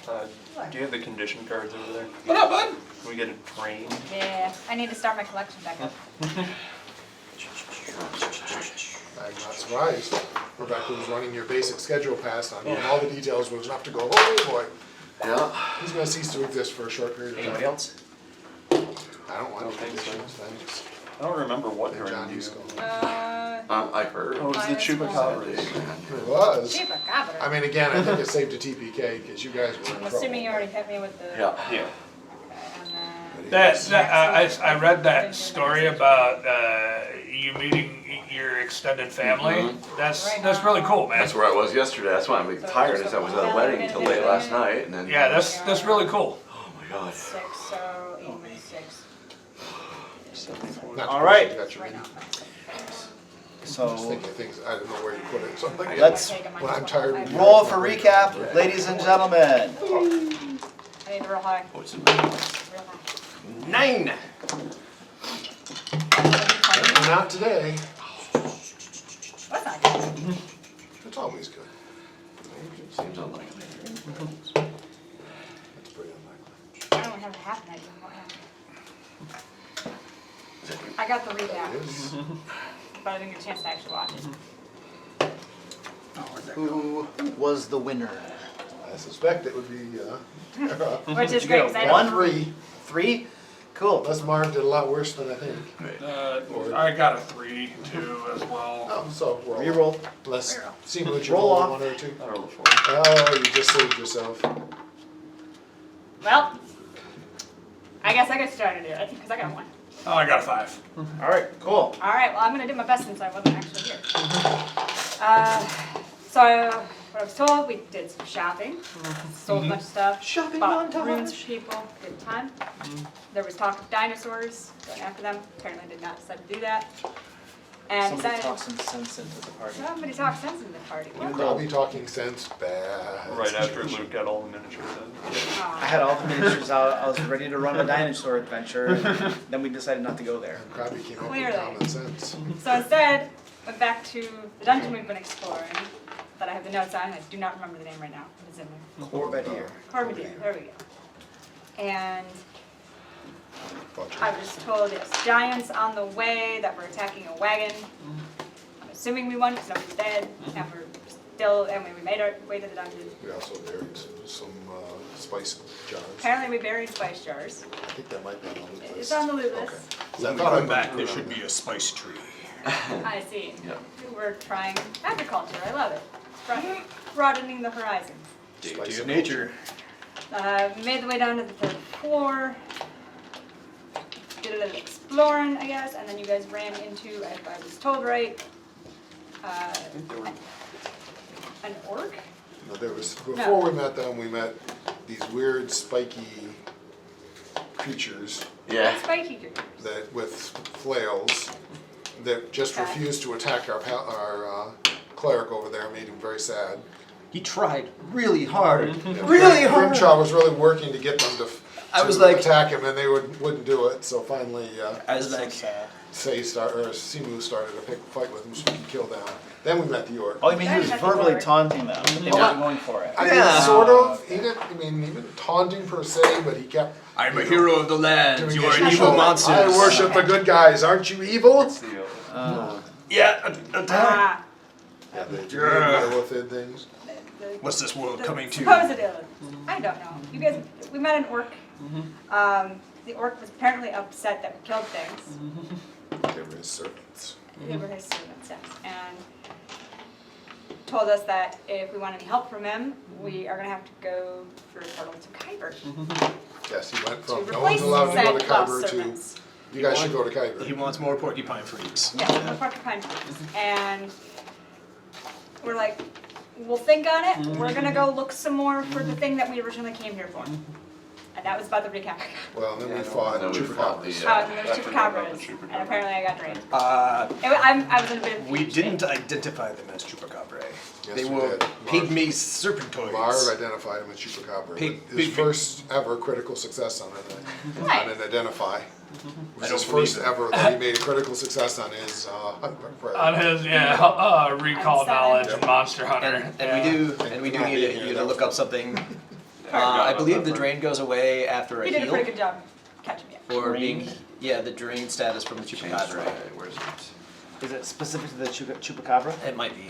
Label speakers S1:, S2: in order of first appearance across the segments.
S1: Do you have the condition cards over there?
S2: What up, bud?
S1: Can we get it drained?
S3: Yeah, I need to start my collection back up.
S4: I'm not surprised. Rebecca was running your basic schedule past on you, and all the details was enough to go, oh boy.
S5: Yeah.
S4: He's gonna cease to exist for a short period of time.
S2: Anybody else?
S4: I don't want
S1: I don't
S4: to
S1: think so.
S4: thanks.
S1: I don't remember what
S4: John
S1: her
S4: used to go.
S5: I've heard.
S1: Oh, it's the Chupacabra.
S4: It was.
S3: Chupacabra.
S4: I mean, again, I think it saved a TPK because you guys were in
S3: I'm
S4: trouble.
S3: assuming you already hit me with the.
S5: Yeah.
S1: Yeah.
S3: Okay, and then.
S6: I read that story about you meeting your extended family.
S5: Mm-hmm.
S6: That's really cool, man.
S5: That's where I was yesterday. That's why I'm tired, is I was at a wedding till late last night, and then.
S6: Yeah, that's really cool.
S5: Oh my god.
S3: 6, so 86.
S4: Not
S7: All right.
S4: you got your
S3: Right now.
S4: meeting. I was
S7: So
S4: thinking of things, I don't know where you put it, so I'm like,
S7: Let's
S4: when I'm tired.
S7: roll for recap, ladies and gentlemen.
S3: I need to roll high.
S5: What's it?
S3: Real high.
S2: 9.
S4: Not today.
S3: That's not good.
S4: It's always good.
S5: Seems unlikely.
S4: That's pretty unlikely.
S3: I don't have half an idea what happened. I got the recap,
S4: It is.
S3: but I didn't get a chance to actually watch it.
S7: Who was the winner?
S4: I suspect it would be,
S3: Which is
S7: you
S3: great,
S7: get?
S3: because I
S7: One?
S3: don't.
S4: 3.
S7: 3? Cool.
S4: Unless Marv did a lot worse than I think.
S6: I got a 3 too as well.
S4: Oh, so roll.
S7: Reroll.
S4: Unless,
S3: Reroll.
S4: see what you
S7: Roll
S4: roll,
S7: off.
S4: 1 or 2.
S1: I rolled a 4.
S4: Oh, you just saved yourself.
S3: Well, I guess I get started here, because I got 1.
S6: Oh, I got a 5.
S7: All right, cool.
S3: All right, well, I'm going to do my best since I wasn't actually here. So, what I was told, we did some shopping, sold a bunch of stuff,
S7: Shopping
S3: bought
S7: montage.
S3: runes for people, good time. There was talk of dinosaurs, going after them, apparently did not decide to do that. And
S7: Somebody
S3: decided,
S7: talk some sense into the party.
S3: somebody talked sense in the party. What?
S4: Probably talking sense, bad.
S1: Right after Luke got all the miniatures in.
S7: I had all the miniatures out. I was ready to run a dinosaur adventure. Then we decided not to go there.
S4: Crabby came up
S3: Clearly.
S4: with common sense.
S3: So instead, went back to the dungeon we've been exploring, that I have the notes on, I do not remember the name right now, but it's in there.
S7: Khor Badhir.
S3: Khor Badhir, there we go. And
S4: Bunch
S3: I
S4: of-
S3: was told it's giants on the way that were attacking a wagon. I'm assuming we won because nobody's dead, and we're still, and we made our way to the dungeon.
S4: We also buried some spice jars.
S3: Apparently we buried spice jars.
S4: I think that might be on the loot list.
S3: It's on the loot list.
S4: Okay.
S2: When
S4: I
S2: we
S4: thought I
S2: come back,
S4: put
S2: there
S4: it
S2: should
S4: on.
S2: be a spice tree.
S3: I see.
S5: Yeah.
S3: We're trying agriculture, I love it. Broadening the horizon.
S2: Deity of nature.
S3: Made the way down to the 3rd floor. Did a little exploring, I guess, and then you guys ran into, if I was told right, an orc?
S4: No, there was, before we met them, we met these weird spiky creatures
S5: Yeah.
S3: Spiky creatures.
S4: that with flails that just
S3: Okay.
S4: refused to attack our cleric over there, made him very sad.
S2: He tried really hard.
S4: Yeah,
S2: Really hard.
S4: Grimshaw was really working to get them to
S2: I was like-
S4: attack him, and they wouldn't do it. So finally,
S2: I was like,
S4: Simu started a fight with him so we could kill them. Then we met the orc.
S7: Oh, you mean he was verbally taunting them, but they weren't going for it.
S4: I mean, sort of. He didn't. I mean, he didn't taunting per se, but he kept.
S2: I'm a hero of the land.
S4: doing
S2: You are
S4: his
S2: an
S4: usual,
S2: evil monster.
S4: I worship the good guys. Aren't you evil?
S1: It's the
S2: Yeah, attack.
S3: Ah,
S4: Yeah, the
S2: Yeah.
S4: Lilithid things.
S3: the,
S2: What's this world coming to?
S3: supposed ill. I don't know. You guys, we met an orc. The orc was apparently upset that we killed things.
S4: They were his servants.
S3: They were his servants, yes. And told us that if we want any help from him, we are going to have to go through a portal to Kyber.
S4: Yes, he went
S3: To
S4: from no
S3: replace
S4: one's allowed to go to
S3: said lost
S4: Kyber to
S3: servants.
S4: you guys should go to
S2: He
S4: Kyber.
S2: wants more porcupine freaks.
S3: Yeah, the porcupine freaks. And we're like, we'll think on it. We're gonna go look some more for the thing that we originally came here for. And that was about the recap.
S4: Well, then we
S5: Yeah,
S4: fought
S5: then we fought
S4: chupacabras.
S5: the,
S3: And then there's
S1: I forgot about
S3: chupacabras,
S1: the chupacabra.
S3: and apparently I got drained. I was in a bit of a
S2: We
S3: huge
S2: didn't
S3: state.
S2: identify them as chupacabra.
S4: Yes,
S2: They
S4: we
S2: were
S4: did.
S2: pygmy
S4: Marv
S2: serpentoids.
S4: identified him as chupacabra.
S2: Pig-
S4: with his
S2: pig-
S4: first ever critical success on it. On
S3: Nice.
S4: an identify. It
S2: I
S4: was
S2: don't
S4: his
S2: believe
S4: first
S2: it.
S4: ever that he made a critical success on his hunt for
S6: On
S4: prey.
S6: his recall
S3: I'm
S6: knowledge
S4: seven.
S6: and Monster Hunter.
S2: And we do
S4: And
S2: need
S4: not being
S2: you
S4: here,
S2: to
S4: that
S2: look
S4: was
S2: up something
S8: I believe the drain goes away after a
S3: He did a pretty
S8: heal,
S3: good job catching me up.
S8: or being, yeah, the drain status from the
S5: Change
S8: chupacabra.
S5: where's it?
S7: Is it specific to the chupacabra?
S8: It might be.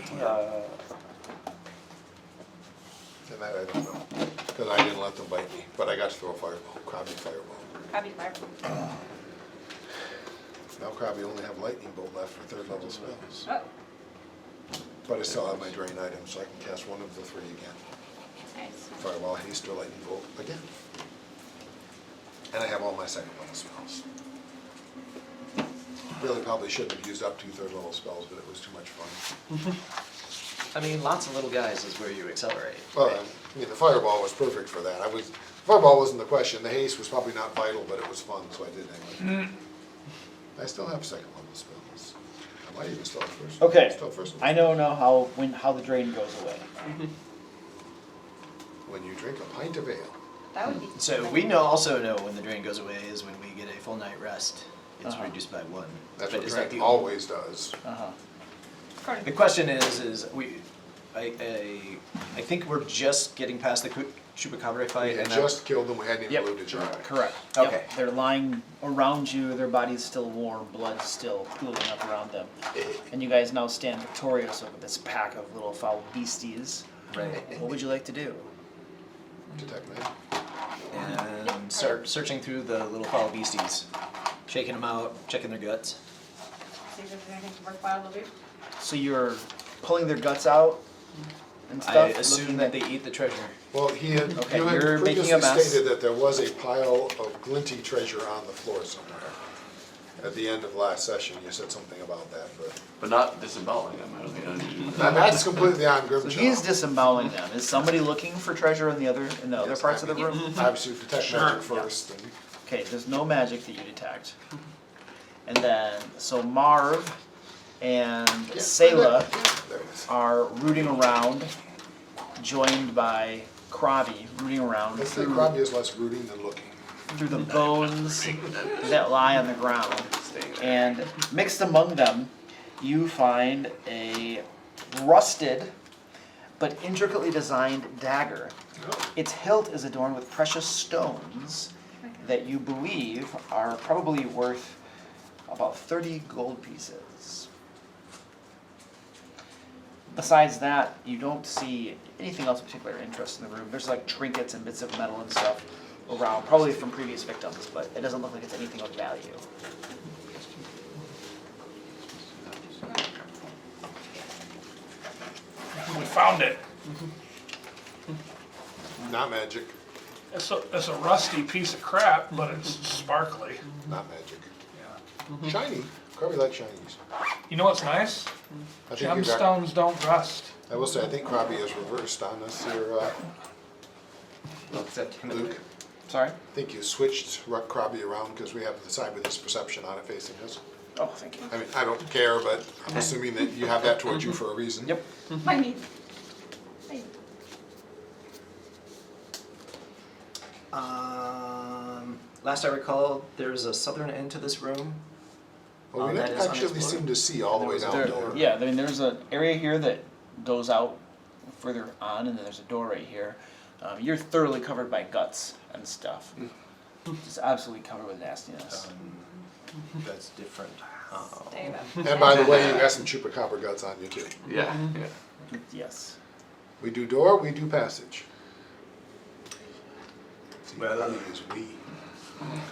S4: And that I don't know, because I didn't let them bite me, but I got to throw a fireball, Krabby fireball.
S3: Happy fire.
S4: Now Krabby only have lightning bolt left for third level spells.
S3: Oh,
S4: But I still have my drain item, so I can cast one of the three again.
S3: nice.
S4: Fireball, haste, or lightning bolt again. And I have all my second level spells. Really probably shouldn't have used up 2 third level spells, but it was too much fun.
S8: I mean, lots of little guys is where you accelerate.
S4: Well, I mean, the fireball was perfect for that. Fireball wasn't the question. The haste was probably not vital, but it was fun, so I did anyway. I still have second level spells. I might even still have first.
S7: Okay.
S4: Still first.
S7: I know now how the drain goes away.
S4: When you drink a pint of ale.
S3: That would be.
S8: So we also know when the drain goes away is when we get a full night rest. It's
S7: Uh-huh.
S8: reduced by 1.
S4: That's
S8: But
S4: what
S8: is that
S4: drain
S8: the
S4: always does.
S8: The question is I think we're just getting past the chupacabra
S4: We
S8: fight,
S4: had
S8: and
S4: just killed them, we hadn't even
S7: Yep.
S4: looted you.
S7: Correct.
S8: Okay.
S7: Yep. They're lying around you, their body's still warm, blood's still pooling up around them. And you guys now stand victorious over this pack of little foul beasties.
S8: right,
S7: What would you like to do?
S4: Detect magic.
S8: and start searching through the little foul beasties, shaking them out, checking their guts.
S3: See if there's anything worthwhile to loot.
S7: So you're pulling their guts out and stuff?
S8: I assume
S7: looking
S8: that
S7: at-
S8: they eat the treasure.
S4: Well, you had
S7: Okay, you're making
S4: previously
S7: a mess.
S4: stated that there was a pile of glinty treasure on the floor somewhere. At the end of last session, you said something about that,
S5: But not disemboweling them, I don't think I do that.
S4: and that's completely on
S7: So
S4: Grimshaw.
S7: he's disemboweling them. Is somebody looking for treasure in the other
S4: Yes,
S7: parts of
S4: I
S7: the room?
S4: Obviously, detect
S6: Sure.
S4: magic first, and
S7: Okay, there's no magic that you detect. And then, so Marv and Sayla
S4: there it is.
S7: are rooting around, joined by Krabi, rooting around
S4: Let's say
S7: through,
S4: Krabby is less rooting than looking.
S7: through the bones that lie on the ground. And mixed among them, you find a rusted but intricately designed dagger. Its hilt is adorned with precious stones that you believe are probably worth about 30 gold pieces. Besides that, you don't see anything else of particular interest in the room. There's like trinkets and bits of metal and stuff around, probably from previous victims, but it doesn't look like it's anything of value.
S6: We found it.
S4: Not magic,
S6: It's a rusty piece of crap, but it's sparkly.
S4: not magic.
S6: Yeah.
S4: Shiny, Krabby likes shinies.
S6: You know what's nice?
S4: I think you got,
S6: Gemstones don't rust.
S4: I will say, I think Krabby is reversed on us here, Luke.
S7: Sorry?
S4: I think you switched Krabby around because we have the side with his perception on it facing us.
S7: Oh, thank you.
S4: I mean, I don't care, but I'm assuming that you have that towards you for a reason.
S7: Yep.
S3: I mean,
S8: Last I recall, there's a southern end to this room.
S4: Well, we
S8: that
S4: didn't
S8: is
S4: actually
S8: unexplored.
S4: seem to see all the way
S8: There
S4: down
S8: was a
S4: there.
S8: door.
S7: Yeah, I mean, there's an area here that goes out further on, and then there's a door right here. You're thoroughly covered by guts and stuff. Just absolutely covered with nastiness.
S8: That's different. Oh.
S3: stay up.
S4: And by the way, you got some chupacabra guts on you too.
S5: Yeah, yeah.
S7: Yes.
S4: We do door, we do passage. See,
S8: Well,
S4: we use we.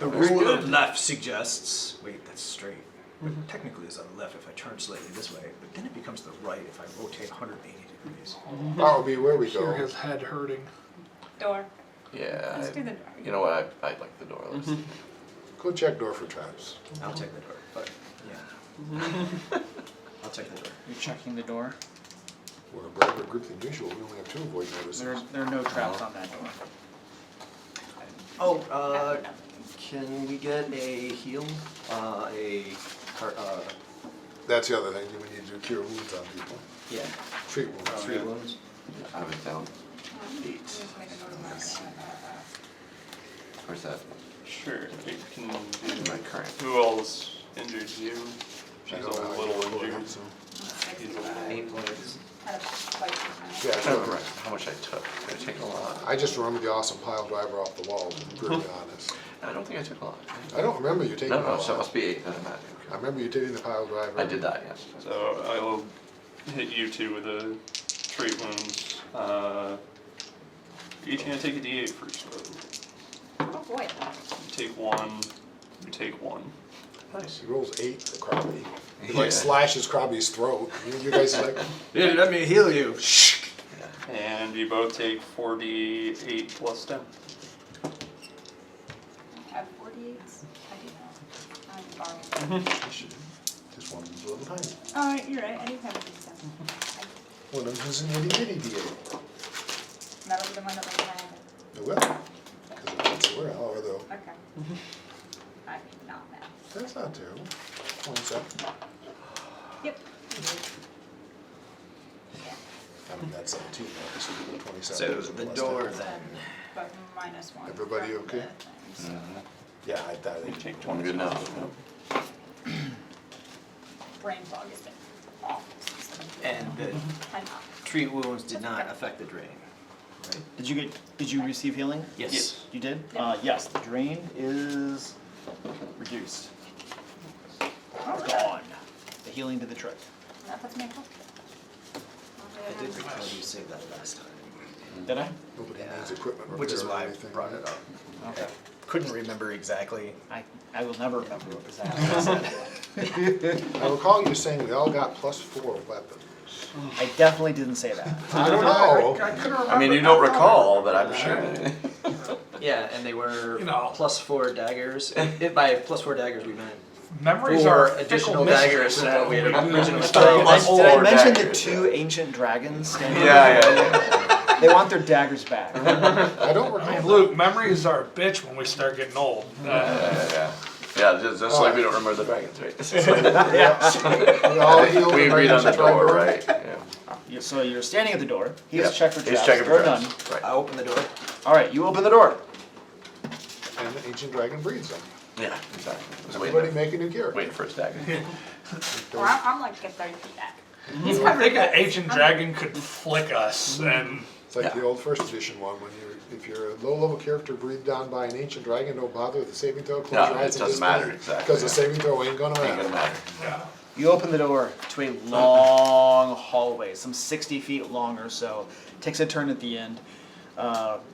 S8: The rule of left suggests, wait, that's straight. But technically it's on the left if I turn slightly this way, but then it becomes the right if I rotate 180 degrees.
S4: That would be where we
S6: Hear
S4: go.
S6: his head hurting.
S3: Door.
S5: Yeah,
S3: Let's do the door.
S5: you know what, I like the door. Let's
S4: Go check door for traps.
S8: I'll check the door, but yeah. I'll check the door.
S7: You're checking the door.
S4: We're a braver group than usual, we only have 2 avoid notices.
S7: There are no traps on that door.
S8: Oh, can we get a heal?
S4: That's the other thing, we need to do cure wounds on people.
S8: Yeah,
S4: Treat wounds.
S8: treat wounds.
S5: I have it down. 8.
S3: Just make a note of that.
S5: Where's that?
S1: Sure, you can
S5: In
S1: do,
S5: my current.
S1: who else injured you?
S4: I
S1: She's
S4: don't know
S1: a
S4: how
S1: little
S4: you pull it
S1: injured.
S4: out, so.
S3: Let's fix
S1: He's
S3: that.
S8: 8 points.
S3: Had a bite in my
S4: Yeah,
S5: I don't remember how much I took. Did I take a lot?
S4: I just remember the awesome pile driver off the wall, to be brutally honest.
S5: I don't think I took a lot.
S4: I don't remember you taking
S5: No,
S4: a
S5: no, so it
S4: lot.
S5: must be 8, doesn't matter.
S4: I remember you taking the pile driver.
S5: I did that, yes.
S1: So I will hit you two with a trait wounds. Each gonna take a D8 first though.
S3: Oh boy.
S1: You take one, you take one.
S5: Nice.
S4: He rolls 8 for Krabby. He
S5: Yeah.
S4: like slashes Krabby's throat. You guys are like,
S8: Dude, let me heal you.
S1: And you both take 4d8 plus 10.
S3: I have 48s. I do know. I'm borrowing.
S4: this one's a little tiny.
S3: Oh, you're right. I do have a D7.
S4: One of them is an itty bitty D8.
S3: That'll be the one that I have.
S4: It will. Because it wants to wear, however though.
S3: Okay. I'm not mad.
S4: That's not terrible. 27.
S3: Yep.
S4: I mean, that's 17, so 27.
S8: So the
S4: plus
S8: door
S4: 10.
S8: then.
S3: But -1.
S4: Everybody
S3: from
S4: okay?
S3: the things.
S4: Yeah, I thought
S1: You
S4: it.
S1: take
S5: One
S1: 20.
S5: good enough.
S3: Brain fog has been awful since then.
S8: And the
S3: I'm not.
S8: treat wounds did not affect the drain.
S7: Did you receive healing?
S8: Yes.
S7: You did?
S3: Yeah.
S7: Yes, the drain is reduced.
S3: Oh, really?
S7: Gone. The healing did the trick.
S3: That puts me at full.
S8: I did recall you saved that last time.
S7: Did I?
S4: Nobody
S8: Yeah.
S4: needs equipment repair
S8: Which is
S4: or
S8: why I
S4: anything.
S8: brought it up.
S7: Okay.
S8: Couldn't remember exactly.
S7: I will never remember what exactly I said.
S4: I recall you saying we all got +4 weapons.
S7: I definitely didn't say that.
S4: I don't know.
S5: I mean, you don't recall, but I'm sure.
S8: Yeah, and they were
S6: You know.
S8: +4 daggers. If by +4 daggers we meant
S6: Memories are
S8: 4
S6: a
S8: additional
S6: fickle
S8: daggers
S6: mistress,
S8: than what we had
S6: Adam.
S8: originally
S7: Did
S8: thought.
S7: I mention the
S5: daggers,
S7: 2 ancient dragons standing?
S5: Yeah.
S7: They want their daggers back.
S4: I don't
S6: I
S4: recall.
S6: mean, Luke, memories are a bitch when we start getting old.
S5: Yeah, just like we don't remember the dragons, right?
S4: We all healed
S5: We
S4: and
S5: agreed on the
S4: ready to try
S5: door,
S4: to-
S5: right? Yeah.
S7: So you're standing at the door. He
S5: Yeah.
S7: has checked for
S5: He's
S7: traps.
S5: checking for
S7: There are
S5: traps.
S7: none.
S5: Right.
S8: I opened the door.
S7: All right, you open the door.
S4: And the ancient dragon breeds them.
S5: Yeah, exactly. I was
S4: Everybody
S5: waiting,
S4: make a new character.
S5: waiting for his dagger.
S3: Or I'm like, get 30 feet back. He's
S6: I
S3: covered
S6: think an
S3: in
S6: ancient dragon could flick us and
S4: It's like
S5: Yeah.
S4: the old first edition one, when if you're a low-level character breathed on by an ancient dragon, don't bother with the saving throw, close
S5: No,
S4: your
S5: it
S4: eyes and
S5: doesn't
S4: just
S5: matter,
S4: believe,
S5: exactly,
S4: because the
S5: yeah.
S4: saving throw ain't gonna
S5: Ain't gonna
S4: matter.
S5: matter.
S7: You open the door to a long hallway, some 60 feet long or so. Takes a turn at the end.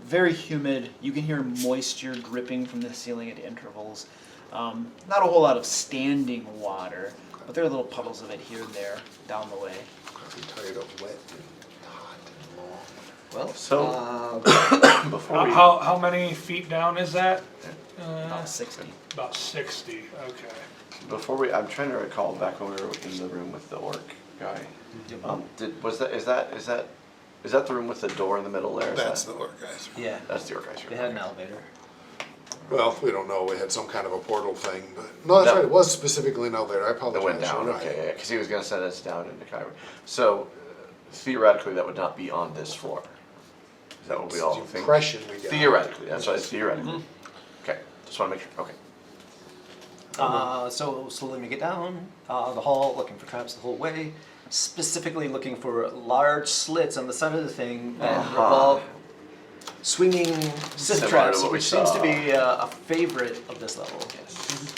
S7: Very humid. You can hear moisture dripping from the ceiling at intervals. Not a whole lot of standing water, but there are little puddles of it here and there down the way.
S4: I'm tired of wet and hot and long.
S8: Well,
S5: So- Before we,
S6: how many feet down is that?
S7: About 60.
S6: About 60. Okay.
S5: I'm trying to recall back when we were in the room with the orc guy. Is that the room with the door in the middle there? Is
S4: That's
S5: that-
S4: the orc guys.
S8: yeah,
S5: That's the orc guys.
S8: they had an elevator.
S4: Well, we don't know, we had some kind of a portal thing, but, no, that's
S5: That-
S4: right, it was specifically an elevator, I apologize.
S5: That went down,
S4: you're right.
S5: okay, yeah, because he was gonna send us down into Kyber. So theoretically, that would not be on this floor. Is that what we all
S4: It's the
S5: think?
S4: impression we got.
S5: Theoretically, that's why it's theoretically. Okay, just wanna make sure, okay.
S8: So slowly make it down the hall, looking for traps the whole way. Specifically looking for large slits on the side of the thing that revolve swinging Sith
S5: Similar
S8: traps,
S5: to what we
S8: which seems to
S5: saw.
S8: be a favorite of this level.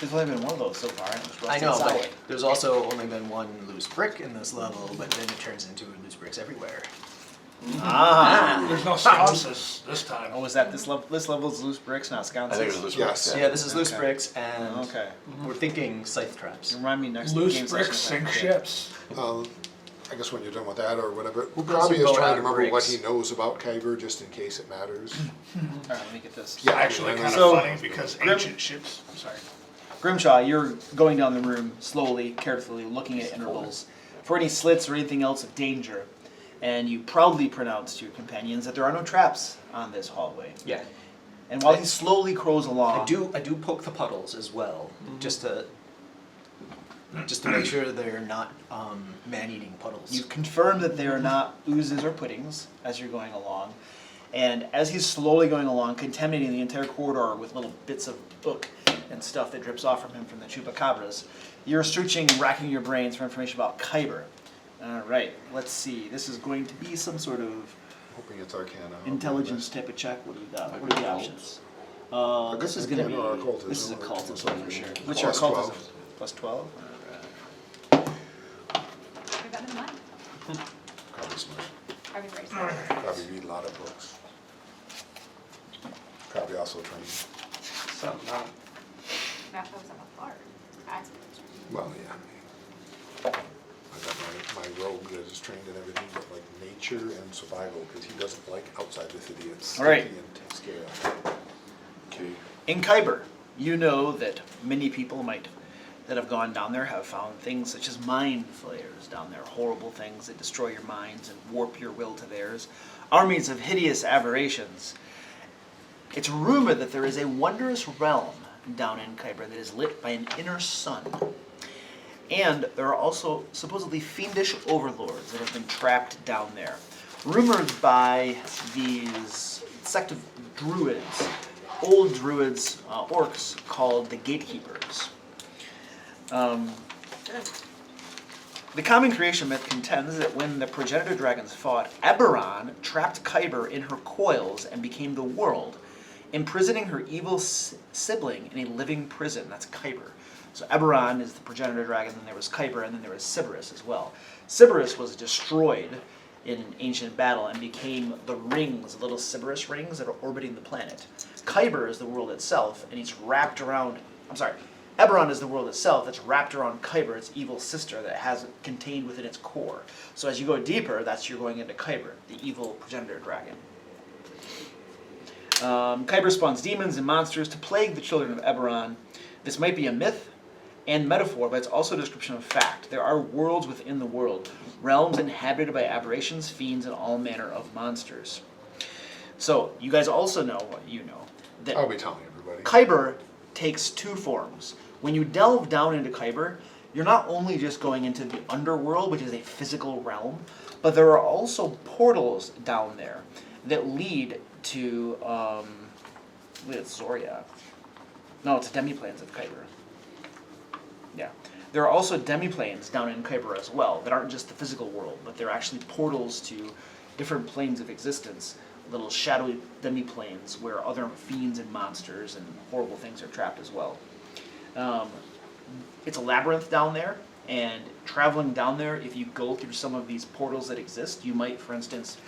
S7: There's only been one of those so far. and it's
S8: I
S7: rusted
S8: know,
S7: solid.
S8: but there's also only been one loose brick in this level, but then it turns into loose bricks everywhere.
S7: Ah.
S6: There's no sconces this time.
S7: Oh, is that this level? This level's loose bricks, not
S5: I
S7: sconces?
S5: think it was loose
S4: Yes.
S5: bricks,
S8: Yeah, this is loose
S7: Okay.
S8: bricks, and
S7: Okay.
S8: we're thinking scythe traps.
S7: Remind me next
S6: Loose
S7: game
S6: bricks
S7: session
S6: sink
S7: if I
S6: ships.
S4: I guess when you're done with that or whatever,
S8: Who builds
S4: Robbie
S8: a
S4: is
S8: boat
S4: trying
S8: out
S4: to
S8: of
S4: remember what
S8: bricks?
S4: he knows about Kyber, just in case it matters.
S7: Alright, let me get this.
S4: Yeah.
S6: Actually, kind of
S7: So-
S6: funny because ancient ships. I'm sorry.
S7: Grimshaw, you're going down the room slowly, carefully, looking at intervals for any slits or anything else of danger. And you proudly pronounce to your companions that there are no traps on this hallway.
S8: Yeah.
S7: And while he slowly crawls along,
S8: I do poke the puddles as well, just to make sure they're not man-eating puddles.
S7: you confirm that they are not oozes or puddings as you're going along. And as he's slowly going along, contaminating the entire corridor with little bits of book and stuff that drips off from him from the chupacabras, you're searching, racking your brains for information about Kyber. All right, let's see. This is going to be some sort of
S4: Hoping it's Arcana.
S7: intelligence type of check. What do we got? What are the options? This is
S4: guess
S7: going to
S4: Arcana or
S7: be.
S4: occultism
S7: This is
S4: or
S7: occultism for sure. What's
S4: Plus
S7: your
S4: 12.
S7: occultism? Plus 12.
S3: You're better than mine.
S4: Probably smart.
S3: I was very smart.
S4: Probably read a lot of books. Probably also trained.
S5: Something not.
S3: Math was a bard. That's
S4: Well, yeah. I got my rogue that is trained in everything but like nature and survival because he doesn't like outside the city. It's
S7: All right.
S4: sticky and takes care of it.
S5: Okay.
S7: In Kyber, you know that many people that have gone down there have found things such as mind flayers down there, horrible things that destroy your minds and warp your will to theirs, armies of hideous aberrations. It's rumored that there is a wondrous realm down in Kyber that is lit by an inner sun. And there are also supposedly fiendish overlords that have been trapped down there. Rumored by these sect of druids, old druids, orcs, called the Gatekeepers. The common creation myth contends that when the progenitor dragons fought, Eberron trapped Kyber in her coils and became the world, imprisoning her evil sibling in a living prison. That's Kyber. So Eberron is the progenitor dragon, then there was Kyber, and then there was Sybaris as well. Sybaris was destroyed in an ancient battle and became the rings, the little Sybaris rings that are orbiting the planet. Kyber is the world itself, and it's wrapped around, Eberron is the world itself that's wrapped around Kyber, its evil sister that has it contained within its core. So as you go deeper, you're going into Kyber, the evil progenitor dragon. Kyber spawns demons and monsters to plague the children of Eberron. This might be a myth and metaphor, but it's also a description of fact. There are worlds within the world, realms inhabited by aberrations, fiends, and all manner of monsters. So, you guys also know what you know, that
S4: I'll be telling everybody.
S7: Kyber takes two forms. When you delve down into Kyber, you're not only just going into the underworld, which is a physical realm, but there are also portals down there that lead to, it's Zoria. No, it's demiplanes of Kyber. Yeah. There are also demiplanes down in Kyber as well that aren't just the physical world, but they're actually portals to different planes of existence, little shadowy demiplanes where other fiends and monsters and horrible things are trapped as well. It's a labyrinth down there, and traveling down there, if you go through some of these portals that exist, you might, for instance,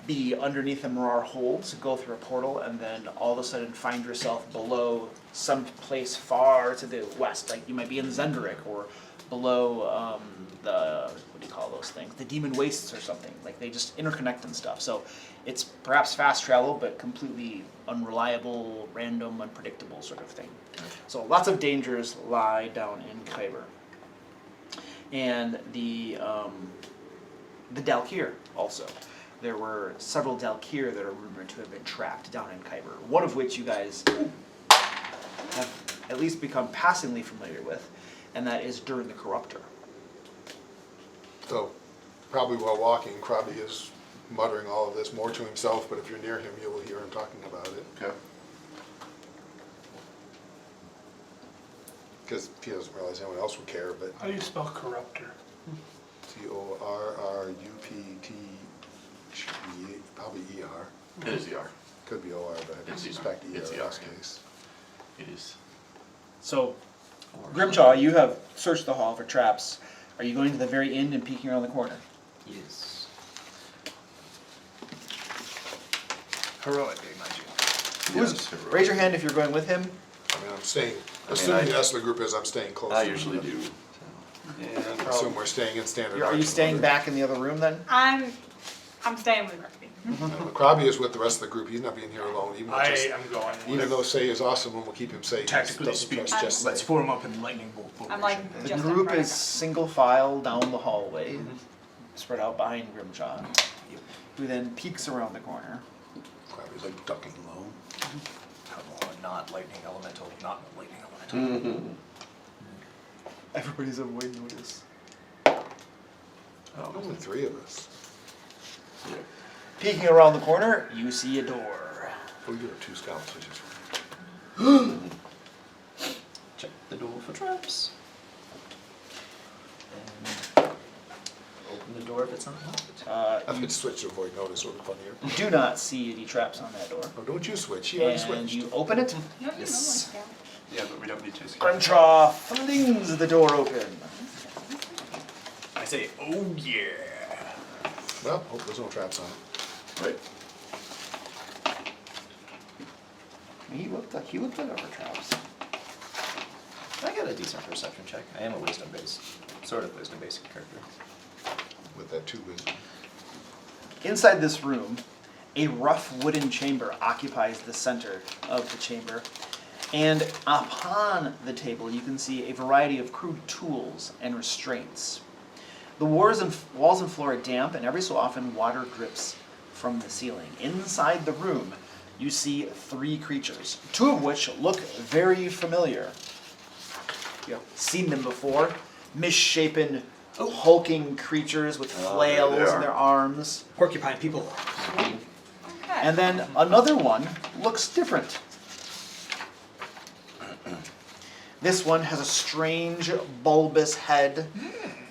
S7: be underneath the Mror Holds, go through a portal, and then all of a sudden find yourself below some place far to the west. Like you might be in Zendrick or below what do you call those things? The Demon Wastes or something. Like they just interconnect and stuff. So it's perhaps fast travel, but completely unreliable, random, unpredictable sort of thing. So lots of dangers lie down in Kyber. And the Dalkir also. There were several Dalkir that are rumored to have been trapped down in Kyber, one of which you guys have at least become passingly familiar with, and that is Durin the Corruptor.
S4: So, probably while walking, Krabby is muttering all of this more to himself, but if you're near him, you will hear him talking about it.
S5: Okay.
S4: Because he doesn't realize anyone else would care, but
S6: How do you spell corruptor?
S4: Corrupt, probably ER.
S5: It is ER.
S4: Could be OR, but I
S5: It's
S4: suspect ER
S5: It's
S4: in
S5: ER,
S4: this
S5: yeah.
S4: case.
S5: It is.
S7: So, Grimjaw, you have searched the hall for traps. Are you going to the very end and peeking around the corner?
S2: Yes. Heroically, mind you.
S5: Yes,
S7: Raise your hand if you're going with him.
S4: I mean, I'm staying,
S5: I
S4: assuming
S5: mean,
S4: the rest of the group is, I'm staying close.
S5: I
S4: to
S5: usually
S4: them.
S5: do. So.
S1: And
S4: I assume we're staying in standard.
S7: Are you
S4: action
S7: staying
S4: order.
S7: back in the other room then?
S3: I'm staying with Rugby.
S4: Krabby is with the rest of the group. He's not being here alone, even
S6: I
S4: just,
S6: am going.
S4: even though Say is awesome and will keep him safe. he
S2: Tactically
S4: doesn't
S2: speaking,
S4: trust just
S2: let's
S4: Say.
S2: form up in lightning bolt formation.
S3: I'm like
S7: The
S3: just
S7: group
S3: in front
S7: is
S3: of
S7: single file down the hallway, spread out behind Grimjaw, who then peeks around the corner.
S4: Krabby's like ducking low.
S2: Come on, not lightning elemental, not lightning elemental.
S7: Everybody's avoiding notice.
S4: Only three of us.
S5: Yeah.
S7: Peeking around the corner, you see a door.
S4: We do have two scouts, which is
S8: Check the door for traps.
S4: open
S8: door if it's not locked?
S4: I could switch to avoid notice, would be funnier.
S7: Do not see any traps on that door.
S4: Oh, don't you switch, he already
S7: And
S4: switched.
S7: you open it.
S3: No, you
S8: Yes.
S3: know
S1: Yeah, but we don't need to.
S7: Crunchaw flings the door open.
S8: I say, oh yeah.
S4: Well, hope there's no traps on it.
S5: Right.
S7: He looked over traps.
S8: I got a decent perception check. I am a wisdom-based, sort of wisdom-based character.
S4: With that 2 wisdom.
S7: Inside this room, a rough wooden chamber occupies the center of the chamber. And upon the table, you can see a variety of crude tools and restraints. The walls and floor are damp, and every so often water drips from the ceiling. Inside the room, you see 3 creatures, 2 of which look very familiar. You've seen them before. Misshapen, hulking creatures with flails
S5: there they
S7: in
S5: are.
S7: their arms.
S8: Porcupine people.
S3: Okay.
S7: And then another one looks different. This one has a strange bulbous head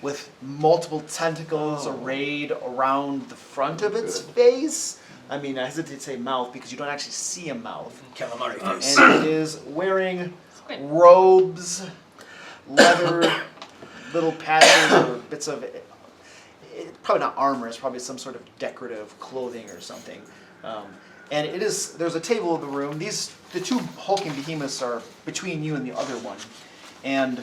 S7: with multiple tentacles arrayed around the front of its face. I mean, I hesitate to say mouth because you don't actually see a mouth.
S8: Calamari face.
S7: And it is wearing robes, leather, little patches or bits of probably not armor, it's probably some sort of decorative clothing or something. And there's a table in the room. The 2 hulking behemoths are between you and the other one. And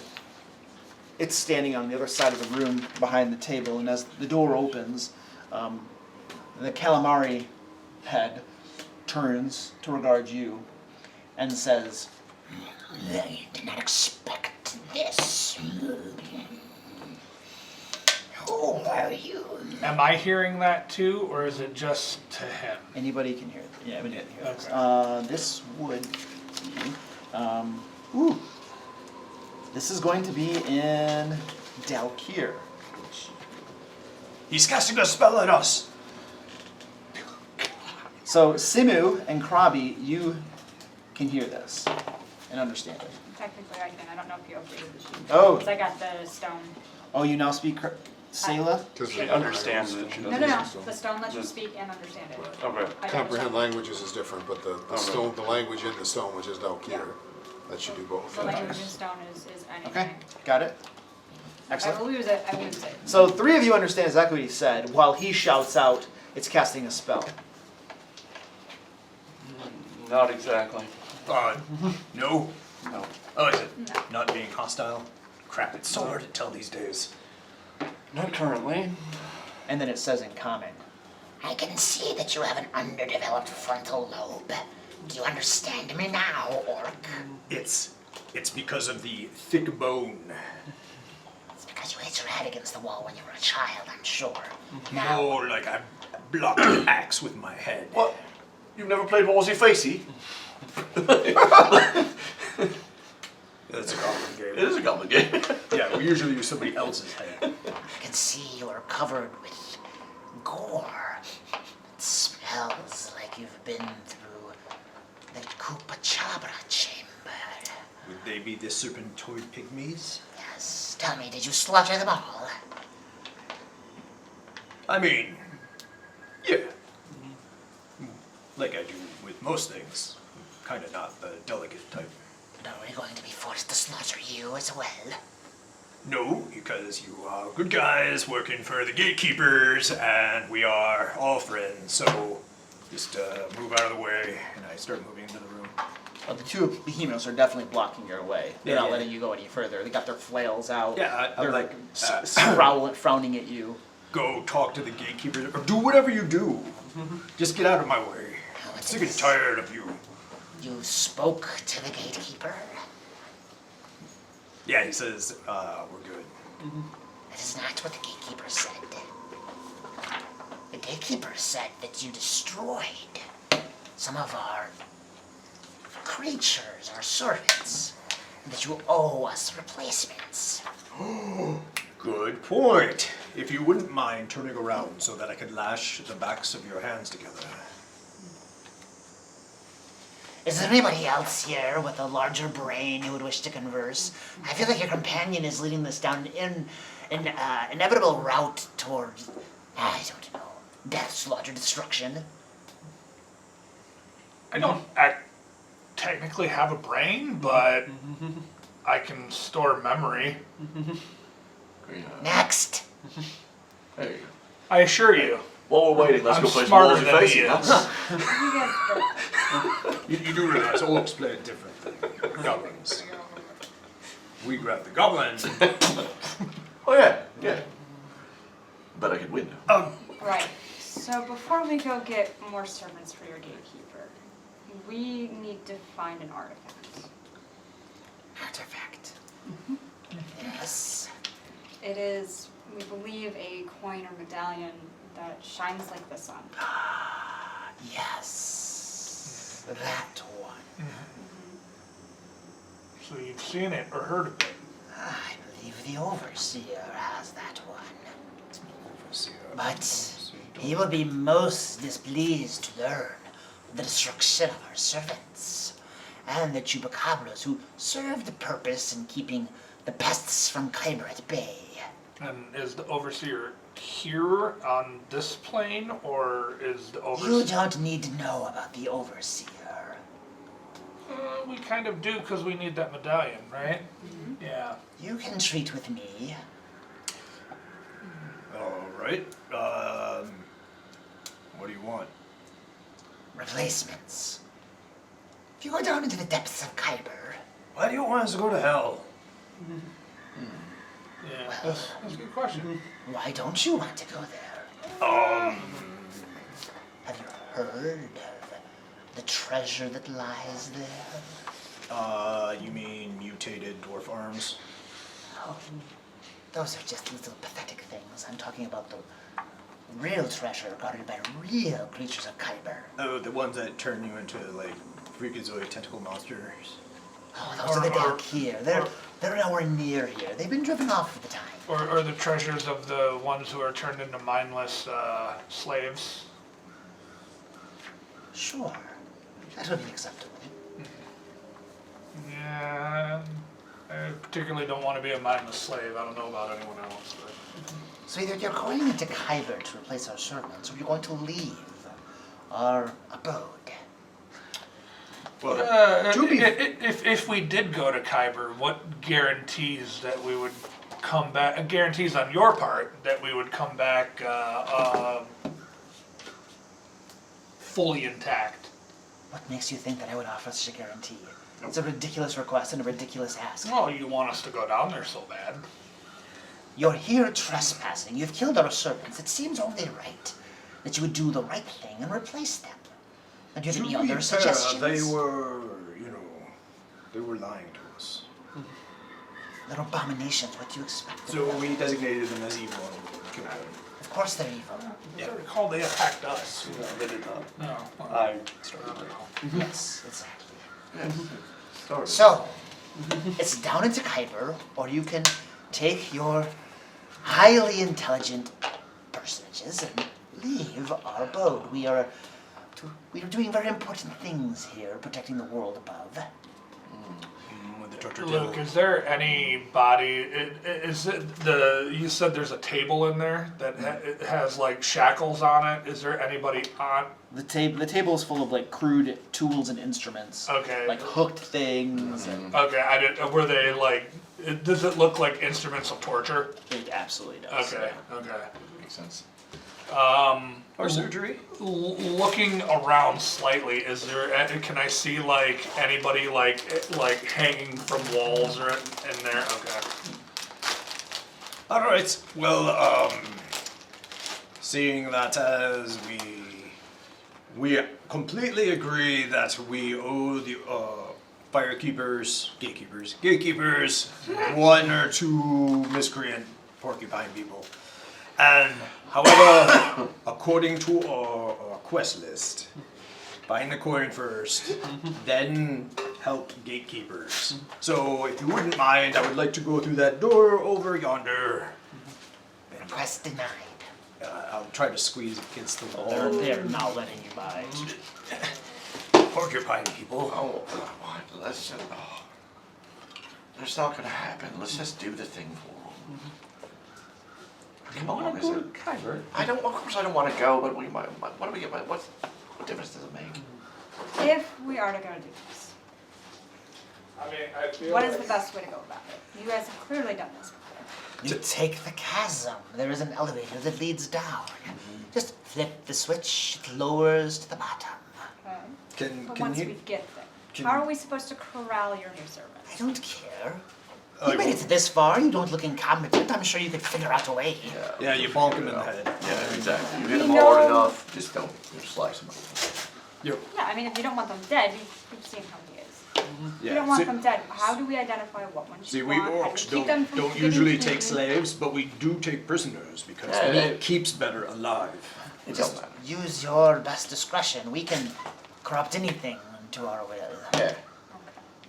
S7: it's standing on the other side of the room behind the table. And as the door opens, the calamari head turns to regard you and says,
S9: I did not expect this. Who are you?
S6: Am I hearing that too, or is it just to him?
S7: anybody can hear it. Yeah, anybody can hear this.
S6: Okay.
S7: This would be, this is going to be in Dalkir.
S8: He's casting a spell at us.
S7: So Simu and Krabi, you can hear this and understand it.
S3: Technically, I can. I don't know if you updated the sheet.
S7: Oh.
S3: Because I got the stone.
S7: Oh, you now speak Selah?
S1: She understands it, she
S3: No,
S1: doesn't.
S3: no, no. The stone lets you speak and understand it.
S1: Okay.
S3: I don't
S4: Comprehend
S3: understand.
S4: languages is different, but the stone, the language in the stone, which is Dalkir, that you do both.
S3: The language in stone is anything.
S7: Okay, got it.
S3: I
S7: Excellent.
S3: will use it. I will use it.
S7: So 3 of you understand exactly what he said, while he shouts out, it's casting a spell.
S1: Not exactly.
S8: No.
S1: No.
S8: Oh, is it?
S3: No.
S8: Not being hostile? Crap, it's so hard to tell these days.
S1: Not currently.
S7: And then it says in common,
S9: I can see that you have an underdeveloped frontal lobe. Do you understand me now, orc?
S8: It's because of the thick bone.
S9: It's because you hit your head against the wall when you were a child, I'm sure.
S8: More like I blocked an axe with my head.
S5: What? You've never played Wallsy Facey?
S8: That's a goblin
S5: It
S8: game.
S5: is a goblin game.
S8: Yeah, we usually use somebody else's head.
S9: I can see you are covered with gore. It smells like you've been through the Kupachabra chamber.
S8: Would they be the serpentoid pygmies?
S9: Yes, tell me, did you slaughter them all?
S8: I mean, yeah. Like I do with most things. Kinda not the delicate type.
S9: But are we going to be forced to slaughter you as well?
S8: No, because you are good guys working for the gatekeepers, and we are all friends, so just move out of the way, and I start moving into the room.
S7: well, the 2 behemoths are definitely blocking your way. They're not
S8: Yeah.
S7: letting you go any further. They got their flails out.
S8: Yeah, I'm
S7: They're
S8: like,
S7: frowning at you.
S8: go talk to the gatekeepers, or do whatever you do. Just get out of my way. I'm sick and tired of you.
S9: You spoke to the gatekeeper?
S8: Yeah, he says, we're good.
S9: That is not what the gatekeeper said. The gatekeeper said that you destroyed some of our creatures, our servants, and that you owe us replacements.
S8: Good point. If you wouldn't mind turning around so that I could lash the backs of your hands together.
S9: Is there anybody else here with a larger brain who would wish to converse? I feel like your companion is leading this down an inevitable route towards, I don't know, death, slaughter, destruction.
S6: I don't technically have a brain, but I can store memory.
S5: Yeah.
S9: Next.
S5: There you go.
S6: I assure you.
S5: While we're waiting, let's
S6: I'm
S5: go play some
S6: smarter
S5: Wolves
S6: than
S5: Face.
S6: he is.
S3: You guys go.
S2: You do realize orcs play it different than goblins. We grab the goblins.
S5: Oh yeah, yeah. But I could win.
S3: Right, so before we go get more servants for your gatekeeper, we need to find an artifact.
S9: Artifact. Yes.
S3: It is, we believe, a coin or medallion that shines like the sun.
S9: Yes. That one.
S6: So you've seen it or heard of it.
S9: I believe the Overseer has that one. But he will be most displeased to learn the destruction of our servants, and the chupacabras who serve the purpose in keeping the pests from Kyber at bay.
S6: And is the overseer here on this plane, or is the
S9: You
S6: overseer?
S9: don't need to know about the Overseer.
S6: We kind of do because we need that medallion, right? Yeah.
S9: You can treat with me.
S2: Alright. What do you want?
S9: Replacements. If you go down into the depths of Kyber,
S2: Why do you want us to go to hell?
S6: Yeah, that's a good question.
S9: why don't you want to go there? Have you heard of the treasure that lies there?
S2: You mean mutated dwarf arms?
S9: Oh, those are just little pathetic things. I'm talking about the real treasure guarded by real creatures of Kyber.
S2: Oh, the ones that turn you into, like, freakazoid tentacle monsters.
S9: Oh, those are the Dalkir. They're nowhere near here. They've been driven off for the time.
S6: Or the treasures of the ones who are turned into mindless slaves.
S9: Sure, that would be acceptable.
S6: Yeah, I particularly don't want to be a mindless slave. I don't know about anyone else. But.
S9: So either you're going into Kyber to replace our servants, or you're going to leave our abode.
S2: Well,
S6: If we did go to Kyber, what guarantees that we would come back? Guarantees on your part that we would come back fully intact?
S9: What makes you think that I would offer such a guarantee? It's a ridiculous request and a ridiculous ask.
S6: Well, you want us to go down there so bad.
S9: You're here trespassing. You've killed our servants. It seems only right that you would do the right thing and replace them. And do you have any other suggestions?
S2: They were, they were lying to us.
S9: They're abominations. What do you expect?
S2: So we designated them as evil and killed them.
S9: Of course they're evil.
S6: I recall they attacked us.
S1: No, they did not.
S6: No.
S1: I started it.
S9: Yes, exactly.
S5: Started.
S9: So, it's down into Kyber, or you can take your highly intelligent personages and leave our abode. We are doing very important things here, protecting the world above.
S2: With the torture
S6: Luke,
S2: table.
S6: is there anybody? Is it the? You said there's a table in there that it has like shackles on it. Is there anybody on?
S7: The table is full of like crude tools and instruments.
S6: Okay.
S7: Like hooked things and
S6: Okay, I didn't. Were they like? Does it look like instruments of torture?
S7: it absolutely does.
S6: Okay. Okay.
S5: Makes sense.
S2: Or surgery?
S6: Looking around slightly, is there? Can I see like anybody like hanging from walls or in there? Okay.
S2: Alright, well, seeing that as we completely agree that we owe the gatekeepers, one or two miscreant porcupine people. And however, according to our quest list, find the coin first, then help gatekeepers. So if you wouldn't mind, I would like to go through that door over yonder.
S9: Request denied.
S2: I'll try to squeeze against the wall.
S7: They're not letting you by.
S2: Porcupine people.
S5: Oh, what? Let's just. That's not gonna happen. Let's just do the thing for them. Come on, is it?
S8: Kyber.
S5: Of course I don't want to go, but we might, what do we get, what difference does it make?
S3: If we are to go do this,
S6: I mean, I feel
S3: what is the best way to go about it? You guys have clearly done this before.
S9: You take the chasm. There is an elevator that leads down. Just flip the switch, it lowers to the bottom.
S3: Okay. But
S2: Can
S3: once
S2: you?
S3: we get there,
S2: can-
S3: how are we supposed to corral your new servant?
S9: I don't care.
S2: Oh,
S9: You made it this far, you don't look incompetent. I'm sure you could figure out a way.
S2: Yeah, you bonk him in the head.
S5: Yeah, exactly. You
S3: We
S5: hit them hard
S3: know-
S5: enough, just don't slice them up.
S2: Yep.
S3: Yeah, I mean, if you don't want them dead, you've seen how he is.
S2: Yeah.
S3: You don't want
S2: see,
S3: them dead. How do we identify what ones
S2: see,
S3: you
S2: we
S3: want? How do
S2: orcs
S3: keep them from
S2: don't
S3: getting
S2: usually
S3: taken?
S2: take slaves, but we do take prisoners because
S5: Yeah,
S2: meat keeps better alive.
S5: It
S9: Just
S5: don't matter.
S9: use your best discretion. We can corrupt anything to our will.
S5: Yeah.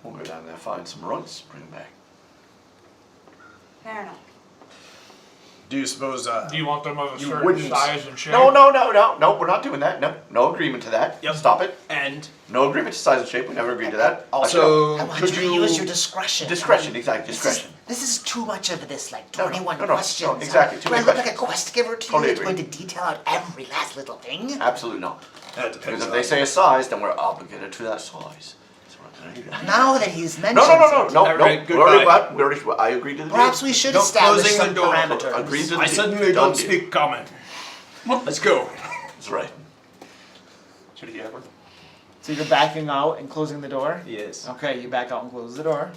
S5: We'll go down there, find some runts, bring them back.
S3: Fair enough.
S2: Do you suppose?
S6: Do you want them of a
S2: You
S6: certain
S2: wouldn't-
S6: size and shape?
S5: No, we're not doing that. No agreement to that.
S2: Yep.
S5: Stop it.
S2: And
S5: No agreement to size and shape. We never agreed to that.
S2: also,
S9: I want
S2: could
S9: you to
S2: you?
S9: use your discretion.
S5: Discretion, exactly, discretion.
S9: This is too much of this, like
S5: No, no,
S9: 21
S5: no, no,
S9: questions.
S5: no, exactly, too
S9: Do I
S5: many
S9: look like a
S5: questions.
S9: quest giver to
S5: Totally
S9: you that's
S5: agree.
S9: going to detail out every last little thing?
S5: Absolutely not.
S2: That depends.
S5: Because if
S2: on-
S5: they say a size, then we're obligated to that size. So we're not gonna do that.
S9: Now that he's mentioned
S5: No.
S2: All right,
S5: I agreed to the deal.
S9: perhaps we should
S2: No,
S9: establish
S2: closing the
S9: some
S2: door.
S9: parameters.
S5: Agreed to the
S2: I
S5: deal.
S2: suddenly
S5: Done
S2: don't
S5: deal.
S2: speak common. Let's go.
S5: That's right.
S1: Should he ever?
S7: So you're backing out and closing the door?
S8: Yes.
S7: Okay, you back out and close the door.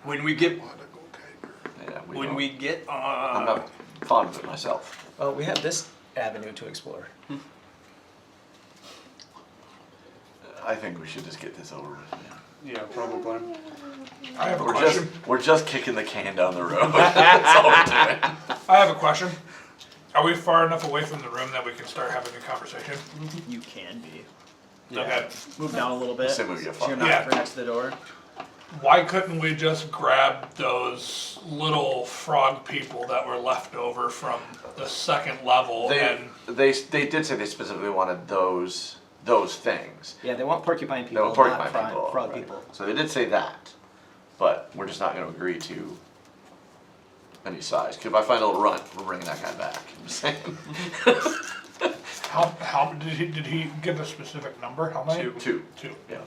S2: When we get,
S4: Wanna go Kyber.
S5: Yeah,
S2: when
S5: don't-
S2: we get,
S5: I'm not fond of it myself.
S8: Well, we have this avenue to explore.
S5: I think we should just get this over with. Man.
S1: Yeah, probably.
S6: I have a
S5: We're
S6: question.
S5: we're just kicking the can down the road. That's all we're doing.
S6: I have a question. Are we far enough away from the room that we can start having a conversation?
S7: You can be.
S6: Okay.
S7: Move down a little bit.
S5: Say move, yeah,
S7: So you're
S5: fine.
S7: not
S6: Yeah.
S7: right next to the door.
S6: Why couldn't we just grab those little frog people that were left over from the second level
S5: They did say they specifically wanted those things.
S8: Yeah, they want porcupine
S5: They
S8: people,
S5: want porcupine
S8: not frog,
S5: people.
S8: frog
S5: right.
S8: people.
S5: So they did say that, but we're just not going to agree to any size. 'Cause if I find a little runt, we're bringing that guy back. I'm just saying.
S6: how did he give a specific number? How many?
S5: Two.
S6: Two.
S5: Yeah.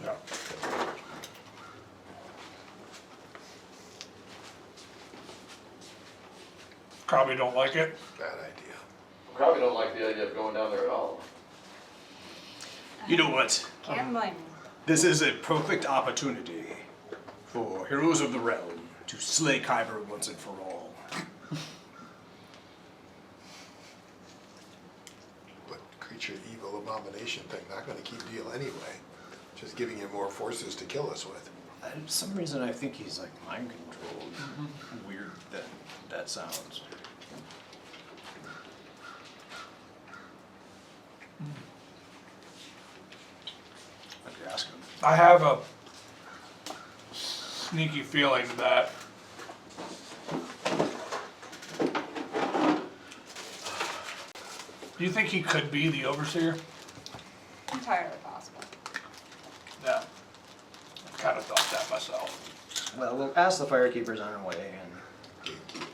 S6: Probably don't like it.
S4: Bad idea.
S5: Probably don't like the idea of going down there at all.
S2: you know what?
S3: Can't blame you.
S2: This is a perfect opportunity for heroes of the realm to slay Kyber once and for all.
S4: But creature evil abomination thing, not gonna keep deal anyway. Just giving him more forces to kill us with.
S2: For some reason, I think he's like mind controlled. Weird that sounds. I could ask him.
S6: I have a sneaky feeling that do you think he could be the overseer?
S3: Entirely possible.
S6: Yeah. I kind of thought that myself.
S8: Well, we'll ask the firekeepers on our way, and
S4: Gatekeepers.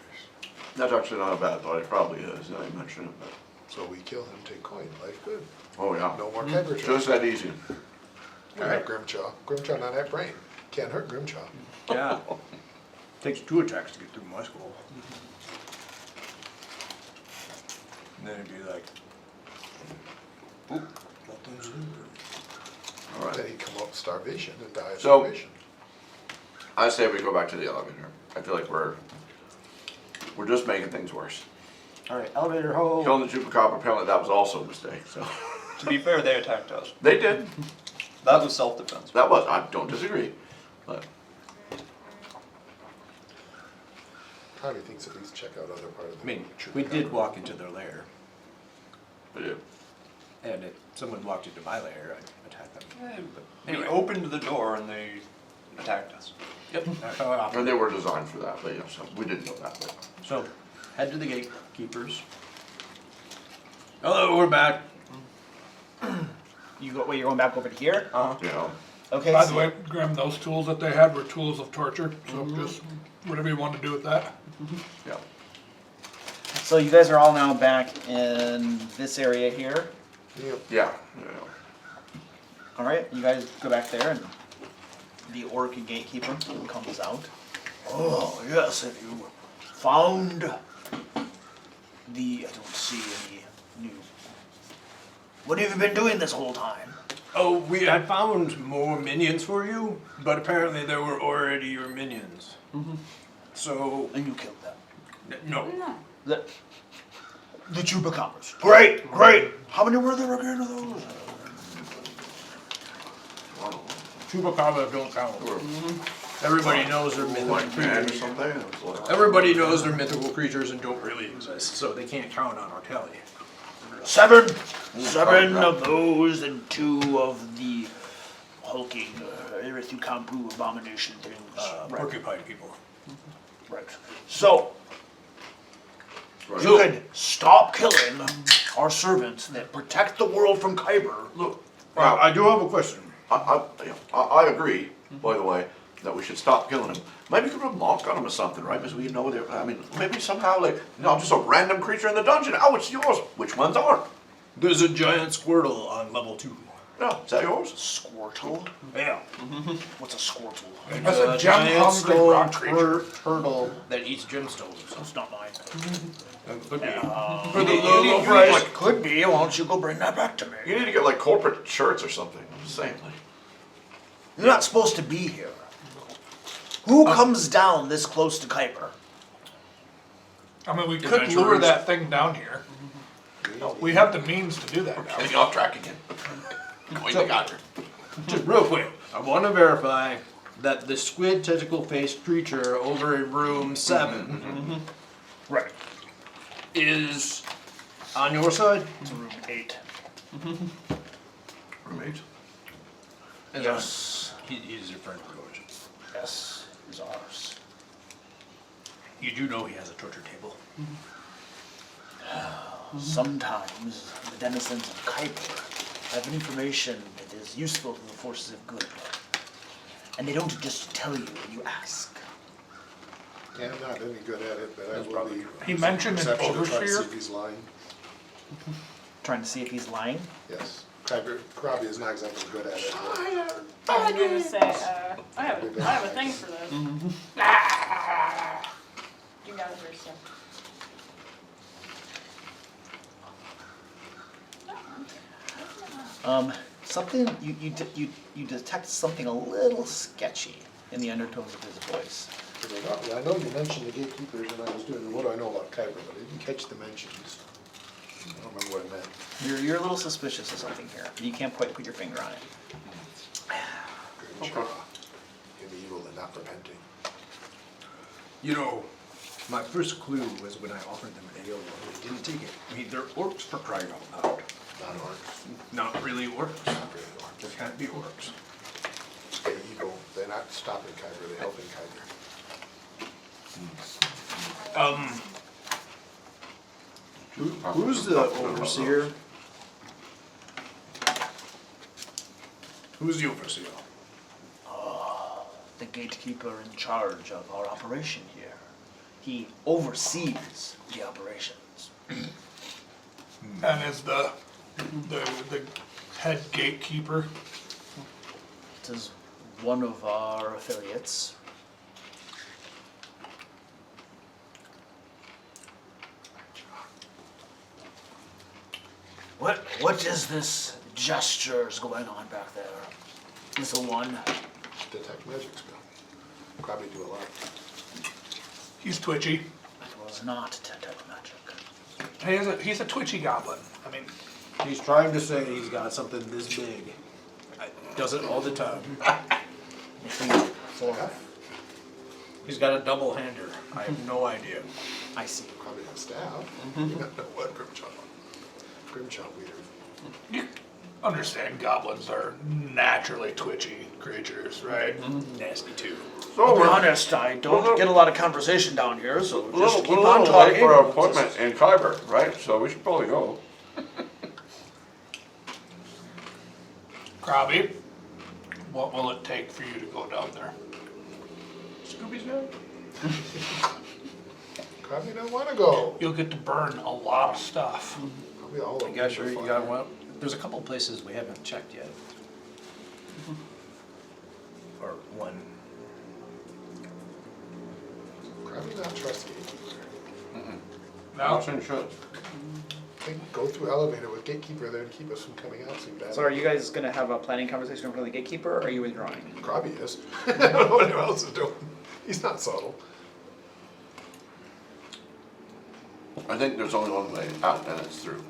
S5: That's actually not a bad thought. It probably is. I mentioned it, but
S4: So we kill him, take coin, life good.
S5: oh yeah,
S4: No more Kyber
S5: just
S4: traps.
S5: that easy.
S4: We have Grimchaw. Grimchaw not have brain. Can't hurt Grimchaw.
S2: Yeah. Takes 2 attacks to get through my skull. And then it'd be like, oop, nothing's there.
S5: All right.
S4: Then he'd come up with starvation and die of
S5: So-
S4: starvation.
S5: I say we go back to the elevator. I feel like we're just making things worse.
S8: all right, elevator ho.
S5: Killing the chupacabra, apparently that was also a mistake. So
S1: To be fair, they attacked us.
S5: they did.
S1: That was self-defense.
S5: That was. I don't disagree. But
S4: Probably thinks at least check out other part of the.
S2: I mean,
S4: troop
S2: we did
S4: cover.
S2: walk into their lair,
S5: yeah.
S2: and if someone walked into my lair, I'd attack them.
S1: We
S2: Anyway.
S1: opened the door and they attacked us.
S2: Yep. That's how it
S5: And
S2: operates.
S5: they were designed for that, but yeah, so we didn't know that. But.
S2: So, head to the gatekeepers. Hello, we're back.
S7: You're going back over to here?
S5: You know,
S7: Okay.
S6: By
S7: so-
S6: the way, Graham, those tools that they had were tools of torture, so just whatever you want to do with that.
S5: yeah.
S7: So you guys are all now back in this area here.
S4: Yep.
S5: Yeah.
S7: All right, you guys go back there, and the orc gatekeeper comes out. Oh yes, have you found the? I don't see any new. What have you been doing this whole time?
S2: Oh, we had found more minions for you, but apparently there were already your minions. So,
S7: And you killed them.
S2: no.
S3: No.
S7: The chupacabras. Great, great. How many were there again of those?
S2: Chupacabra don't count. Everybody knows they're mythical
S5: Like man or
S2: creatures.
S5: something. It was like-
S2: Everybody knows they're mythical creatures and don't really exist, so they can't count on our tally.
S7: Seven of those, and 2 of the hulking Erethukampu abomination things.
S2: Porcupine people.
S7: Right. So,
S5: Right.
S7: you could stop killing our servants that protect the world from Kyber.
S5: Look,
S2: Well, I do have a question.
S5: I agree, by the way, that we should stop killing him. Maybe we could put a mark on him or something, right? Because we know they're, I mean, maybe somehow, like, just a random creature in the dungeon. Oh, it's yours. Which ones aren't?
S2: There's a giant Squirtle on level 2.
S5: Yeah, is that yours?
S7: Squirtle?
S2: Yeah.
S7: What's a squirtle?
S6: That's a gem-hungry rock creature.
S2: turtle that eats gemstones.
S7: That's not mine.
S2: Could be.
S5: For the low price.
S7: Could be. Why don't you go bring that back to me?
S5: You need to get, like, corporate shirts or something. I'm just saying, like.
S7: You're not supposed to be here. Who comes down this close to Kuiper?
S6: I mean, we could lure that thing down here. We have the means to do that now.
S5: Getting off track again. Going to Godric.
S2: Just real quick, I want to verify that the squid tentacle-faced creature over in room 7
S7: Right.
S2: is on your side?
S7: It's room 8.
S5: Roommate.
S2: Yes. He's your friend, of course.
S7: Yes, is ours.
S2: You do know he has a torture table.
S7: Sometimes the denizens of Kuiper have information that is useful to the forces of good. And they don't just tell you when you ask.
S4: Yeah, I'm not any good at it, but I will be.
S6: He mentioned an
S4: Perception to try to see
S6: overseer.
S4: if he's lying.
S7: Trying to see if he's lying.
S4: Yes. Krabi is not exactly good at it.
S3: I was gonna say, I have a thing for this. You got it first, yeah.
S7: Something you detect something a little sketchy in the undertones of his voice.
S4: I know you mentioned the gatekeepers, and I was doing, what do I know about Kyber, but I didn't catch the mentions. I don't remember what I meant.
S7: You're a little suspicious of something here. But you can't quite put your finger on it.
S4: Good job. In evil and not repenting.
S2: You know, my first clue was when I offered them ale, and they didn't take it. I mean, they're orcs for crying out loud.
S4: Not orcs.
S2: Not really orcs.
S4: Not really orcs.
S2: They can't be orcs.
S4: They're evil. They're not stopping Kyber, they're helping Kyber.
S2: Who's the overseer? Who's the overseer?
S7: The gatekeeper in charge of our operation here. He oversees the operations.
S6: And is the head gatekeeper.
S7: It is one of our affiliates. What is this gestures going on back there? Little one.
S4: Detect magic spell. Probably do a lot.
S6: He's twitchy.
S7: It was not detect magic.
S6: He's a twitchy goblin. I mean,
S2: He's trying to say he's got something this big. Does it all the time. He's got a double hander. I have no idea.
S7: I see.
S4: Probably a staff. You don't know what Grimchild. Grimchild leader.
S6: you understand goblins are naturally twitchy creatures, right?
S2: Nasty too.
S7: I'll be honest, I don't get a lot of conversation down here, so
S5: We're
S7: just
S5: a
S7: keep
S5: little
S7: on
S5: late
S7: talking.
S5: for our appointment in Kyber, right? So we should probably go.
S6: Krabi, what will it take for you to go down there?
S2: Scooby's guy?
S4: Crabby don't wanna go.
S6: You'll get to burn a lot of stuff.
S4: Probably all of
S8: You guys
S4: them
S8: sure
S4: are
S8: you
S4: fine.
S8: got one? There's a couple places we haven't checked yet. Or one.
S4: Crabby not trust Gatekeeper.
S6: No?
S5: Option should.
S4: I think go through elevator with Gatekeeper there and keep us from coming out so bad.
S7: So are you guys gonna have a planning conversation in front of the gatekeeper, or are you withdrawing?
S4: Crabby is. I don't know what anyone else is doing. He's not subtle.
S5: I think there's only one way out, and it's through.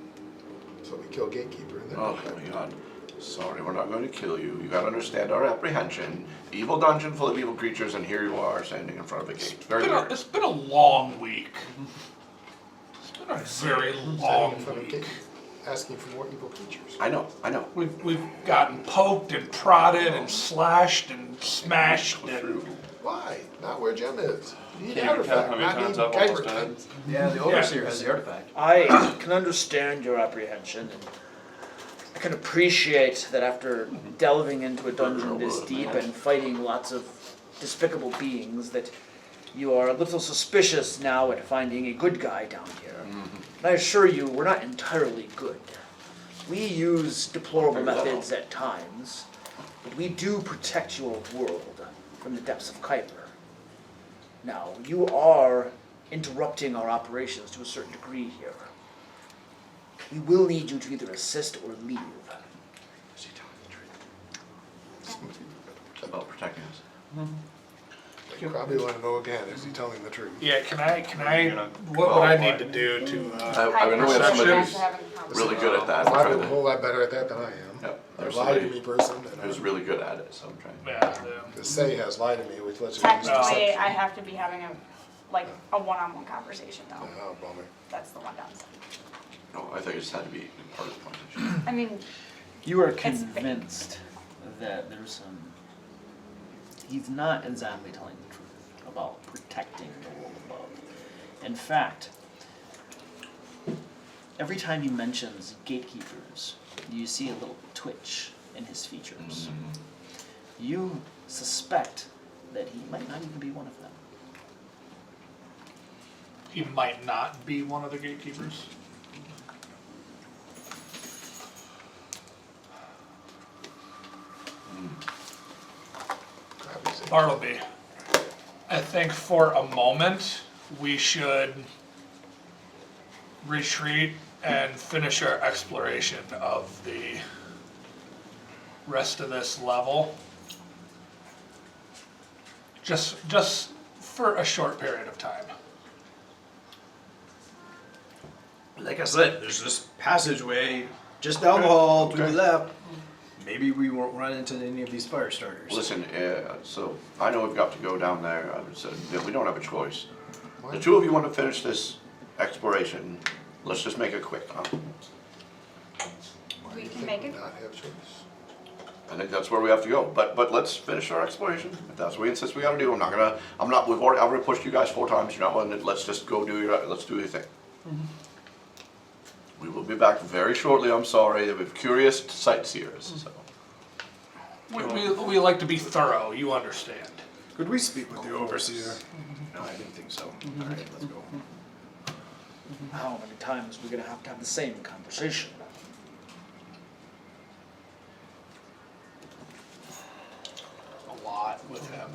S4: So we kill Gatekeeper and then.
S5: Oh my god. Sorry, we're not going to kill you. You gotta understand our apprehension. Evil dungeon full of evil creatures, and here you are standing in front of a gate. Very weird.
S6: It's been a long week. It's been a very
S4: Standing
S6: long
S4: in front of
S6: week.
S4: Gatekeeper, asking for more evil creatures.
S5: I know.
S6: We've gotten poked and prodded and slashed and smashed and
S4: Why? Not where Jem is. You need the
S1: Can't even count
S4: artifact,
S1: how many
S4: not
S1: times
S4: need
S1: I've almost
S4: Kuiper.
S1: died.
S8: Yeah, the Overseer has the artifact.
S7: I can understand your apprehension, and I can appreciate that after delving into a dungeon this deep and fighting lots of despicable beings, that you are a little suspicious now at finding a good guy down here. And I assure you, we're not entirely good. We use deplorable methods at times, but we do protect your world from the depths of Kuiper. Now, you are interrupting our operations to a certain degree here. We will need you to either assist or leave.
S4: Is he telling the truth?
S5: About protecting us.
S4: You probably want to know again, is he telling the truth?
S6: yeah. Can I? What would I need to do to?
S5: I know we have somebody who's
S3: Having a conversation.
S5: really good at that. I'm
S4: I'm
S5: trying
S4: a
S5: to,
S4: whole lot better at that than I am.
S5: Yep,
S4: A
S5: there's
S4: lie to
S5: somebody
S4: me person,
S5: who's
S4: and
S5: really good at it, so I'm trying.
S6: Yeah.
S4: the say has lied to me, which lets you use
S3: Technically,
S4: deception.
S3: I have to be having a one-on-one conversation though.
S4: Oh, bummer.
S3: That's the one downside.
S5: No, I think it just had to be part of the conversation.
S3: I mean,
S7: You are
S3: It's
S7: convinced that there's some. He's not exactly telling the truth about protecting the world above. In fact, every time he mentions gatekeepers, you see a little twitch in his features. You suspect that he might not even be one of them.
S6: He might not be one of the gatekeepers.
S4: Crabby's in.
S6: Bartleby, I think for a moment we should retreat and finish our exploration of the rest of this level. Just for a short period of time.
S8: Like I said, there's this passageway just down the hall to the left. Maybe we won't run into any of these fire starters.
S5: Listen, so I know we've got to go down there. I would say that we don't have a choice.
S4: Why?
S5: The two of you want to finish this exploration. Let's just make it quick, huh?
S3: we
S4: You
S3: can
S4: think
S3: make
S4: we
S3: it.
S4: not have choice?
S5: I think that's where we have to go. But let's finish our exploration. If that's what we insist we got to do, I've already pushed you guys 4 times. You're not willing to, let's just go do your thing. We will be back very shortly. I'm sorry. We're curious sightseers. So.
S6: We like to be thorough, you understand.
S2: Could we speak with the Overseer? No, I didn't think so. Alright, let's go.
S7: How many times are we gonna have the same conversation?
S6: A lot with him.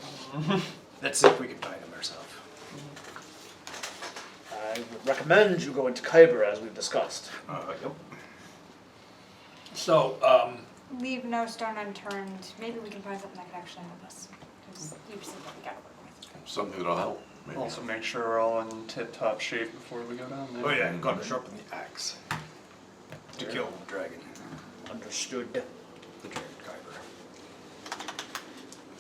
S8: Let's see if we can find him ourselves.
S7: I would recommend you go into Kuiper as we've discussed.
S8: Yep.
S6: So,
S3: Leave no stone unturned. Maybe we can find something that can actually help us. Because you've seen what we gotta work with.
S5: Something that'll help. Maybe.
S1: Also make sure we're all in tip-top shape before we go down there.
S2: Oh yeah, gotta sharpen the axe. To kill the dragon.
S7: Understood.
S2: The dragon Kuiper.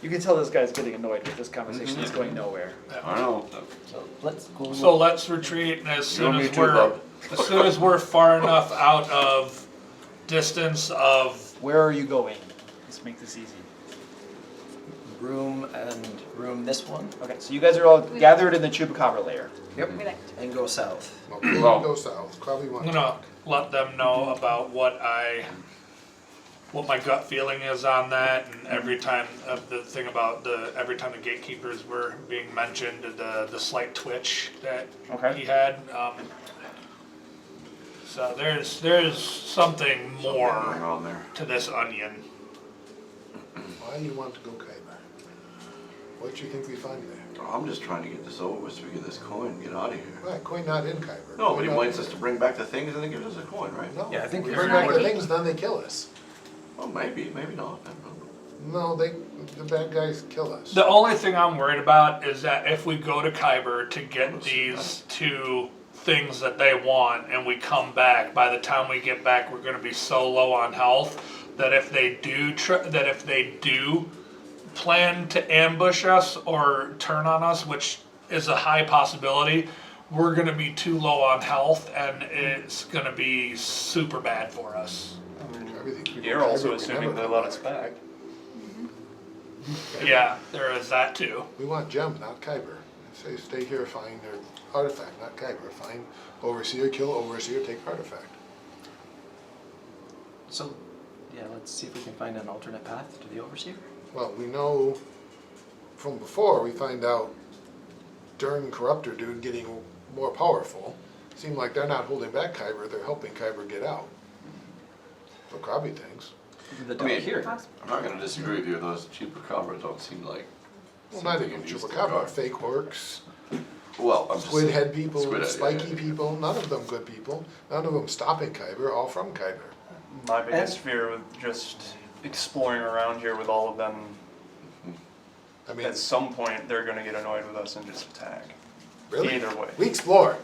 S7: You can tell this guy's getting annoyed with this conversation. It's going nowhere.
S5: I know.
S8: So let's go.
S6: so let's retreat, and as
S5: You and
S6: soon
S5: me
S6: as
S5: too,
S6: we're
S5: bub.
S6: as soon as we're far enough out of distance of
S7: Where are you going? Let's make this easy.
S8: Room and room this one.
S7: Okay, so you guys are all gathered in the Chupacabra lair.
S8: Yep.
S3: We like to.
S8: And go south.
S4: Well,
S5: Well-
S4: go south. Crabby
S6: I'm
S4: wants.
S6: gonna let them know about what I what my gut feeling is on that, and every time the thing about every time the gatekeepers were being mentioned, the slight twitch that
S7: Okay.
S6: he had. So there's something
S5: Going
S6: more
S5: on there.
S6: to this onion.
S4: Why do you want to go Kyber? What do you think we find there?
S5: I'm just trying to get this over with so we get this coin and get out of here.
S4: Right, coin not in Kyber.
S5: No, but
S4: Coin
S5: he
S4: not
S5: wants
S4: in
S5: us to
S4: there.
S5: bring back the things and then gives us a coin, right?
S4: No.
S8: Yeah, I think
S4: we
S8: we
S4: bring
S3: heard
S4: back the
S3: that.
S4: things, then they kill us.
S5: Well, maybe not. I don't know.
S4: No, the bad guys kill us.
S6: The only thing I'm worried about is that if we go to Kyber to get these two things that they want and we come back, by the time we get back we're going to be so low on health that if they do plan to ambush us or turn on us, which is a high possibility, we're going to be too low on health and it's going to be super bad for us.
S4: Everything. We go
S1: You're also
S4: Kyber, we
S1: assuming
S4: never
S1: they
S4: come
S1: let us back.
S6: Yeah, there is that too.
S4: We want gems, not Kyber. Say, stay here, find their artifact, not Kyber. Find Overseer, kill Overseer, take artifact.
S8: So, yeah, let's see if we can find an alternate path to the Overseer.
S4: Well, we know from before, we find out Dern Corruptor dude getting more powerful. Seem like they're not holding back Kyber, they're helping Kyber get out. What Krabi thinks.
S8: The
S5: I
S8: dog
S5: mean,
S8: here.
S5: I'm not gonna disagree with you, those chupacabra don't seem like.
S4: Well, not
S5: something
S4: even
S5: you'd use to
S4: Chupacabra,
S5: guard.
S4: fake orcs,
S5: Well, I'm just.
S4: squid head people,
S5: Squid head,
S4: spiky
S5: yeah.
S4: people, none of them good people. None of them stopping Kyber, all from Kyber.
S1: My biggest fear with just exploring around here with all of them,
S4: I mean,
S1: at some point they're gonna get annoyed with us and just attack.
S4: really?
S1: Either way.
S4: We explore.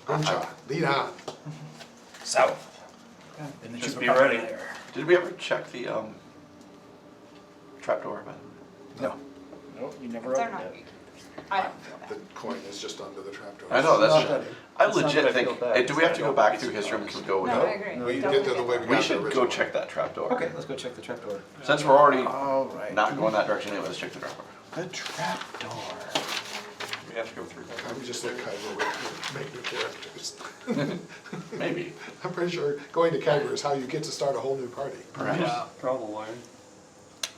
S4: Gunshot, lead on.
S6: South.
S7: In the
S1: Just be
S7: chupacabra
S1: ready.
S7: there.
S5: Did we ever check the trapdoor, by the way?
S4: No,
S7: Nope, you never
S3: They're
S7: opened
S3: not,
S7: it.
S3: I don't feel
S4: the
S3: that.
S4: coin is just under the trapdoor.
S5: I know,
S8: Not
S5: that's,
S8: that-
S5: I
S1: it's not
S5: legit
S1: that I
S5: think,
S1: feel bad,
S5: do we have
S1: it's
S5: to
S1: that I
S5: go back
S1: don't
S5: through history and can we go
S3: No,
S5: without?
S3: I agree.
S4: We
S3: Don't
S4: get to
S3: forget
S4: the way
S3: that.
S4: we
S5: We
S4: got
S5: should
S4: the
S5: go
S4: original.
S5: check that trapdoor.
S8: Okay, let's go check the trapdoor.
S5: Since we're already
S7: Alright.
S5: not going that direction anyway, let's check the trapdoor.
S7: The trapdoor.
S1: We have to go through that.
S4: I would just let Kyber make new characters.
S5: Maybe,
S4: I'm pretty sure going to Kyber is how you get to start a whole new party.
S5: perhaps.
S6: Yeah.
S1: Probably.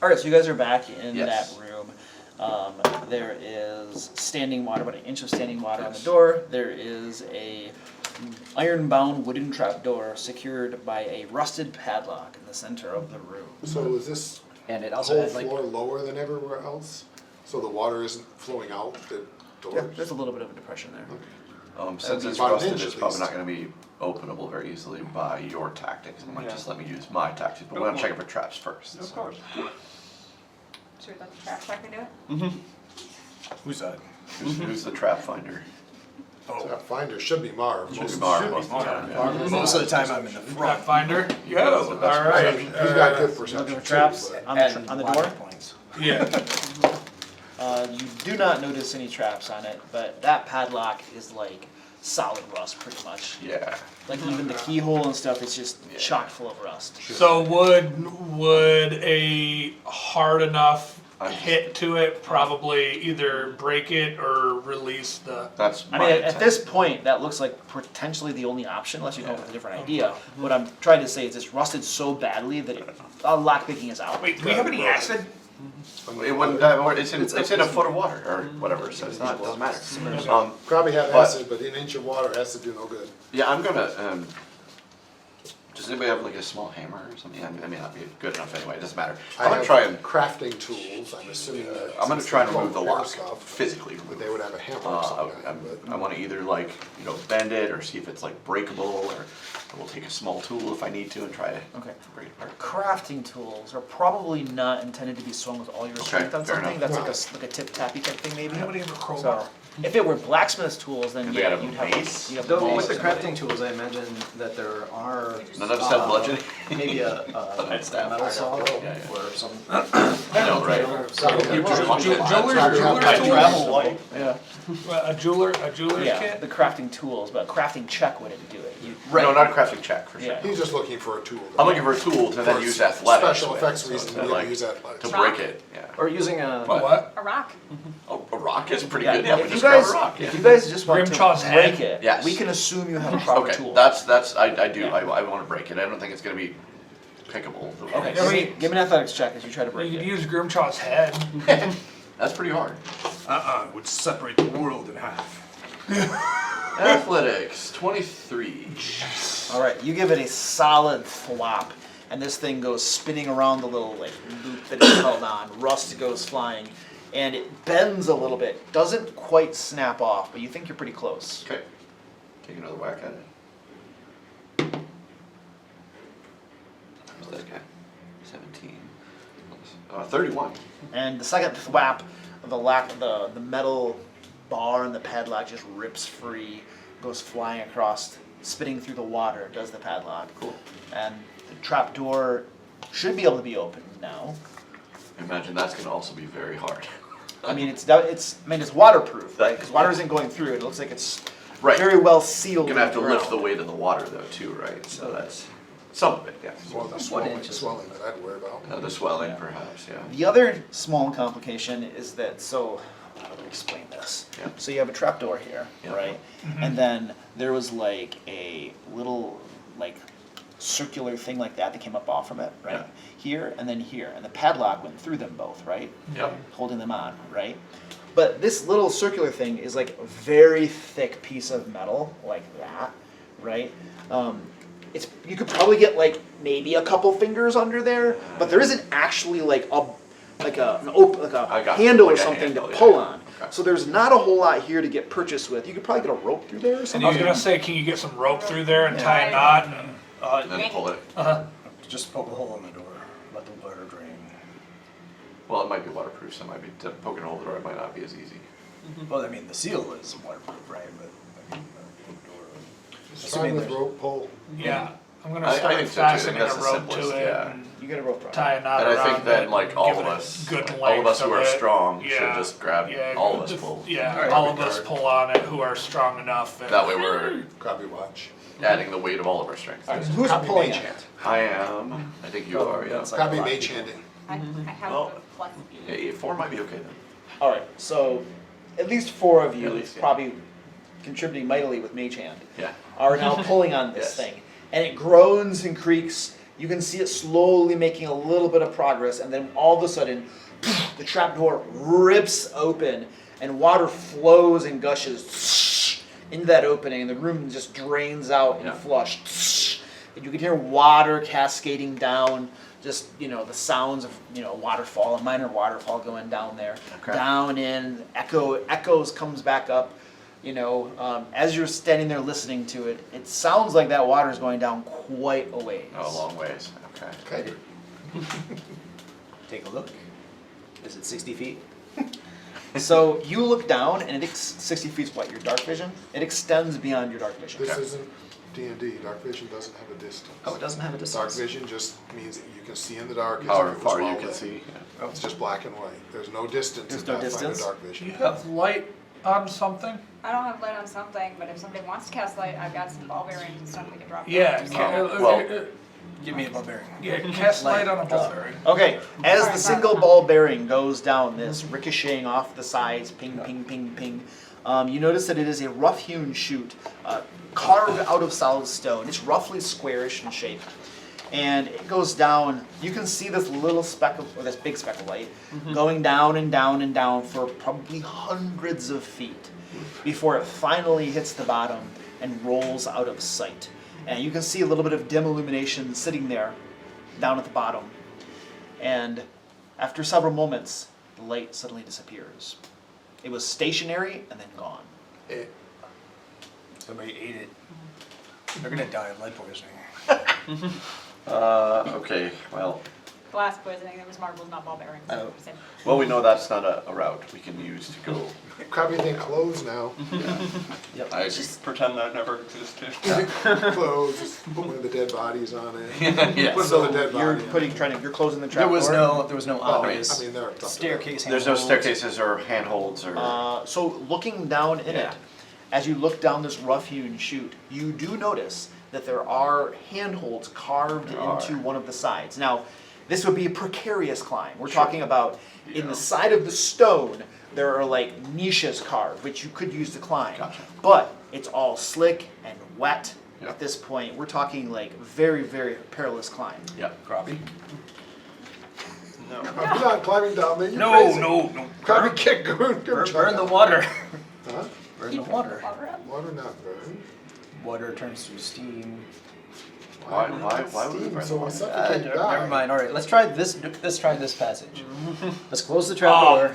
S7: Alright, so you guys are back in
S5: Yes.
S7: that room. There is standing water, about an inch of standing water on the
S5: Yes.
S7: door. There is a iron-bound wooden trapdoor secured by a rusted padlock in the center of the room.
S4: So is this
S8: And it
S4: whole
S8: also had like,
S4: floor lower than everywhere else? So the water isn't flowing out the
S7: Yeah,
S4: doors?
S7: there's a little bit of a depression there.
S5: Since it's
S4: About an
S5: rusted,
S4: inch
S5: it's
S4: at
S5: probably
S4: least.
S5: not gonna be openable very easily by your tactics. It might
S1: Yeah.
S5: just let me use my tactics, but we're gonna check it for traps first.
S1: Of course.
S3: Should we let the trash checker do it?
S2: Who's that?
S5: Who's the trap finder?
S4: Trap finder should be Marv.
S5: Should be
S4: Most-
S5: Marv most of the time, yeah.
S2: Most of the time I'm in the front.
S6: Pathfinder?
S5: You guys
S6: Go.
S5: are the best
S6: Alright.
S4: I mean, He's got good
S7: Looking
S4: perception
S7: for
S4: too,
S7: traps
S4: but-
S7: on the
S2: lots
S7: door?
S2: of points.
S6: Yeah.
S7: You do not notice any traps on it, but that padlock is like solid rust pretty much.
S5: Yeah.
S7: Like even the keyhole and stuff is just
S5: Yeah.
S7: chock full of rust.
S6: So would a hard enough hit to it probably either break it or release the?
S5: That's
S7: I
S5: my
S7: mean,
S5: intent.
S7: at this point, that looks like potentially the only option, unless you come up with a different idea. What I'm trying to say is it's rusted so badly that lockpicking is out.
S6: Wait, do we have any acid?
S5: It wouldn't, it's in a foot of water, or whatever, so it's not, doesn't matter.
S4: Probably have
S5: But-
S4: acid, but an inch of water has to do no good.
S5: Yeah, I'm gonna, does anybody have like a small hammer or something? I may not be good enough anyway, it doesn't matter.
S4: I
S5: I'm gonna
S4: have
S5: try and,
S4: crafting tools, I'm assuming that.
S5: I'm gonna
S4: since
S5: try and
S4: they
S5: remove the
S4: repair
S5: lock,
S4: stuff,
S5: physically
S4: But
S5: remove
S4: they
S5: it.
S4: would have a hammer of some kind, but.
S5: I wanna either like, bend it or see if it's like breakable, or we'll take a small tool if I need to and try to
S7: Okay.
S5: break it apart.
S7: Crafting tools are probably not intended to be swung with all your strength on
S5: fair
S7: something.
S5: enough.
S7: That's like a tip-tappy type thing maybe.
S6: Anybody have a crowbar?
S7: So, if it were blacksmith's tools, then
S5: Do they
S7: yeah,
S5: have a
S7: you'd have
S5: mace?
S7: you'd have
S8: though
S7: mace
S8: with the
S7: or something.
S8: crafting tools, I imagine that there are
S5: None of us have bludgeoning?
S8: maybe a
S5: Staff.
S8: metal saw
S5: Yeah, yeah.
S8: or some.
S5: I know, right?
S6: A jeweler's
S7: Yeah,
S6: kit?
S7: the crafting tools, but crafting check wouldn't do it.
S5: No, not a spellcrafting check for sure.
S7: Yeah.
S4: He's just looking for a tool.
S5: I'm looking for a tool to then
S4: For
S5: use athletics
S4: special
S5: with,
S4: effects
S5: so
S4: reason,
S5: to,
S4: we
S5: like,
S4: use athletics.
S5: to
S3: Rock?
S5: break it. Yeah.
S8: Or using a.
S6: What?
S3: A rock.
S5: A rock is pretty
S7: Yeah,
S5: good. Yeah, we
S7: if you
S5: just grab
S7: guys,
S5: a rock. Yeah.
S7: if you guys just want
S6: Grimchaw's
S7: to break
S6: head?
S7: it,
S5: Yes.
S7: we can assume you have a proper
S5: Okay,
S7: tool.
S5: that's I do.
S7: Yeah.
S5: I want to break it. I don't think it's gonna be pickable.
S7: Okay, give me an athletics check as you try to break
S6: You could
S7: it.
S6: use Grimchaw's head.
S5: That's pretty hard.
S2: It would separate the world in half.
S5: Athletics 23.
S7: All right, you give it a solid thwop, and this thing goes spinning around the little like loop that it's held on. Rust goes flying, and it bends a little bit. Doesn't quite snap off, but you think you're pretty close.
S5: Okay. Take another whack at it. What's that guy? 17. 31.
S7: And the second thwap, the metal bar and the padlock just rips free, goes flying across, spinning through the water. Does the padlock?
S5: Cool.
S7: And the trap door should be able to be opened now.
S5: Imagine that's gonna also be very hard.
S7: I mean, it's waterproof, right? Because water isn't going through it. It looks like it's
S5: Right.
S7: very well sealed.
S5: You're gonna have to
S7: in the
S5: lift the
S7: ground.
S5: weight of the water though too, right? So that's some of it, yeah.
S4: Well, the swelling that I'd worry about.
S5: The swelling perhaps, yeah.
S7: The other small complication is that, so, how do I explain this?
S5: Yeah.
S7: So you have a trapdoor here,
S5: Yeah.
S7: right? And then there was like a little, like, circular thing like that came up off from it, right?
S5: Yeah.
S7: Here and then here. And the padlock went through them both, right?
S5: Yep.
S7: Holding them on, right? But this little circular thing is like a very thick piece of metal, like that, right? You could probably get like maybe a couple fingers under there, but there isn't actually like a
S5: I got
S7: handle
S5: like
S7: or
S5: a
S7: something
S5: handle,
S7: to
S5: yeah.
S7: pull on.
S5: Okay.
S7: So there's not a whole lot here to get purchased with. You could probably get a rope through there or
S6: I
S7: something.
S6: was gonna say, can you get some rope through there and tie a knot? And,
S5: And then pull it.
S2: Just poke a hole in the door. Let the water drain.
S5: Well, it might be waterproof, so it might be poking a hole in the door. It might not be as easy.
S2: Well, I mean, the seal is waterproof, right? But I mean, the door.
S4: Just try with rope pull.
S6: yeah, I'm gonna
S5: I
S6: start
S5: think so, too. I think
S6: fastening
S5: that's
S6: a
S5: the
S6: rope
S5: simplest,
S6: to it
S5: yeah.
S6: and
S7: You get a rope.
S6: tie a knot
S5: And I
S6: around
S5: think then,
S6: it
S5: like
S6: and
S5: all
S6: give
S5: of
S6: it a
S5: us,
S6: good
S5: all of us
S6: length
S5: who are
S6: it.
S5: strong should
S6: Yeah.
S5: just grab
S6: Yeah,
S5: all of us pull.
S6: Yeah,
S4: Alright,
S6: all of
S4: guard.
S6: us pull on it who are strong enough. And
S5: That way we're
S4: Grab your watch.
S5: adding the weight of all of our strength.
S7: Who's
S4: Copy
S7: pulling
S4: mage
S7: it?
S4: hand.
S5: I am. I think you are. Yeah.
S7: That's like
S4: Copy
S7: a lot.
S4: mage handing.
S3: I have
S5: Well,
S3: a plus.
S5: Yeah, 4 might be okay then.
S7: All right, so at least 4 of you,
S5: At least, yeah.
S7: probably contributing mightily with Mage Hand,
S5: Yeah.
S7: are now pulling on this
S5: Yes.
S7: thing. And it groans and creaks. You can see it slowly making a little bit of progress, and then all of a sudden, the trapdoor rips open, and water flows and gushes into that opening, and the room just drains out and
S5: Yeah.
S7: flush. And you can hear water cascading down, just, the sounds of, waterfall, a minor waterfall going down there.
S5: Okay.
S7: Down in, echoes comes back up. As you're standing there listening to it, it sounds like that water is going down quite a ways.
S5: Oh, a long ways. Okay.
S4: Okay.
S8: Take a look. Is it 60 feet?
S7: So you look down, and 60 feet is what, your dark vision? It extends beyond your dark vision.
S4: This isn't D&D. Dark vision doesn't have a distance.
S8: Oh, it doesn't have a
S4: Dark
S8: distance.
S4: vision just means that you can see in the dark. as
S5: However
S4: if it was
S5: far you
S4: well
S5: can
S4: lit.
S5: see. Yeah.
S4: It's just black and white. There's no distance
S7: There's
S4: in
S7: no
S4: Pathfinder
S7: distance?
S4: dark
S6: Do
S4: vision.
S6: you have light on something?
S3: I don't have light on something, but if somebody wants to cast light, I've got some ball bearings and stuff we can drop.
S6: Yeah,
S3: down.
S5: well-
S2: Give me a barbarian.
S6: yeah, cast light on a ball bearing.
S7: Okay, as
S3: Sorry,
S7: the single ball bearing goes down this, ricocheting off the sides, ping, ping, ping, ping, you notice that it is a rough-hewn chute, carved out of solid stone. It's roughly squarish in shape. And it goes down, you can see this little speck of, or this big speck of light, going down and down and down for probably hundreds of feet before it finally hits the bottom and rolls out of sight. And you can see a little bit of dim illumination sitting there down at the bottom. And after several moments, the light suddenly disappears. It was stationary and then gone.
S2: Somebody ate it. They're gonna die of lead poisoning.
S5: Okay, well,
S3: Glass poisoning, there was marbles, not ball bearings.
S5: Oh.
S3: Same.
S5: well, we know that's not a route we can use to go.
S4: Probably think clothes now.
S5: I
S1: Just pretend that never existed.
S4: Clothes. Just put one of the dead bodies on it.
S5: Yeah.
S4: Put another dead
S7: You're
S4: body.
S7: you're closing the
S8: There
S7: trap
S8: was
S7: door.
S8: no
S4: Oh,
S8: obvious
S4: I mean, they're up to
S8: staircase.
S5: There's no
S8: handholds.
S5: staircases or handholds or.
S7: So looking down in
S5: Yeah.
S7: it, as you look down this rough-hewn chute, you do notice that there are handholds carved into one of the sides. Now, this would be a precarious climb. We're talking about in the side of the stone, there are like niches carved, which you could use to climb.
S5: Gotcha.
S7: But it's all slick and wet
S5: Yeah.
S7: at this point. We're talking like very, very perilous climb.
S5: Yeah.
S1: Crappie.
S8: No.
S4: I'm not climbing down there, you're
S8: No,
S4: crazy.
S8: no.
S4: Crappie can't go
S8: Burn the water.
S4: Huh?
S8: Burn the
S3: Keep
S8: water.
S3: Water up.
S4: Water not burn.
S8: Water turns to steam.
S5: Why would we
S4: Steam,
S5: burn
S4: so
S5: the
S4: we
S5: water?
S4: suffocate and die.
S8: Never mind. All right, let's try this. Let's try this passage. Let's close the trapdoor.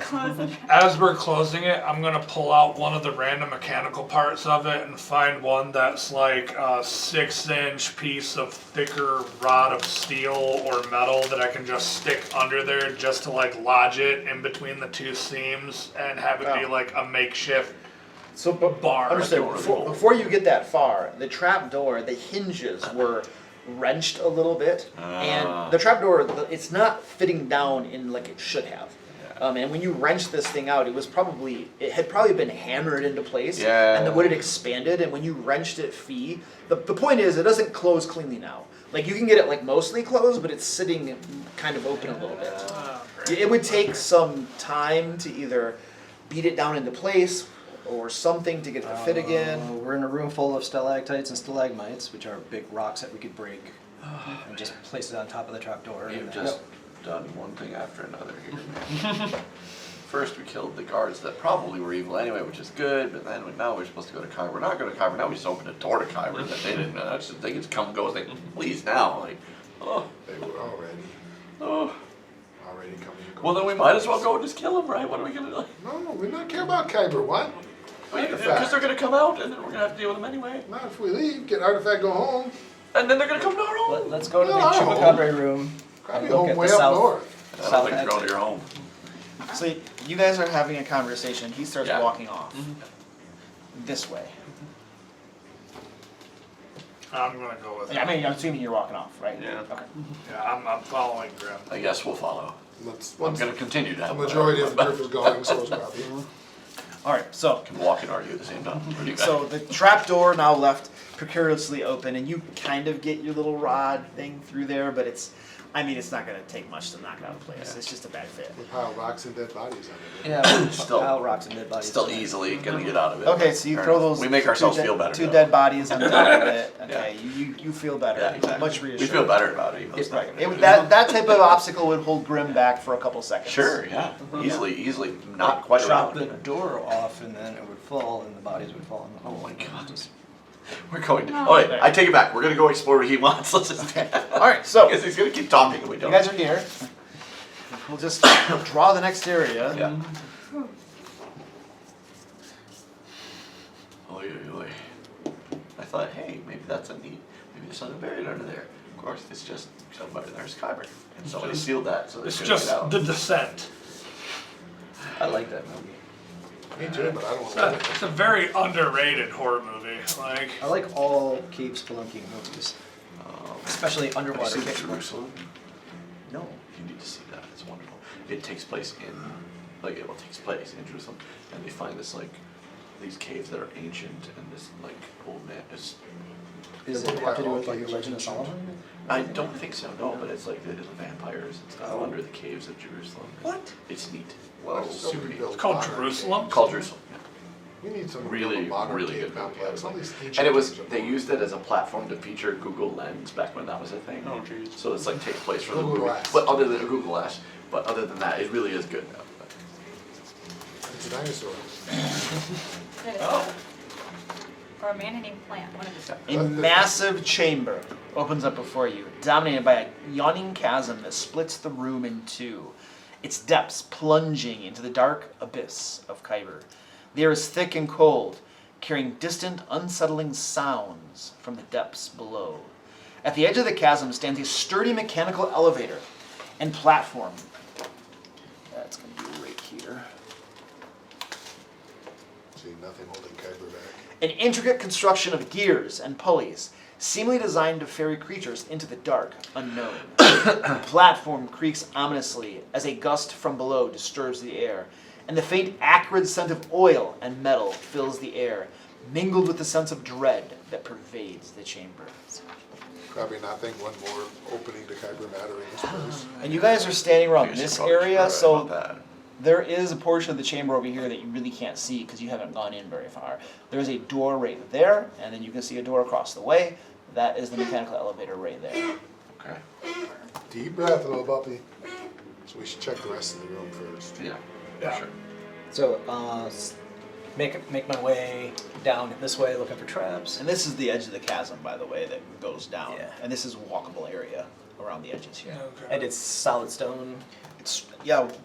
S6: As we're closing it, I'm gonna pull out one of the random mechanical parts of it and find one that's like a 6-inch piece of thicker rod of steel or metal that I can just stick under there just to like lodge it in between the two seams and have it be like a makeshift
S7: So,
S6: bar.
S7: understand, before you get that far, the trap door, the hinges were wrenched a little bit, and the trap door, it's not fitting down in like it should have. And when you wrench this thing out, it had probably been hammered into place,
S5: Yeah.
S7: and the wood had expanded, and when you wrenched it free, the point is, it doesn't close cleanly now. Like, you can get it like mostly closed, but it's sitting kind of open a little bit. It would take some time to either beat it down into place, or something to get it to fit again.
S8: We're in a room full of stalactites and stalagmites, which are big rocks that we could break and just place it on top of the trapdoor.
S5: You've
S8: and
S5: just done one thing after another here. First, we killed the guards that probably were evil anyway, which is good. But then now we're supposed to go to Kyber. We're not going to Kyber now. We just opened a door to Kyber that they didn't know. They could come and go as they please now. Like, oh,
S4: They were already
S5: oh.
S4: coming and going.
S5: Well, then we might as well go and just kill them, right? What are we going to do?
S4: No, we don't care about Kyber, what?
S5: Because they're going to come out, and then we're going to have to deal with them anyway.
S4: Not if we leave, get Artifact, go home.
S5: And then they're going to come to our home.
S8: Let's go to the
S4: No.
S8: Chupacabra room.
S4: Probably
S8: and look
S4: home
S8: at
S4: way
S8: the
S4: up
S8: south.
S4: north.
S5: I don't think you're going to your home.
S7: So you guys are having a conversation. He starts
S5: Yeah.
S7: walking off this way.
S6: I'm gonna go with it.
S7: I mean, I'm assuming you're walking off, right?
S1: Yeah.
S7: Okay.
S6: Yeah, I'm following Grim.
S5: I guess we'll follow.
S4: Once
S5: I'm going to continue to
S4: the
S5: have
S4: majority of the group is going, so is Robbie.
S7: All right. So
S5: Can walk and argue at the same time. Pretty bad.
S7: So the trap door now left precariously open, and you kind of get your little rod thing through there, but it's not going to take much to knock it out of place.
S5: Yeah.
S7: It's just a bad fit.
S4: We pile rocks and dead bodies on it.
S8: Yeah,
S5: Still-
S8: pile rocks and dead bodies.
S5: Still easily going to get out of it.
S7: Okay, so you
S5: Fair
S7: throw
S5: enough.
S7: those.
S5: We make ourselves
S7: two
S5: feel better.
S7: Two
S5: though.
S7: dead bodies on top of it.
S5: Yeah.
S7: Okay, you feel better.
S5: Yeah, exactly.
S7: Much reassured.
S5: We feel better about it. Even though it's not
S7: Right.
S5: gonna do
S7: That type of obstacle would hold Grim back for a couple seconds.
S5: Sure, yeah. Easily not quite
S8: Chop
S5: around.
S8: the door off, and then it would fall, and the bodies would fall in the hole.
S5: Oh my God. We're going to. Oh, wait, I take it back. We're going to go explore what he wants. Let's just.
S7: All right, so
S5: Because he's going to keep talking and we
S7: you
S5: don't.
S7: guys are near. We'll just draw the next area.
S5: Yeah. Oy, oy, oy. I thought, hey, maybe that's a neat. Maybe there's something buried under there. Of course, it's just somebody. There's Kyber. And somebody sealed that so they
S6: It's
S5: couldn't
S6: just
S5: get out.
S6: the descent.
S8: I like that movie.
S4: Me too, but I don't want to live in it.
S6: It's a very underrated horror movie. Like,
S8: I like all cave spelunking movies, especially
S5: Have you
S8: underwater
S5: seen
S8: cave.
S5: Jerusalem?
S7: No.
S5: You need to see that. It's wonderful. It takes place in Jerusalem, and they find this these caves that are ancient, and this old man is.
S8: Does it have to do with like the Legend of Solomon?
S5: I don't think so. No, but it's like the vampires and stuff under the caves of Jerusalem.
S8: What?
S5: It's neat.
S4: Whoa,
S5: It's super neat.
S4: built
S6: it's called
S4: modern
S6: Jerusalem.
S5: It's called Jerusalem.
S4: We need some
S5: Really,
S4: modern
S5: really
S4: cave
S5: good movie.
S4: complex. All these ancient
S5: And it was
S4: things are
S5: they
S4: fun.
S5: used it as a platform to feature Google Lens back when that was a thing.
S1: Oh, jeez.
S5: So it's like takes place for the
S4: Google
S5: movie.
S4: Glass.
S5: But other than Google Glass, but other than that, it really is good.
S4: It's a dinosaur.
S3: Oh. Or a man-eating plant, one of the two.
S7: A massive chamber opens up before you, dominated by a yawning chasm that splits the room in two, its depths plunging into the dark abyss of Kyber. The air is thick and cold, carrying distant, unsettling sounds from the depths below. At the edge of the chasm stands a sturdy mechanical elevator and platform. That's going to be right here.
S4: See, nothing holding Kyber back.
S7: An intricate construction of gears and pulleys, seemingly designed to ferry creatures into the dark unknown. The platform creaks ominously as a gust from below disturbs the air, and the faint acrid scent of oil and metal fills the air, mingled with the sense of dread that pervades the chamber.
S4: Probably not think one more opening to Kyber matter in this place.
S7: And you guys are standing around
S5: You're
S7: this
S5: probably
S7: area,
S5: right
S7: so
S5: about that.
S7: there is a portion of the chamber over here that you really can't see because you haven't gone in very far. There's a door right there, and then you can see a door across the way. That is the mechanical elevator right there.
S5: Okay.
S4: Deep breath, little puppy. So we should check the rest of the room first.
S5: Yeah.
S6: Yeah.
S5: Sure.
S8: So, make my way down this way looking for traps.
S7: And this is the edge of the chasm, by the way, that goes down.
S8: Yeah.
S7: And this is a walkable area around the edges here.
S6: Okay.
S8: And it's solid stone.
S7: It's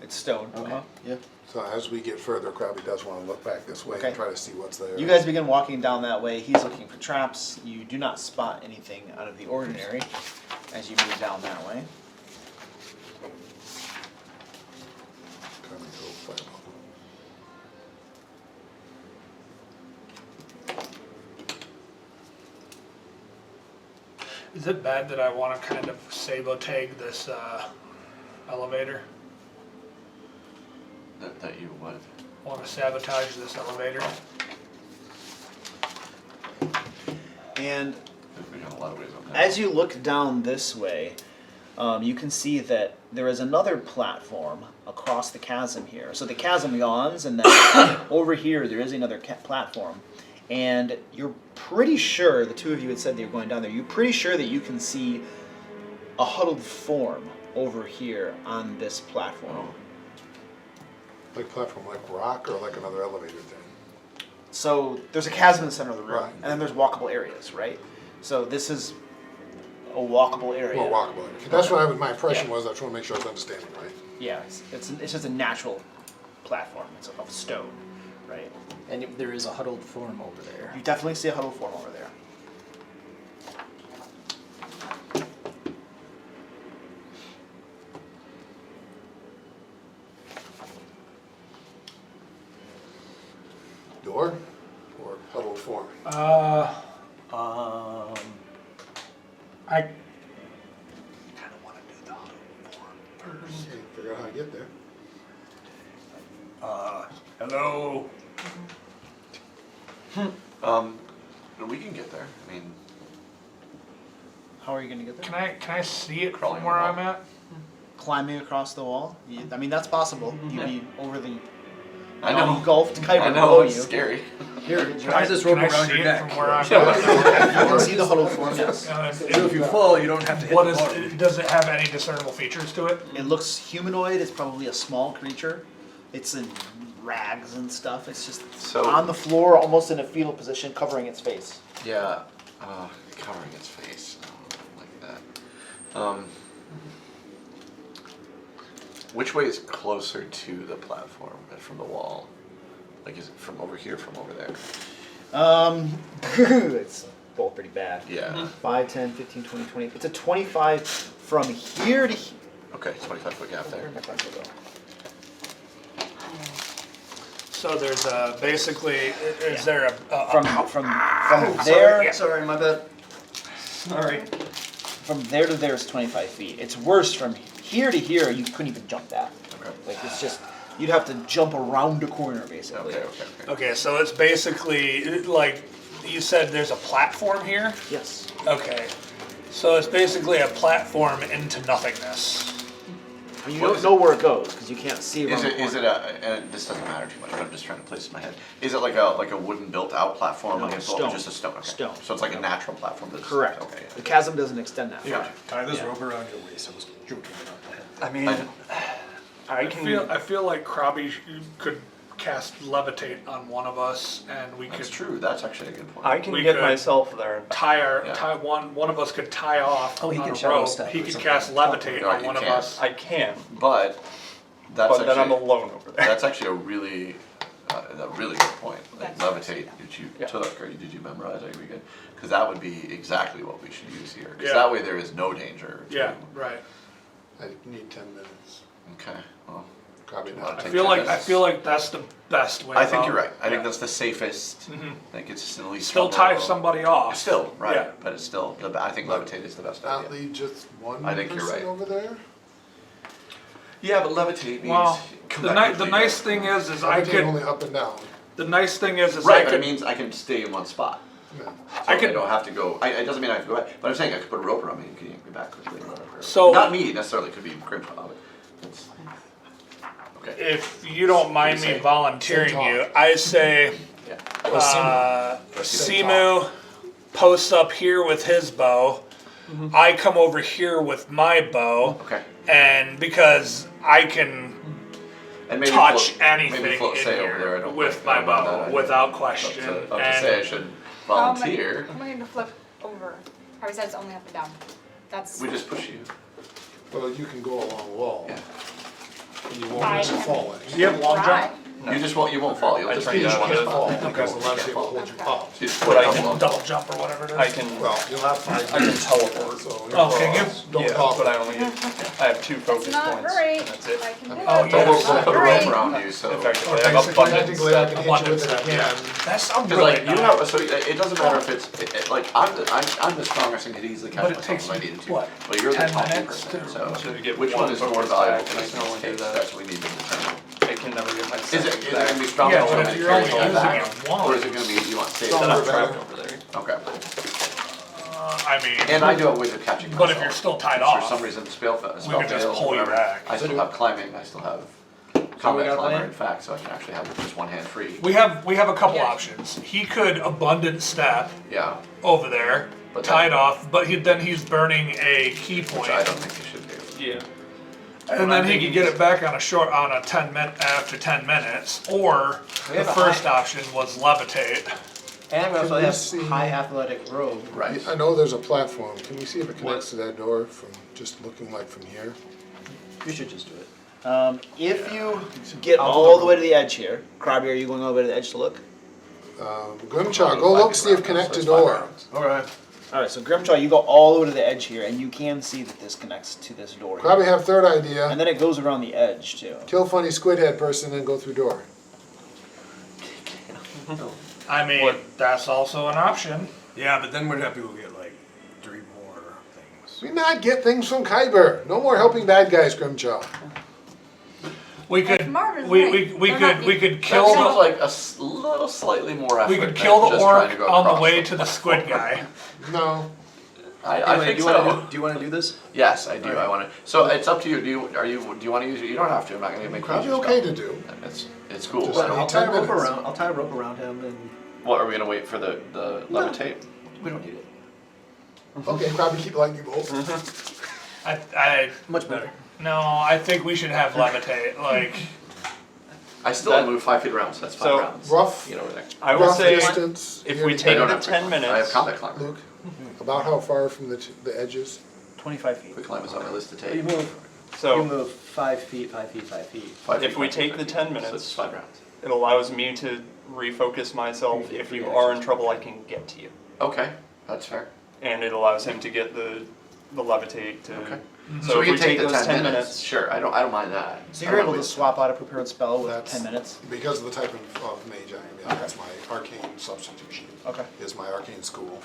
S7: stone.
S8: Okay.
S7: Yeah.
S4: So as we get further, Krabby does want to look back this way
S7: Okay.
S4: and try to see what's there.
S7: You guys begin walking down that way. He's looking for traps. You do not spot anything out of the ordinary as you move down that way.
S4: Kind of go fireball.
S6: Is it bad that I want to kind of sabotage this elevator?
S5: That you what?
S6: Want to sabotage this elevator?
S7: And
S5: We got a lot of ways on that.
S7: as you look down this way, you can see that there is another platform across the chasm here. So the chasm yawns, and then over here there is another platform. And you're pretty sure, the two of you had said they were going down there, you're pretty sure that you can see a huddled form over here on this platform.
S4: Like platform, like rock, or like another elevator thing.
S7: So there's a chasm in the center of the room,
S4: Right.
S7: and then there's walkable areas, right? So this is a walkable area.
S4: More walkable. That's what my impression was. I just want to make sure I was understanding right.
S7: Yeah, it's just a natural platform. It's of stone, right?
S8: And there is a huddled form over there.
S7: You definitely see a huddled form over there.
S4: Door or huddled form.
S6: I
S1: I
S6: kind of want to do the huddle form first.
S4: Okay, figure out how to get there.
S6: Hello.
S5: We can get there. I mean,
S7: How are you going to get there?
S6: Can I see it
S5: Crawling
S6: from where
S5: wall.
S6: I'm at?
S7: Climbing across the wall? I mean, that's possible. You'd be over the
S5: I know.
S7: engulfed Kyber
S5: I
S7: below
S5: know
S7: you.
S5: it's scary.
S8: Here,
S6: Can
S8: tie this rope
S6: can I
S8: around
S6: see
S8: your
S6: it
S8: neck.
S6: from where I'm
S7: You
S6: at?
S7: can see the huddled form, yes.
S8: So if you fall, you don't have to hit
S6: What
S8: the
S6: is?
S8: bottom.
S6: Does it have any discernible features to it?
S7: It looks humanoid. It's probably a small creature. It's in rags and stuff. It's just
S5: So-
S7: on the floor, almost in a fetal position, covering its face.
S5: Yeah. Covering its face. Like that. Which way is closer to the platform from the wall? Like, is it from over here, from over there?
S7: It's both pretty bad.
S5: Yeah.
S7: 5, 10, 15, 20, 20. It's a 25 from here to here.
S5: Okay, 25-foot gap there.
S7: Where'd my pencil go?
S6: So there's basically, is there a
S7: From there,
S8: Sorry, my bad. Sorry.
S7: from there to there is 25 feet. It's worse from here to here. You couldn't even jump that.
S5: Okay.
S7: Like it's just you'd have to jump around a corner basically.
S5: Okay.
S6: Okay, so it's basically like you said. There's a platform here.
S7: Yes.
S6: Okay, so it's basically a platform into nothingness.
S7: You
S5: What
S7: don't
S5: is
S7: know where it goes because you can't see around
S5: Is
S7: the
S5: it? Is
S7: corner.
S5: it a? And this doesn't matter too much, but I'm just trying to place it in my head. Is it like a wooden built-out platform?
S7: No,
S5: like it's
S7: stone.
S5: just a stone. Okay.
S7: Stone.
S5: So it's like a natural platform. That's,
S7: Correct.
S5: Okay.
S7: The chasm doesn't extend that far.
S5: Yeah.
S4: Tie this
S7: Yeah.
S4: rope around your waist. I was joking about that.
S1: I mean, I can.
S6: I feel like Krabby could cast levitate on one of us, and we
S5: That's
S6: could
S5: true. That's actually a good point.
S1: I can
S6: We
S1: get
S6: could
S1: myself there.
S5: Yeah.
S6: tie one of us could tie off
S8: Oh, he
S6: on
S8: can
S6: a
S8: shadow
S6: rope.
S8: step
S6: He
S8: or
S6: could
S8: something.
S6: cast levitate
S5: No,
S6: on
S5: you
S6: one of
S5: can't.
S6: us.
S1: I can,
S5: But that's
S1: but then I'm
S5: actually
S1: alone over there.
S5: that's actually a really good point. Like
S3: That's-
S5: levitate, which you
S1: Yeah.
S5: took, or did you memorize? Are you good? Because that would be exactly what we should use here. Because
S6: Yeah.
S5: that way there is no danger. to-
S6: Yeah, right.
S4: I need 10 minutes.
S5: Okay. Well,
S4: Probably
S5: Do you wanna
S4: not.
S6: I
S5: take
S6: feel like
S5: 10
S6: I
S5: minutes?
S6: feel like that's the best way.
S5: I think
S6: about
S5: you're right.
S6: it.
S5: I think
S6: Yeah.
S5: that's the safest.
S6: Mhm.
S5: I think it's at least
S6: Still
S5: somewhere
S6: tie
S5: low.
S6: somebody off.
S5: Still right,
S6: Yeah.
S5: but it's still. I think levitate is the best
S4: Not
S5: idea.
S4: leave just one
S5: I think you're
S4: person
S5: right.
S4: over there?
S5: Yeah, but levitate means
S6: Well,
S5: come
S6: the
S5: back
S6: the
S5: quickly,
S6: nice
S5: right?
S6: thing is I
S4: Levitate
S6: could.
S4: only up and down.
S6: The nice thing is
S5: Right,
S6: I
S5: but
S6: could,
S5: it means I can stay in one spot.
S4: Yeah.
S5: So
S6: I
S5: I
S6: could-
S5: don't have to go. It doesn't mean I have to go back. But I'm saying I could put a rope around me and can yank me back quickly. Or whatever.
S6: So-
S5: not me necessarily. It could be Grimshaw. But it's, okay.
S6: if you don't mind me
S5: Say-
S6: volunteering
S4: say
S6: you, I say
S5: Yeah.
S6: Simu posts up here with his bow. I come over here with my bow,
S5: Okay.
S6: and because I can
S5: And maybe
S6: touch
S5: float,
S6: anything
S5: maybe float
S6: in
S5: say over there. I
S6: here
S5: don't
S6: with
S5: think-
S6: my
S5: I don't know
S6: bow,
S5: that.
S6: without question.
S5: Up to say I
S6: And
S5: should
S3: How am I
S5: volunteer.
S3: going to flip over? Harvey said it's only up and down. That's
S5: We just push you.
S4: Well, you can go along the wall,
S5: Yeah.
S4: and you won't
S3: I
S4: risk
S3: can
S4: falling.
S6: do you have long
S3: right.
S6: jump?
S5: You just won't. You won't fall. You'll
S1: I
S5: just
S1: tried
S5: be
S1: that
S5: just one
S1: with-
S5: spot.
S4: Because the
S5: You
S4: left
S5: can't
S4: table
S5: fall.
S4: holds you
S3: Okay.
S4: up.
S5: So you just
S1: But
S5: put
S1: I
S5: it
S1: can
S5: up.
S6: Double jump or whatever it is.
S1: I can.
S4: Well, you'll have 5
S1: I can
S4: minutes.
S1: teleport.
S4: So
S6: Oh, can you?
S4: don't
S1: Yeah,
S4: talk.
S1: but I only get. I have 2 focus
S3: It's not
S1: points.
S3: great.
S1: That's it.
S3: I can do
S6: Oh,
S3: it.
S6: yeah.
S5: We'll
S3: It's not
S5: put a
S3: great.
S5: rope around you. So
S1: Effectively, I have
S4: Basically,
S1: abundance.
S4: technically, I can hit you
S6: Abundance,
S4: with it
S6: yeah.
S4: again.
S6: That sounds
S5: because
S6: really
S5: like you
S6: nice.
S5: have, so it doesn't matter if it's like I'm the strongest and could easily catch
S6: But it
S5: myself
S6: takes
S5: if I needed to.
S6: what,
S5: But you're the
S6: 10
S5: talking
S6: minutes
S5: person,
S6: to-
S5: so
S1: So to get
S5: which
S1: one
S5: one is more
S1: focus
S5: valuable
S1: back, and I can only do
S5: case?
S1: that.
S5: That's what we need to determine.
S1: I can never get my
S5: Is it
S1: senses
S5: gonna be
S1: back.
S5: strong
S6: Yeah,
S5: enough
S6: but
S5: to
S6: if you're
S5: carry
S6: only
S5: all
S6: using
S5: back?
S6: it once-
S5: Or is it gonna be you want to save
S1: Then
S4: Stronger
S1: I'm
S5: it?
S1: trapped
S4: better.
S1: over there.
S5: Okay.
S6: I mean,
S5: And I do have ways of catching myself.
S6: but if you're still tied
S5: For
S6: off,
S5: some reason, spell
S6: could just
S5: fails,
S6: pull you
S5: whatever.
S6: back.
S5: I still have climbing. I still have
S8: we
S5: combat
S8: got a
S5: climber.
S8: plan?
S5: In fact, so I can actually have just one hand free.
S6: we have a couple
S3: Yeah.
S6: options. He could abundant step
S5: Yeah,
S6: over there,
S5: But
S6: tied
S5: then-
S6: off, but then he's burning a key point,
S5: which I don't think you should do.
S1: Yeah.
S6: and then he could get it back on a 10 minute after 10 minutes. Or
S8: We
S6: the
S8: have a
S6: first
S8: high-
S6: option was levitate.
S8: And we also
S4: Can we
S8: have
S4: see-
S8: high athletic rogue.
S5: Right.
S4: I know there's a platform. Can we see if it connects to that door from just looking like from here?
S8: You should just do it.
S7: If you get all the way to the edge here, Krabby, are you going all the way to the edge to look?
S4: Grimchaw, go look, see if connect to door.
S2: Alright.
S7: Alright, so Grimchaw, you go all the way to the edge here, and you can see that this connects to this door here.
S4: Probably have third idea.
S7: And then it goes around the edge, too.
S4: Kill funny squid head person and go through door.
S6: I mean, that's also an option.
S2: Yeah, but then we'd have to go get like 3 more things.
S4: We not get things from Kyber. No more helping bad guys, Grimchaw.
S6: We
S3: If
S6: could
S3: Marvin's
S6: we
S3: right,
S6: we
S3: they're
S6: could
S3: not
S6: we
S3: neat.
S6: could
S5: That
S6: kill
S5: seems
S6: the
S5: like a little slightly more effort.
S6: we could
S5: than
S6: kill the
S5: just trying to
S6: orc
S5: go
S6: on the
S5: across
S6: way to the squid guy.
S4: No.
S5: I
S8: Anyway,
S5: think
S8: do you
S5: so.
S8: wanna do you wanna do this?
S5: Yes, I do. I want to. So it's up to you. Do you want to use it? You don't have to. I'm not going to make you
S4: Probably
S5: use your
S4: okay
S5: spell.
S4: to do.
S5: It's cool.
S4: Just
S5: I
S8: But
S5: don't-
S8: I'll tie a
S4: 10
S8: rope
S4: minutes.
S8: around. I'll tie a rope around him, and
S5: What are we going to wait for the levitate?
S8: we don't need it.
S4: Okay, probably keep lightning bolt.
S6: I
S8: Much better.
S6: no, I think we should have levitate. Like
S5: I still
S1: That-
S5: move 5 feet around, so that's 5
S1: So-
S5: rounds.
S4: Rough,
S5: Get over there.
S1: I will
S4: rough
S1: say
S4: distance.
S1: if
S4: Here
S1: we
S4: to
S1: take
S5: I don't
S1: the
S5: have
S1: 10
S5: quick climb. I have
S1: minutes.
S5: combat climber.
S4: Luke, about how far from the edges?
S7: 25 feet.
S5: Quick climb is on my list to
S8: You
S5: take.
S8: move. You
S1: So
S8: move 5 feet, 5 feet, 5 feet.
S5: 5
S1: if
S5: feet,
S1: we
S5: 5
S1: take
S5: feet,
S1: the
S5: 5
S1: 10
S5: feet. So
S1: minutes-
S5: it's 5 rounds.
S1: it allows me to refocus myself. If you are in trouble, I can get to you,
S5: Okay, that's fair.
S1: and it allows him to get the levitate to.
S5: Okay.
S1: So,
S5: So
S1: if
S5: we
S1: we
S5: can take
S1: take
S5: the
S1: those
S5: 10 minutes. Sure, I don't mind that.
S7: So
S5: I
S7: you're
S5: don't
S7: able to
S5: mind
S7: swap out a prepared spell with
S4: That's
S7: 10 minutes?
S4: Because of the type of mage I am. Yeah, that's my arcane substitution.
S7: Okay.
S4: Is my arcane school.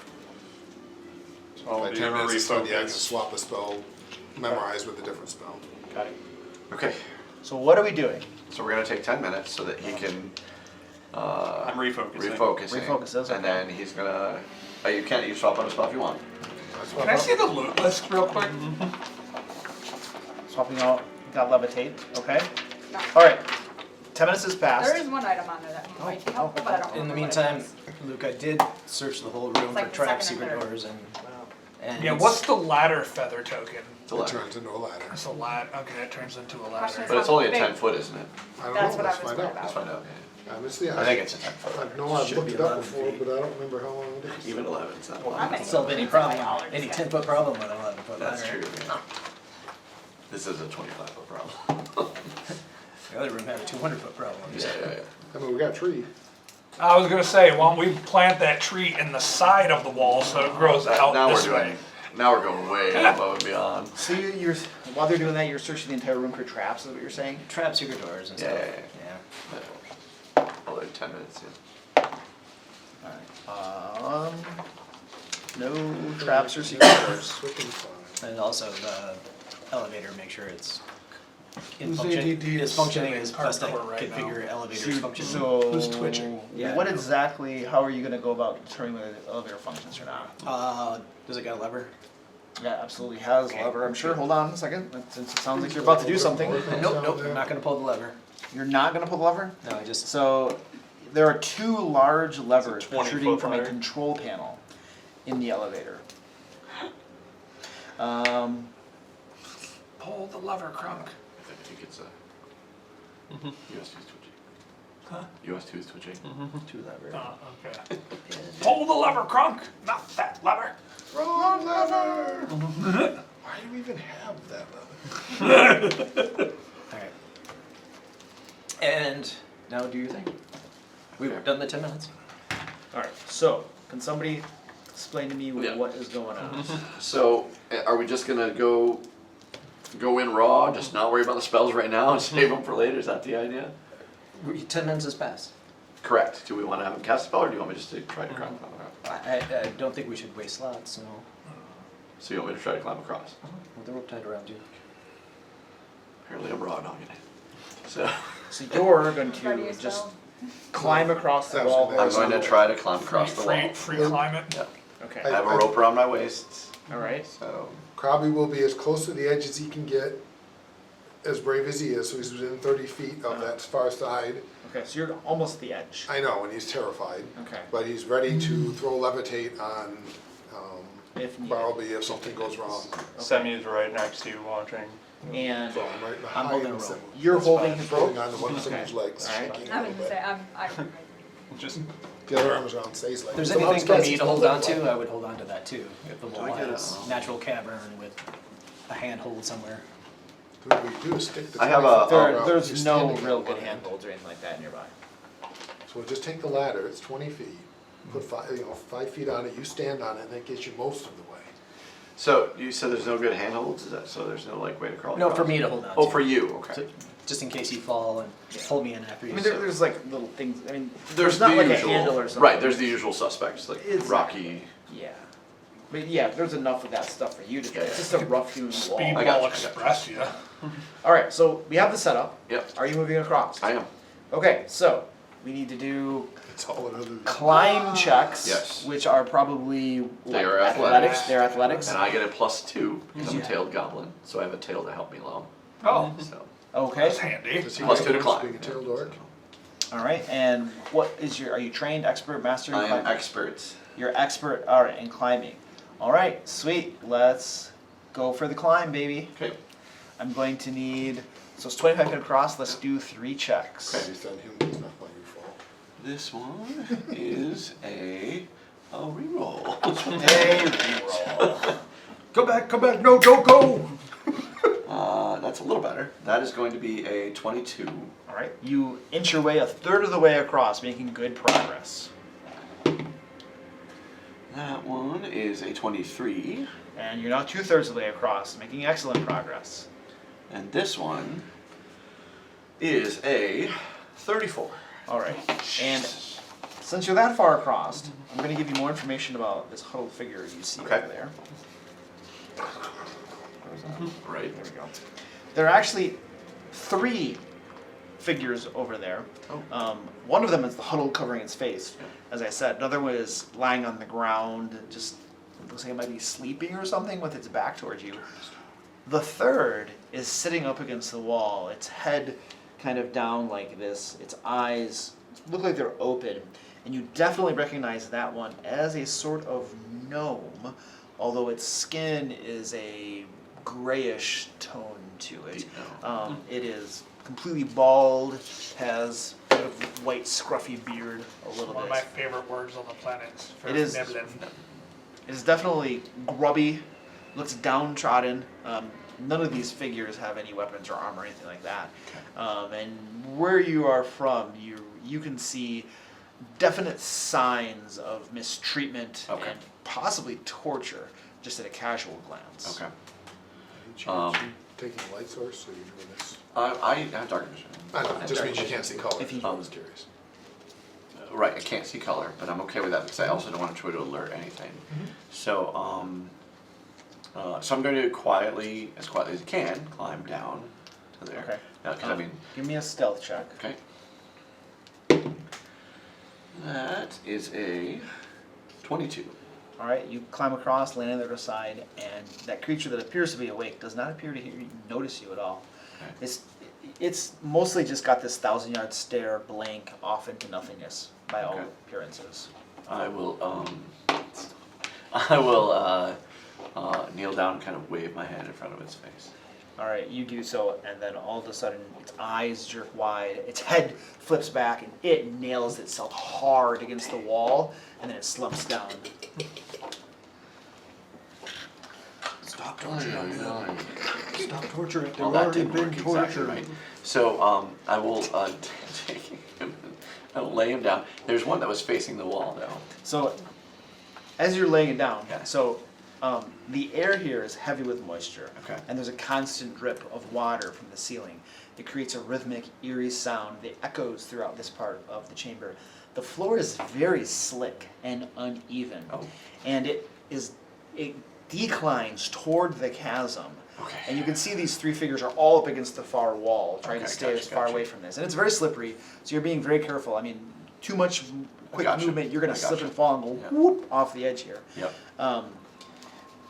S1: So I'll
S4: By
S1: do
S4: 10 minutes of study, I can
S1: refocus.
S4: swap a spell, memorize with a different spell.
S7: Got it.
S5: Okay,
S7: So what are we doing?
S5: so we're going to take 10 minutes so that he can
S1: I'm refocusing.
S7: Refocus is
S5: and
S7: okay.
S5: then he's going to. You swap on a spell if you want.
S4: That's
S6: can I see the loot list real quick?
S7: Swapping out, got levitate, okay?
S3: No.
S7: Alright, 10 minutes has passed.
S3: There is one item on there that might be helpful, but I don't
S8: In the
S3: remember what it
S8: meantime,
S3: is.
S8: Luke, I did search the whole room
S3: like
S8: for
S3: the
S8: trap
S3: second and
S8: secret
S3: third.
S8: doors, and
S6: Yeah, what's the ladder feather token?
S5: It's a
S4: It
S5: ladder.
S4: turns into a ladder.
S6: It's a ladder. Okay, it turns into a
S3: Question
S6: ladder.
S5: But it's only a
S3: Big.
S5: 10 foot, isn't it?
S4: I don't
S3: That's
S4: know,
S3: what I
S4: let's
S3: was
S4: find
S3: worried
S4: out.
S5: Let's
S3: about.
S5: find out.
S4: I
S5: I think it's a 10 foot.
S4: I know I've
S8: Should
S4: looked
S8: be
S4: it up
S8: 11
S4: before,
S8: feet.
S4: but I don't remember how long it is.
S5: Even 11, it's not.
S3: How many?
S8: solve any
S3: It's like
S8: problem,
S3: all
S8: any
S3: or
S8: 10-foot problem with a 11-foot ladder.
S5: That's true. Yeah. This is a 25 foot problem.
S8: The other room had a 200-foot problem.
S5: Yeah.
S4: I mean, we got a tree.
S6: I was gonna say, why don't we plant that tree in the side of the wall so it grows out
S5: Now
S6: this
S5: we're
S6: way?
S5: doing. Now we're going way above and beyond.
S7: So you're, while they're doing that, you're searching the entire room for traps, is that what you're saying?
S8: Trap secret doors and
S5: Yeah,
S8: stuff.
S5: yeah,
S8: Yeah.
S5: Although 10 minutes.
S7: Alright. No traps or secret doors.
S4: Quick and fine.
S8: And also the elevator, make sure it's
S2: ZDD
S8: is functioning as
S6: hardcore
S8: best I
S6: right
S8: configure
S6: now.
S8: elevators functioning.
S7: So,
S2: Who's twitching?
S8: Yeah.
S7: what exactly, how are you gonna go about determining whether the elevator functions or not?
S8: Does it got a lever?
S7: Yeah, absolutely has a lever, I'm sure. Hold on a second, since it sounds like you're about to do something.
S8: Nope, I'm not gonna pull the lever.
S7: You're not gonna pull the lever?
S8: No, I just,
S7: So, there are two large levers
S1: 20
S7: protruding
S1: foot
S7: from a
S1: ladder?
S7: control panel in the elevator.
S6: Pull the lever, Crunk.
S5: I think it's a US2 is twitching. Huh? US2 is twitching.
S8: two levers.
S6: Okay. Pull the lever, Crunk, not that lever.
S4: Wrong lever! Why do we even have that lever?
S8: Alright. And now do your thing. We've done the 10 minutes.
S7: Alright, so, can somebody explain to me
S5: Yeah.
S7: what is going on?
S5: So, are we just gonna go in raw, just not worry about the spells right now and save them for later? Is that the idea?
S8: 10 minutes has passed.
S5: Correct. Do we want to have him cast a spell, or do you want me just to try to climb across?
S8: I don't think we should waste slots, no.
S5: So you want me to try to climb across?
S8: With the rope tied around you.
S5: Apparently I'm raw dogging it. So
S7: So you're going
S3: Ready
S7: to
S3: yourself.
S7: just climb across the
S4: That's
S7: wall.
S4: what
S5: I'm going to try to climb across the wall.
S6: Free climate.
S5: Yeah.
S7: Okay,
S5: I have a rope around my waist.
S7: alright.
S5: So
S4: Krabby will be as close to the edge as he can get, as brave as he is, so he's within 30 feet of that far side.
S7: Okay, so you're almost at the edge.
S4: I know, and he's terrified,
S7: Okay.
S4: but he's ready to throw levitate on
S7: If needed.
S4: Barleby if something goes wrong.
S1: Semi's right next to you watching.
S7: And
S4: So I'm right
S8: I'm holding
S4: behind
S8: a rope.
S4: him.
S7: you're holding his rope?
S4: Holding on to one of someone's legs,
S7: Alright.
S4: shaking
S3: I
S4: a
S3: was
S4: little
S3: gonna
S4: bit.
S3: say,
S1: Just
S4: The other arm is around Say's leg.
S8: If there's
S4: Somehow
S8: anything for
S4: Stacy's
S8: me to hold
S4: holding
S8: on to,
S4: one.
S8: I would hold on to that too. If the
S5: Do
S8: wall
S5: I get
S8: has
S5: a-
S8: natural cavern with a handhold somewhere.
S4: What we do is stick the
S5: I have
S4: 20
S5: a-
S4: foot ladder out.
S7: There's
S4: You're
S7: no
S4: standing
S7: real
S4: on
S7: good
S4: one end.
S7: handholds or anything like that nearby.
S4: So we'll just take the ladder, it's 20 feet, put 5 feet on it, you stand on it, and that gets you most of the way.
S5: So you said there's no good handholds? Is that so? There's no like way to crawl
S8: No,
S5: across?
S8: for me to hold on to.
S5: Oh, for you. Okay.
S8: So, just in case you fall and hold me in after
S7: I
S8: you.
S7: mean, there's like little things, I mean,
S5: There's
S7: not
S5: the
S7: like
S5: usual,
S7: a handle or something.
S5: right? There's the usual suspects like
S7: Exactly.
S5: Rocky.
S7: Yeah. But yeah, there's enough of that stuff for you to try.
S5: Yeah,
S7: It's
S5: yeah.
S7: just a rough hewn wall.
S6: Speedball
S5: I got you.
S6: Express, yeah.
S7: Alright, so we have the setup.
S5: Yep.
S7: Are you moving across?
S5: I am.
S7: Okay, so we need to do
S4: It's all another.
S7: climb checks,
S5: Yes.
S7: which are probably
S5: They are
S7: athletics.
S5: athletics.
S7: They're athletics.
S5: And I get a +2 because I'm a
S7: Yeah.
S5: tailed goblin, so I have a tail to help me along.
S6: Oh,
S5: So
S7: Okay.
S6: that's handy.
S4: Does he
S5: Plus
S4: get
S5: 2 to
S4: a
S5: climb.
S4: being a tailed orc?
S7: All right. And what is your? Are you trained, expert, master? in
S5: I am
S7: climbing?
S5: expert.
S7: You're expert. All right, in climbing. All right, sweet. Let's go for the climb, baby.
S5: Okay.
S7: I'm going to need. So it's 25 feet across. Let's do 3 checks.
S5: Okay.
S4: Based on him, it's not my fault.
S5: This one is a reroll.
S7: Hey, reroll.
S2: Go back, no, don't go!
S5: That's a little better. That is going to be a 22.
S7: All right. You inch your way a third of the way across, making good progress.
S5: That one is a 23.
S7: And you're now 2/3 of the way across, making excellent progress.
S5: And this one is a 34.
S7: All right. And since you're that far across, I'm going to give you more information about this huddled figure you see
S5: Okay.
S7: over there.
S5: Right.
S7: There we go. There are actually 3 figures over there. One of them is the huddled covering its face, as I said. Another one is lying on the ground, just looks like it might be sleeping or something with its back towards you. The third is sitting up against the wall, its head kind of down like this, its eyes look like they're open, and you definitely recognize that one as a sort of gnome, although its skin is a grayish tone to it.
S5: Deep gnome.
S7: It is completely bald, has a bit of white scruffy beard a little
S6: One of
S7: bit.
S6: my favorite words on the planet.
S7: It is.
S6: Niblin.
S7: It is definitely grubby, looks downtrodden. None of these figures have any weapons or armor or anything like that. And where you are from, you can see definite signs of mistreatment
S5: Okay.
S7: and possibly torture, just at a casual glance.
S5: Okay.
S4: Taking the light source, so you're doing this.
S5: I have dark vision.
S4: I know, it just means you can't see color.
S7: If you-
S4: I was curious.
S5: Right, I can't see color, but I'm okay with that because I also don't want to try to alert anything. So, so I'm going to quietly as I can, climb down to there.
S7: Okay.
S5: Because I mean,
S7: Give me a stealth check.
S5: okay. That is a 22.
S7: All right, you climb across, land on the other side, and that creature that appears to be awake does not appear to notice you at all.
S5: Okay.
S7: It's mostly just got this 1,000-yard stare, blank off into nothingness by all
S5: Okay.
S7: appearances.
S5: I will kneel down and kind of wave my hand in front of its face.
S7: All right, you do so, and then all of a sudden, its eyes jerk wide, its head flips back, and it nails itself hard against the wall, and then it slumps down.
S2: Stop torturing. Stop torturing. They've
S5: Well, that
S2: already
S5: didn't
S2: been
S5: work exactly
S2: tortured.
S5: right. So I will take him. I will lay him down. There's one that was facing the wall though.
S7: So, as you're laying it down,
S5: Okay.
S7: so the air here is heavy with moisture,
S5: Okay.
S7: and there's a constant drip of water from the ceiling. It creates a rhythmic, eerie sound that echoes throughout this part of the chamber. The floor is very slick and uneven,
S5: Oh.
S7: and it declines toward the chasm.
S5: Okay.
S7: And you can see these three figures are all up against the far wall, trying to
S5: Okay,
S7: stay
S5: gotcha,
S7: as far
S5: gotcha.
S7: away from this. And it's very slippery, so you're being very careful. I mean, too much quick
S5: Gotcha,
S7: movement, you're going
S5: I
S7: to slip
S5: gotcha.
S7: and fall and go
S5: Yeah.
S7: whoop off the edge here.
S5: Yep.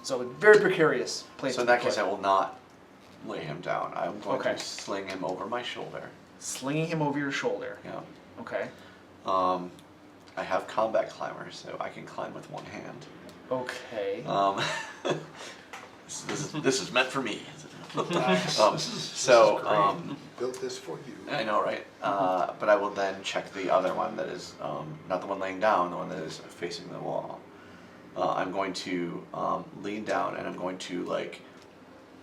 S7: So very precarious place
S5: So in
S7: to
S5: that
S7: be
S5: case, I
S7: put.
S5: will not lay him down. I'm going
S7: Okay.
S5: to sling him over my shoulder.
S7: Slinging him over your shoulder.
S5: Yeah.
S7: Okay.
S5: I have combat climbers, so I can climb with one hand.
S7: Okay.
S5: This is meant for me.
S6: Nice.
S5: So
S4: Built this for you.
S5: I know, right? But I will then check the other one that is not the one laying down, the one that is facing the wall. I'm going to lean down and I'm going to like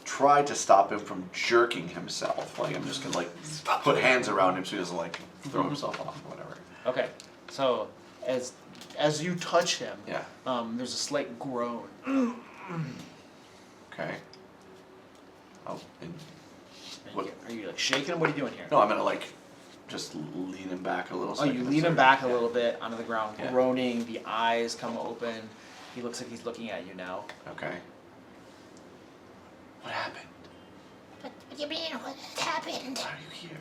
S5: try to stop him from jerking himself. Like I'm just gonna like put hands around him so he doesn't like throw himself off or whatever.
S7: Okay. So as you touch him,
S5: Yeah.
S7: there's a slight groan.
S5: Okay. Oh, and what?
S7: Are you like shaking him? What are you doing here?
S5: No, I'm gonna like just lean him back a little. So
S7: Oh,
S5: I
S7: you
S5: can
S7: lean him
S5: observe.
S7: back a
S5: Yeah.
S7: little bit onto the ground,
S5: Yeah.
S7: groaning. The eyes come open. He looks like he's looking at you now.
S5: Okay. What happened?
S10: What do you mean? What happened?
S5: Why are you here?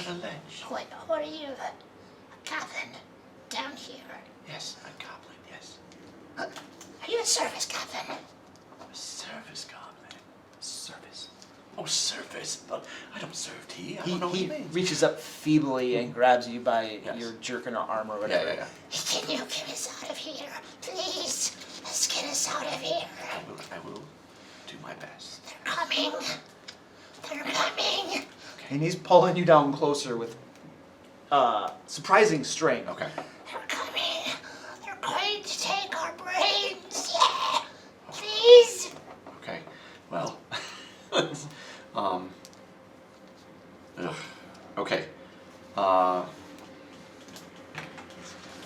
S5: On the ledge.
S10: What are you? A goblin down here?
S5: Yes, a goblin. Yes.
S10: Are you a service goblin?
S5: A service goblin. Service. Oh, service. But I don't serve tea. I don't know what
S7: He
S5: you mean.
S7: reaches up feebly and grabs you by
S5: Yes.
S7: your jerkin or arm or
S5: Yeah,
S7: whatever.
S5: yeah, yeah.
S10: Can you get us out of here? Please, let's get us out of here.
S5: I will do my best.
S10: They're coming. They're coming.
S7: And he's pulling you down closer with surprising strength.
S5: Okay.
S10: They're coming. They're going to take our brains. Yeah. Please.
S5: Okay. Well. Ugh. Okay.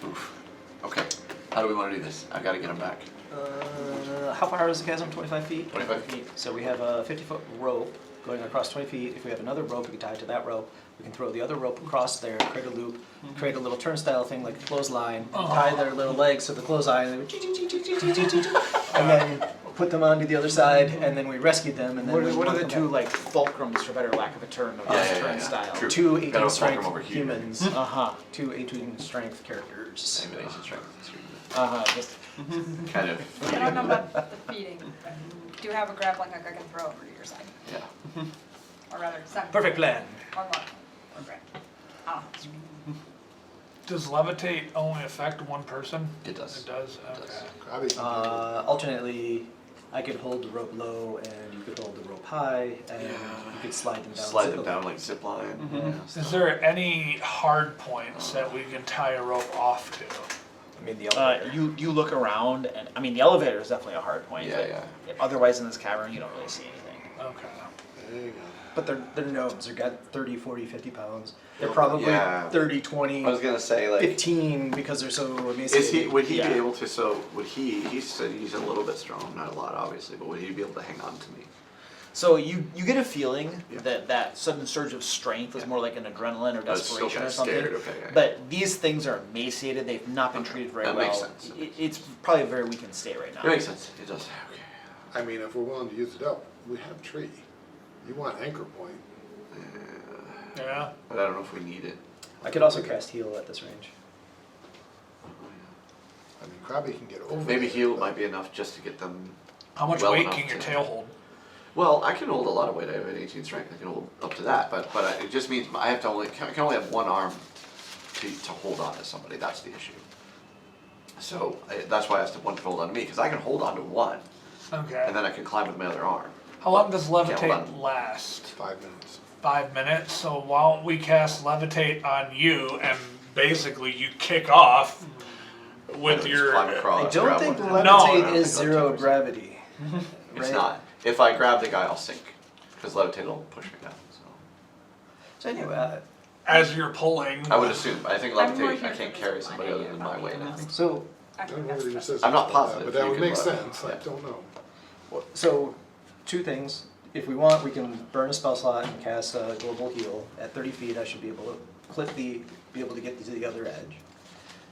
S5: Oof. Okay. How do we want to do this? I gotta get him back.
S8: How far is the chasm? 25 feet?
S5: 25 feet.
S8: So we have a 50-foot rope going across 20 feet. If we have another rope, we can tie it to that rope. We can throw the other rope across there, create a loop, create a little turnstile thing like a clothesline, tie their little legs to the clothesline, and then put them onto the other side, and then we rescue them. And then
S7: What
S8: we
S7: are
S8: want
S7: the
S8: them
S7: two
S8: back.
S7: like fulcrums, for better lack of a term, of this turnstile?
S5: True.
S8: Two
S5: Gotta
S8: 18
S5: walk
S8: strength
S5: them over here.
S8: humans.
S7: Uh-huh.
S8: Two 18 strength characters.
S5: Same with ancient strength.
S7: Uh-huh. Just
S5: Kind of.
S3: I don't know about the feeding, but do you have a grappling hook I can throw over to your side?
S5: Yeah.
S3: Or rather, some.
S8: Perfect plan.
S3: Or what? Or grab. I don't know.
S6: Does levitate only affect one person?
S5: It does.
S6: It does?
S5: It
S6: Okay.
S5: does.
S4: Obviously,
S8: Alternately, I could hold the rope low, and you could hold the rope high, and you could slide them down.
S5: Slide them
S8: zip
S5: down
S8: line.
S5: like zip line.
S6: Is there any hard points that we can tie a rope off to?
S8: I mean, the elevator.
S7: you look around, and I mean the elevator is definitely a hard point.
S5: Yeah,
S7: but
S5: yeah.
S7: Otherwise, in this cavern, you don't really see anything.
S6: Okay.
S4: there you go.
S8: But they're gnomes. They've got 30, 40, 50 pounds. They're probably
S5: Yeah.
S8: 30, 20,
S5: I was gonna say like.
S8: 15 because they're so emaciated.
S5: Is he? Would he
S7: Yeah.
S5: be able to? So would he? He said he's a little bit strong, not a lot, obviously, but would he be able to hang on to me?
S7: So you get a feeling
S5: Yeah.
S7: that sudden surge of strength is more like an adrenaline or
S5: I was still
S7: desperation
S5: kinda
S7: or something.
S5: scared, okay, yeah.
S7: But these things are emaciated. They've not been
S5: Okay.
S7: treated very
S5: That
S7: well.
S5: makes sense.
S7: It's probably a very weakened state right now.
S5: It makes sense. It does. Okay.
S4: I mean, if we're willing to use it up, we have tree. You want anchor point.
S6: Yeah.
S5: But I don't know if we need it.
S8: I could also cast heal at this range.
S4: I mean, Krabby can get over
S5: Maybe
S4: it,
S5: heal
S4: but
S5: might be enough just to get them.
S6: How much
S5: Well
S6: weight
S5: enough
S6: can your
S5: to-
S6: tail hold?
S5: Well, I can hold a lot of weight. I have an 18 strength. I can hold up to that, but it just means I have to I can only have one arm to hold on to somebody. That's the issue. So that's why I asked if one could hold on to me, because I can hold on to one,
S6: Okay.
S5: and then I can climb with my other arm.
S6: How long does
S5: Can't hold
S6: levitate
S5: on.
S6: last?
S4: 5 minutes.
S6: 5 minutes. So why don't we cast levitate on you, and basically you kick off with
S5: Just
S6: your.
S5: climb across,
S8: I don't
S5: grab
S8: think
S5: one.
S8: levitate
S6: No,
S8: is
S5: I think
S8: 0
S5: 10%.
S8: gravity.
S5: It's
S8: right?
S5: not. If I grab the guy, I'll sink, because levitate will push me down. So
S8: So anyway,
S6: As you're pulling.
S5: I would assume. I think
S3: I'm more
S5: levitate. I
S3: here
S5: can't
S3: for
S5: carry
S3: this
S5: somebody
S3: one
S5: other than my
S3: idea
S5: weight.
S3: about
S5: I think.
S8: so
S4: I don't know what it says.
S5: I'm not
S4: about that,
S5: positive.
S4: but that
S5: You
S4: would
S5: could
S4: make
S5: look.
S4: sense. I
S5: Yeah.
S4: don't know.
S8: So, 2 things. If we want, we can burn a spell slot and cast a global heal. At 30 feet, I should be able to be able to get to the other edge.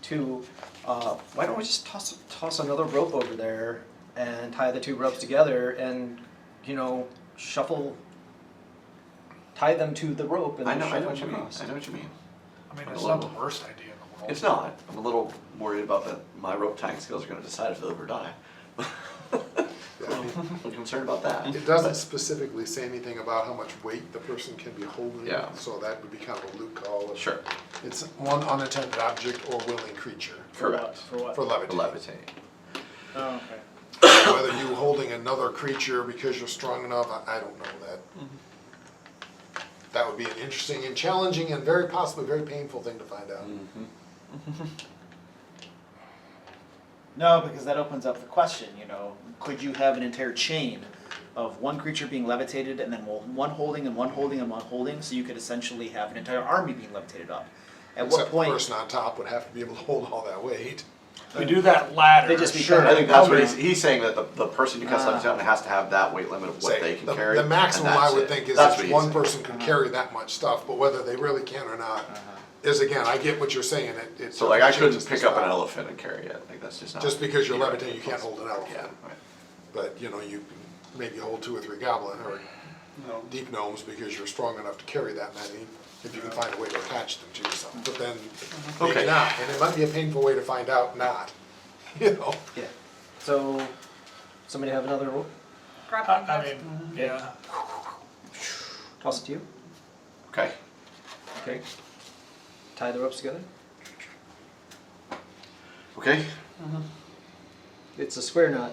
S8: 2, why don't we just toss another rope over there and tie the 2 ropes together and, tie them to the rope and
S5: I know
S8: shuffle
S5: what you
S8: them
S5: mean.
S8: across.
S5: I know what you mean.
S6: I mean, it's not the worst idea in the world.
S5: It's not. I'm a little worried about that. My rope tying skills are going to decide if they'll ever die.
S4: Yeah.
S5: I'm concerned about that.
S4: It doesn't specifically say anything about how much weight the person can be holding.
S5: Yeah.
S4: So that would be kind of a loop call.
S5: Sure.
S4: It's one unattended object or willing creature
S5: Correct.
S8: For what?
S4: for levitate.
S5: Levitate.
S8: Oh, okay.
S4: Whether you holding another creature because you're strong enough, I don't know that. That would be an interesting and challenging and very possibly very painful thing to find out.
S7: No, because that opens up the question, could you have an entire chain of one creature being levitated and then one holding and one holding and one holding, so you could essentially have an entire army being levitated up? At
S4: Except
S7: what point?
S4: the person on top would have to be able to hold all that weight.
S6: We do that ladder.
S8: They just
S7: Sure.
S5: I think that's what
S7: Okay.
S5: he's saying, that the person you cast levitate on has to have that weight limit of what
S4: Say,
S5: they can
S4: the,
S5: carry.
S4: the maximum
S5: and
S4: I
S5: that's
S4: would
S5: it.
S4: think is
S5: That's
S4: if
S5: what he's
S4: one
S5: saying.
S4: person can carry that much stuff, but whether they really can or not is, again, I get what you're saying. It
S5: So like I couldn't
S4: changes the
S5: pick up an
S4: style.
S5: elephant and carry it. Like that's just not.
S4: Just because you're
S5: Right.
S4: levitating, you can't hold an
S5: Yeah.
S4: elephant.
S5: Right.
S4: But, you can maybe hold 2 or 3 goblin or deep gnomes because you're strong enough to carry that many, if you can find a way to attach them to yourself. But then, maybe
S5: Okay.
S4: not, and it might be a painful way to find out not,
S8: Yeah. So, somebody have another rope?
S3: Grappling
S6: I
S3: hook.
S6: mean, yeah.
S8: Toss it to you.
S5: Okay.
S8: Okay. Tie the ropes together.
S5: Okay.
S8: It's a square knot.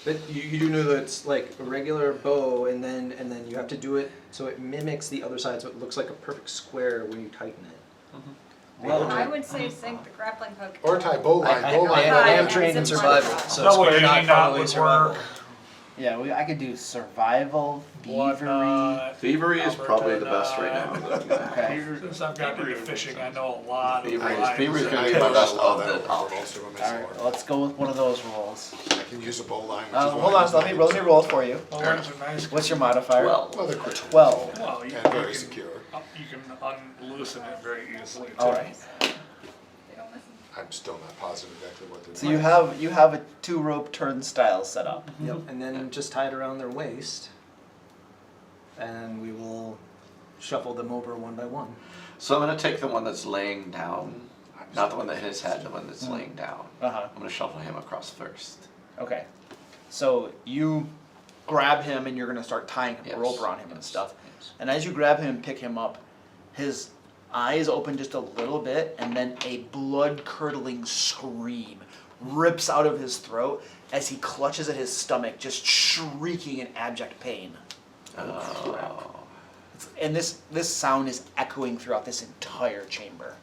S8: But you do know that it's like a regular bow, and then you have to do it so it mimics the other side, so it looks like a perfect square when you tighten it.
S3: Well, I would say sink the grappling hook.
S4: or tie bowline.
S8: I
S4: Bowline.
S8: am
S3: and
S8: trained in
S3: zip
S8: survival,
S3: line.
S8: so
S6: Double
S8: square knot
S6: uni knot
S8: probably
S6: would
S8: survival.
S6: work.
S7: Yeah, I could do survival, thievery.
S6: Whatnot.
S5: Thievery is probably the
S6: Alberta,
S5: best right now. that I'm gonna-
S7: Okay.
S6: Since I've gotten into fishing, I know a lot of
S5: Thievery is
S6: lines.
S5: gonna
S4: I
S5: be
S4: can
S5: my
S4: use
S5: best
S4: a lot
S5: of
S4: that
S5: the
S4: for
S5: options.
S4: most of them, it's
S7: Alright,
S4: hard.
S7: let's go with one of those rolls.
S4: I can use a bowline, which is
S7: Hold
S4: what I
S7: on,
S4: use
S7: let me roll for you.
S6: Well, lines are nice.
S7: What's your modifier?
S5: Well,
S4: Another quick
S7: 12.
S6: Well, you
S4: and
S6: can,
S4: very secure.
S6: you can unloosen it very easily too.
S7: Alright.
S3: They don't listen.
S4: I'm still not positive exactly what they're
S7: So you have a 2-rope turnstile set up.
S8: Yep, and then just tie it around their waist, and we will shuffle them over one by one.
S5: so I'm gonna take the one that's laying down, not the one that hit his head, the one that's laying down.
S7: Uh-huh.
S5: I'm gonna shuffle him across first.
S7: Okay. So you grab him and you're gonna start tying a
S5: Yes.
S7: rope around him and
S5: Yes.
S7: stuff.
S5: Yes.
S7: And as you grab him and pick him up, his eyes open just a little bit, and then a blood-curdling scream rips out of his throat as he clutches at his stomach, just shrieking in abject pain.
S5: Oh.
S7: And this sound is echoing throughout this entire chamber.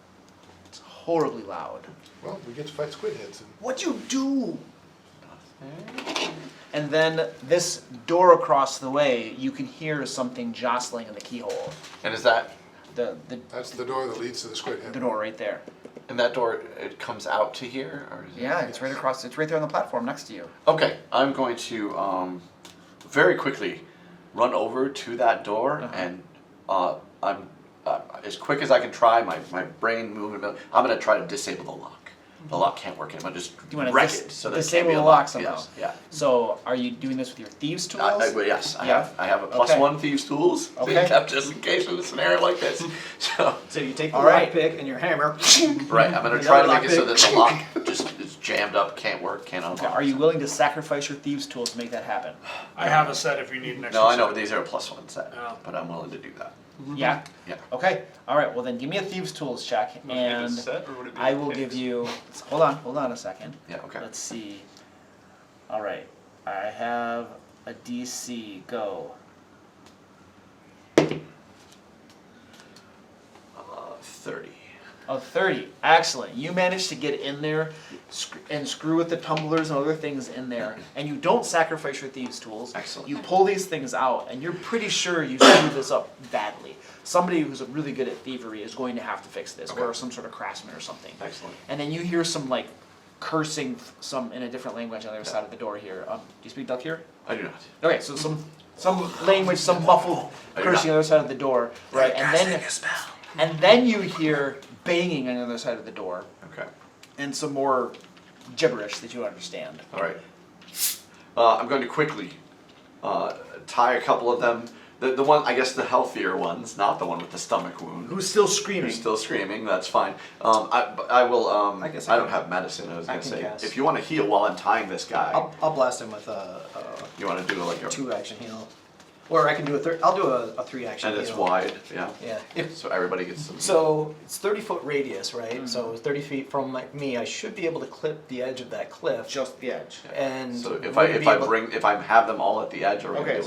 S7: It's horribly loud.
S4: Well, we get to fight squid heads. And
S7: What'd you do? And then this door across the way, you can hear something jostling in the keyhole.
S5: And is that,
S7: The
S4: that's the door that leads to the squid head.
S7: the door right there.
S5: and that door, it comes out to here, or is it?
S7: Yeah, it's right across. It's right there on the platform next to you.
S5: Okay, I'm going to very quickly run over to that door, and I'm as quick as I can try. My brain moving. I'm going to try to disable the lock. the lock can't work anymore. Just
S7: You wanna
S5: wreck
S7: dis-
S5: it so that it
S7: disable
S5: can't be
S7: the
S5: unlocked.
S7: lock somehow.
S5: Yes, yeah.
S7: So are you doing this with your thieves tools?
S5: Well, yes,
S7: Yeah.
S5: I have a plus
S7: Okay.
S5: 1 thieves tools.
S7: Okay.
S5: Kept just in case of a scenario like this. So,
S8: So you take the
S7: All right.
S8: lockpick and your hammer.
S5: right, I'm gonna
S8: Another
S5: try to make it so
S8: lockpick.
S5: that the lock just is jammed up, can't work, can't unlock.
S7: Okay, are you willing to sacrifice your thieves tools to make that happen?
S6: I have a set if you need an extra
S5: No, I know,
S6: set.
S5: but these are a plus 1 set.
S6: Yeah.
S5: But I'm willing to do that.
S7: Yeah?
S5: Yeah.
S7: Okay, alright, well then give me a thieves tools check
S1: Would it be a
S7: and
S1: set, or would it be
S7: I
S1: a
S7: will
S1: case?
S7: give you, hold on a second.
S5: Yeah, okay.
S7: Let's see. Alright, I have a DC, go.
S5: 30.
S7: Oh, 30. Excellent. You managed to get in there and screw with the tumblers and other things in there. And you don't sacrifice your thieves' tools.
S5: Excellent.
S7: You pull these things out, and you're pretty sure you screwed this up badly. Somebody who's really good at thievery is going to have to fix this, or
S5: Okay.
S7: some sort of craftsman or something.
S5: Excellent.
S7: And then you hear some, like, cursing some in a different language on the other side of the door here. Do you speak Dutch here?
S5: I do not.
S7: Okay, so some language, some muffled
S5: I do
S7: cursing on the other side of the door, right?
S5: Casting
S7: And then you hear banging on the other side of the door,
S5: Okay.
S7: and some more gibberish that you don't understand.
S5: All right. I'm going to quickly tie a couple of them. The one, I guess, the healthier ones, not the one with the stomach wound.
S7: Who's still screaming?
S5: Who's still screaming? That's fine. I will.
S8: I guess
S5: I
S8: I
S5: don't
S8: can-
S5: have medicine. I was
S8: I
S5: gonna
S8: can
S5: say,
S8: cast.
S5: if you want to heal while I'm tying this guy,
S8: I'll blast him with
S5: you want to do like a
S8: 2-action heal. Or I can do I'll do a 3-action
S5: and
S8: heal.
S5: it's wide, yeah.
S8: Yeah. If,
S5: So everybody gets some.
S8: so it's 30-foot radius, right? So 30 feet from me, I should be able to clip the edge of that cliff.
S7: Just the edge.
S8: And
S5: So if
S8: would be able-
S5: if I have them all at the edge, or
S7: Okay,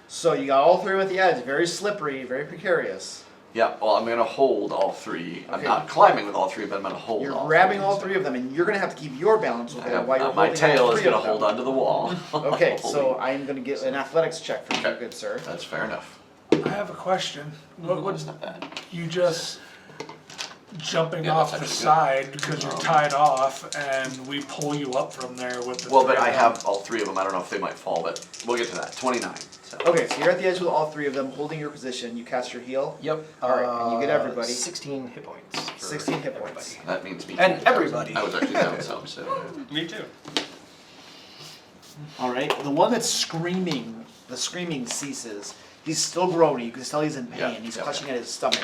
S7: so you got all three at the edge, very slippery, very precarious.
S5: yeah. Well, I'm gonna hold all three. I'm
S7: Okay.
S5: not climbing with all three, but I'm gonna hold.
S7: You're
S5: all
S7: grabbing
S5: three,
S7: all
S5: so-
S7: three of them, and you're gonna have to keep your balance with
S5: I
S7: it
S5: have-
S7: while you're
S5: my
S7: holding
S5: tail
S7: all
S5: is
S7: three
S5: gonna
S7: of them.
S5: hold onto the wall.
S7: Okay, so
S5: Holding.
S7: I'm gonna get an athletics check from you,
S5: Okay.
S7: good sir.
S5: That's fair enough.
S6: I have a question. What would
S5: It's not bad.
S6: you just jumping
S5: Yeah,
S6: off
S5: that's
S6: the
S5: actually
S6: side because you're tied off, and we pull you up from there with the.
S5: Well, but
S6: three
S5: I
S6: of them?
S5: have all three of them. I don't know if they might fall, but we'll get to that. 29. So.
S7: Okay, so you're at the edge with all three of them, holding your position. You cast your heal.
S8: Yep.
S7: Alright, and you get everybody.
S8: 16 hit points. for
S7: 16 hit points.
S8: everybody.
S5: That means me.
S8: And
S5: too.
S8: everybody.
S5: I was actually down some, so.
S1: Me too.
S7: All right, the one that's screaming, the screaming ceases. He's still groaning. You can tell he's in pain.
S5: Yeah,
S7: He's
S5: yeah.
S7: clutching at his stomach,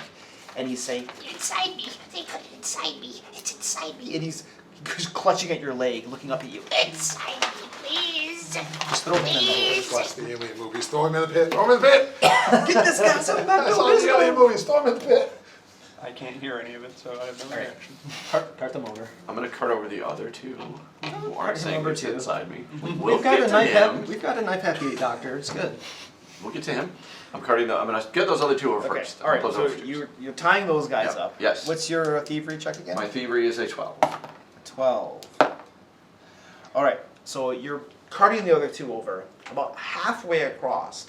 S7: and he's saying,
S10: Inside me. They put it inside me. It's inside me.
S7: and he's clutching at your leg, looking up at you.
S10: Inside me, please.
S8: Just throw him in the hole.
S4: Just watch the alien movies. Throw him in the pit. Throw him in the pit.
S7: Get this guy some
S4: That's all the alien movies. Throw him in the pit.
S1: I can't hear any of it, so I have no
S8: Alright.
S1: reaction.
S8: Cart them over.
S5: I'm gonna cart over the other two who aren't saying
S8: number
S5: what's
S8: two.
S5: inside me.
S8: We've got a knife
S5: him.
S8: happy. We've got a knife happy doctor. It's good.
S5: We'll get to him. I'm carting the. I'm gonna get those other two over
S7: Okay,
S5: first.
S7: all right.
S5: Those
S7: So
S5: over first.
S7: you're tying those guys
S5: Yeah,
S7: up.
S5: yes.
S7: What's your thievery check again?
S5: My thievery is a 12.
S7: 12. All right. So you're carting the other two over. About halfway across,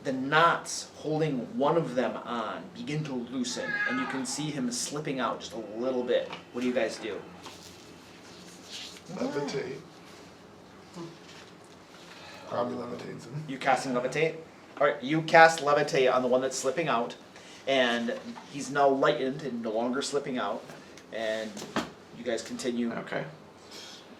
S7: the knots holding one of them on begin to loosen, and you can see him slipping out just a little bit. What do you guys do?
S4: Levitate. Probably levitates him.
S7: You casting levitate? All right. You cast levitate on the one that's slipping out, and he's now lightened and no longer slipping out. And you guys continue
S5: Okay.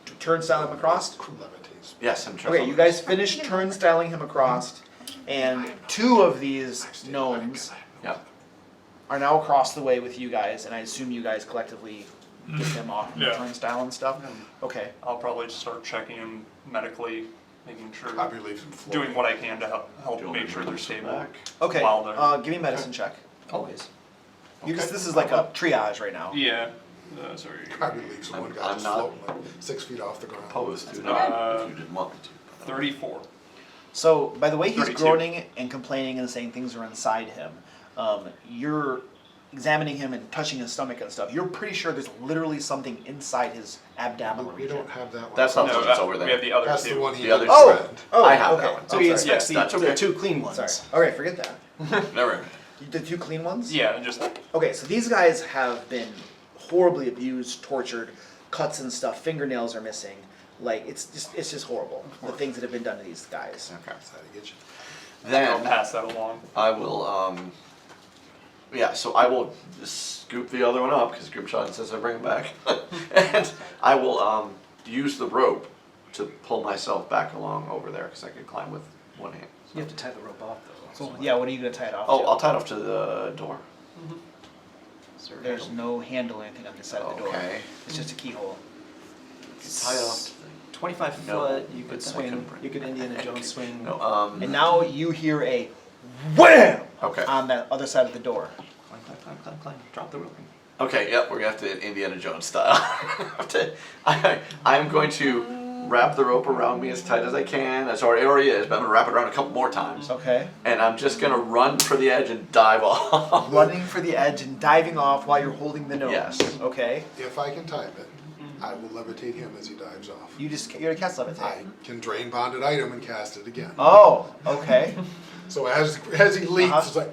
S7: to turnstile him across.
S4: Levitates.
S5: Yes, I'm trying.
S7: Okay, you guys finish turnstiling him across, and two of these gnomes
S5: Yeah.
S7: are now across the way with you guys, and I assume you guys collectively get them off from the
S6: Yeah.
S7: turnstile and stuff? Okay.
S1: I'll probably just start checking them medically, making sure,
S4: Probably leaves him floating.
S1: doing what I can to help
S5: Do you want
S1: make
S5: me to
S1: sure they're
S5: release them
S1: stable.
S5: back?
S7: Okay,
S1: While they're-
S7: give me a medicine check.
S8: Always.
S7: You just, this is like a triage right now.
S1: Yeah, sorry.
S4: Probably leaves him one guy
S5: I'm
S4: just
S5: not-
S4: floating like 6 feet off the ground.
S5: Opposed to
S1: Uh,
S5: if you didn't want me to.
S1: 34.
S7: So, by the way he's
S1: 32.
S7: groaning and complaining and saying things are inside him, you're examining him and touching his stomach and stuff. You're pretty sure there's literally something inside his abdominal
S4: We
S7: region.
S4: don't have that one.
S5: That's not
S1: No,
S5: the one that's over there.
S1: we have the other
S4: That's
S1: two.
S4: the one he
S5: The other
S4: had
S5: two.
S4: friend.
S5: I have
S7: okay.
S5: that one.
S8: So
S5: I'm
S8: he
S5: sorry.
S8: inspects
S5: Yes, that's
S8: the
S5: okay.
S8: two clean ones.
S7: Sorry. Okay, forget that.
S5: Never mind.
S7: The two clean ones?
S1: Yeah, just
S7: Okay, so these guys have been horribly abused, tortured, cuts and stuff. Fingernails are missing. Like it's just horrible. The things that have been done to these guys.
S5: Okay.
S4: That's how to get you.
S1: I'll
S5: Then
S1: pass that along.
S5: I will Yeah, so I will just scoop the other one up because Grimshot says I bring it back, and I will use the rope to pull myself back along over there because I can climb with one hand.
S8: You have to tie the rope off though.
S7: So yeah, what are you gonna tie it off
S5: Oh,
S7: to?
S5: I'll tie it off to the door.
S7: There's no handle or anything on this side of the door.
S5: Okay.
S7: It's just a keyhole.
S5: Tie it off.
S8: 25
S5: No,
S8: foot, you
S5: but
S8: could
S5: then I
S8: swing,
S5: couldn't bring
S8: you could Indiana Jones swing.
S5: No.
S7: And now you hear a wham
S5: Okay.
S7: on that other side of the door.
S8: Climb, climb, climb, climb, climb. Drop the rope.
S5: Okay. Yep. We're gonna have to Indiana Jones style. I'm going to wrap the rope around me as tight as I can. That's already, it already is, but I'm gonna wrap it around a couple more times.
S7: Okay.
S5: And I'm just gonna run for the edge and dive off.
S7: Running for the edge and diving off while you're holding the nose.
S5: Yes.
S7: Okay.
S4: If I can time it, I will levitate him as he dives off.
S7: You're gonna cast levitate.
S4: I can drain bonded item and cast it again.
S7: Oh, okay.
S4: So as he leaps, it's like,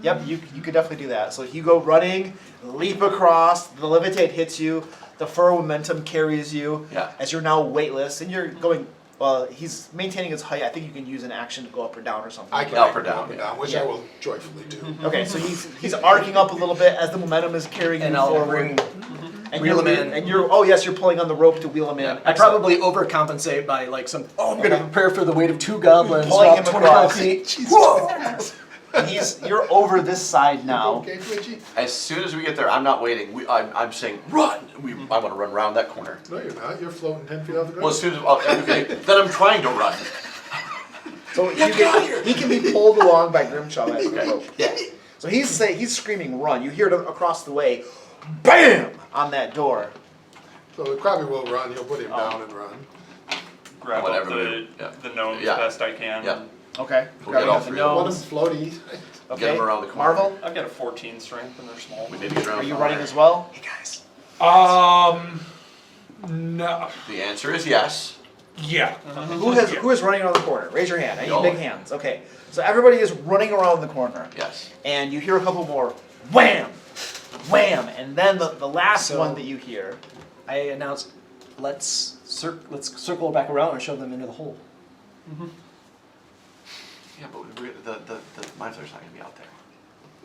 S7: Yep, you could definitely do that. So you go running, leap across, the levitate hits you, the fur momentum carries you,
S5: Yeah.
S7: as you're now weightless, and you're going, well, he's maintaining his height. I think you can use an action to go up or down or something.
S4: I can
S5: Up or
S4: go
S5: down,
S4: which
S7: yeah.
S4: I will joyfully do.
S7: Okay, so he's arcing up a little bit as the momentum is carrying
S8: And
S7: you
S8: I'll
S7: forward.
S8: bring,
S7: And
S8: wheel
S7: you're,
S8: him in.
S7: and you're, oh yes, you're pulling on the rope to wheel him in.
S8: I probably overcompensate by like some, I'm gonna prepare for the weight of 2 goblins,
S7: Pulling
S8: drop
S7: him
S8: 25
S7: across.
S8: feet.
S7: And you're over this side now.
S4: Okay, Twitchy?
S5: As soon as we get there, I'm not waiting. I'm saying run. I want to run around that corner.
S4: No, you're not. You're floating 10 feet off the ground.
S5: Well, as soon as okay, then I'm trying to run.
S7: So he can be pulled along by Grimshaw as the rope.
S5: Yeah.
S7: So he's screaming run. You hear it across the way, BAM! On that door.
S4: So he probably will run. You'll put him down and run.
S1: Grab
S5: Whatever
S1: up
S5: we
S1: the,
S5: do, yeah.
S1: the gnomes
S5: Yeah.
S1: best I can.
S5: Yeah.
S7: Okay.
S5: We'll
S7: Grabbing
S5: get all
S7: up the
S5: three of them.
S4: Let him
S7: gnomes.
S4: floaty.
S7: Okay.
S5: Get him around the corner.
S7: Marvel,
S1: I've got a 14 strength and they're small.
S5: We need to get around.
S7: are you
S5: the
S7: running
S5: corner.
S7: as well?
S8: Hey guys.
S6: No.
S5: The answer is yes.
S6: Yeah.
S7: Who is running around the corner? Raise your hand. I need
S5: Y'all.
S7: big hands. Okay. So everybody is running around the corner.
S5: Yes.
S7: And you hear a couple more wham! Wham! And then the last
S8: So-
S7: one that you hear.
S8: I announced, let's circle back around and show them into the hole.
S5: Yeah, but the mind flayer's not gonna be out there.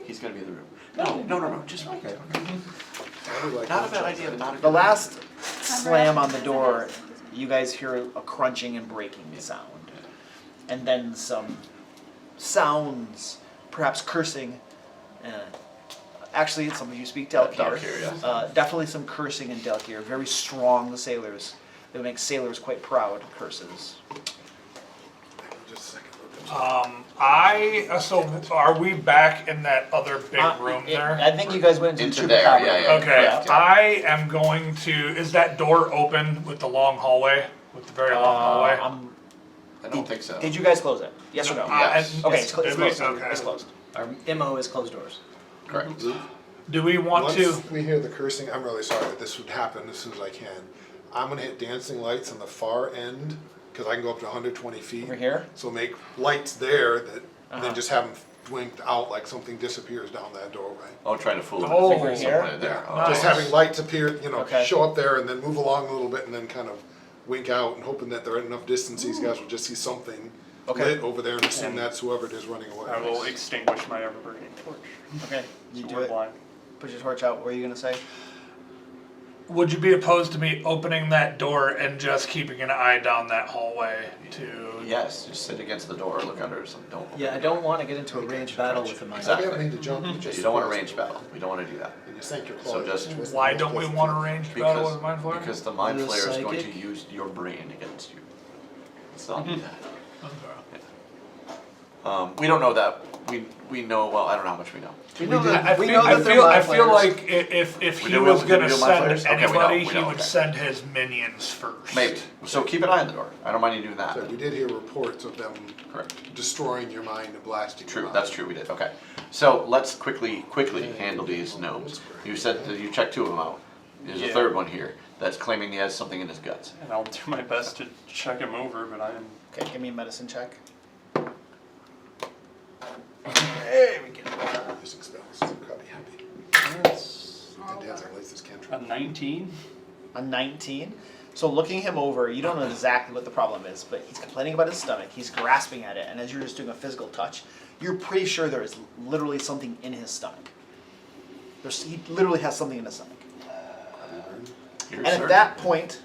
S5: He's gonna be in the room. No. Just wait.
S4: I would like
S5: Not a
S4: to
S5: bad
S4: try
S5: idea, but not a
S7: The
S5: good
S7: last slam on the door, you guys hear a crunching and breaking sound. And then some sounds, perhaps cursing. Actually, some of you speak Delkir.
S5: Delkir, yes.
S7: Definitely some cursing in Delkir. Very strong, the sailors. They make sailors quite proud, curses.
S4: Just a second.
S6: So are we back in that other big room there?
S7: I think you guys went into
S5: Into
S7: the
S5: there,
S7: chupacabra.
S5: yeah.
S6: Okay,
S7: Yeah.
S6: I am going to. Is that door open with the long hallway? With the very long hallway?
S5: I don't think so.
S7: Did you guys close it? Yes or no?
S5: Yes.
S7: Okay,
S6: Yes.
S7: it's
S6: Did we?
S7: closed.
S6: Okay.
S7: It's closed.
S8: Our MO is closed doors.
S5: Correct.
S6: Do we want
S4: Once
S6: to?
S4: we hear the cursing, I'm really sorry that this would happen as soon as I can. I'm gonna hit dancing lights on the far end, because I can go up to 120 feet.
S7: Over here?
S4: So make lights there that,
S7: Uh-huh.
S4: then just have them winked out like something disappears down that doorway.
S5: Oh, trying to fool him.
S6: Oh,
S5: Figure
S7: here?
S5: somewhere there. Oh,
S6: Nice.
S4: Just having lights appear,
S7: Okay.
S4: show up there and then move along a little bit and then kind of wink out and hoping that they're at enough distance, these guys will just see something
S7: Okay.
S4: lit over there and assume that's whoever it is running away.
S1: I will extinguish my ever-burning torch.
S7: Okay, you
S1: So
S7: do
S1: we're
S7: it.
S1: blind.
S7: Put your torch out. What are you gonna say?
S6: Would you be opposed to me opening that door and just keeping an eye down that hallway to?
S5: Yes, just sit against the door, look under something. Don't.
S8: Yeah, I don't want to get into a ranged battle with the mind.
S4: I didn't mean to jump.
S5: Yeah, you don't want a ranged battle. We don't want to do that.
S4: And you sank your
S5: So
S4: claw.
S5: just
S6: Why don't we want a ranged battle with Mind Flayer?
S5: because the mind
S8: The
S5: flayer is going to
S8: psychic?
S5: use your brain against you. Let's not do that. We don't know that. We know. Well, I don't know how much we know.
S8: We know that.
S6: I
S8: we
S6: feel,
S8: know
S6: I
S8: that they're
S6: feel, I
S8: mind
S6: feel
S8: flayers.
S6: like if
S5: We
S6: he
S5: do
S6: was
S5: know-
S6: gonna
S5: do mind
S6: send
S5: flayers? Okay, we know,
S6: anybody,
S5: we
S6: he
S5: know,
S6: would
S5: okay.
S6: send his minions first.
S5: Maybe. So keep an eye on the door. I don't mind you doing that.
S4: So we did hear reports of them
S5: Correct.
S4: destroying your mind and blasting your
S5: True.
S4: mind.
S5: That's true. We did. Okay. So let's quickly handle these gnomes. You said that you checked 2 of them out. There's a
S1: Yeah.
S5: third one here that's claiming he has something in his guts.
S1: And I'll do my best to check him over, but I am.
S7: Okay, give me a medicine check.
S4: Using spells. So probably happy.
S1: That's
S4: And dancing lights is
S1: a
S4: cantrip.
S1: 19.
S7: A 19. So looking him over, you don't know exactly what the problem is, but he's complaining about his stomach. He's grasping at it, and as you're just doing a physical touch, you're pretty sure there is literally something in his stomach. He literally has something in his stomach. And at that point,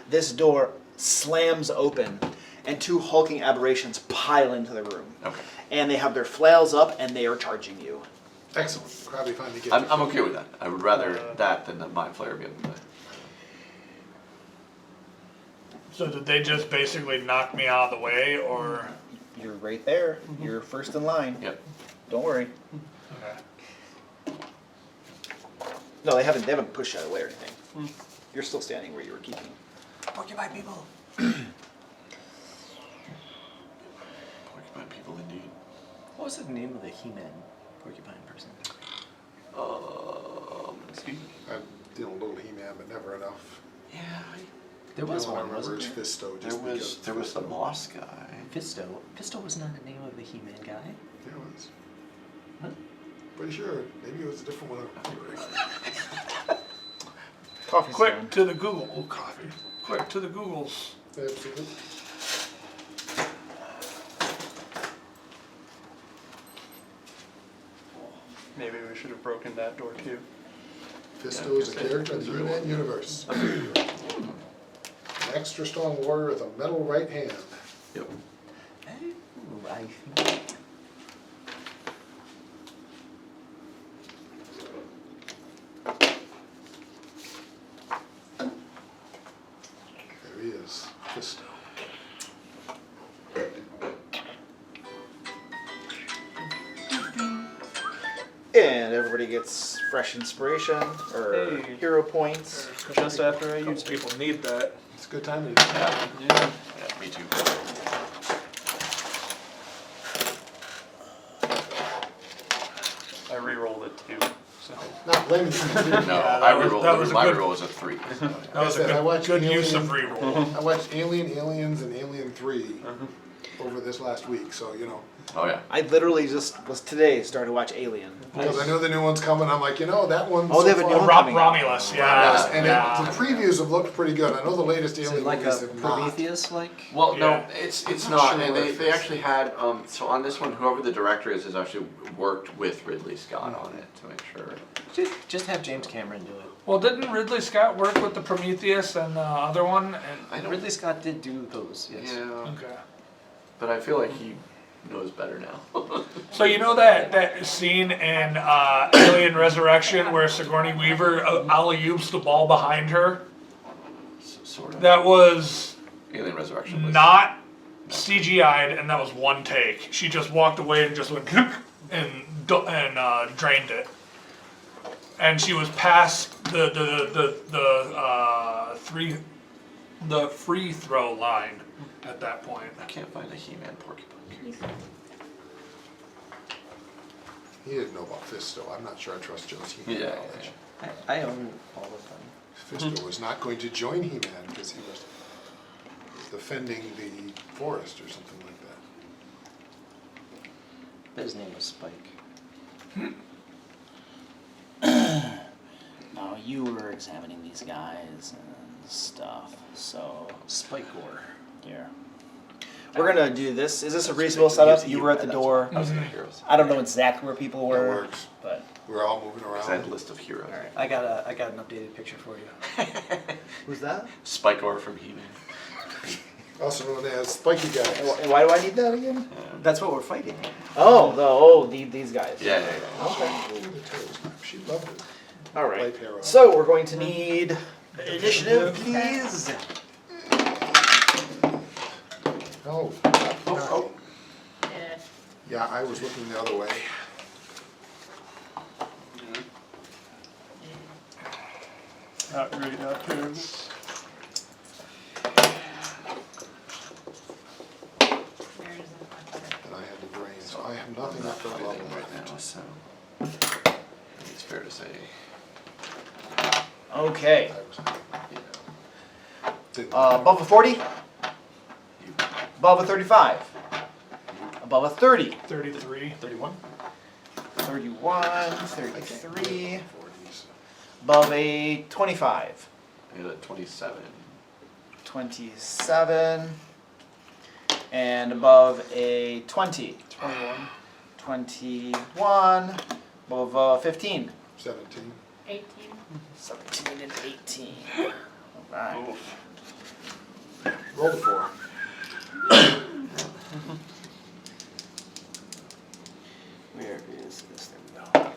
S7: this door slams open, and 2 hulking aberrations pile into the room.
S5: Okay.
S7: And they have their flails up, and they are charging you.
S4: Excellent. Probably finally get
S5: I'm okay with that. I would rather that than the Mind Flayer be able to.
S6: So did they just basically knock me out of the way, or?
S7: You're right there. You're first in line.
S5: Yep.
S7: Don't worry.
S6: Okay.
S7: No, they haven't pushed you out of the way or anything. You're still standing where you were keeping.
S8: Porcupine people.
S5: Porcupine people indeed.
S8: What was the name of the He-Man porcupine person?
S5: Excuse me.
S4: I'm dealing a little He-Man, but never enough.
S5: Yeah,
S8: There was
S4: The only
S8: one,
S4: I remember
S8: wasn't
S4: is
S8: there?
S4: Fisto.
S5: there
S4: Just
S5: was
S4: because
S5: the
S4: Fisto.
S5: Moss guy.
S8: Fisto. Fisto was not the name of the He-Man guy.
S4: Yeah, it was.
S8: Huh?
S4: Pretty sure. Maybe it was a different one.
S7: Coffee's
S6: Quick
S7: done.
S6: to the Google. Oh, coffee. Quick to the Googles.
S4: Absolutely.
S1: Maybe we should have broken that door too.
S4: Fisto is a character in the He-Man universe. An extra strong warrior with a metal right hand.
S5: Yep.
S8: Ooh, I think.
S4: There he is. Fisto.
S7: And everybody gets fresh inspiration or
S1: Hey.
S7: hero points.
S1: Just after I
S6: Some
S1: used it.
S6: people need that.
S4: It's a good time to
S1: Yeah.
S5: Yeah, me too.
S1: I re-rolled it too. So
S4: not blaming you.
S5: No,
S6: that
S5: I
S6: was-
S5: rerolled.
S6: that was a
S5: My
S6: good-
S5: reroll was a 3.
S6: That was a
S4: said, I watched
S6: good use of
S4: Alien.
S6: reroll.
S4: I watched Alien, Aliens, and Alien 3 over this last week, so you know.
S5: Oh yeah.
S7: I literally just was today started to watch Alien.
S4: Because I know the new one's coming, I'm like, that one.
S7: Oh, they have a new one coming out.
S6: Romulus,
S4: Yes,
S6: yeah.
S4: and
S6: yeah.
S4: the previews have looked pretty good. I know the latest
S8: Is
S4: Alien
S8: it like
S4: movies
S8: a
S4: have not.
S8: Prometheus-like?
S5: Well,
S6: Yeah.
S5: no, it's
S4: I'm
S5: not.
S4: sure
S5: And
S4: what it
S5: they
S4: is.
S5: actually had so on this one, whoever the director is has actually worked with Ridley Scott on it to make sure.
S8: Just have James Cameron do it.
S6: Well, didn't Ridley Scott work with the Prometheus and the other one?
S5: I don't.
S8: Ridley Scott did do those, yes.
S5: Yeah,
S6: Okay.
S5: but I feel like he knows better now.
S6: So you know that scene in Alien Resurrection where Sigourney Weaver alley-oops the ball behind her?
S5: Sort of.
S6: That was
S5: Alien Resurrection was
S6: not CGI'd, and that was one take. She just walked away and just went and drained it. And she was past the free throw line at that point.
S5: I can't find a He-Man porcupine.
S4: He didn't know about Fisto. I'm not sure I trust Joe's He-Man
S5: Yeah,
S4: knowledge.
S8: I own all of them.
S4: Fisto was not going to join He-Man because he was defending the forest or something like that.
S8: But his name was Spike.
S9: No, you were examining these guys and stuff, so
S8: Spike Gore.
S9: here.
S7: We're gonna do this. Is this a reasonable setup? You were at the door.
S5: I was gonna heroes.
S7: I don't know exactly where people
S4: That
S7: were,
S4: works.
S7: but
S4: We're all moving
S5: I had a
S4: around.
S5: list of heroes.
S7: all right.
S8: I got an updated picture for you.
S7: Who's that?
S5: Spike Or from He-Man.
S4: Also known as Spiky Guys.
S7: And why do I need that again?
S8: That's what we're fighting.
S7: These guys.
S5: Yeah.
S7: Okay.
S4: Oh, the toes. She loved it.
S7: All right.
S4: Light hair on.
S7: So we're going to need initiative, please.
S4: Oh,
S5: Oh,
S4: yeah, I was looking the other way.
S1: not really not terrible.
S4: And I had to drain, so I have nothing up to level
S5: Everything right
S4: right
S5: now, so it's fair to say.
S7: Okay.
S4: Didn't-
S7: Above a 40? Above a 35? Above a 30?
S6: 33.
S8: 31?
S7: 31,
S4: I can't
S7: 33.
S4: for these.
S7: Above a 25?
S5: I got a 27.
S7: 27. And above a 20.
S1: 21.
S7: 21. Above 15.
S4: 17.
S3: 18.
S7: 17 and 18. Alright.
S1: Oof.
S4: Roll the 4.
S7: Where is this? There we go.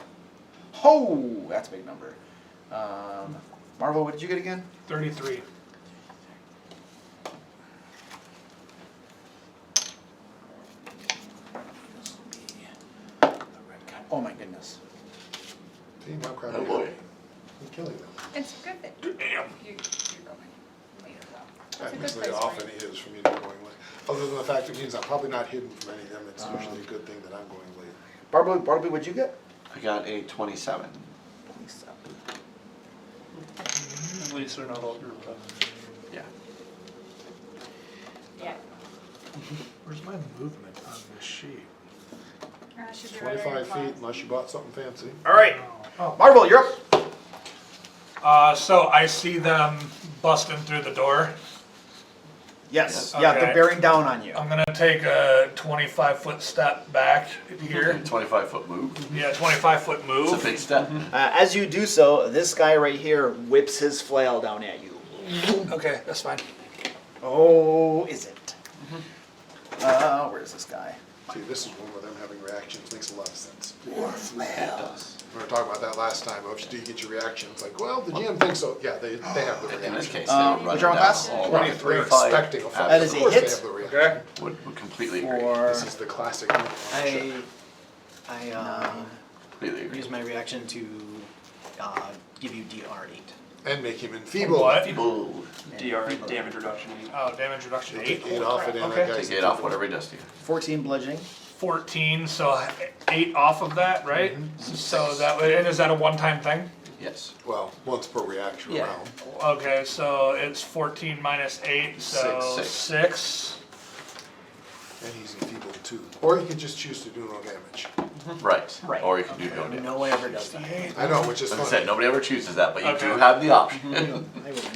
S7: Oh, that's a big number. Marvel, what did you get again?
S6: 33.
S7: Oh my goodness.
S4: See, now crap.
S5: Oh boy.
S4: I'm killing them.
S3: It's good that
S6: Damn.
S3: you're going later though. It's a good
S4: Technically,
S3: place for
S4: often
S3: you.
S4: it is for me to be going late. Other than the fact it means I'm probably not hidden from any of them, it's usually a good thing that I'm going late.
S7: Bartleby, what'd you get?
S5: I got a 27.
S7: 27.
S1: At least they're not all grouped up.
S5: Yeah.
S3: Yeah.
S6: Where's my movement on this sheet?
S3: Should be right on your
S4: 25 feet
S3: plans.
S4: unless you bought something fancy.
S7: Alright.
S6: Oh.
S7: Marvel, you're up.
S6: So I see them busting through the door.
S7: Yes.
S6: Yes.
S7: Yeah,
S6: Okay.
S7: they're bearing down on you.
S6: I'm gonna take a 25-foot step back here.
S5: 25-foot move.
S6: Yeah, 25-foot
S5: It's a
S6: move.
S5: big step.
S7: As you do so, this guy right here whips his flail down at you.
S6: Okay, that's fine.
S7: Oh, is it? Where's this guy?
S4: See, this is one where them having reactions makes a lot of sense.
S7: More flails.
S4: We were talking about that last time. Oh, do you get your reaction? It's like, well, the GM thinks so. Yeah, they have the
S5: In this
S4: reaction.
S5: case, they were running
S7: which armor
S5: down
S7: class?
S5: all
S4: 23
S5: around.
S4: expecting a fight.
S7: That is
S4: Of
S7: a
S4: course
S7: hit.
S4: they have the reaction.
S5: Would completely agree.
S7: For
S4: This is the classic.
S8: I
S5: Completely agree.
S8: use my reaction to give you DR8.
S4: And make him enfeebled.
S6: What?
S5: People
S1: DR damage reduction.
S6: Oh, damage reduction
S4: You
S6: 8.
S4: take 8 off it and
S6: Okay.
S4: that guy's
S5: take 8 off whatever he does to you.
S7: 14 bludgeoning.
S6: 14, so 8 off of that, right? So that and is that a one-time thing?
S5: Yes.
S4: Well, once per reaction
S7: Yeah.
S4: round.
S6: Okay, so it's 14 minus 8, so
S5: Six.
S6: 6.
S4: And he's enfeebled too. Or you can just choose to do no damage.
S5: Right.
S7: Right.
S5: Or you can do no damage.
S8: No one ever does that.
S4: I know, which is
S5: As I said,
S4: funny.
S5: nobody ever chooses that, but you do
S6: Okay.
S5: have the option.
S7: I will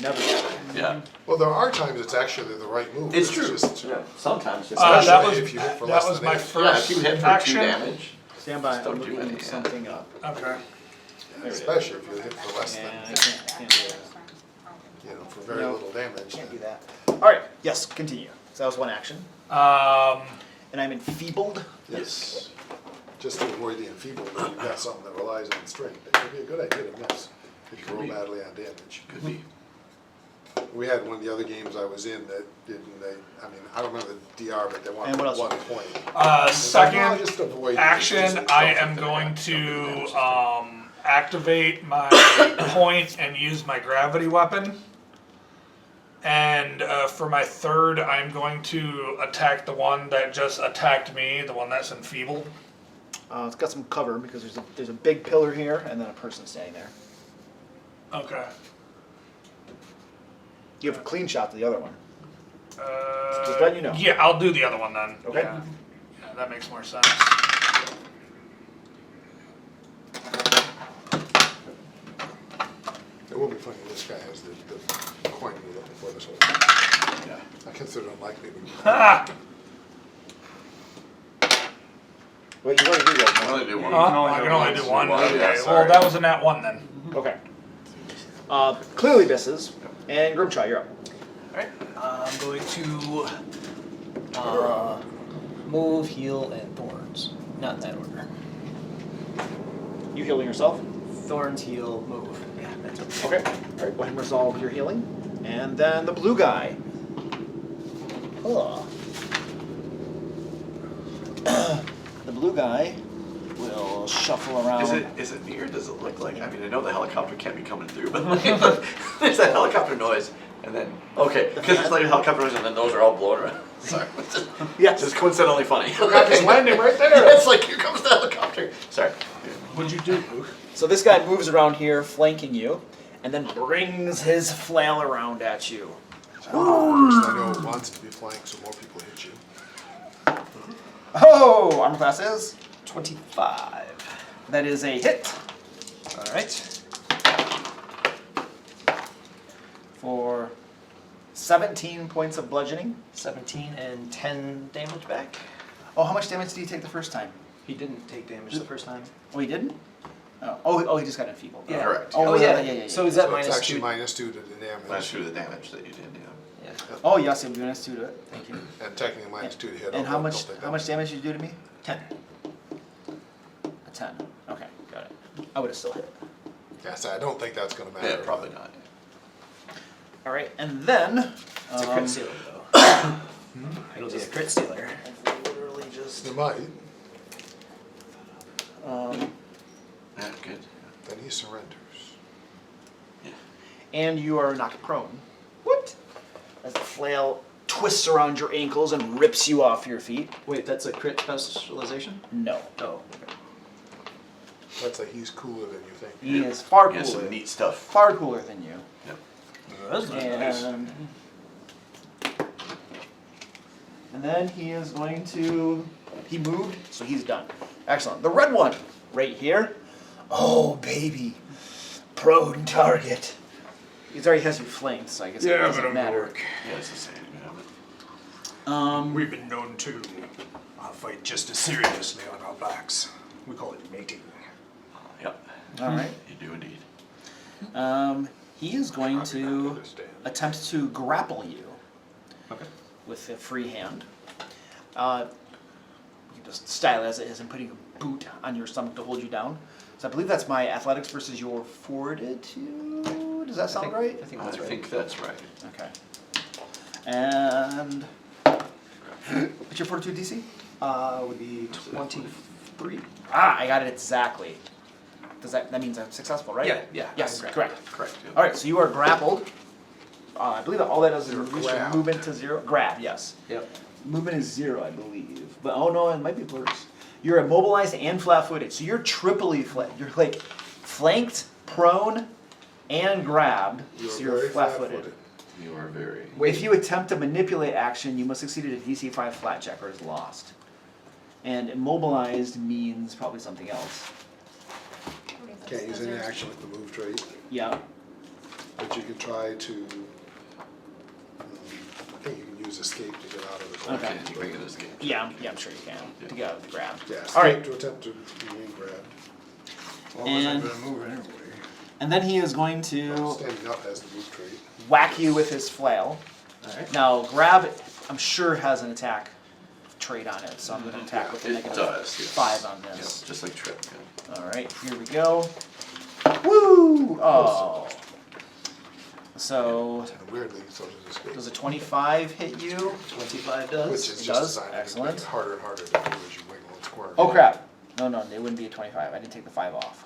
S7: never do that.
S5: Yeah.
S4: Well, there are times it's actually the right move.
S5: It's true.
S4: Just,
S5: Yeah. Sometimes.
S4: Especially
S6: That was,
S4: if you hit for
S6: that
S4: less
S6: was
S4: than
S6: my
S4: 8.
S6: first
S5: Yeah, if you hit for
S6: action.
S5: 2 damage.
S7: Stand by,
S5: Just don't
S7: I'm
S5: do
S7: looking
S5: any, yeah.
S7: something up.
S6: Okay.
S4: Especially if you hit for less
S7: Yeah, I
S4: than,
S7: can't do that.
S4: for very
S7: No.
S4: little damage.
S7: Can't do that. Alright, yes, continue. So that was one action. And I'm enfeebled.
S4: Yes. Just to avoid the enfeeblement, you've got something that relies on strength. It could be a good idea to miss if you
S5: Could
S4: roll
S5: be.
S4: badly on damage.
S5: Could be.
S4: We had one of the other games I was in that didn't, I don't remember the DR, but they
S7: And
S4: wanted
S7: what else?
S4: 1 point.
S6: Second
S4: Just avoid
S6: action,
S4: just
S6: I
S4: something
S6: am
S4: that
S6: going
S4: something that
S6: to
S4: damages
S6: activate my point and use my gravity weapon. And for my third, I'm going to attack the one that just attacked me, the one that's enfeebled.
S7: It's got some cover because there's a big pillar here and then a person standing there.
S6: Okay.
S7: You have a clean shot to the other one.
S6: Just
S7: letting you know.
S6: Yeah, I'll do the other one then.
S7: Okay.
S6: Yeah, yeah, that makes more sense.
S4: It will be funny, this guy has the coin we're looking for this whole time.
S5: Yeah.
S4: I consider it unlikely, but
S6: Ah!
S7: Wait, you already do
S5: I
S7: that.
S5: only do one.
S6: I can only do one.
S5: Yeah,
S6: Okay, well,
S5: sorry.
S6: that was a nat 1 then.
S7: Okay. Clearly misses. And Grimshaw, you're up.
S8: I'm going to move, heal, and thorns. Not in that order.
S7: You healing yourself?
S8: Thorns, heal, move. Yeah, that's okay.
S7: Okay. Alright, go ahead and resolve your healing. And then the blue guy. Ugh. The blue guy will shuffle around.
S5: Is it near? Does it look like? I mean, I know the helicopter can't be coming through, but like, there's that helicopter noise, and then because it's like a helicopter noise, and then those are all blown around. Sorry,
S7: Yes.
S5: just coincidentally funny.
S4: just landing right there.
S5: It's like here comes the helicopter. Sorry.
S6: What'd you do, Luke?
S7: So this guy moves around here, flanking you, and then brings his flail around at you.
S4: I know it wants to be flanked, so more people hit you.
S7: Oh, armor class is
S8: 25.
S7: that is a hit.
S8: Alright.
S7: for 17 points of bludgeoning.
S8: 17 and 10 damage back.
S7: Oh, how much damage did he take the first time?
S8: He didn't take damage the first time.
S7: Oh, he didn't? Oh, he just got enfeebled.
S8: Yeah.
S5: Correct.
S7: Oh, yeah.
S8: So is that
S4: So it's
S8: minus
S4: actually
S8: 2?
S4: minus 2 to the damage.
S5: Minus 2 to the damage that you did, yeah.
S8: Yeah.
S7: Oh, yes, I'm doing 2 to it. Thank you.
S4: And technically minus 2 to hit.
S7: And
S4: although
S7: how much damage did you do to me?
S8: 10.
S7: A 10. Okay, got it. I would have still hit.
S4: Yeah, so I don't think that's gonna matter.
S5: Yeah, probably not.
S7: All right, and then
S8: It's a crit stealer, though. It'll be a crit stealer.
S7: literally just.
S4: You might,
S5: Yeah, good.
S4: then he surrenders.
S7: And you are knocked prone. What? As the flail twists around your ankles and rips you off your feet.
S8: Wait, that's a crit specialization?
S7: No.
S8: Oh, okay.
S4: Let's say he's cooler than you think.
S7: He is far
S5: Yeah,
S7: cooler.
S5: some neat stuff.
S7: Far cooler than you.
S8: That's not nice.
S7: And then he is going to. He moved, so he's done. Excellent. The red one, right here. Oh, baby. Prone target. He already has you flanked, so I guess it doesn't matter.
S5: Yeah, it's the same. Yeah,
S2: We've been known to fight just as seriously on our backs. We call it mating.
S5: Yep.
S7: All right.
S5: You do indeed.
S7: He is going
S4: Probably not
S7: to
S4: understand.
S7: attempt to grapple you
S8: Okay.
S7: with a free hand. You can just style it as it is and putting a boot on your stomach to hold you down. So I believe that's my athletics versus your fortitude. Does that sound right?
S8: I think
S5: I
S8: that's right.
S5: think that's right.
S7: Okay. And what's your fortitude DC?
S8: Would be 23.
S7: Ah, I got it exactly. That means I'm successful, right?
S8: Yeah.
S7: Yes,
S8: Correct.
S7: correct.
S5: Correct. Yeah.
S7: All right, so you are grappled. I believe that all that does is
S4: You're
S7: reduce your
S4: grabbed.
S7: movement to 0. Grab, yes.
S8: Yep.
S7: Movement is 0, I believe. But oh no, it might be worse. You're immobilized and flat-footed, so you're triply flat. You're like flanked, prone, and grabbed,
S4: You're
S7: so you're
S4: very
S7: flat-footed.
S5: You are very.
S7: If you attempt to manipulate action, you must succeed at a DC 5 flat check or is lost. And immobilized means probably something else.
S4: Can't use any action with the move trait,
S7: Yeah.
S4: but you can try to, I think you can use escape to get out of the
S7: Okay.
S5: You can make it escape.
S7: Yeah, I'm sure you can. To get out of the grab.
S4: Yeah,
S7: All right.
S4: escape to attempt to be grabbed.
S2: Well,
S7: And-
S2: I'm gonna move anyway.
S7: And then he is going to
S4: Standing up has the move trait.
S7: whack you with his flail.
S8: Alright.
S7: Now, grab, I'm sure has an attack trait on it, so I'm going to attack with a
S5: It
S7: negative
S5: does. Yes.
S7: 5 on
S5: Yeah,
S7: this.
S5: just like Trip. Yeah.
S7: All right, here we go. Woo! Oh. So,
S4: And weirdly, so does escape.
S7: does a 25 hit you?
S8: 25 does.
S4: Which is
S7: It
S4: just
S7: does?
S4: designed to make
S7: Excellent.
S4: it harder and harder to do as you wiggle and squirm.
S7: Oh crap! No, it wouldn't be a 25. I didn't take the 5 off.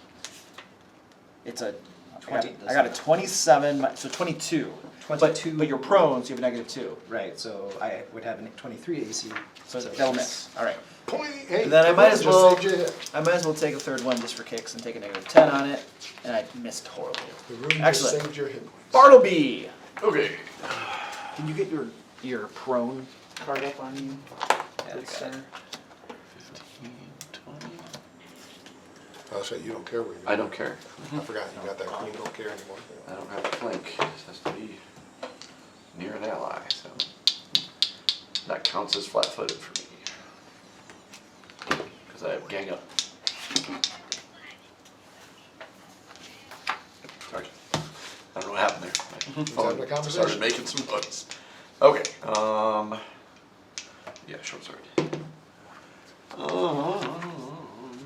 S7: It's a.
S8: 20
S7: I got a 27, so 22.
S8: 22.
S7: But you're prone, so you have a negative 2.
S8: Right, so I would have a 23 AC.
S7: So that'll miss. All right.
S4: Point, hey,
S7: And then I
S4: come
S7: might
S4: on,
S7: as
S4: just
S7: well-
S4: saved you a hit.
S7: I might as well take a third one just for kicks and take a negative 10 on it, and I missed horribly.
S4: The room just
S7: Excellent.
S4: saved your hit points.
S7: Bartleby!
S5: Okay.
S7: Can you get your prone card up on you?
S8: Yeah,
S7: Good
S8: I
S7: sir.
S8: got it.
S5: 15, 20.
S4: I'll say you don't care where you
S5: I don't care.
S4: I forgot you got that queen, don't care anymore.
S5: I don't have a flank. This has to be near an ally, so that counts as flat-footed for me. Because I have gang up. Sorry. I don't know what happened there. My
S4: having a
S5: phone
S4: conversation.
S5: started making some noise. Okay. Yeah, short sword.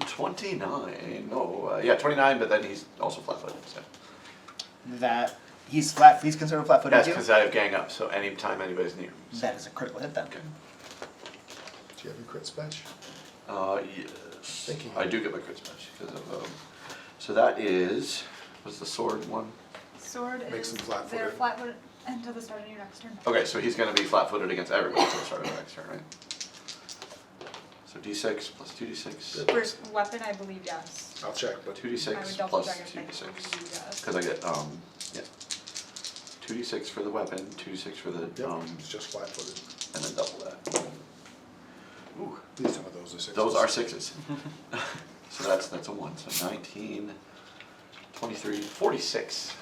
S5: 29. No, yeah, 29, but then he's also flat-footed, so.
S7: That he's considered flat-footed
S5: That's
S7: too?
S5: because I have gang up, so anytime anybody's near me. so.
S7: That is a critical hit then.
S5: Okay.
S4: Do you have your crit special?
S5: Yes.
S4: Thinking.
S5: I do get my crit smash because of, so that is, what's the sword one?
S3: Sword
S4: Makes
S3: is,
S4: them flat-footed.
S3: they're flat-footed until the start of your next turn.
S5: Okay, so he's gonna be flat-footed against everyone until the start of the next turn, right? So d6 plus 2d6,
S3: First weapon, I believe, yes.
S4: I'll check, but
S5: 2d6
S3: I would double
S5: plus
S3: check if I
S5: 2d6.
S3: believe yes.
S5: Because I get, yeah. 2d6 for the weapon, 2d6 for the,
S4: yep, it's just flat-footed.
S5: and then double that. Ooh,
S4: At least some of those are sixes.
S5: those are 6s. So that's a 1, so 19, 23, 46.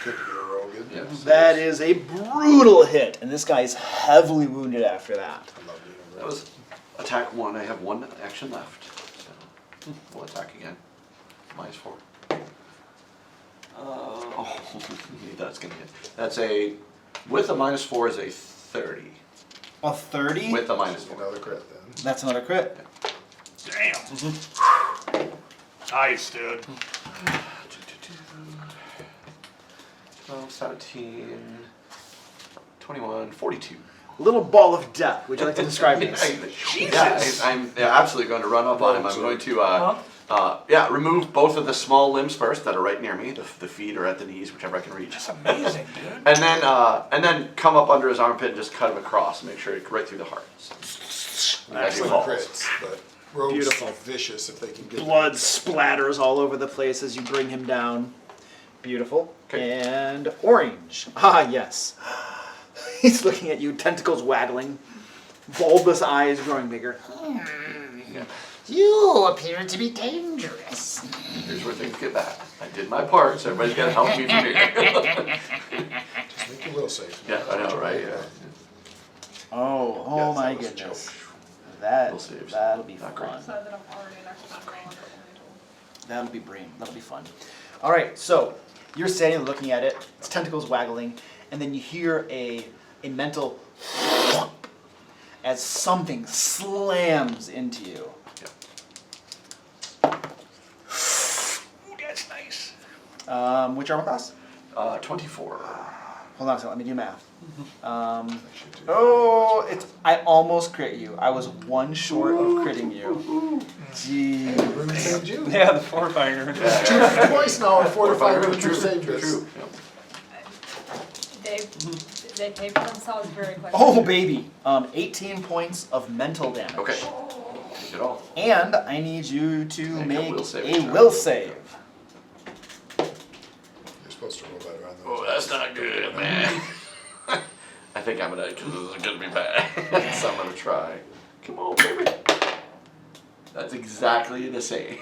S4: Good to be a rogue, isn't it?
S5: Yes.
S7: That is a brutal hit, and this guy is heavily wounded after that.
S4: I love being a
S5: That
S4: rogue.
S5: was attack 1. I have 1 action left. So we'll attack again. -4. Oh, that's gonna hit. That's a with a -4 is a 30.
S7: A 30?
S5: With a -4.
S4: Another crit then.
S7: That's another crit.
S6: Damn. Nice, dude.
S5: 12, 17, 21, 42.
S7: Little ball of death. Would you like to describe this?
S5: I'm absolutely going to run up on him. I'm going to remove both of the small limbs first that are right near me. The feet are at the knees, whichever I can reach.
S6: That's amazing, dude.
S5: And then come up under his armpit and just cut him across and make sure it right through the heart.
S4: Excellent crits, but rogues
S7: Beautiful.
S4: are vicious if they can get
S7: Blood splatters all over the place as you bring him down. Beautiful.
S5: Okay.
S7: And orange. Ah, yes. He's looking at you, tentacles waggling, bulbous eyes growing bigger.
S10: You appear to be dangerous.
S5: Here's where things get bad. I did my part, so everybody's got to help me from here.
S4: Just make your will safe.
S5: Yeah, I know, right? Yeah.
S7: Oh
S5: Yes,
S7: my
S5: that was a
S7: goodness.
S5: joke.
S7: That,
S5: Will saves.
S7: that'll be
S5: Not
S7: fun.
S5: great.
S3: So that I'm already next to my roll.
S7: That'll be brain. That'll be fun. All right, so you're standing there looking at it. Its tentacles waggling, and then you hear a mental as something slams into you.
S6: Ooh, that's nice.
S7: Which armor class?
S5: 24.
S7: Hold on a second. Let me do math. Oh, I almost crit you. I was one short of critting you. Jeez.
S4: Rune saved you.
S1: Yeah, the Pathfinder.
S4: Twice now are fortified with true saved us.
S5: True.
S3: They pay for themselves very quickly.
S7: Oh baby. 18 points of mental damage.
S5: Okay. Take it all.
S7: And I need you to
S5: Make a
S7: make
S5: will save,
S7: a
S5: sure.
S7: will save.
S4: You're supposed to roll better on those.
S5: Oh, that's not good, man. I think I'm gonna, because this is gonna be bad. So I'm gonna try. Come on, baby. That's exactly the same.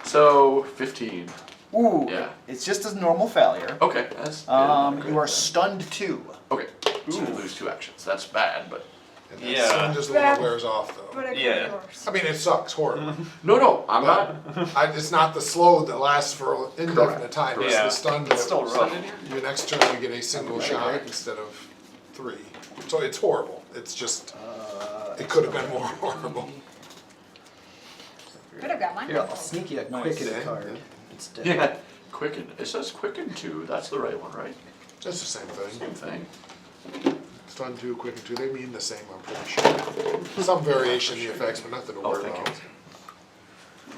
S5: So, 15.
S7: Ooh.
S5: Yeah.
S7: It's just a normal failure.
S5: Okay, that's good.
S7: You are stunned 2.
S5: Okay, so you lose 2 actions. That's bad, but...
S4: And that
S1: Yeah.
S4: sun just a little wears off though.
S3: But it could
S1: Yeah.
S3: be worse.
S4: I mean, it sucks horribly.
S5: No, I'm not...
S4: It's not the slow that lasts for an indefinite time. It's
S1: Yeah.
S4: the stun
S1: It's
S4: that
S1: still rough.
S4: your next turn you get a single shot instead of 3. So it's horrible. It's just, it could have been more horrible.
S3: Could have got mine.
S8: Here, I'll sneak you a quicken
S4: Yeah.
S8: card. It's different.
S5: Yeah, Quicken. It says Quicken 2. That's the right one, right?
S4: Just the same thing.
S5: Same thing.
S4: Stun 2, quicken 2, they mean the same, I'm pretty sure. Some variation in the effects, but nothing to
S5: Oh,
S4: worry
S5: thank
S4: about.
S5: you.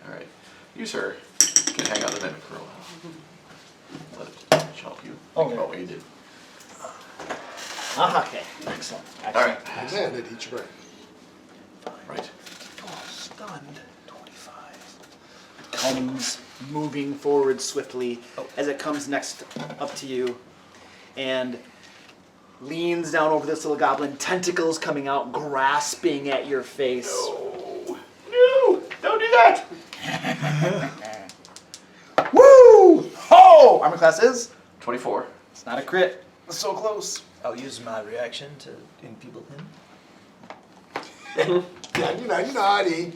S5: Alright. You, sir, can hang out the mimic for a while. Let it help you.
S7: Oh,
S5: Think about what you did.
S7: Ah, okay. Excellent.
S5: Alright.
S4: And then it eats your brain.
S5: Right.
S7: Oh, stunned. 25. Comes moving forward swiftly as it comes next up to you and leans down over this little goblin, tentacles coming out, grasping at your face.
S5: No! Don't do that!
S7: Woo! Oh! Armor class is?
S5: 24.
S7: It's not a crit. It's so close.
S8: I'll use my reaction to enfeeble him.
S4: Naughty.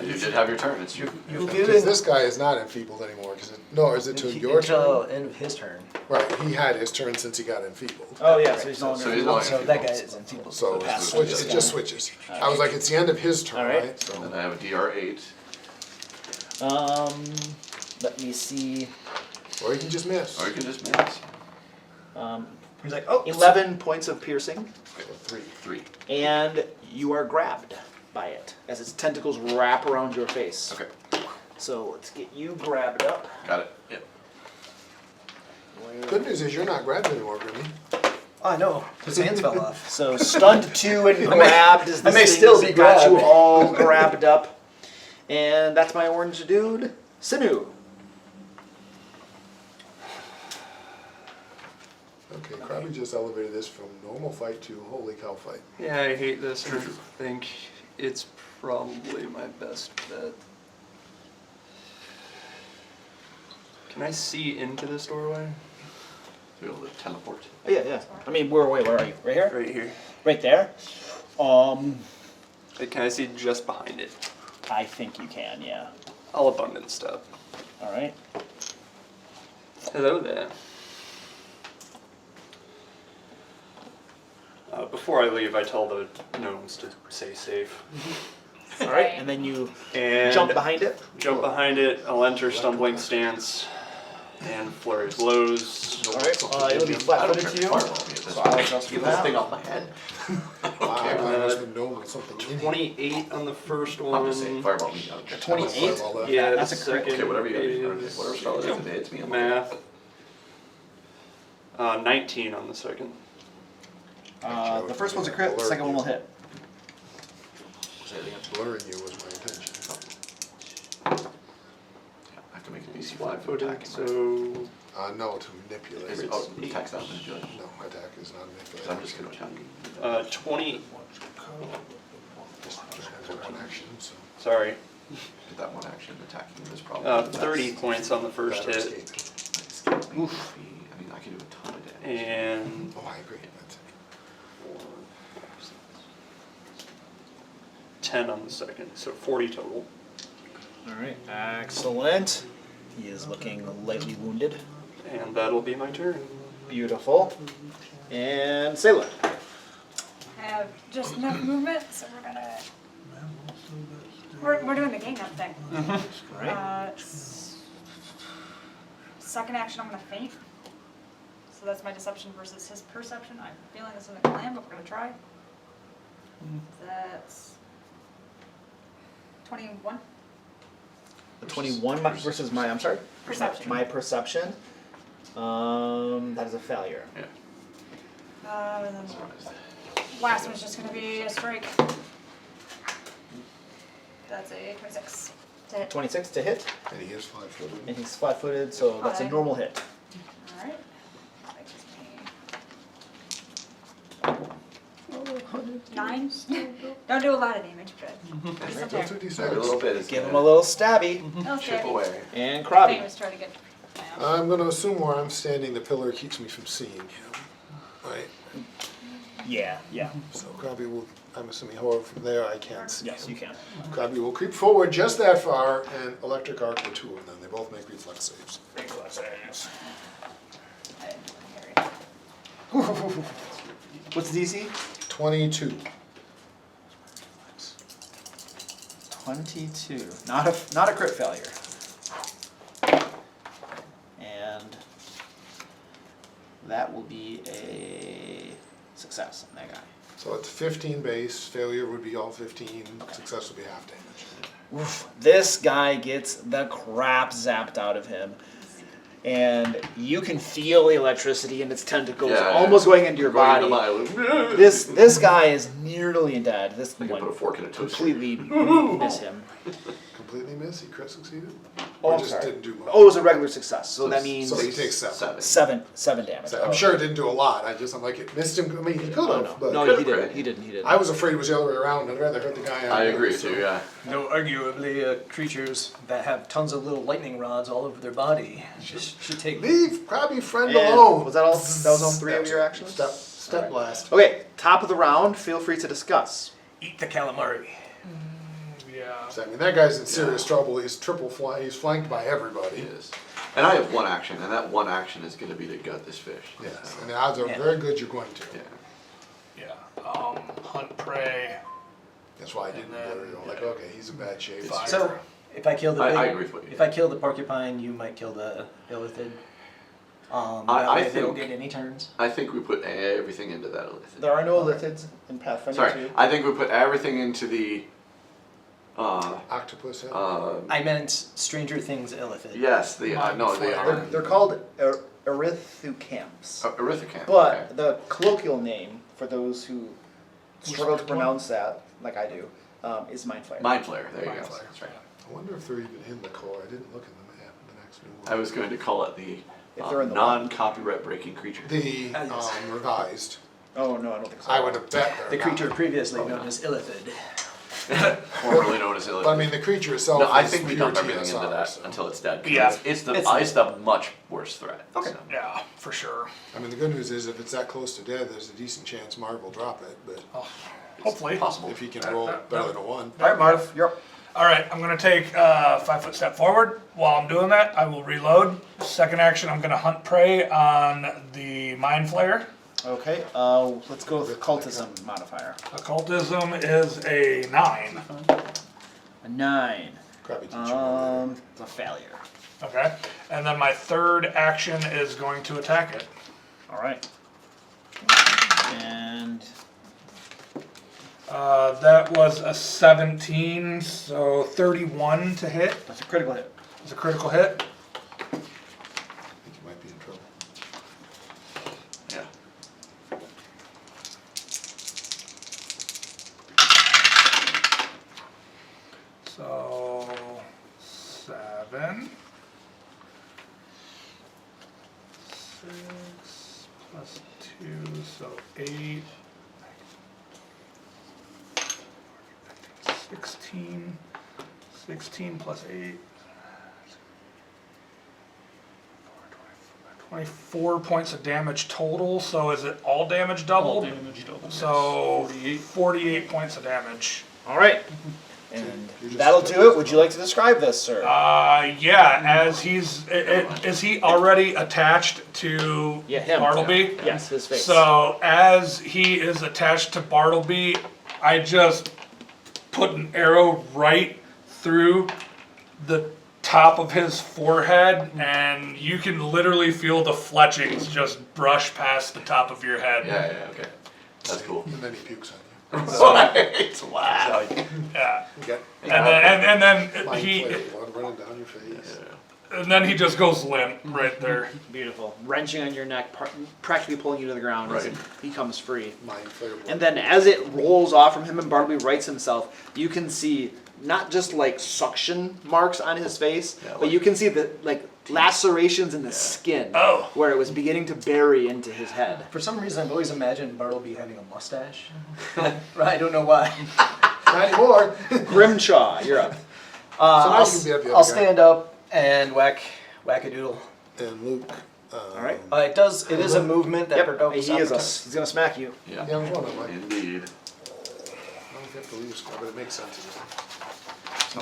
S5: You did have your turn. It's you.
S4: Because this guy is not enfeebled anymore. Is it to your
S8: Until
S4: turn?
S8: end of his turn.
S4: Right, he had his turn since he got enfeebled.
S7: Oh, yeah, so he's no longer.
S5: So he's not
S8: So that guy is enfeebled.
S4: So it
S8: Pass.
S4: switches, it just switches. I was like, it's the end of his turn,
S7: All right.
S4: right? So
S5: And then I have a DR8.
S7: Let me see.
S4: or you can just miss.
S5: Or you can just miss.
S8: He's like, oh,
S7: 11 points of piercing,
S4: So 3.
S5: 3.
S7: and you are grabbed by it as its tentacles wrap around your face.
S5: Okay.
S7: So let's get you grabbed up.
S5: Got it. Yep.
S4: Good news is you're not grabbed anymore, Grimmy.
S8: oh, I know. His hands fell off.
S7: So stunned 2 and grabbed as
S8: I
S7: this
S8: may
S7: thing
S8: still
S7: has
S8: be
S7: got you
S8: grabbed.
S7: all grabbed up. And that's my orange dude, Sinu.
S4: Okay, Krabby just elevated this from normal fight to holy cow fight.
S1: Yeah, I hate this. I think it's probably my best bet. Can I see into this doorway?
S5: To be able to teleport.
S7: Oh, yeah. I mean, where are you? Right here?
S1: Right here.
S7: Right there?
S1: Can I see just behind it?
S7: I think you can, yeah.
S1: I'll abundance step.
S7: Alright.
S1: Hello there. Before I leave, I tell the gnomes to stay safe.
S7: Alright, and then you
S1: And
S7: jump behind it.
S1: Jump behind it. I'll enter stumbling stance and flurry of blows.
S7: Alright, it'll be flat-footed to you. So I'll adjust
S5: Get
S7: for
S5: this
S7: that.
S5: thing off my head.
S4: Wow, I must have known with something in it.
S1: 28 on the first
S5: I'm
S1: one.
S5: just saying, fireball me. I don't care.
S7: 28?
S4: Fireball that.
S1: Yeah,
S7: That's
S1: the
S7: a crit.
S1: second
S5: Okay, whatever you got.
S1: is
S5: Whatever spell it is, it hits me. I'm
S1: math. 19 on the second.
S7: The first one's a crit, the second one will hit.
S4: Blurring you was my intention.
S5: I have to make a DC 5
S1: Flat
S5: for
S1: footed,
S5: attacking.
S1: so
S4: No, to manipulate.
S5: Oh, attack's not manipulation.
S4: No, attack is not manipulate.
S5: So I'm just going to attack.
S1: 20.
S4: Just have one action, so.
S1: Sorry.
S5: Get that one action attacking this problem.
S1: 30 points on the first
S4: Better
S1: hit.
S4: escape.
S7: Oof.
S5: I mean, I can do a ton of damage.
S1: And
S4: Oh, I agree. That's
S1: 10 on the second, so 40 total.
S7: Alright, excellent. He is looking lightly wounded.
S1: And that'll be my turn.
S7: Beautiful. And Sailor.
S3: I have just enough movement, so we're gonna. We're doing the gang up thing.
S7: Alright.
S3: Second action, I'm gonna faint. So that's my deception versus his perception. I'm feeling this isn't gonna land, but we're gonna try. That's 21
S7: The 21 versus my, I'm sorry?
S3: perception.
S7: My perception. That is a failure.
S5: Yeah.
S3: And then last one's just gonna be a strike. That's a 26 to hit.
S7: 26 to hit,
S4: And he is 5-footed.
S7: and he's flat-footed, so that's a
S3: Okay.
S7: normal hit.
S3: Alright. That gives me 9. Don't do a lot of damage, but just
S4: Alright,
S3: there.
S4: those 2d6.
S5: Every little bit is
S7: Give him
S5: gonna
S7: a little stabby.
S3: No
S5: chip
S3: stabby.
S5: away.
S7: And
S3: Thing
S7: Krabby.
S3: was trying to get.
S4: I'm gonna assume where I'm standing, the pillar keeps me from seeing him. Right?
S7: Yeah.
S4: So Krabby will, I'm assuming, however, from there I can't see
S7: Yes,
S4: him.
S7: you can.
S4: Krabby will creep forward just that far and electric arc the two of them. They both make reflex saves.
S3: I didn't hear it.
S7: What's the DC?
S4: 22.
S7: 22. Not a crit failure. And that will be a success on that guy.
S4: So it's 15 base, failure would be all 15, success would be half damage.
S7: Oof. This guy gets the crap zapped out of him. And you can feel the electricity in its tentacles almost going into your body. This guy is nearly dead. This
S5: I can
S7: one
S5: put a fork in a toaster.
S7: completely miss him.
S4: Completely miss, he crit succeeded?
S7: Oh,
S4: Or
S7: I'm
S4: just
S7: sorry.
S4: didn't do much?
S7: Oh, it was a regular success, so that means
S4: So he takes 7.
S7: seven damage.
S4: So I'm sure it didn't do a lot, I'm like, it missed him, I mean, he could
S7: Oh,
S4: have, but.
S7: no,
S5: Could've
S7: he didn't.
S5: crit.
S7: He didn't.
S4: I was afraid it was the other way around, I'd rather hurt the guy
S5: I
S4: on
S5: agree
S4: so-
S5: too, yeah.
S8: No, arguably, creatures that have tons of little lightning rods all over their body should take.
S4: Leave Krabby friend
S7: And
S4: alone!
S7: was that all? That was all 3 of your actions.
S4: Step blast.
S7: Okay, top of the round. Feel free to discuss.
S8: Eat the calamari.
S6: Yeah.
S4: So, I mean, that guy's in serious trouble, he's he's flanked by
S5: He
S4: everybody.
S5: is. And I have one action, and that one action is going to be to gut this fish.
S4: Yes, and the odds are very good you're going to.
S5: Yeah.
S6: Yeah. Hunt prey.
S4: That's why I didn't
S6: And then-
S4: blur it, I'm like, okay, he's in bad shape.
S6: Fire.
S8: So, if I kill the
S5: I
S8: big-
S5: agree with what you
S8: if I kill the porcupine, you might kill the illithid. That
S5: I
S8: way they don't
S5: think-
S8: get any turns.
S5: I think we put everything into that illithid.
S7: There are no lithids in Pathfinder
S5: Sorry,
S7: 2.
S5: I think we put everything into the.
S4: Octopus head?
S8: I meant Stranger Things illithid.
S5: Yes, the no, they
S7: They're,
S5: are
S7: they're called erythocamps.
S5: erythicamp.
S7: But the colloquial name for those who struggle to pronounce that, like I do, is Mind Flayer.
S5: Mind Flayer. There you
S6: Mind
S5: go.
S6: Flayer.
S5: That's right.
S4: I wonder if they're even in the core, I didn't look in the map, the next new
S5: I
S4: one.
S5: was going to call it the
S7: If they're in the wild.
S5: non-copyright breaking creature.
S4: The, revised,
S7: Oh no, I don't think so.
S4: I would have bet they're
S8: The
S4: not.
S8: creature previously known as illithid.
S5: Formerly known as
S4: But I mean, the creature itself
S5: No, I
S4: is
S5: think we
S4: pure
S5: dump everything into
S4: TSR,
S5: that
S4: so.
S5: until it's dead. 'Cause
S6: Yeah.
S5: It's the
S7: It's-
S5: ice the much worse threat.
S7: Okay.
S5: so.
S6: Yeah, for sure.
S4: I mean, the good news is if it's that close to dead, there's a decent chance Marv will drop it, but
S6: Hopefully.
S5: Possible.
S4: if he can roll better than a 1.
S7: All right, Marv, you're up.
S6: All right, I'm gonna take a 5-foot step forward. While I'm doing that, I will reload. Second action, I'm gonna hunt prey on the Mind Flayer.
S7: Okay, let's go with the cultism modifier.
S6: Occultism is a 9.
S7: A 9.
S4: Crappy teacher.
S7: It's a failure.
S6: Okay, and then my third action is going to attack it.
S7: All right. And
S6: That was a 17, so 31 to hit.
S7: that's a critical hit.
S6: It's a critical hit.
S4: I think you might be in trouble.
S5: Yeah.
S6: So 7. 6 plus 2, so 8. 16. 16 plus 8. 24 points of damage total, so is it all damage doubled? So 48 points of damage.
S7: All right. And that'll do it. Would you like to describe this, sir?
S6: Yeah, as is he already attached to
S7: Yeah, him.
S6: Bartleby?
S7: Yes, his face.
S6: So as he is attached to Bartleby, I just put an arrow right through the top of his forehead, and you can literally feel the fletchings just brush past the top of your head.
S5: Yeah, okay. That's cool.
S4: And then he pukes on you.
S5: It's wow.
S6: Yeah.
S4: Okay.
S6: And then
S4: Mind
S6: he
S4: flail, blood running down your face.
S6: and then he just goes limp right there.
S7: Beautiful. Wrenching on your neck, practically pulling you to the ground as
S5: Right.
S7: he comes free.
S4: Mind flail. blood.
S7: And then as it rolls off from him and Bartleby rights himself, you can see not just like suction marks on his face,
S5: Yeah,
S7: but
S5: like-
S7: you can see the like lacerations in the skin
S6: Oh.
S7: where it was beginning to bury into his head.
S8: For some reason, I've always imagined Bartleby having a mustache. I don't know why.
S4: Not anymore.
S7: Grimchaw, you're up.
S4: now you can be up the other
S8: I'll
S4: guy.
S8: stand up and whack-a-doodle.
S4: And Luke.
S7: All right.
S8: It is a movement that
S7: Yep,
S8: provokes
S7: he's gonna smack you.
S5: Yeah.
S4: Yeah, I was wondering, like,
S5: Indeed.
S4: I don't have to leave score, but it makes sense.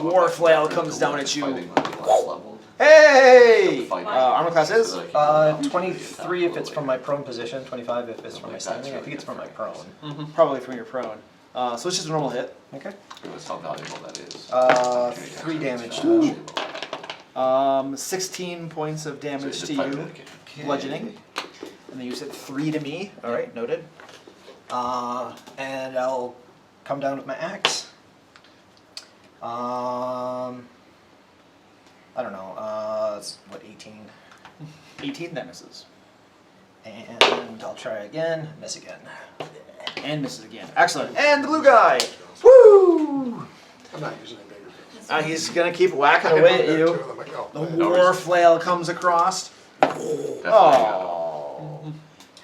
S7: War flail comes down at you.
S5: Fighting like the last level.
S7: Hey!
S5: Fighting.
S7: Armor class is?
S5: Like, you know,
S8: 23 if it's from my prone position, 25 if it's from my standing. I think it's from my prone.
S7: Probably from your prone. So it's just a normal hit.
S8: Okay.
S5: Realize how valuable that is.
S8: 3 damage.
S7: 16 points of damage
S5: So
S7: to
S5: you just
S7: you,
S5: fight it.
S7: bludgeoning. And then you said 3 to me. All right, noted.
S8: And I'll come down with my axe. I don't know. It's what, 18?
S7: 18, that misses.
S8: And I'll try again. Miss again.
S7: And misses again. Excellent. And the blue guy. Woo!
S4: I'm not using a bigger.
S7: He's gonna keep whacking away at you.
S4: I'm like, oh,
S7: The
S4: man.
S7: war flail comes across.
S5: Definitely,
S7: Oh.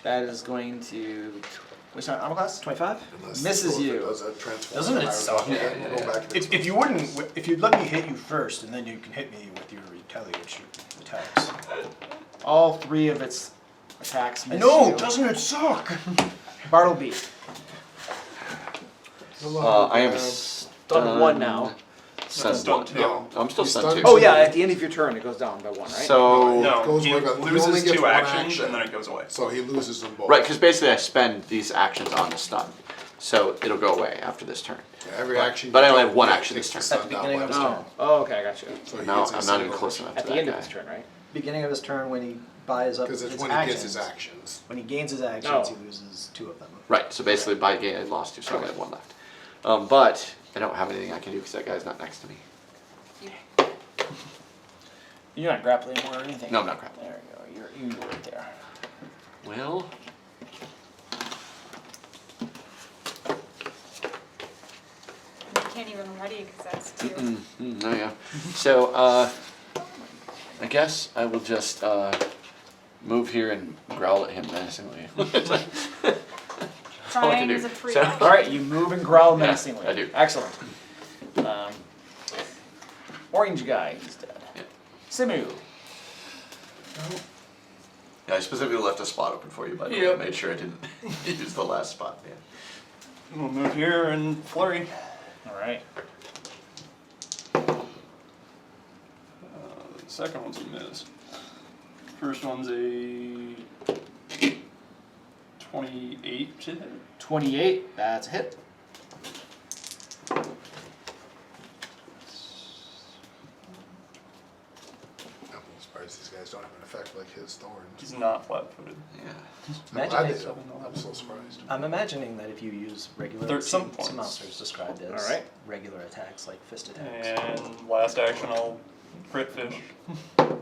S7: That is going to. Which armor class?
S8: 25?
S4: Unless
S7: misses
S4: the
S7: you.
S4: does that transform
S8: Doesn't it
S4: fire,
S8: suck?
S4: we'll go back to
S8: If you wouldn't, if you'd let me hit you first, and then you can hit me with your retaliatory attacks.
S7: All 3 of its attacks miss
S8: No,
S7: you.
S8: doesn't it suck?
S7: Bartleby.
S5: I am
S7: Done 1 now.
S5: stunned.
S4: No.
S5: I'm still
S4: He's
S5: stunned
S4: stunned
S5: too.
S7: Oh yeah, at the end of your turn it goes down by 1, right?
S5: So
S11: No,
S4: Goes
S11: he
S4: with a- he only
S11: loses
S4: gets
S11: 2
S4: one
S11: actions
S4: action.
S11: and then it goes away.
S4: So he loses them both.
S5: right, because basically I spend these actions on the stun, so it'll go away after this turn.
S4: Yeah, every action.
S5: But I
S4: you
S5: only
S4: do,
S5: have one
S4: it
S5: action
S4: takes
S5: this
S4: the
S5: turn.
S4: stun down
S8: beginning
S4: by
S8: of his
S4: one.
S8: turn.
S7: Oh, okay, I got you.
S4: So he
S5: No,
S4: gets
S5: I'm
S4: his
S5: not
S4: second
S5: even close enough
S7: At
S5: to
S7: the
S5: that
S7: end of
S5: guy.
S7: his turn, right?
S8: Beginning of his turn when he buys up
S4: Because it's
S8: his
S4: when he
S8: actions.
S4: gets his actions.
S8: When he gains his actions,
S7: Oh.
S8: he loses 2 of them.
S5: Right, so basically by game I lost 2, so I only have 1 left. But I don't have anything I can do because that guy's not next to me.
S7: You're not grappling or anything.
S5: No, I'm not grappling.
S7: There you go. You're right there.
S5: Well,
S3: You can't even ready because that's 2.
S5: no, yeah. So, I guess I will just move here and growl at him menacingly. That's all I can
S3: Trying
S5: do.
S3: is a free
S5: So-
S3: action.
S7: All right, you move and growl
S5: Yeah,
S7: menacingly.
S5: I do.
S7: Excellent. Orange guy, he's dead.
S5: Yeah.
S7: Simu.
S5: Yeah, I specifically left a spot open for you, but I made sure I didn't use the last spot. Yeah.
S1: We'll move here and flurry.
S7: All right.
S1: The second one's a miss. First one's a 28 to hit.
S7: 28, that's a hit.
S4: I'm surprised these guys don't have an effect like his thorns.
S1: He's not flat-footed.
S5: Yeah.
S4: I'm glad
S8: Imagine
S4: they don't. I'm so surprised.
S8: I'm imagining that if you use regular
S1: 13
S8: some
S1: points.
S8: monsters described as
S7: Alright.
S8: regular attacks like fist attacks.
S1: And last action, I'll crit fish.
S5: Agree.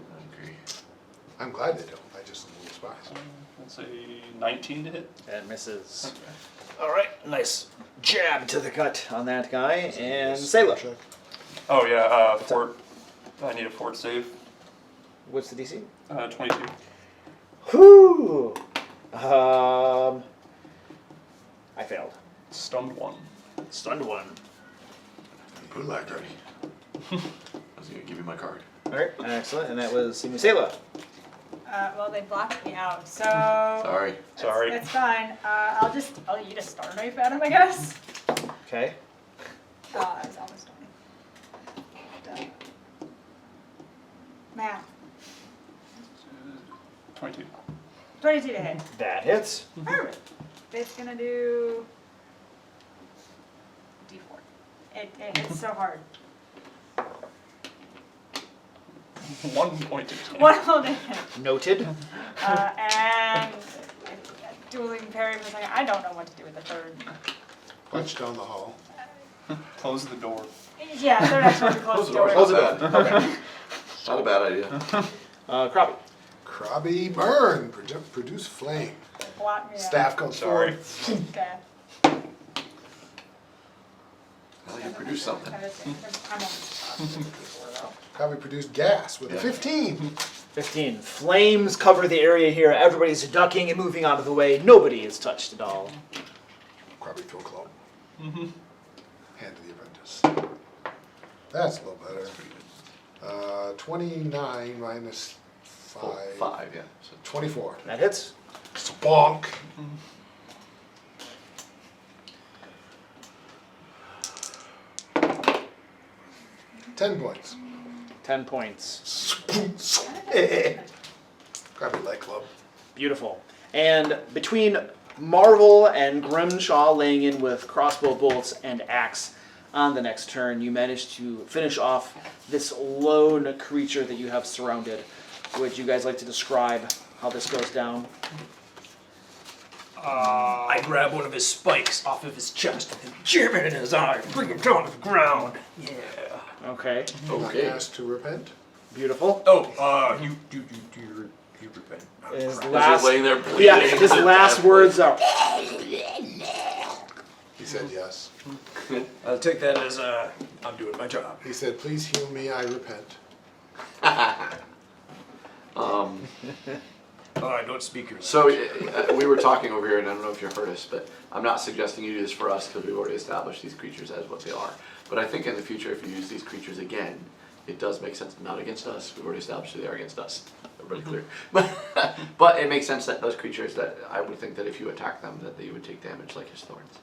S4: I'm glad they don't. I just am a little surprised.
S1: Let's say 19 to hit.
S7: That misses. All right, nice jab to the gut on that guy. And Sayla.
S4: Check.
S1: Oh yeah, fort. I need a fort save.
S7: What's the DC?
S1: 22.
S7: Whoo! I failed.
S1: Stunned 1.
S7: Stunned one.
S5: Put it back, Dirty. I was gonna give you my card.
S7: All right, excellent. And that was Sayla.
S3: Well, they blocked me out, so.
S5: Sorry.
S1: Sorry.
S3: It's fine. I'll eat a star knife at him, I guess.
S7: Okay.
S3: I was almost done. Math.
S1: 22.
S3: 22 to hit.
S7: That hits.
S3: Perfect. It's gonna do D4. It hits so hard.
S1: 1 point to damage.
S3: One whole damage.
S7: Noted.
S3: And dueling parry for a second. I don't know what to do with the third.
S4: Punch down the hall.
S1: Close the door.
S3: Yeah, third action would be close the door.
S5: Close it up. Not a bad idea.
S7: Crappie.
S4: Krabby burn. Produce flame.
S3: Block me out.
S4: Staff comes
S1: Sorry.
S4: forward.
S3: Okay.
S5: Well, you produced something.
S3: I'm almost before though.
S4: Krabby produced gas with a
S5: Yeah.
S4: 15.
S7: 15. Flames cover the area here. Everybody's ducking and moving out of the way. Nobody is touched at all.
S4: Krabby throw club. Hand to the apprentice. That's a little better. 29 minus 5.
S5: 5, yeah. So
S4: 24.
S7: That hits.
S4: Sponk. $10 points.
S7: 10 points.
S4: Krabby leg club.
S7: Beautiful. And between Marvel and Grimshaw laying in with crossbow bolts and axe on the next turn, you manage to finish off this lone creature that you have surrounded. Would you guys like to describe how this goes down?
S2: I grab one of his spikes off of his chest and jam it in his eye, bring him down to the ground. Yeah.
S7: Okay.
S5: Okay.
S4: Asked to repent.
S7: Beautiful.
S2: Oh, you repent.
S7: His
S5: As
S7: last,
S5: he's laying there bleeding.
S7: yeah, his last words are.
S4: He said yes.
S2: I'll take that as I'm doing my job.
S4: He said, please heal me, I repent.
S2: Oh, I don't speak your
S5: So we were talking over here, and I don't know if you heard us, but I'm not suggesting you do this for us because we've already established these creatures as what they are. But I think in the future, if you use these creatures again, it does make sense. Not against us. We've already established that they are against us. Everybody clear. But it makes sense that those creatures, that I would think that if you attack them, that they would take damage like his thorns.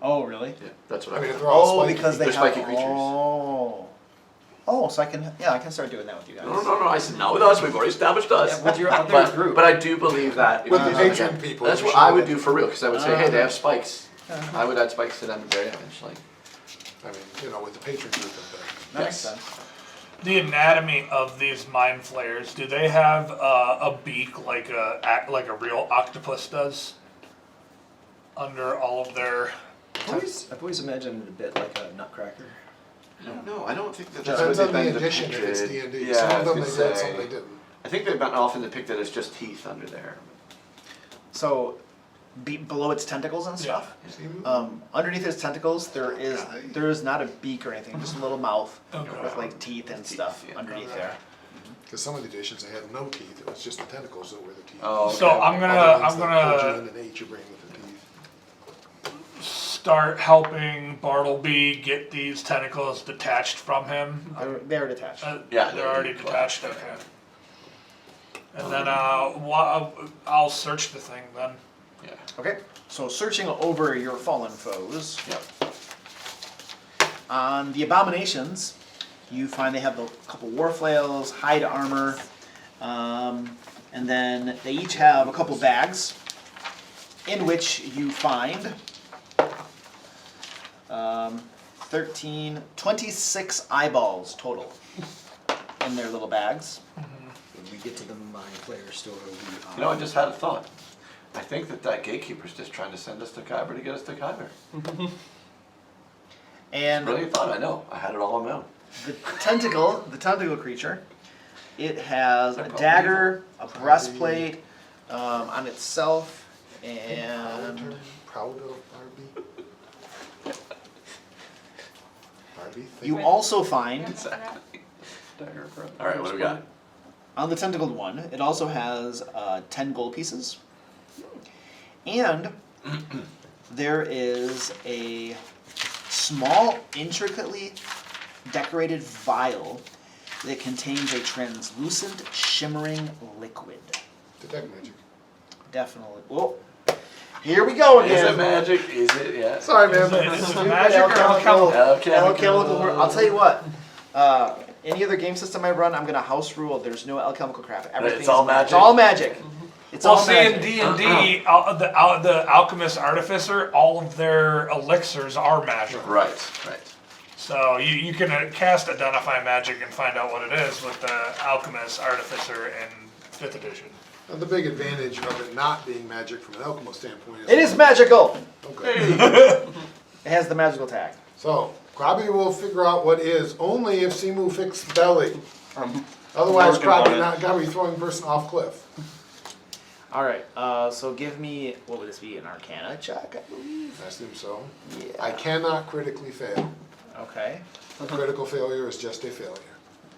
S7: Oh, really?
S5: Yeah, that's what
S4: I mean,
S5: I
S4: if
S5: mean.
S4: they're all
S7: Oh,
S4: spiky.
S7: because they
S5: They're
S7: have.
S5: spiky creatures.
S7: Oh. Oh, so I can start doing that with you guys.
S5: No. I said not with us. We've already established us.
S8: Yeah, with your other group.
S5: But I do believe that if
S4: With
S5: you
S4: the
S5: use them
S4: patron
S5: again,
S4: people,
S5: that's
S4: you
S5: what
S4: should
S5: I would
S4: have-
S5: do for real. Because I would say, hey, they have spikes. I would add spikes to them at very damage. Like,
S4: I mean, with the patron group up there.
S7: That makes sense.
S6: The anatomy of these mind flayers, do they have a beak like a real octopus does? Under all of their...
S8: I've always imagined it a bit like a nutcracker.
S5: no, I don't think that that's
S4: Depends
S5: what
S4: on
S5: they've
S4: the
S5: been
S4: edition if it's
S5: depicted.
S4: D&D.
S5: Yeah,
S4: Some
S5: I
S4: of
S5: was
S4: them they
S5: gonna
S4: did, some
S5: say.
S4: they didn't.
S5: I think they've been often depicted as just teeth under there.
S7: So, below its tentacles and stuff.
S4: See?
S7: Underneath its tentacles, there is not a beak or anything, just a little mouth
S6: Okay.
S7: with like teeth and
S5: Teeth,
S7: stuff
S5: yeah.
S7: underneath there.
S4: Because some of the editions they had no teeth, it was just the tentacles that were the teeth.
S5: Oh,
S6: So
S5: okay.
S6: I'm
S4: Other ones
S6: gonna
S4: that pulled you in and ate your brain with the teeth.
S6: start helping Bartleby get these tentacles detached from him?
S7: They're detached.
S5: Yeah,
S6: They're already detached, okay. And then I'll search the thing then.
S5: Yeah.
S7: Okay, so searching over your fallen foes.
S5: Yep.
S7: On the abominations, you find they have a couple war flails, hide armor, and then they each have a couple bags in which you find 26 eyeballs total in their little bags.
S2: When we get to the Mind Flayer store, we are...
S5: You know, I just had a thought. I think that gatekeeper's just trying to send us to Kyber to get us to Kyber.
S7: And
S5: Brilliant thought, I know. I had it all on my own.
S7: the tentacle creature, it has a
S5: They're called
S7: dagger, a breastplate on itself, and
S4: Proud of Barbie. Barbie,
S7: you
S4: think
S7: also find
S5: All right, what do we got?
S7: on the tentacled one, it also has 10 gold pieces, and there is a small, intricately decorated vial that contains a translucent, shimmering liquid.
S4: detect magic.
S7: Definitely. Whoa. Here we go
S5: Is
S7: again.
S5: it magic? Is it? Yeah.
S4: Sorry, man.
S6: Is it magic or alchemical?
S7: Alchemical. I'll tell you what. Any other game system I run, I'm gonna house rule. There's no alchemical crap. Everything's
S5: all magic?
S7: It's all magic. It's
S6: Well,
S7: all
S6: see, in
S7: magic.
S6: D&D, the Alchemist Artificer, all of their elixirs are magic.
S5: Right, right.
S6: So you can cast Identify Magic and find out what it is with the Alchemist Artificer in 5th edition.
S4: And the big advantage of it not being magic from an alchemist standpoint is...
S7: It is magical.
S4: Okay.
S7: It has the magical tag.
S4: So, Krabi will figure out what is only if Simu fixes the belly. Otherwise,
S1: working on
S4: Krabi
S1: it.
S4: not gotta be throwing a person off cliff.
S7: All right. So give me, what would this be? An Arcana check, I believe.
S4: I assume so.
S7: Yeah.
S4: I cannot critically fail.
S7: Okay.
S4: A critical failure is just a failure.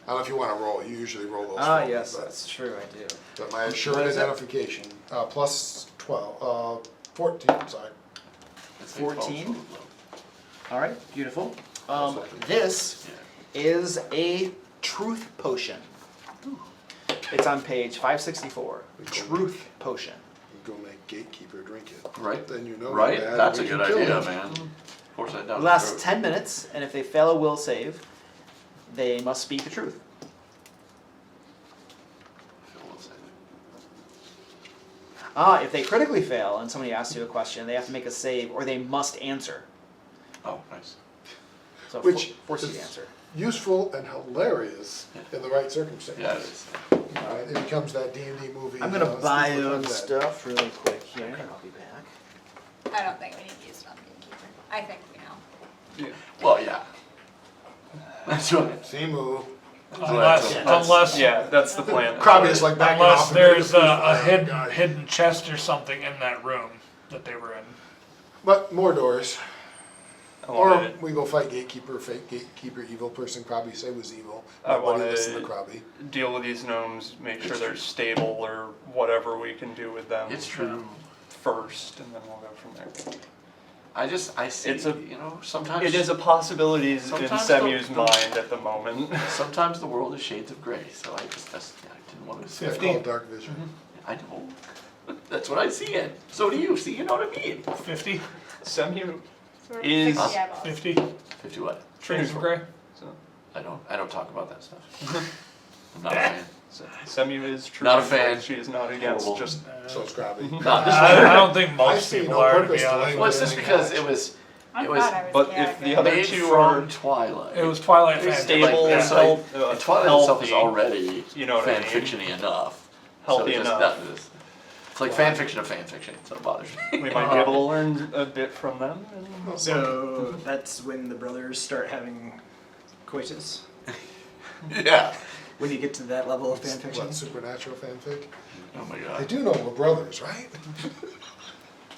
S4: I don't know if you want to roll. You usually roll those.
S7: Ah,
S4: for me,
S7: yes,
S4: but-
S7: that's true. I do.
S4: But my assured
S7: What is it?
S4: identification, plus 12, 14, sorry.
S7: 14. All right. Beautiful. This is a truth potion. It's on page 564. Truth potion.
S4: You go make gatekeeper drink it.
S5: Right.
S4: Then you know.
S5: Right?
S4: you're bad,
S5: That's a
S4: we
S5: good
S4: can kill
S5: idea,
S4: him.
S5: man. Force that down.
S7: It
S5: the
S7: lasts
S5: throat.
S7: 10 minutes, and if they fail a will save, they must speak the truth. If they critically fail and somebody asks you a question, they have to make a save, or they must answer.
S5: Oh, nice.
S7: So
S4: Which
S7: force you
S4: is-
S7: to answer.
S4: Useful and hilarious in the right circumstances.
S5: Yeah, it is.
S4: Right? It becomes that D&D movie.
S7: I'm gonna buy
S4: Steve
S7: you
S4: McQueen said.
S7: stuff really quick here. I'll be back.
S3: I don't think we need to use it on Gatekeeper. I think we know.
S5: Well, yeah. That's right.
S4: Simu.
S6: Unless
S1: Yeah, that's the plan.
S4: Krabi is like backing
S6: unless
S4: off.
S6: there's
S4: and
S6: a
S4: hidden guy.
S6: hidden chest or something in that room that they were in.
S4: But more doors.
S1: I
S4: Or
S1: wanted,
S4: we go fight gatekeeper, fake gatekeeper, evil person. Krabi say was evil.
S1: I
S4: Nobody
S1: wanted-
S4: listen to Krabi.
S1: deal with these gnomes, make sure
S5: It's
S1: they're
S5: true.
S1: stable or whatever we can do with them.
S5: It's true.
S1: First, and then we'll go from there.
S5: I see,
S1: It's a-
S5: you know, sometimes.
S1: It is a possibility in
S5: Sometimes
S1: Semu's
S5: the-
S1: mind at the moment.
S5: Sometimes the world is shades of gray, so I didn't want to
S4: It's
S5: say
S4: called
S6: 15.
S4: dark vision.
S5: I know. That's what I see it. So do you, see, you know what I mean?
S6: 50?
S1: Semu
S3: So we're
S1: Is-
S3: 60 eyeballs.
S6: 50?
S5: 50 what?
S6: Shades of Grey?
S1: So,
S5: I don't talk about that stuff. I'm not a fan.
S1: Semu is true.
S5: Not a fan.
S1: She is not against
S5: Horrible.
S1: just
S4: So it's Krabi.
S5: Not this
S6: I don't think
S4: I
S6: most
S4: see
S6: people
S4: no
S6: are, to
S4: purpose
S6: be
S4: to
S6: honest.
S4: label
S5: Well, it's just
S4: anything
S5: because
S4: else.
S5: it was
S3: I
S5: It was-
S3: thought I was
S1: but
S3: yeah,
S1: if the
S3: okay.
S1: other
S5: made
S1: two
S5: from
S1: are
S5: Twilight.
S6: It was Twilight
S1: They're
S6: Fantasy.
S1: stable,
S5: Like,
S6: yeah.
S5: and Twilight itself is
S1: healthy.
S5: already
S1: You know what I
S5: fan
S1: mean.
S5: fiction-y enough.
S1: Healthy
S5: so it just
S1: enough.
S5: does- It's like fan fiction of fan fiction, so it bothers me.
S1: We might be able to learn a bit from them. And
S2: So that's when the brothers start having coitus?
S5: Yeah.
S2: When you get to that level of fanfiction?
S4: What, supernatural fanfic?
S5: Oh my
S4: They
S5: god.
S4: do know we're brothers, right?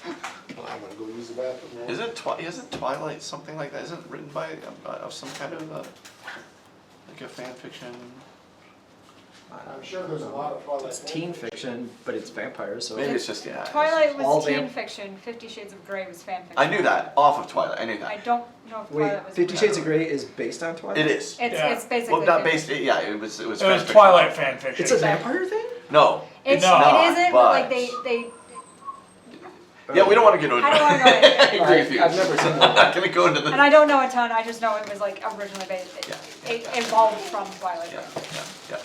S4: Well, I'm gonna go use the bathroom. now.
S5: Isn't Twilight something like that? Isn't it written by of some kind of like a fan fiction?
S4: I'm sure there's a lot of Twilight.
S8: It's teen fiction, but it's vampires, so
S5: Maybe it's just
S3: Twilight
S8: all
S3: was teen
S8: vamp-
S3: fiction. 50 Shades of Grey was fan fiction.
S5: I knew that off of Twilight. I knew
S3: I
S5: that.
S3: don't know if
S8: Wait,
S3: Twilight was.
S8: 50 Shades of Grey is based on Twilight?
S5: It is.
S3: It's basically.
S5: Well, not
S3: fan
S5: based.
S3: fiction.
S5: Yeah, it was. It was.
S6: It was
S5: fan
S6: Twilight fan fiction.
S8: It's a vampire thing?
S5: No.
S3: It's
S6: No.
S3: it isn't, but like
S5: But-
S3: they.
S5: Yeah, we don't want to get into it.
S3: I don't wanna go into it.
S5: I agree with you.
S8: I've never seen
S5: I'm
S8: that.
S5: not gonna go into the.
S3: And I don't know a ton. I just know it was like originally based.
S5: Yeah.
S3: It evolved from Twilight.
S5: Yeah, yeah, yeah.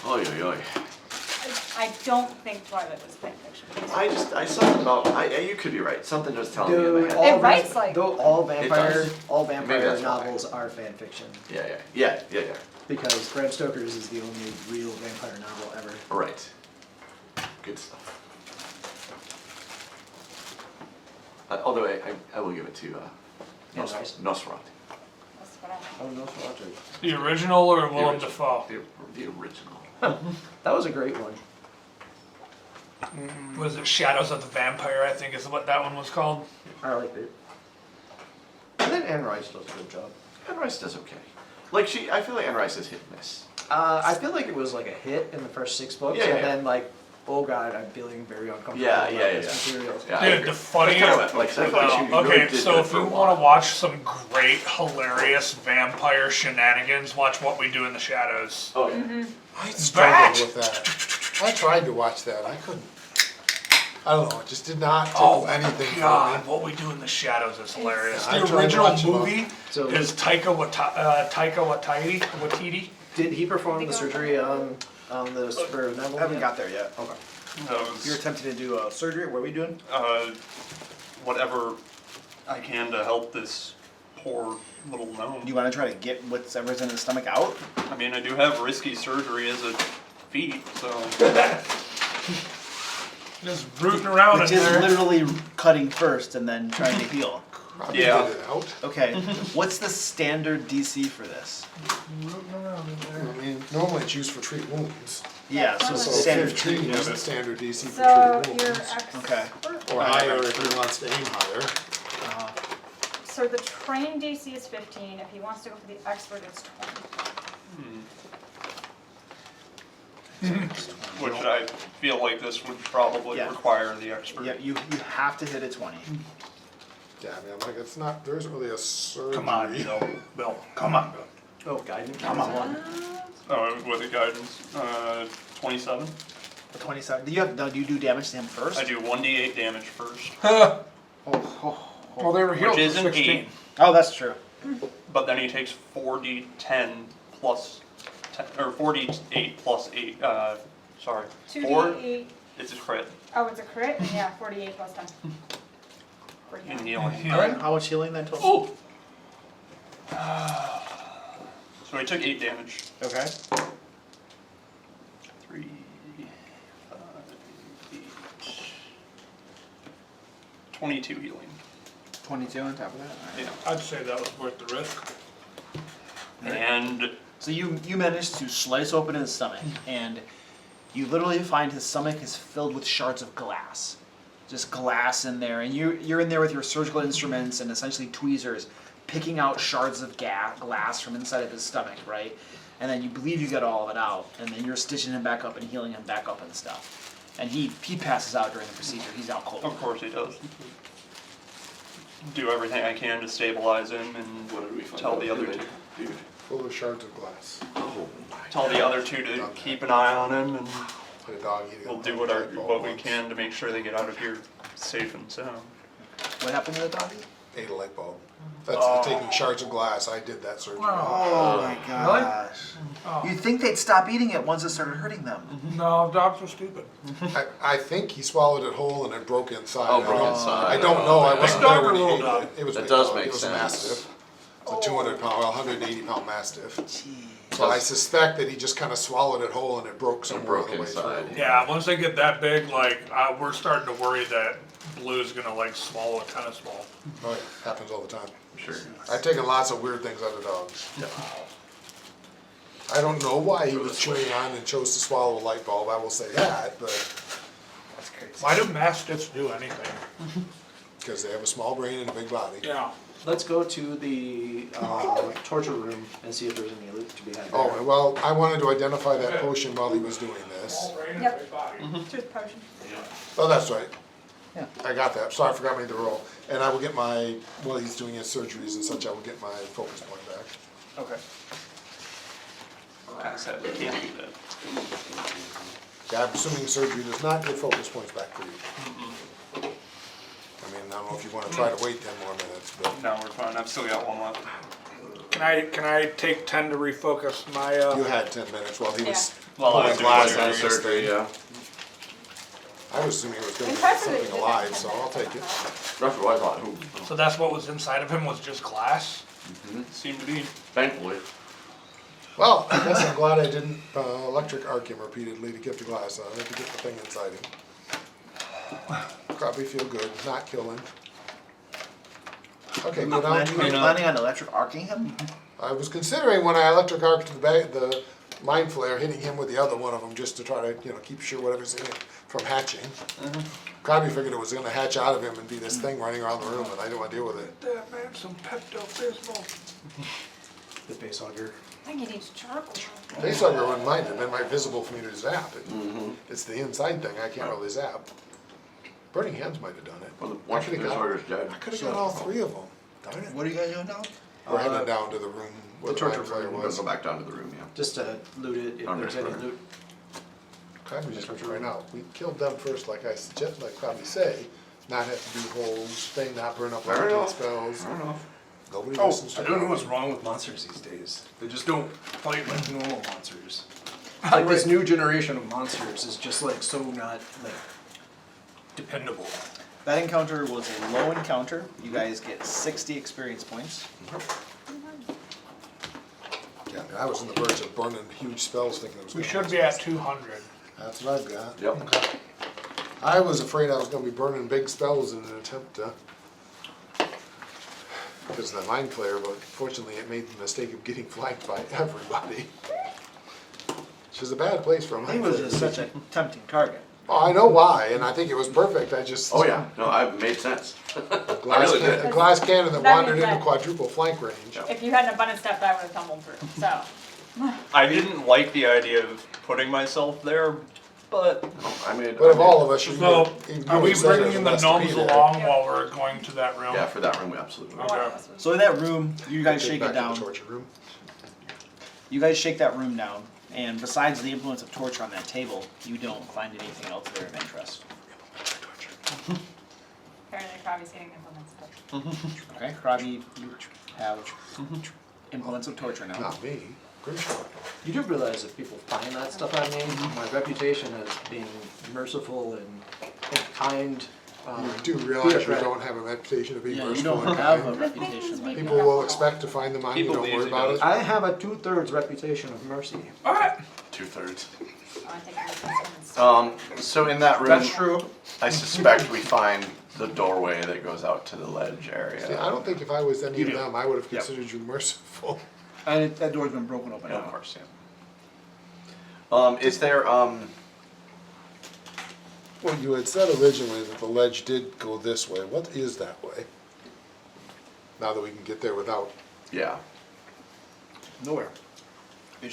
S5: Oy, oy, oy.
S3: I don't think Twilight was fan fiction.
S5: I something about. You could be right. Something just telling me in my
S8: Dude,
S5: head.
S3: It writes like-
S8: all vampire
S5: does. Maybe
S8: vampire
S5: that's why.
S8: novels are fan fiction
S5: Yeah.
S8: because Bram Stoker's is the only real vampire novel ever.
S5: Right. Good stuff. Although I will give it to
S8: Nice.
S5: Nosferatu.
S3: That's what I
S8: Oh no, Roger.
S6: The original or Willem
S5: original.
S6: Dafoe?
S5: The original.
S8: That was a great one.
S6: Was it Shadows of the Vampire, I think is what that one was called?
S8: I liked it. And then Anne Rice does a good job.
S5: Anne Rice does okay. Like I feel like Anne Rice is hit and miss.
S8: I feel like it was like a hit in the first 6 books,
S5: Yeah,
S8: and
S5: yeah.
S8: then like, oh god, I'm feeling very uncomfortable
S5: Yeah,
S8: about
S5: yeah,
S8: this
S5: yeah.
S8: material.
S5: Yeah, I
S6: Dude,
S5: agree.
S6: the funniest.
S5: That's kinda like, I feel like she really
S6: Okay,
S5: did
S6: so
S5: good
S6: if
S5: for
S6: you
S5: a
S6: want to
S5: while.
S6: watch some great, hilarious vampire shenanigans, watch What We Do in the Shadows.
S5: Oh yeah.
S3: Mm-hmm.
S4: I struggled with that. I tried to watch that. I couldn't. I don't know. It just did not tickle anything
S6: God,
S4: for me.
S6: What We Do in the Shadows is hilarious.
S4: I
S6: The
S4: tried to
S6: original
S4: watch them all.
S6: movie
S8: So-
S6: is Taika Waititi.
S8: Did he perform the surgery on the spur of Neville?
S7: I haven't got there yet.
S8: Okay.
S7: You're attempting to do a surgery. What are we doing?
S1: Whatever I can to help this poor little gnome.
S7: Do you want to try to get whatever's in his stomach out?
S1: I mean, I do have risky surgery as a feat, so
S6: Just rooting around
S7: Which
S6: in
S7: is
S6: there.
S7: literally cutting first and then trying to heal.
S4: Probably
S1: Yeah.
S4: get it out.
S7: Okay, what's the standard DC for this?
S4: I mean, normally it's used for treat wounds.
S7: Yeah, so it's
S4: So
S7: standard
S4: 15 is the standard DC for
S3: So
S4: treat
S3: your
S4: wounds.
S7: Okay.
S3: expert.
S4: Or higher if he wants to aim higher.
S3: So the trained DC is 15. If he wants to go for the expert, it's 20.
S1: which I feel like this would probably
S7: Yeah.
S1: require the expert.
S7: Yeah, you have to hit a 20.
S4: Yeah, I mean, I'm like, it's not, there isn't really a surgery.
S6: Come on, Bill. Come on, Bill.
S8: Oh, guidance.
S6: Come on.
S1: With the guidance, 27.
S7: A 27. Do you do damage to him first?
S1: I do 1d8 damage first,
S6: Well, they were healed
S1: which
S6: for
S1: isn't
S6: 16.
S1: 8,
S7: Oh, that's true.
S1: but then he takes 4d10 plus 10, or 4d8 plus 8. Sorry,
S3: 2d8.
S1: It's a crit
S3: Oh, it's a crit? Yeah, 48 plus 10. For
S1: in
S3: healing.
S1: healing.
S7: Alright, how much healing then total?
S1: Oh! So he took 8 damage.
S7: Okay.
S1: 3, 5, 8, 22 healing.
S7: 22 on top of that? Alright.
S1: Yeah.
S6: I'd say that was worth the risk.
S1: And
S7: So you managed to slice open his stomach, and you literally find his stomach is filled with shards of glass. Just glass in there, and you're in there with your surgical instruments and essentially tweezers, picking out shards of glass from inside of his stomach, right? And then you believe you get all of it out, and then you're stitching him back up and healing him back up and stuff. And he passes out during the procedure. He's out cold.
S1: of course he does. Do everything I can to stabilize him and
S5: What did we find
S1: tell
S5: out
S1: the other
S5: today?
S1: two.
S5: Dude.
S4: Full of shards of glass.
S5: Oh my.
S1: Tell the other two to keep an eye on him, and
S4: Put a dog eating
S1: we'll
S4: a
S1: do
S4: light bulb
S1: what we
S4: once.
S1: can to make sure they get out of here safe and sound.
S7: What happened to the doggy?
S4: Ate a light bulb. That's taking shards of glass. I did that surgery.
S7: Oh my gosh. You'd think they'd stop eating it once it started hurting them.
S6: No, dogs are stupid.
S4: I think he swallowed it whole and it broke inside.
S5: Oh,
S4: I
S5: broke
S4: don't-
S5: inside.
S4: I don't know. I
S6: Big
S4: wasn't
S6: dog
S4: there
S6: or
S4: when he
S6: little
S4: ate
S6: dog?
S4: it. It was a
S5: That
S4: big
S5: does
S4: dog.
S5: make
S4: It was
S5: sense.
S4: a mastiff. It's a 200-pound, 180-pound mastiff.
S7: Jeez.
S4: So I suspect that he just kind of swallowed it whole and it broke somewhere
S5: broke
S4: on the way
S5: inside.
S4: through.
S6: Yeah, once they get that big, like, we're starting to worry that Blue's gonna, like, swallow a tennis ball.
S4: Oh, yeah. Happens all the time.
S5: Sure.
S4: I've taken lots of weird things out of dogs. I don't know why he was chewing on and chose to swallow a light bulb, I will say that, but
S7: That's crazy.
S6: Why do mastiffs do anything?
S4: because they have a small brain and a big body.
S6: Yeah.
S8: Let's go to the torture room and see if there's any loot to be had there.
S4: Oh, well, I wanted to identify that potion while he was doing this.
S3: Yep. Truth potion.
S4: Oh, that's right.
S7: Yeah.
S4: I got that. Sorry, I forgot I made the roll. And I will get my, while he's doing his surgeries and such, I will get my focus point back.
S7: Okay.
S1: I sadly can't do that.
S4: Yeah, I'm assuming surgery does not get focus points back for you. I mean, I don't know if you want to try to wait 10 more minutes, but
S1: No, we're fine. I've still got one left.
S6: Can I take 10 to refocus my?
S4: you had 10 minutes while he was
S1: Well, I
S4: pulling
S1: do
S4: glass
S1: surgery.
S4: out of his
S5: Surgery,
S4: thing.
S5: yeah.
S4: I was assuming it was going to be
S3: Impressive that
S4: something
S3: you did
S4: alive,
S3: that.
S4: so I'll take it.
S5: That's what I thought. Ooh,
S6: So that's what was inside of him was just glass.
S1: Seemed to be.
S5: thankfully.
S4: Well, I guess I'm glad I didn't electric arc him repeatedly to get the glass out. I had to get the thing inside him. Probably feel good, not kill him. Okay, go down
S7: Are you
S4: to,
S7: planning on electric arcing him?
S4: I was considering when I electric arced the mind flare, hitting him with the other one of them just to try to, keep sure whatever's in it from hatching. Probably figured it was gonna hatch out of him and be this thing running around the room and I didn't want to deal with it.
S6: That man, some Pepto-Bismol.
S8: The face hugger.
S3: I think it needs charcoal.
S4: Facehugger wouldn't mind it, it might be visible for me to zap. It's the inside thing I can't really zap. Burning Hands might have done it.
S5: Well,
S4: I
S5: once
S4: could've
S5: this
S4: got-
S5: order's dead.
S4: I could've got all three of them. Darn it.
S7: What are you guys doing now?
S4: We're heading down to the room where
S8: The
S4: the mind
S8: torture
S4: flare
S8: room.
S5: We'll
S4: was.
S5: go back down to the room, yeah.
S8: Just to loot it if there's any loot.
S4: Probably just right now. We killed them first, like I suggest, like probably say, not have to do whole thing, not burn up
S5: Fair
S4: levitate
S5: enough.
S4: spells.
S5: Fair enough.
S4: Nobody
S2: Oh,
S4: listens to
S2: I don't know
S4: them.
S2: what's wrong with monsters these days. They just don't fight like normal monsters. It's like this new generation of monsters is just like so not like dependable.
S7: That encounter was a low encounter. You guys get 60 experience points.
S4: Yeah, I mean, I was on the verge of burning huge spells thinking it was
S6: We
S4: gonna
S6: should
S4: work.
S6: be at 200.
S4: That's what I've got.
S5: Yep.
S4: I was afraid I was gonna be burning big spells in an attempt to, because of the mind flare, but fortunately it made the mistake of getting flanked by everybody. Which is a bad place for a
S7: He
S4: mind
S7: was
S4: flare.
S7: just such a tempting target.
S4: Oh, I know why, and I think it was perfect, I just.
S5: Oh, yeah. No, it made sense.
S4: Glass
S5: really
S4: cannon,
S5: did.
S4: a glass cannon that
S3: That
S4: wandered
S3: means
S4: into
S3: that-
S4: quadruple flank range.
S3: If you hadn't abundant stepped, I would have tumbled through. So,
S1: I didn't like the idea of putting myself there, but
S5: I mean,
S4: But of all of us, you
S6: So,
S4: you
S6: are we
S4: really said it
S6: bringing
S4: was
S6: in the
S4: best to be
S6: gnomes
S4: there.
S6: along while we're going to that room?
S5: yeah, for that room, we absolutely.
S3: one of us was-
S7: So in that room, you guys
S4: Take
S7: shake
S4: back
S7: it
S4: to the
S7: down.
S4: torture room.
S7: You guys shake that room down, and besides the implements of torture on that table, you don't find anything else there of interest.
S3: apparently Krabi's getting implements.
S7: Okay, Krabi, you have implements of torture now.
S4: Not me, Grimshaw.
S8: You do realize if people find that stuff on me, my reputation as being merciful and kind.
S4: You do realize you
S8: theocrat.
S4: don't have a reputation of being
S7: Yeah, you
S4: merciful
S7: don't
S4: and
S7: have a
S4: kind.
S7: reputation like
S4: People will expect to find them on you,
S1: People
S4: don't worry
S1: usually
S4: about
S1: don't.
S4: it.
S8: I have a 2/3 reputation of mercy.
S6: Alright.
S5: 2/3.
S3: Oh, I think it was
S5: So in that room,
S7: That's true.
S5: I suspect we find the doorway that goes out to the ledge area.
S4: See, I don't think if I was any of
S6: do.
S4: them, I would have
S6: Yep.
S4: considered you merciful.
S7: And that door's been broken open
S5: Yeah,
S7: now.
S5: of course, yeah. Is there,
S4: Well, you had said originally that the ledge did go this way. What is that way? Now that we can get there without,
S5: yeah.
S7: Nowhere. It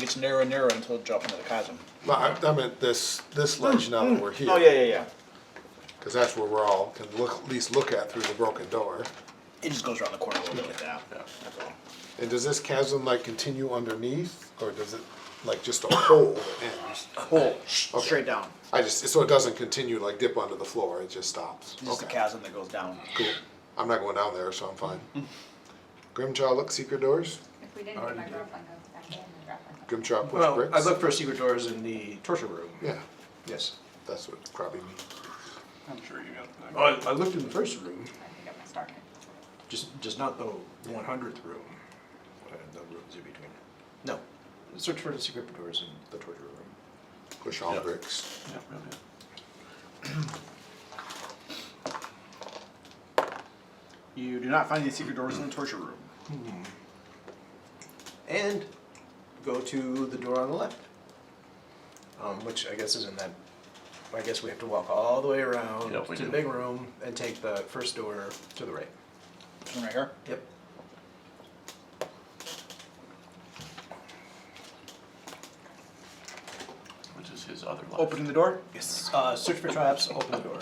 S7: gets narrower and narrower until it drops into the chasm.
S4: no, I meant this ledge now that we're here.
S7: Oh, yeah.
S4: Because that's where we're all, can look, at least look at through the broken door.
S7: It just goes around the corner a little bit like that.
S5: Yeah.
S7: That's all.
S4: And does this chasm like continue underneath, or does it like just a hole that ends?
S7: Hole, straight down.
S4: I just, so it doesn't continue like dip onto the floor, it just stops.
S7: Just a
S4: Okay,
S7: chasm that goes down.
S4: cool. I'm not going down there, so I'm fine. Grimjaw, look, secret doors.
S3: If we didn't get my grappling hook back in, the grappling hook.
S4: Grimjaw, push
S8: Well,
S4: bricks.
S8: I looked for secret doors in the torture room.
S4: Yeah,
S8: Yes.
S4: that's what probably means.
S1: I'm sure you got that.
S2: I looked in the first room,
S3: I picked up my star kit.
S8: Just not the 100th room. The rooms in between. No. Search for the secret doors in the torture room.
S4: Push all
S5: Yeah.
S4: bricks.
S5: Yeah, yeah, yeah.
S7: You do not find any secret doors in the torture room.
S8: And go to the door on the left. Which I guess is in that I guess we have to walk all the way around
S5: Yep, we
S8: to
S5: do.
S8: the big room and take the first door to the right.
S7: This one right here.
S8: Yep.
S5: Which is his other life.
S7: Opening the door.
S8: Yes. Search for traps. Open the door.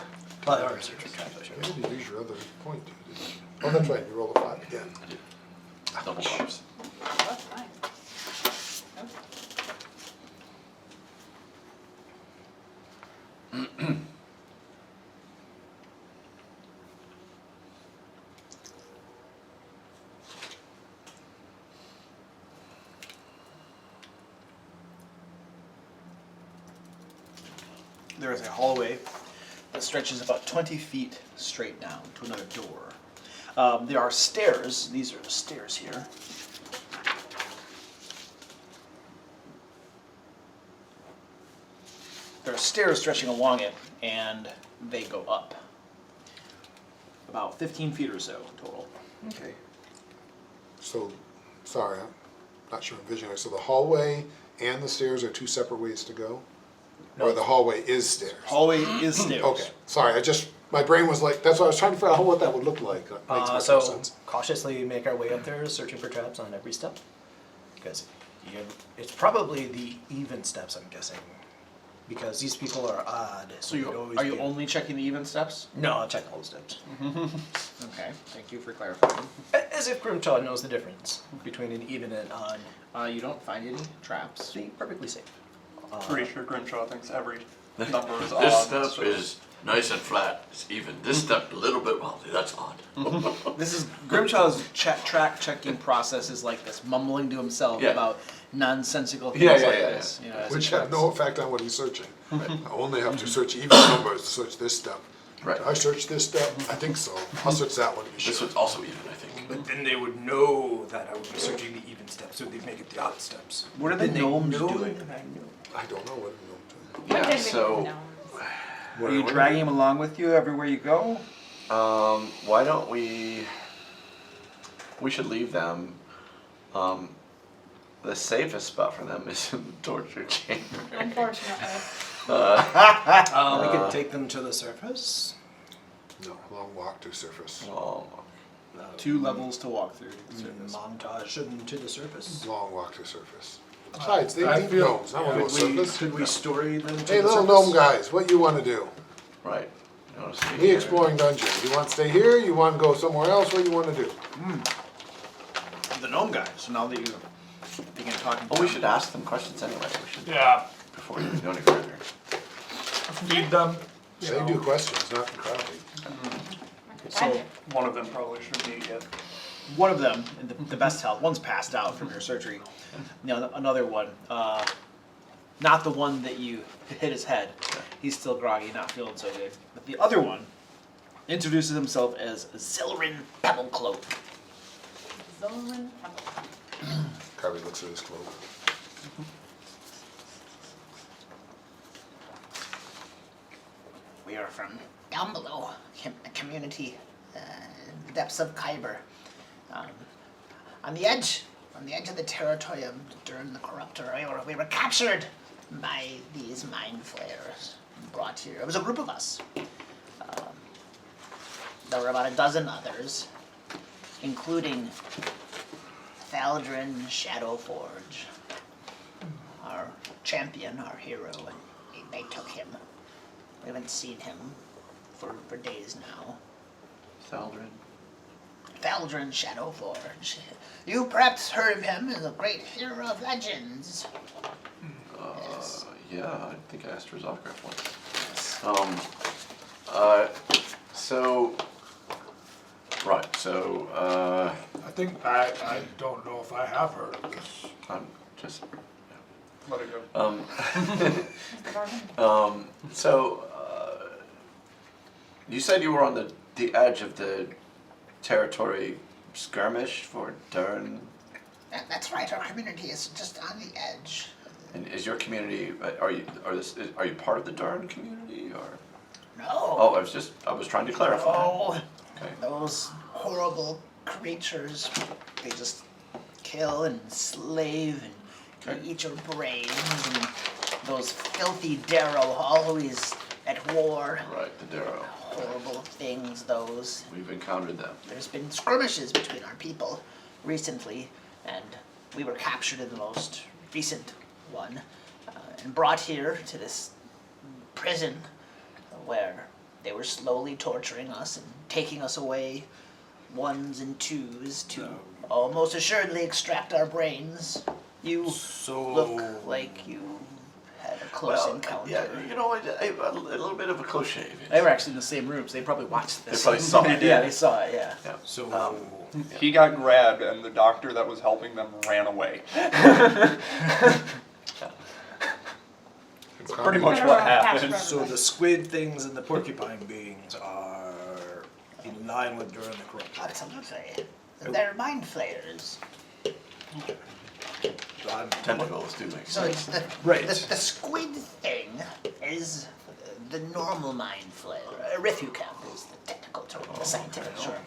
S8: Or search for traps. I should
S4: Where did you use your other point to? Didn't you? Oh, that's right, you rolled a 5 again.
S5: I did. Double fives.
S3: That's fine. Nope.
S7: There is a hallway that stretches about 20 feet straight down to another door. There are stairs. These are the stairs here. There are stairs stretching along it, and they go up. About 15 feet or so total.
S8: Okay.
S4: So, sorry, I'm not sure I'm visionary. So the hallway and the stairs are 2 separate ways to go? Or the hallway is stairs?
S7: Hallway is stairs.
S4: Okay, sorry, my brain was like, that's what I was trying to figure out what that would look like. That makes much
S8: So
S4: more sense.
S8: cautiously make our way up there, searching for traps on every step, because it's probably the even steps, I'm guessing, because these people are odd.
S7: So
S8: we'd always
S7: are you
S8: be-
S7: only checking the even steps?
S8: No, I'll check all the steps.
S7: Okay, thank you for clarifying.
S8: As if Grimchaw knows the difference between an even and odd.
S7: You don't find any traps.
S8: Be perfectly safe.
S1: Pretty sure Grimshaw thinks every number is
S5: This
S1: odd.
S5: step
S1: so-
S5: is nice and flat. It's even. This step a little bit wobbly. That's odd.
S7: This is Grimshaw's track checking process is like this, mumbling to himself
S5: Yeah.
S7: about nonsensical things
S5: Yeah,
S7: like
S5: yeah.
S7: this. You know, as
S4: Which
S7: he
S4: have
S7: checks.
S4: no effect on what he's searching. I only have to search even numbers to search this step.
S5: Right.
S4: Did I search this step? I think so. I'll search that one to be
S5: This
S4: sure.
S5: one's also even, I think.
S2: But then they would know that I would be searching the even steps, so they'd make it the odd steps.
S7: What are the
S2: Then they
S7: gnomes
S2: know
S7: doing?
S2: that I knew.
S4: I don't know what I'm
S3: What
S5: Yeah.
S3: did we
S5: So.
S3: know?
S7: Are you dragging him along with you everywhere you go?
S5: Why don't we? We should leave them. The safest spot for them is in the torture chamber.
S3: Unfortunately.
S8: We could take them to the surface.
S4: No, long walk to surface.
S5: Oh,
S7: 2 levels to walk through. To the surface.
S8: Montage them to the surface.
S4: Long walk to surface. Besides, they
S2: I
S4: need
S2: feel-
S4: gnomes. I want to go surface.
S2: Could we story them to
S4: Hey,
S2: the
S4: little
S2: surface?
S4: gnome guys, what you want to do?
S5: right. You wanna stay
S4: We
S5: here?
S4: exploring dungeons. You want to stay here? You want to go somewhere else? What do you want to do?
S7: The gnome guys. Now that you begin talking.
S5: Oh, we should ask them questions anyway. We should
S6: Yeah,
S5: before we go any further.
S6: feed them. you
S4: They
S6: know.
S4: do questions, not the crowd.
S7: So
S1: One of them probably should be yet.
S7: one of them, in the best health, one's passed out from your surgery. Another one, not the one that you hit his head. He's still groggy, not feeling so good. But the other one introduces himself as Zilrin Pebblecloak.
S3: Zolan.
S4: Carvey looks at his cloak.
S9: We are from down below, a community, the depths of Khyber. On the edge of the territorium during the Corruptor, we were captured by these mind flayers, brought here. It was a group of us. There were about a dozen others, including Thaldrin Shadowforge, our champion, our hero, and they took him. We haven't seen him for days now.
S5: Thaldrin.
S9: Thaldrin Shadowforge. You perhaps heard of him as a great hero of legends. Yes.
S5: Yeah, I think I asked for his autograph once.
S9: Yes.
S5: So. Right. So.
S6: I think I don't know if I have heard of this.
S5: I'm just.
S1: Let it go.
S5: So, you said you were on the edge of the territory skirmish for Dern,
S9: That's right, our community is just on the edge.
S5: and is your community? Are you part of the Dern community or?
S9: No.
S5: Oh, I was trying to clarify.
S9: No.
S5: Okay.
S9: Those horrible creatures, they just kill and slave and
S5: Okay.
S9: eat your brains, and those filthy Darrow always at war.
S5: Right, the Darrow.
S9: Horrible things, those.
S5: We've encountered them.
S9: There's been skirmishes between our people recently, and we were captured in the most recent one and brought here to this prison where they were slowly torturing us and taking us away ones and twos to almost assuredly extract our brains. You look like you had a close encounter.
S5: Yeah, you know, a little bit of a close shave.
S7: They were actually in the same rooms. They probably watched this.
S5: They probably saw it.
S7: Yeah, they saw it. Yeah.
S5: Yeah.
S2: So,
S1: He got grabbed, and the doctor that was helping them ran away.
S4: It's
S1: Pretty
S4: kind
S1: much
S4: of-
S1: what
S3: Catch
S1: happened.
S3: for
S2: so the
S3: everybody.
S2: squid things and the porcupine beings are in line with during the corruption.
S9: Absolutely. They're mind flayers.
S5: Tentacles do make
S9: So
S5: sense.
S9: it's
S2: Right.
S9: the squid thing is the normal mind flayer. Rithukam is the technical term, the scientific term.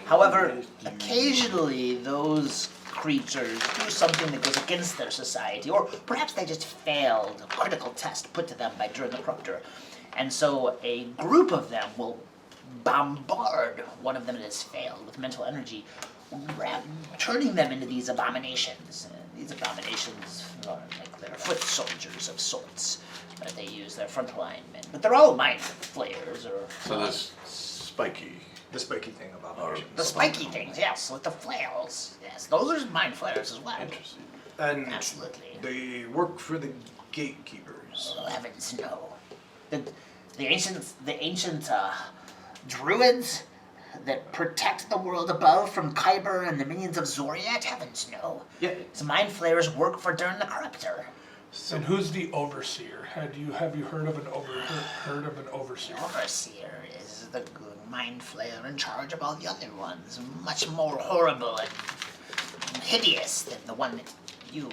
S9: However, occasionally those creatures do something that goes against their society, or perhaps they just failed a critical test put to them by Durin the Corruptor. And so a group of them will bombard one of them that has failed with mental energy, turning them into these abominations. These abominations are like they're foot soldiers of sorts. They use their frontline men, but they're all mind flayers or
S5: So this spiky.
S2: The spiky thing about
S5: Or-
S2: it.
S9: the spiky things. Yes, with the flails. Yes, those are mind flayers as well.
S5: Interesting.
S2: And
S9: Absolutely.
S2: they work for the gatekeepers.
S9: Oh, heavens no. The ancient druids that protect the world above from Kyber and the minions of Zoriat? Heavens no.
S2: Yeah.
S9: These mind flayers work for Durin the Corruptor.
S6: And who's the overseer? Have you heard of an overseer?
S9: Overseer is the good mind flayer in charge of all the other ones, much more horrible and hideous than the one that you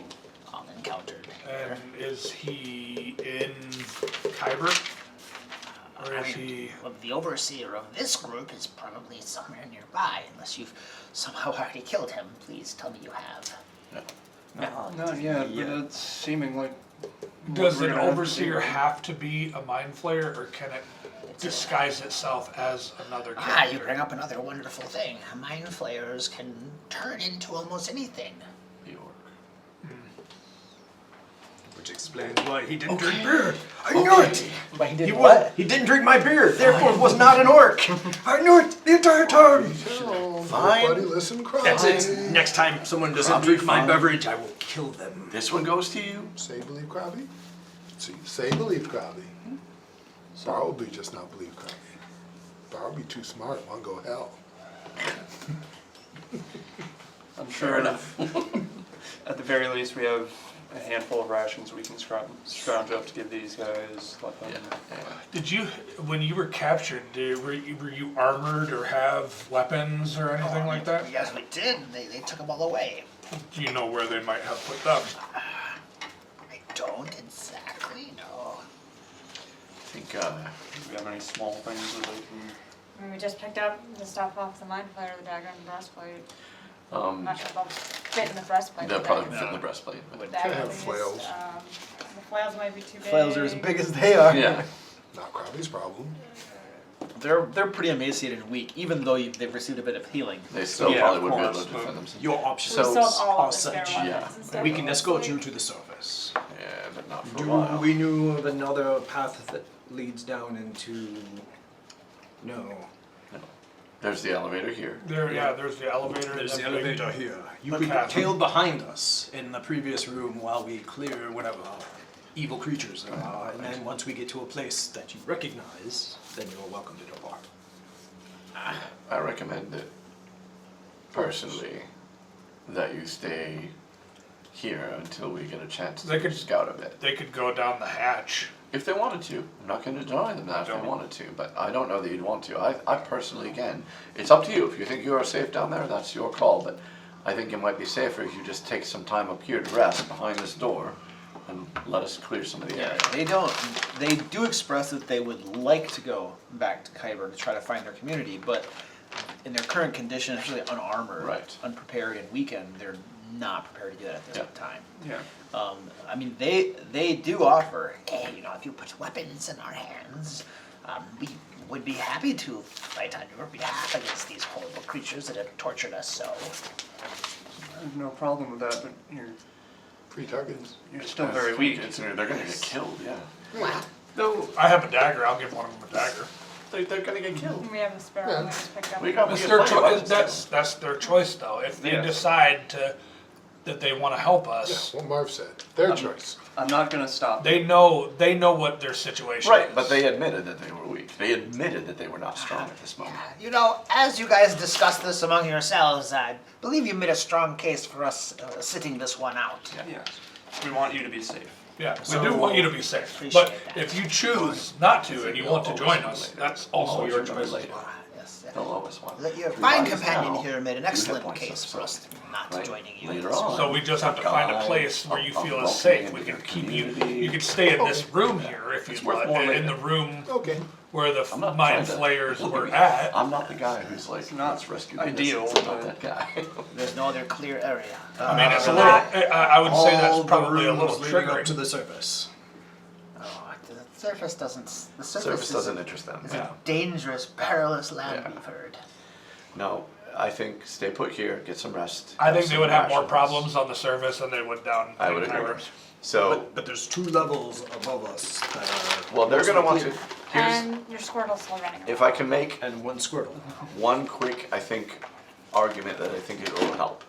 S9: all encountered.
S6: And is he in Kyber? Or is he?
S9: Well, the overseer of this group is probably somewhere nearby, unless you've somehow already killed him. Please tell me you have.
S1: Not yet, but it's seeming like.
S6: Does
S1: we're
S6: an
S1: gonna have to
S6: overseer
S1: do.
S6: have to be a mind flayer, or can it disguise itself as another
S9: You
S6: character?
S9: bring up another wonderful thing. Mind flayers can turn into almost anything.
S5: The orc.
S2: Which explains why he didn't drink beer. I knew it!
S7: But he did
S2: He,
S7: what?
S2: he didn't drink my beer, therefore was not an orc. I knew it the entire time.
S5: Fine.
S4: Nobody listen, cry.
S2: That's it. Next time someone doesn't
S5: Probably
S2: drink my
S5: fine.
S2: beverage, I will kill them.
S5: This one goes to you.
S4: Say believe Krabby. Say believe Krabby. Bar will be just not believe Krabby. Bar will be too smart, one go hell.
S1: I'm sure enough. At the very least, we have a handful of rations we can scrounge up to give these guys. Let them.
S6: Did you, when you were captured, were you armored or have weapons or anything like that?
S9: Yes, we did. They took them all away.
S6: Do you know where they might have put them?
S9: I don't exactly know.
S5: I think
S1: Do we have any small things that they can?
S3: I mean, we just picked up the stuff off the mind flayer, the dagger and the breastplate. I'm not sure if they'll fit in the breastplate.
S5: they'll
S3: but
S5: probably
S3: daggers-
S5: fit in the breastplate. But
S3: daggers
S4: Can have
S3: at least,
S4: flails.
S3: The flails might be too big.
S8: Flails are as big as they are.
S5: yeah.
S4: Not Krabby's problem.
S7: They're pretty emaciated and weak, even though they've received a bit of healing.
S5: They still
S1: Yeah,
S5: probably
S1: of
S5: would be able
S1: course,
S5: to defend
S1: but-
S5: themselves.
S2: Your options
S3: We
S5: So-
S3: sold all
S2: are
S3: of the spare
S2: such.
S3: weapons
S5: Yeah.
S3: and stuff.
S2: We can escort you to the surface.
S5: Yeah, but not for a
S2: Do
S5: while.
S2: we know of another path that leads down into? No.
S5: There's the elevator here.
S6: There's the elevator.
S2: There's
S6: and
S2: the
S6: then
S2: elevator here. You
S6: the
S2: could
S6: chasm.
S2: tail behind us in the previous room while we clear whatever evil creatures there are, and then once we get to a place that you recognize, then you're welcome to depart.
S5: I recommend it personally that you stay here until we get a chance
S6: They
S5: to
S6: could-
S5: scout a bit.
S6: They could go down the hatch.
S5: If they wanted to, I'm not going to deny them that if they wanted to, but I don't know that you'd want to. I personally, again, it's up to you. If you think you are safe down there, that's your call, but I think it might be safer if you just take some time up here to rest behind this door and let us clear some of the area.
S7: They do express that they would like to go back to Kyber to try to find their community, but in their current condition, especially unarmored,
S5: Right.
S7: unprepared, and weakened, they're not prepared to do that at this
S5: Yeah.
S7: time.
S1: Yeah.
S7: I mean, they do offer, hey, if you put weapons in our hands, we would be happy to fight on your behalf against these horrible creatures that have tortured us so.
S1: I have no problem with that, but
S4: Free targets.
S1: you're still very weak.
S5: They're gonna get killed, yeah.
S10: Well,
S1: No,
S6: I have a dagger. I'll give one of them a dagger.
S5: They're gonna get killed.
S3: We have a spare
S4: Yeah.
S3: one we just picked up.
S5: We got-
S6: It's
S5: get
S6: their
S5: plenty of
S6: choice.
S5: weapons
S6: That's their choice, though. If they
S1: Yes.
S6: decide that they want to help
S4: Yeah,
S6: us,
S4: what Marv said. Their choice.
S1: I'm not gonna stop.
S6: they know what their situation
S5: Right,
S6: is.
S5: but they admitted that they were weak. They admitted that they were not strong at this moment.
S9: as you guys discussed this among yourselves, I believe you made a strong case for us sitting this one out.
S1: Yes. We want you to be safe.
S6: Yeah, we do want you to be safe.
S9: Appreciate
S6: But
S9: that.
S6: if you choose not to and you want to join us, that's also your choice.
S5: Later.
S9: Yes,
S5: They'll always want.
S9: Your
S5: Three
S9: fine
S5: bodies
S9: companion
S5: now.
S9: here made an
S5: You hit
S9: excellent
S5: points
S9: case
S5: up,
S9: for us not
S5: right?
S9: joining you.
S5: Later
S9: in this
S5: on.
S6: So we just have to find a place where you feel as safe. We can keep you. You can stay in this room here if
S5: It's
S6: you
S5: worth
S6: like,
S5: more
S6: in
S5: later.
S6: the room
S4: Okay.
S6: where the
S5: I'm not
S6: mind
S5: trying to-
S6: flayers
S5: look at
S6: were
S5: me.
S6: at.
S5: I'm not the guy who's like,
S1: not
S5: let's rescue the
S1: ideal,
S5: innocents. I'm not
S1: but-
S5: that guy.
S9: There's no other clear area.
S6: I mean, it's a little. I would say
S2: All
S6: that's
S2: the
S6: probably a
S2: rooms
S6: little
S2: leading up
S6: triggering.
S2: to the surface.
S9: The surface doesn't. The surface,
S5: Service
S9: is,
S5: doesn't interest them.
S9: is
S6: Yeah.
S9: a dangerous, perilous land.
S5: Yeah.
S9: We've heard.
S5: No, I think stay put here, get some rest.
S6: I think they
S5: some
S6: would have more
S5: rations.
S6: problems on the surface than they would down.
S5: I would
S6: in
S5: agree.
S6: towers.
S5: So,
S2: But there's 2 levels above us that are.
S5: well, they're gonna want to. Here's,
S3: And your Squirtle's still running around.
S5: if I can make
S2: And 1 Squirtle.
S5: one quick, I think, argument that I think it will help.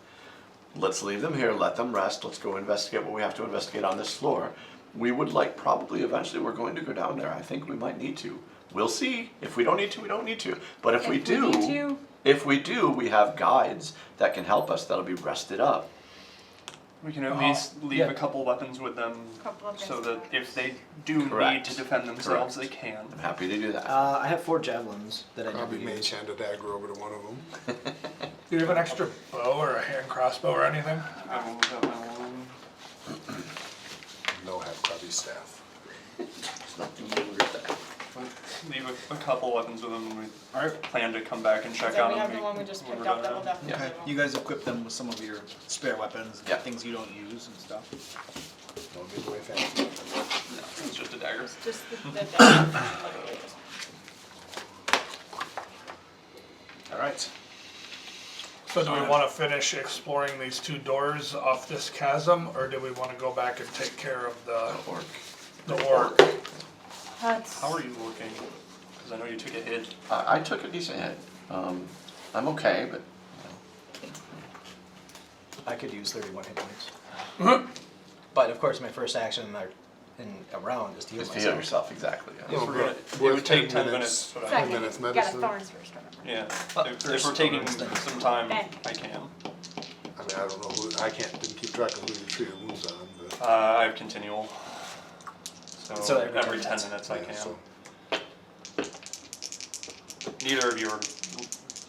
S5: Let's leave them here, let them rest, let's go investigate what we have to investigate on this floor. We would like, probably eventually we're going to go down there, I think we might need to. We'll see, if we don't need to, we don't need to. But if we
S3: If we need
S5: do,
S3: to.
S5: if we do, we have guides that can help us, that'll be rested up.
S1: We can at least leave
S2: yeah.
S1: a couple weapons with them,
S3: Couple of
S1: so
S3: things.
S1: that if they do need
S5: Correct.
S1: to defend themselves,
S5: Correct.
S1: they can.
S5: I'm happy to do that.
S8: I have 4 javelins that I never
S4: Probably mage
S8: use.
S4: hand a dagger over to one of them.
S6: Do you have an extra bow or a hand crossbow or anything?
S1: I will got my one.
S4: No have Krabby staff.
S5: It's nothing more than that.
S1: Leave a couple weapons with them. We
S8: Alright.
S1: plan to come back and check
S3: So
S1: on
S3: we
S1: them.
S3: have the one we just
S1: when
S3: picked
S1: we're
S3: up that
S1: done
S3: will
S1: now.
S3: definitely.
S8: Okay. You guys equip them with some of your spare weapons,
S5: Yeah.
S8: things you don't use and stuff.
S4: Don't give away fancy.
S1: No, it's just a dagger.
S3: Just the
S8: Alright.
S6: So do we want to finish exploring these 2 doors off this chasm, or do we want to go back and take care of the orc?
S3: That's.
S1: How are you looking? Because I know you took a hit.
S5: I took a decent hit. I'm okay, but
S8: I could use 31 hit points.
S6: Mhm.
S8: But of course, my first action in a round is to heal
S5: just to
S8: myself.
S5: heal yourself, exactly. Yeah.
S1: Yes, we're gonna, it
S4: Worth
S1: would take
S4: 10
S1: 10 minutes. but I-
S3: Second,
S4: minutes
S3: you got
S4: medicine.
S3: a thorns first, remember?
S1: Yeah, if
S8: first
S1: we're taking
S8: thorns, then-
S1: some time,
S3: Ben.
S1: I can.
S4: I mean, I don't know who, didn't keep track of who you treated wounds on, but.
S1: I have continual. So,
S8: So every
S1: every
S8: 10
S1: 10 minutes I
S4: yeah,
S1: can.
S4: so-
S1: Neither of you are.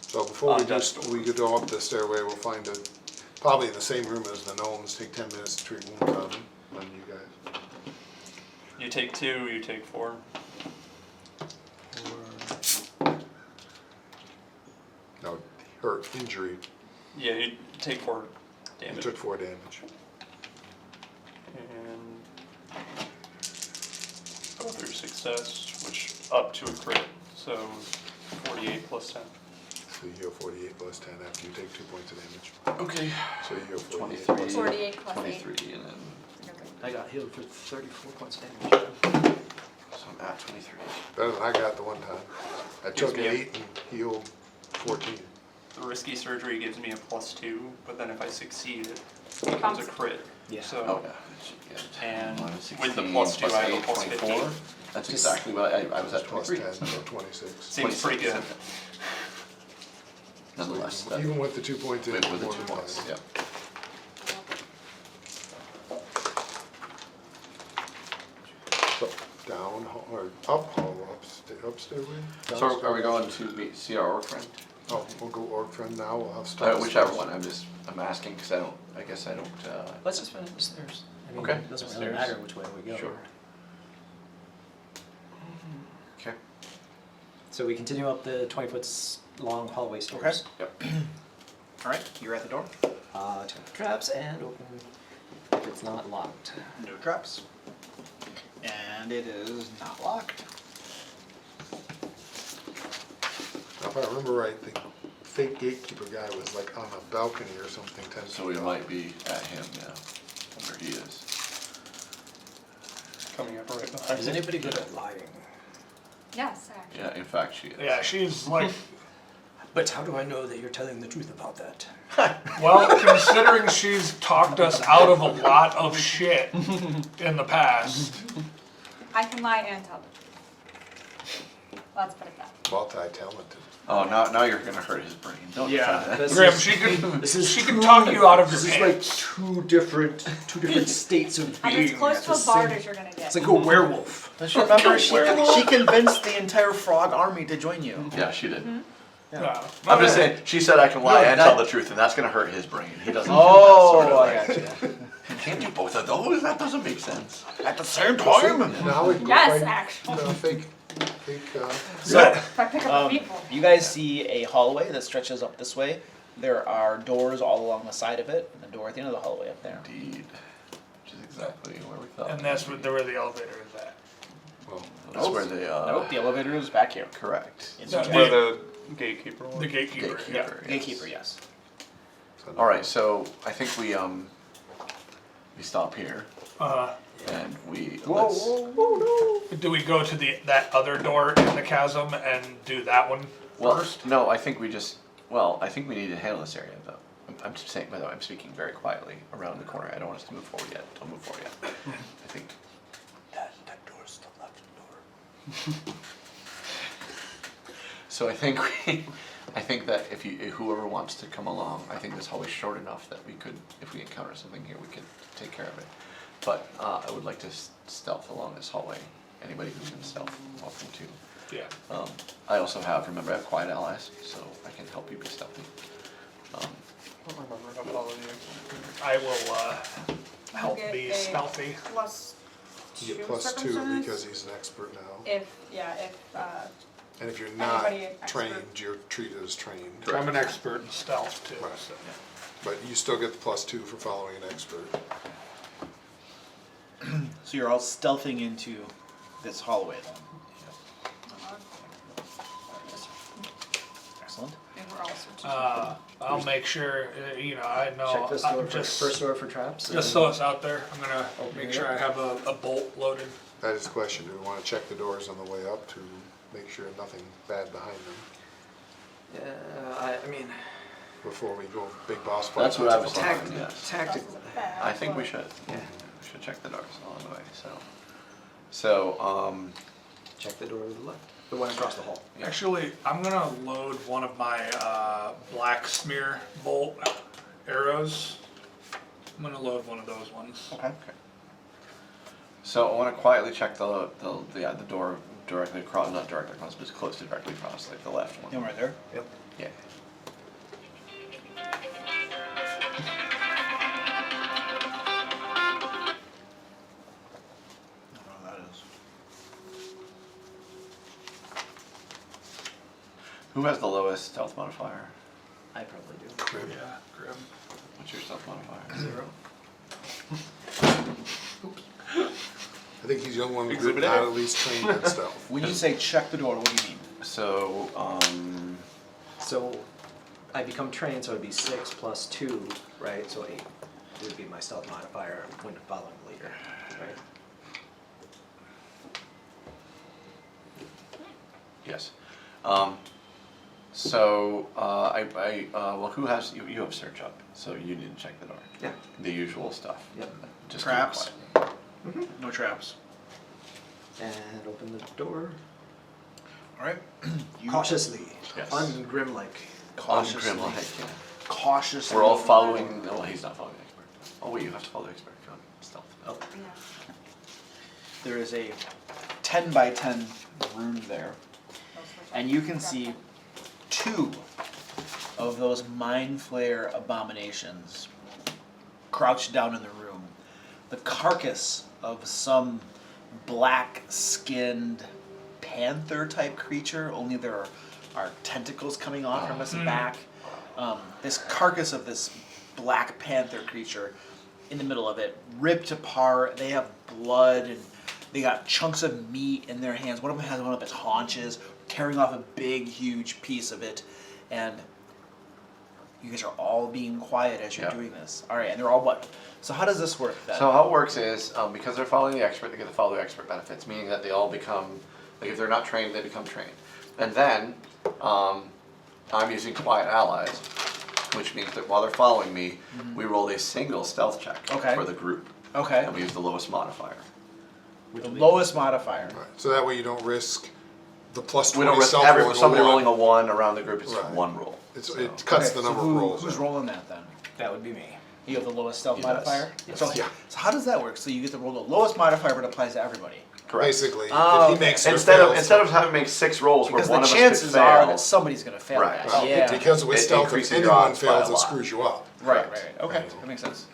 S4: So before we
S1: Death
S4: just,
S1: Door.
S4: we go up the stairway, we'll find it, probably in the same room as the gnomes, take 10 minutes to treat wounds on them, on you guys.
S1: You take 2, you take 4.
S4: No, hurt, injury,
S1: Yeah, you take 4
S4: you
S1: damage.
S4: took 4 damage.
S1: And go through success, which up to a crit, so 48 plus 10.
S4: So you heal 48 plus 10 after you take 2 points of damage.
S5: Okay.
S4: So you heal 48
S5: 23.
S4: plus 10.
S3: 48 plus 8.
S5: 23, and then
S8: I got healed for 34 points of damage.
S5: so I'm at 23.
S4: Better than I got the one time. I
S1: Gives
S4: took
S1: me a-
S4: 8 and healed 14.
S1: The risky surgery gives me a +2, but then if I succeed, it becomes a crit.
S8: Yeah.
S1: So,
S5: Oh yeah. I should get
S1: and
S5: minus
S1: with the
S5: 16
S1: +2,
S5: plus
S1: I have a
S5: 8,
S1: plus
S5: 24.
S1: 15.
S5: That's exactly what I was at
S4: Plus
S5: 23.
S4: 10, so 26.
S1: Seems pretty good.
S5: Nonetheless, that,
S4: Even with the 2 points in,
S5: with the
S4: more
S5: 2
S4: than
S5: points,
S4: fine.
S5: yeah.
S4: So, down, or up hall, up stairway?
S5: So
S4: Down
S5: are we
S4: stairway?
S5: going to see our orc friend?
S4: Oh, we'll go orc friend now, we'll have stuff.
S5: Whichever one. I'm asking because I guess I don't.
S8: Let's just finish the stairs. I mean,
S5: Okay.
S8: It doesn't really
S1: Stairs.
S8: matter which way we go.
S5: Sure. Okay.
S8: So we continue up the 20-foot long hallway stairs.
S5: Yep.
S7: Alright, you're at the door.
S8: Turn the traps and open if it's not locked.
S7: No traps. And it is not locked.
S4: Now, if I remember right, the fake gatekeeper guy was like on a balcony or something. 10
S5: So we
S4: feet
S5: might
S4: up.
S5: be at him now, where he is.
S1: Coming up right behind
S8: Is
S1: you.
S8: anybody good at lying?
S3: Yes, actually.
S5: Yeah, in fact, she is.
S6: Yeah, she's like,
S8: But how do I know that you're telling the truth about that?
S6: well, considering she's talked us out of a lot of shit in the past.
S3: I can lie and tell the truth. Let's put it that way.
S4: Multi-talented.
S5: Oh, now you're gonna hurt his brain. Don't try that.
S8: this
S6: Grim,
S8: is-
S6: she can
S8: this is
S6: she can
S8: two-
S6: talk you out of your
S8: This is like
S6: pants.
S8: two different states of
S3: I'm
S8: being.
S3: as close
S8: at
S3: to a
S8: the same-
S3: bard as you're gonna get.
S8: It's like a werewolf.
S7: Don't you remember she convinced the entire frog army to join you?
S5: Yeah, she did.
S6: Yeah.
S5: I'm just saying, she said I can lie
S7: No,
S5: and
S7: that-
S5: tell the truth, and that's gonna hurt his brain. He doesn't.
S7: Oh,
S5: get that
S7: I
S5: sort of
S7: got you.
S5: You can't do both of those. That doesn't make sense.
S7: At the same time.
S4: Now we can go
S3: Yes,
S4: find
S3: actually.
S4: fake.
S7: So,
S3: If I pick up the people.
S7: you guys see a hallway that stretches up this way. There are doors all along the side of it, and a door at the end of the hallway up there.
S5: Indeed. Which is exactly where we thought.
S6: And that's where the elevator is at.
S4: Well,
S5: That's where they.
S7: Nope, the elevator is back here.
S5: Correct.
S7: It's
S6: No,
S7: just-
S1: Where the gatekeeper was.
S6: The gatekeeper.
S5: Gatekeeper.
S6: Yeah.
S5: yes.
S7: Gatekeeper, yes.
S5: All right, so I think we stop here
S6: Uh,
S5: and we
S7: Whoa,
S5: let's.
S7: whoa, whoa, no.
S6: do we go to that other door in the chasm and do that one
S5: Well,
S6: first?
S5: no, I think we just. Well, I think we need to handle this area though. I'm just saying, by the way, I'm speaking very quietly around the corner. I don't want us to move forward yet. Don't move forward yet. I think.
S8: That door's the left door.
S5: So I think that if whoever wants to come along, I think this hallway's short enough that we could, if we encounter something here, we could take care of it. But I would like to stealth along this hallway. Anybody who can stealth, welcome to.
S6: Yeah.
S5: I also remember I have quiet allies, so I can help you be stealthy.
S1: I don't remember if I followed you.
S6: I will help
S3: get
S6: be
S3: a
S6: stealthy.
S3: Plus
S4: you
S3: two
S4: get +2
S3: circumstance.
S4: because he's an expert now.
S3: If
S4: And if you're not
S3: Anybody expert.
S4: trained, you're treated as trained.
S6: I'm an expert in stealth too.
S4: Right.
S6: So.
S4: But you still get the +2 for following an expert.
S7: So you're all stealthing into this hallway then. Excellent.
S3: and we're all switching.
S6: I'll make sure, I know.
S8: Check this door for
S6: just,
S8: first door for traps.
S6: just so it's out there, I'm gonna
S8: Open
S6: make
S8: it
S6: sure
S8: up.
S6: I have a bolt loaded.
S4: That is the question. Do we want to check the doors on the way up to make sure nothing bad behind them
S8: Yeah, I mean,
S4: before we go big boss fight?
S5: That's what I was
S8: tact-
S5: thinking. Yes.
S8: tactically.
S5: I think we should. Yeah. We should check the doors along the way. So.
S8: Check the door to the left. The one across the hall.
S5: Yeah.
S6: Actually, I'm gonna load one of my black smear bolt arrows. I'm gonna load one of those ones.
S7: Okay.
S5: So I want to quietly check the door directly across, not directly across, but as close to directly across, like the left one.
S7: And right there?
S8: Yep.
S5: Yeah.
S7: I don't know what that is.
S5: Who has the lowest stealth modifier?
S8: I probably do.
S4: Crib.
S6: Yeah, Grim.
S5: What's your stealth modifier?
S8: 0.
S4: I think he's the only one who's
S5: Exhibit
S4: not
S5: A.
S4: at least trained in stealth.
S7: When you say check the door, what do you mean?
S5: So,
S8: So I become trained, so it'd be 6 plus 2, right? So 8 would be my stealth modifier when following the leader, right?
S5: yes. Well, who has, you have search up, so you need to check the door.
S8: Yeah.
S5: The usual stuff.
S8: Yep.
S5: Just keep it
S7: Traps.
S5: quiet.
S7: No traps.
S8: And open the door
S7: Alright.
S8: cautiously,
S5: Yes.
S8: ungrim-like.
S7: Cautiously.
S5: Ungrim-like, yeah.
S7: Cautiously.
S5: We're all following, well, he's not following the expert. Oh wait, you have to follow the expert, come on, stealth.
S8: Oh,
S3: Yeah.
S7: There is a 10 by 10 room there.
S3: Those switch
S7: And
S3: up.
S7: you can
S3: Grab
S7: see
S3: that.
S7: 2 of those mind flayer abominations crouched down in the room. The carcass of some black-skinned panther-type creature, only there are tentacles coming off from its back. this carcass of this black panther creature in the middle of it, ripped apart. They have blood and they got chunks of meat in their hands. One of them has one of its haunches, tearing off a big, huge piece of it. And you guys are all being quiet as you're doing this. All right, and they're all what? So how does this work then?
S11: So how it works is, because they're following the expert, they get to follow the expert benefits, meaning that they all become, like if they're not trained, they become trained. And then, I'm using quiet allies, which means that while they're following me, we roll a single stealth check for the group.
S7: Okay.
S11: And we use the lowest modifier.
S7: The lowest modifier.
S4: Right. So that way you don't risk the plus 20
S11: We don't risk
S4: self
S11: every,
S4: rolling
S11: somebody
S4: a one.
S11: rolling a 1 around the group, it's
S4: Right.
S11: one roll.
S4: It cuts the number of rolls.
S7: Who's
S4: out.
S7: rolling that then?
S8: That would be me.
S7: You have the lowest stealth
S11: He does.
S7: modifier?
S8: Yes.
S7: So,
S4: Yeah.
S7: so how does that work? So you get to roll the lowest modifier, but it applies to everybody.
S11: Correct.
S4: Basically,
S7: Oh,
S4: if he
S7: okay.
S4: makes or
S11: Instead
S4: fails,
S11: of having to make 6 rolls
S7: Because
S11: where one
S7: the
S11: of us could
S7: chances are
S11: fail,
S7: that somebody's going to fail
S11: Right.
S7: that.
S4: Well,
S7: Yeah.
S4: because with
S11: It
S4: stealth, if
S11: increases your
S4: anyone
S11: odds by
S4: fails,
S11: a
S4: it
S11: lot.
S4: screws you up.
S7: Right. Okay, that makes sense.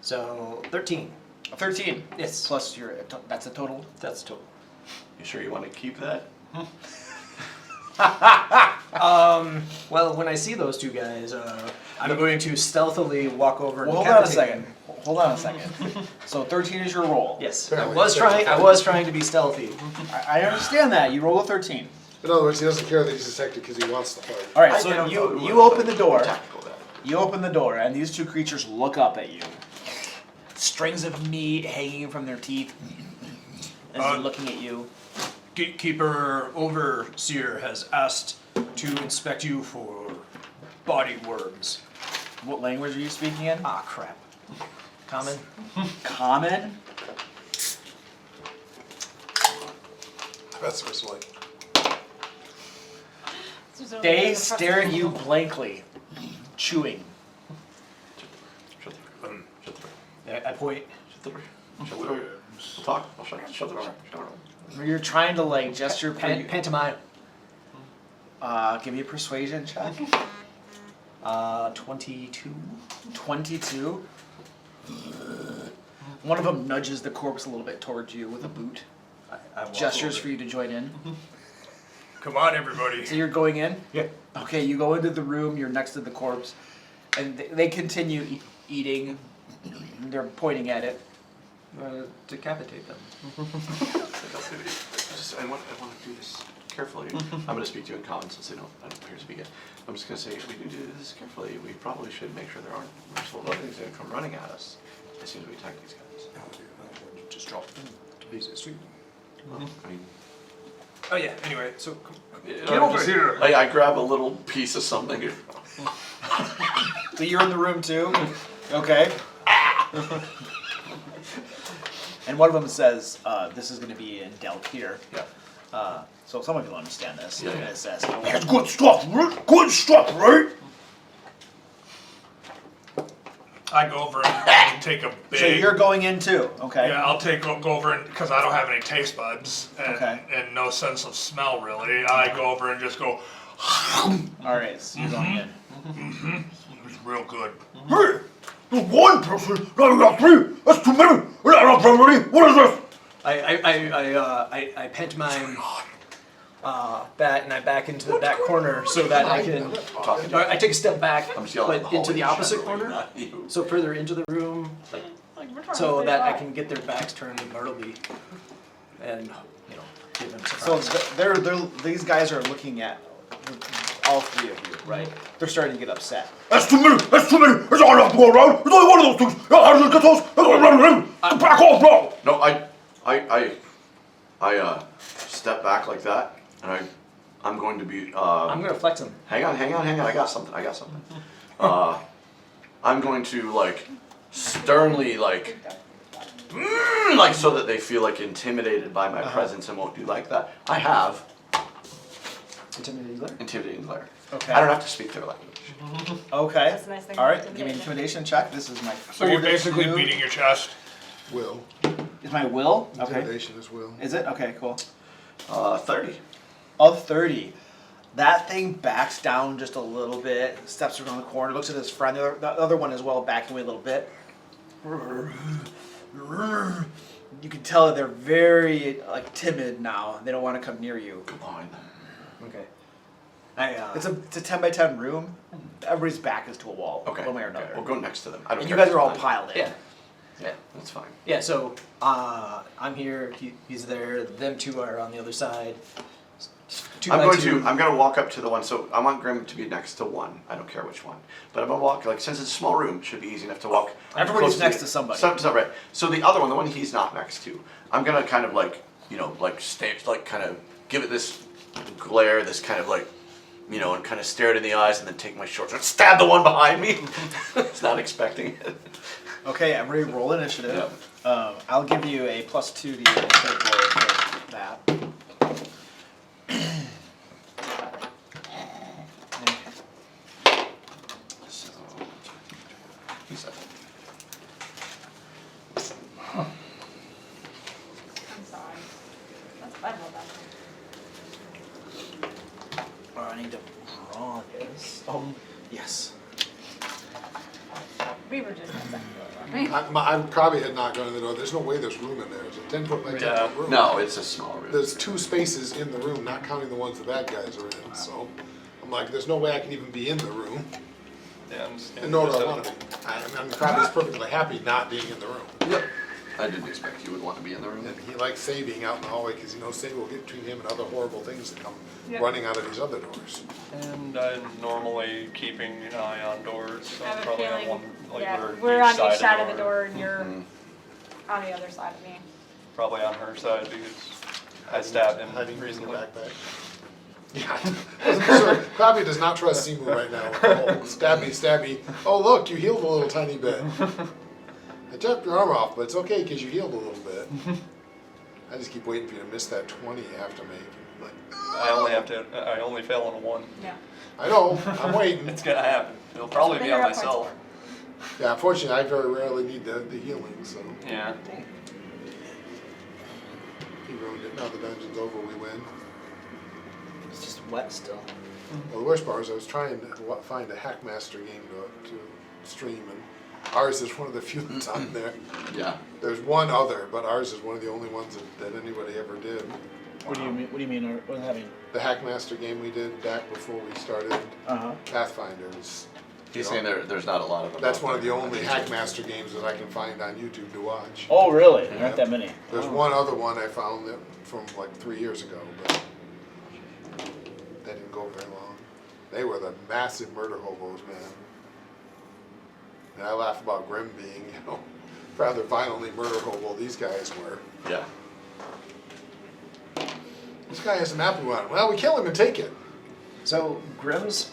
S8: So 13.
S7: 13.
S8: Yes.
S7: Plus your, that's a total.
S8: That's total.
S11: you sure you want to keep that?
S8: Well, when I see those two guys, I'm going to stealthily walk over and
S7: Well, hold on a
S8: decapitate
S7: second.
S8: them.
S7: Hold on a second. So 13 is your roll.
S8: Yes,
S4: Apparently
S8: I was
S4: it's
S8: trying. I
S4: effective.
S8: was trying to be stealthy.
S7: I understand that. You roll a 13.
S4: In other words, he doesn't care that he's detected because he wants the fight.
S7: All right,
S11: I
S7: so
S11: don't know.
S7: you open the door.
S11: Tactical that.
S7: You open the door, and these two creatures look up at you. Strings of meat hanging from their teeth as they're looking at you.
S2: Gatekeeper Overseer has asked to inspect you for body worms.
S7: What language are you speaking in?
S8: Ah, crap. Common.
S7: Common?
S4: That's what's like.
S7: They stare at you blankly, chewing.
S11: Shut the door. Shut the door.
S8: I point.
S11: Shut the door. Shut the door. We'll talk. I'll shut the door. Shut the door.
S7: You're trying to like gesture.
S8: Pantomime.
S7: Give me a persuasion check.
S8: 22.
S7: 22. One of them nudges the corpse a little bit towards you with a boot.
S8: I walk
S7: Gestures
S8: over.
S7: for you to join in.
S2: Come on, everybody.
S7: So you're going in?
S8: Yeah.
S7: Okay, you go into the room, you're next to the corpse, and they continue eating. They're pointing at it.
S8: Decapitate them.
S11: I want to do this carefully. I'm going to speak to you in common since I don't appear to speak it. I'm just going to say, if we do this carefully, we probably should make sure there aren't merciful others that come running at us as soon as we attack these guys.
S2: Just drop them to Beasley Street.
S11: Well, I mean,
S2: Oh yeah, anyway, so
S11: get over here. I grab a little piece of something.
S7: So you're in the room too? Okay. And one of them says, this is going to be in Delpir.
S11: Yeah.
S7: So some of you will understand this.
S11: Yeah,
S7: And
S11: yeah.
S7: it says,
S2: That's good stuff, right? Good stuff, right?
S6: I go over and take a big.
S7: so you're going in too, okay?
S6: Yeah, I'll go over and because I don't have any taste buds and,
S7: Okay.
S6: and no sense of smell really. I go over and just go.
S7: Alright, so you're going in.
S6: It's real good.
S2: Hey, there's one person, now you got 3. That's too many. We're not ready. What is this?
S8: I pantomime back and I back into the back corner so that I can.
S11: Talking to
S8: I take a step back,
S11: I'm just yelling
S8: but
S11: at
S8: into the
S11: hallway,
S8: opposite
S11: shadowing,
S8: corner,
S11: not you.
S8: so further into the room, like, so that I can get their backs turned to Bartleby, and give them
S7: So
S8: surprise.
S7: these guys are looking at all 3 of you, right? They're starting to get upset.
S2: That's too many. That's too many. It's all enough to go around. There's only one of those things. How do you get those? Back off, bro.
S11: No, I step back like that, and I'm going to be.
S8: I'm gonna flex them.
S11: Hang on. I got something. I'm going to like sternly like so that they feel like intimidated by my presence and won't do like that. I have
S8: Intimidating glare.
S11: intimidating glare.
S7: Okay.
S11: I don't have to speak their language.
S7: Okay.
S3: That's the nice thing
S7: All
S3: about
S7: right. Give me an
S3: intimidation.
S7: intimidation check. This is my.
S6: So you're basically
S7: fortitude.
S6: beating your chest.
S4: Will.
S7: Is my will? Okay.
S4: Intimidation is will.
S7: Is it? Okay. Cool.
S11: 30.
S7: Of 30. That thing backs down just a little bit, steps around the corner, looks at his friend, the other one as well, backing away a little bit. You can tell that they're very like timid now. They don't want to come near you.
S11: Come on.
S8: Okay.
S7: It's a 10 by 10 room. Everybody's back is to a wall,
S5: Okay.
S7: one way or
S5: Okay,
S7: another.
S5: we'll go next to them. I don't
S7: And you
S5: care.
S7: guys are all piled in.
S8: Yeah.
S5: Yeah, that's fine.
S8: Yeah, so I'm here, he's there, them two are on the other side.
S5: I'm gonna walk up to the one, so I want Grim to be next to one. I don't care which one. But I'm gonna walk, like, since it's a small room, it should be easy enough to walk.
S7: Everybody's
S5: close
S7: next to somebody.
S5: Right. So the other one, the one he's not next to, I'm gonna kind of like, you know, like stare, like kind of give it this glare, this kind of like, you know, and kind of stare it in the eyes and then take my short sword, stab the one behind me. It's not expecting it.
S7: Okay, everybody roll initiative. I'll give you a +2 to your initiative roll for that.
S5: So, he's up.
S3: I'm sorry. That's bad about that.
S7: I need to draw this. Yes.
S3: We were just exactly.
S4: I probably had not gone in the door. There's no way there's room in there. It's a 10-foot by 10-foot room.
S5: No, it's a small room.
S4: There's 2 spaces in the room, not counting the ones the bad guys are in. So I'm like, there's no way I can even be in the room.
S1: Yeah, I'm just
S4: And nor do I want to be. I'm probably perfectly happy not being in the room.
S5: Yep. I didn't expect you would want to be in the room.
S4: And he likes Say being out in the hallway because he knows Say will get between him and other horrible things that come
S3: Yep.
S4: running out of these other doors.
S1: And I'm normally keeping an eye on doors, so
S3: I have a
S1: probably on
S3: feeling,
S1: one, like
S3: yeah,
S1: we're
S3: we're on
S1: each
S3: each side of the door and you're
S5: Mhm.
S3: on the other side of me.
S1: Probably on her side because I stabbed him
S4: Hiding in your
S1: recently.
S4: backpack. Yeah, sure. Krabby does not trust Simu right now. Oh, stabby, stabby. Oh, look, you healed a little tiny bit. I chopped your arm off, but it's okay because you healed a little bit. I just keep waiting for you to miss that 20 you have to make. Like,
S1: I only fail on a 1.
S3: Yeah.
S4: I know, I'm waiting.
S1: It's gonna happen. It'll probably
S3: That's
S1: be
S3: what
S1: on
S3: they got points
S1: myself.
S4: Yeah, unfortunately, I very rarely need the healing, so
S1: Yeah.
S4: he ruined it. Now the dungeon's over, we win.
S8: It's just wet still.
S4: Well, the worst part is I was trying to find a Hackmaster game to stream, and ours is one of the few that's on there.
S5: Yeah.
S4: There's one other, but ours is one of the only ones that anybody ever did.
S7: What do you mean? What do you mean? What does that mean?
S4: The Hackmaster game we did back before we started Pathfinder was.
S5: He's saying there's not a lot of them.
S4: That's
S5: out
S4: one of the
S5: there.
S4: only Hackmaster games that I can find on YouTube to watch.
S7: Oh, really? There aren't that many.
S4: There's one other one I found that from like 3 years ago, but they didn't go very long. They were the massive murder hobos, man. And I laugh about Grim being, you know, rather violently murder hobo these guys were.
S5: Yeah.
S4: This guy has an apple on him. Well, we kill him and take it.
S8: So Grim's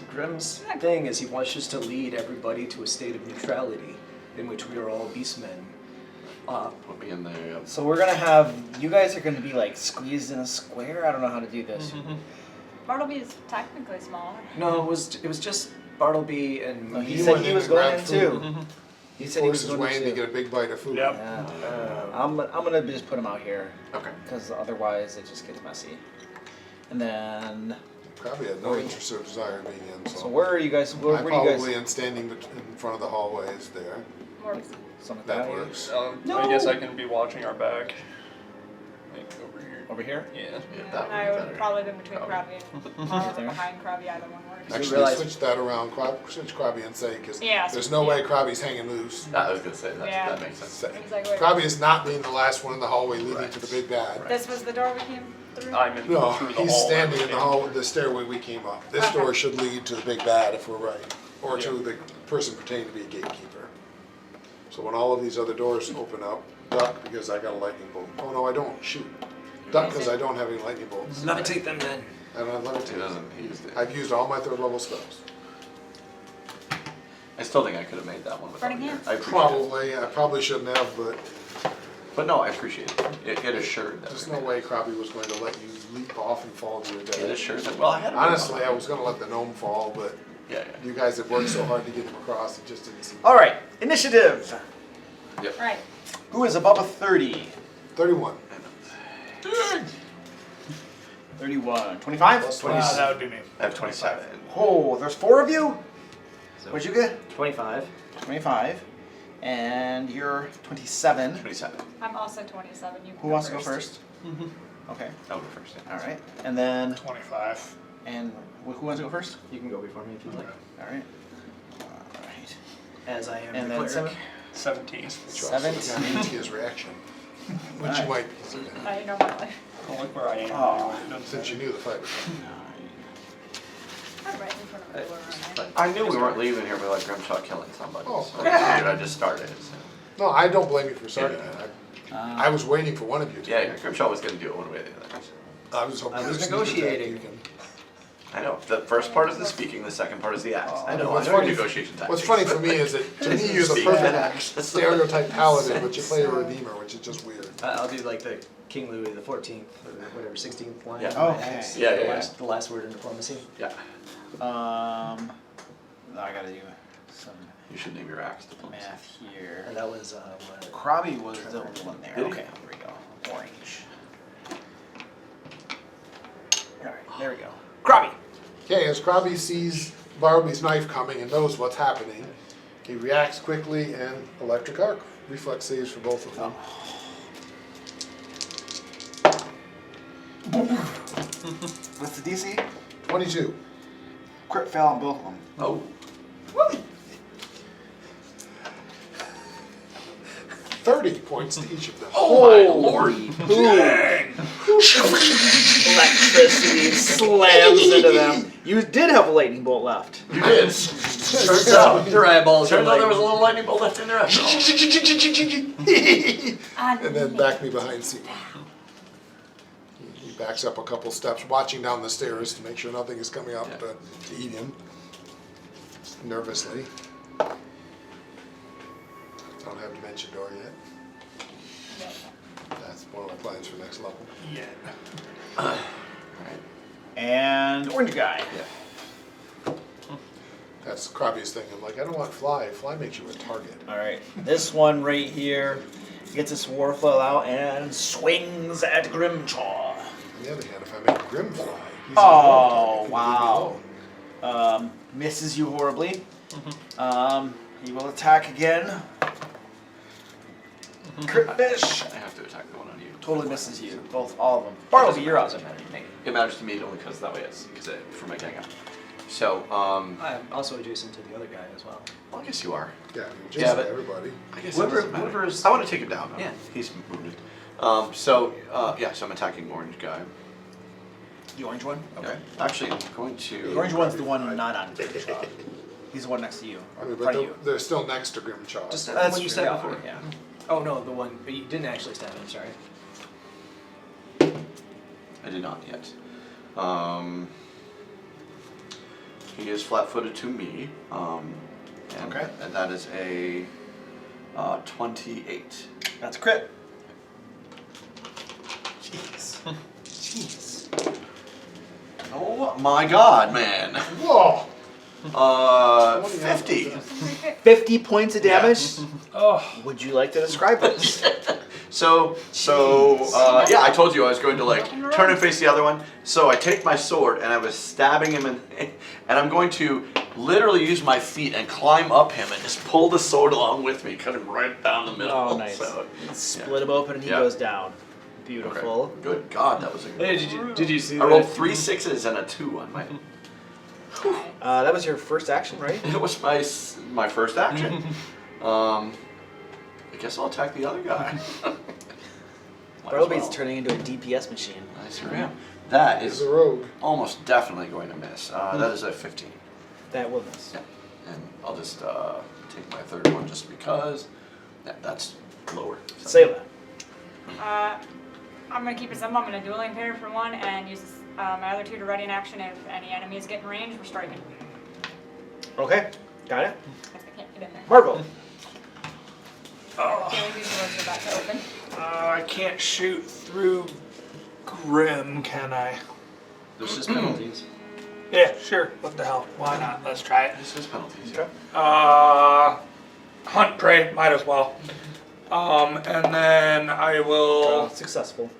S8: thing is he wants us to lead everybody to a state of neutrality in which we are all beastmen.
S5: Put me in there. Yep.
S7: So we're gonna have you guys are gonna be like squeezed in a square. I don't know how to do this.
S3: Bartleby is technically smaller.
S8: No, it was just Bartleby and
S7: No,
S8: me.
S7: he
S4: You
S7: said
S4: went
S7: he
S4: in
S7: was
S4: and
S7: going
S4: grabbed
S7: in too.
S4: food.
S7: He said he was
S4: Forces
S7: going
S4: Wayne
S7: in
S4: to
S7: too.
S4: get a big bite of food.
S6: Yep.
S7: Yeah. I'm gonna just put him out here
S5: Okay.
S7: because otherwise it just gets messy. And then
S4: Probably had no interest or desire in being in.
S7: so where are you guys? Where
S4: I'm
S7: do you
S4: probably
S7: guys?
S4: in standing in front of the hallways there.
S3: More
S7: Something
S4: That
S7: like that.
S4: works.
S1: I guess I can be watching our back. Like over here.
S7: Over here.
S1: Yeah.
S5: Yeah, that
S3: and I
S5: would be
S3: would
S5: better.
S3: probably been between Krabby and or
S7: there.
S3: behind Krabby, either one works.
S4: Actually,
S7: realize-
S4: switch that around. Switch Krabby and Say, because
S3: Yeah,
S4: there's no way Krabby's hanging loose.
S5: I was gonna say
S3: Yeah.
S5: that makes sense.
S4: Say.
S3: Exactly.
S4: Krabby is not being the last one in the hallway leading
S5: Right.
S4: to the big bad.
S3: This was the door we came through?
S1: I'm in
S4: No,
S1: through the
S4: he's
S1: hall.
S4: standing in the hall, the stairway we came up. This
S3: Okay.
S4: door should lead to the big bad if we're right, or to
S1: Yeah.
S4: the person pretending to be a gatekeeper. So when all of these other doors open up, duck because I got a lightning bolt. Oh no, I don't. Shoot. Duck because I don't have any lightning bolts.
S8: Levitate them then.
S4: I don't have
S5: He
S4: levitate.
S5: doesn't use it.
S4: I've used all my 3rd level spells.
S5: I still think I could have made that one without
S3: Burning
S5: you.
S3: hands.
S5: I appreciate it.
S4: Probably, I probably shouldn't have, but
S5: But no, I appreciate it. It assured that.
S4: there's no way Krabby was going to let you leap off and fall to your
S5: It
S4: death.
S5: assured that. Well, I had.
S4: Honestly, I was going to let the gnome fall, but
S5: Yeah,
S4: you guys have worked so hard to get him across, it just didn't seem.
S7: All right, initiative.
S5: yeah.
S3: Right.
S7: Who is above a 30?
S4: 31.
S7: 31. 25?
S4: Plus
S6: That would be me.
S5: I have 27.
S7: Oh, there's 4 of you? What'd you get?
S8: 25.
S7: 25. And you're 27.
S5: 27.
S3: I'm also 27. You can
S7: Who wants to go first? Okay.
S5: I'll go first. Yeah.
S7: All right. And then,
S6: 25.
S7: and Who wants to go first?
S8: You can go before me if you'd like.
S7: All right. All right.
S8: As I am
S7: And
S8: the
S7: then
S8: cleric.
S1: 17.
S4: Trust.
S7: 17.
S4: Gotta see his reaction. Which you
S7: Alright.
S4: might,
S3: I know my life.
S1: Don't look where I am.
S7: Oh.
S1: It doesn't
S4: since you
S1: matter.
S4: knew the fight was coming.
S3: I'm right in front of the door, aren't
S11: I knew we weren't leaving here with like Grimshaw killing somebody,
S4: Oh.
S11: so I figured I just started. So.
S4: No, I don't blame you for starting it. I
S7: Uh,
S4: was waiting for one of you to.
S11: Yeah, Grimshaw was gonna do it one way or the other.
S4: I was hoping.
S8: I was
S4: to sneak attack
S8: negotiating.
S4: you can-
S11: I know. The first part is the speaking, the second part is the axe. I know. I
S4: What's
S11: know your
S4: funny-
S11: negotiation tactics.
S4: What's funny for me is that to me you're the
S11: Speak and
S4: perfect
S11: act.
S4: stereotype paladin, but you play a redeemer, which is just weird.
S8: I'll do like the King Louis the 14th or whatever 16th line.
S11: Yeah.
S8: of my
S7: Okay.
S8: axe.
S11: Yeah,
S8: the
S11: yeah,
S8: last, the last word in diplomacy.
S11: Yeah.
S7: I gotta do some
S11: You should name your axe diplomacy.
S7: math here.
S8: And that was what?
S7: Krabby was the one there.
S11: Did he?
S7: Okay, here we go. Orange. All right, there we go. Krabby.
S4: Okay, as Krabby sees Barby's knife coming and knows what's happening, he reacts quickly and electric arc. Reflex saves for both of them.
S7: What's the DC?
S4: 22.
S7: Crit fail on both of them.
S11: Oh.
S4: 30 points to each of them.
S11: Oh my lord.
S7: Electricity slams into them. You did have a lightning bolt left.
S11: You did. Turns out.
S8: Your eyeballs are
S11: Turns out there was a
S8: like,
S11: little lightning bolt left in there after all.
S4: And then back me behind Seymour. He backs up a couple steps, watching down the stairs to make sure nothing is coming up to eat him. Nervously. Don't have Dimension Door yet. That's one of my plans for next level.
S1: Yeah.
S7: And orange guy.
S4: That's Krabby's thing. I'm like, I don't want Fly. Fly makes you a target.
S7: All right, this one right here gets its warflow out and swings at Grimchaw.
S4: On the other hand, if I make Grim Fly, he's
S7: Oh,
S4: a
S7: wow. Misses you horribly. He will attack again. Crit fish.
S11: I have to attack the one on you.
S7: Totally misses you. All of them. Bartleby, you're up.
S11: It matters to me only because that way it's for my gang up. So,
S8: I'm also adjacent to the other guy as well.
S11: well, I guess you are.
S4: Yeah,
S11: Yeah,
S4: just
S11: but-
S4: everybody.
S11: I guess
S1: Whoever-
S11: it doesn't matter.
S1: whoever's-
S11: I want to take him down.
S8: Yeah.
S11: He's wounded. So I'm attacking orange guy.
S7: The orange one?
S11: Okay. Actually, I'm going to.
S7: The orange one's the one not on Grimchaw. He's the one next to you.
S4: I mean,
S7: In
S4: but
S7: front of you.
S4: they're still next to Grimchaw.
S8: Just
S4: so-
S8: the one you said
S7: yeah,
S8: before.
S7: Yeah.
S8: Oh no, the one, but you didn't actually stab him, sorry.
S11: I did not yet. He is flat-footed to me. And,
S7: Okay.
S11: And that is a 28.
S7: That's a crit.
S11: Jeez. Jeez. Oh my God, man.
S4: Whoa!
S11: 50.
S7: 50 points of damage.
S1: Oh.
S7: Would you like to describe this?
S11: So yeah, I told you I was going to like turn and face the other one. So I take my sword and I was stabbing him and I'm going to literally use my feet and climb up him and just pull the sword along with me, cut him right down the middle.
S7: Oh, nice.
S11: So,
S7: Split him open and he
S11: Yeah.
S7: goes down.
S11: okay.
S7: Beautiful.
S11: Good God, that was a
S8: Hey, did you see
S11: I rolled 3 6s and a 2 on my.
S7: That was your first action, right?
S11: It was my first action. I guess I'll attack the other guy. Might as
S7: Bartleby's
S11: well.
S7: turning into a DPS machine.
S11: I sure am. That
S4: He's
S11: is
S4: a rogue.
S11: almost definitely going to miss. That is a 15.
S7: That will miss.
S11: Yeah. And I'll just take my third one just because. Yeah, that's lower. So.
S7: Say that.
S3: I'm gonna keep it simple. I'm gonna dueling pair for one and use my other two to ready in action if any enemies get in range. We're striking.
S7: Okay, got it.
S3: If they can't get in there.
S7: Marvel.
S3: Okay, these doors are about to open.
S6: I can't shoot through Grim, can I?
S8: There's just penalties.
S6: Yeah, sure. What the hell? Why not? Let's try it.
S11: This is penalties.
S7: Okay.
S6: Hunt prey, might as well. And then I will.
S7: Successful.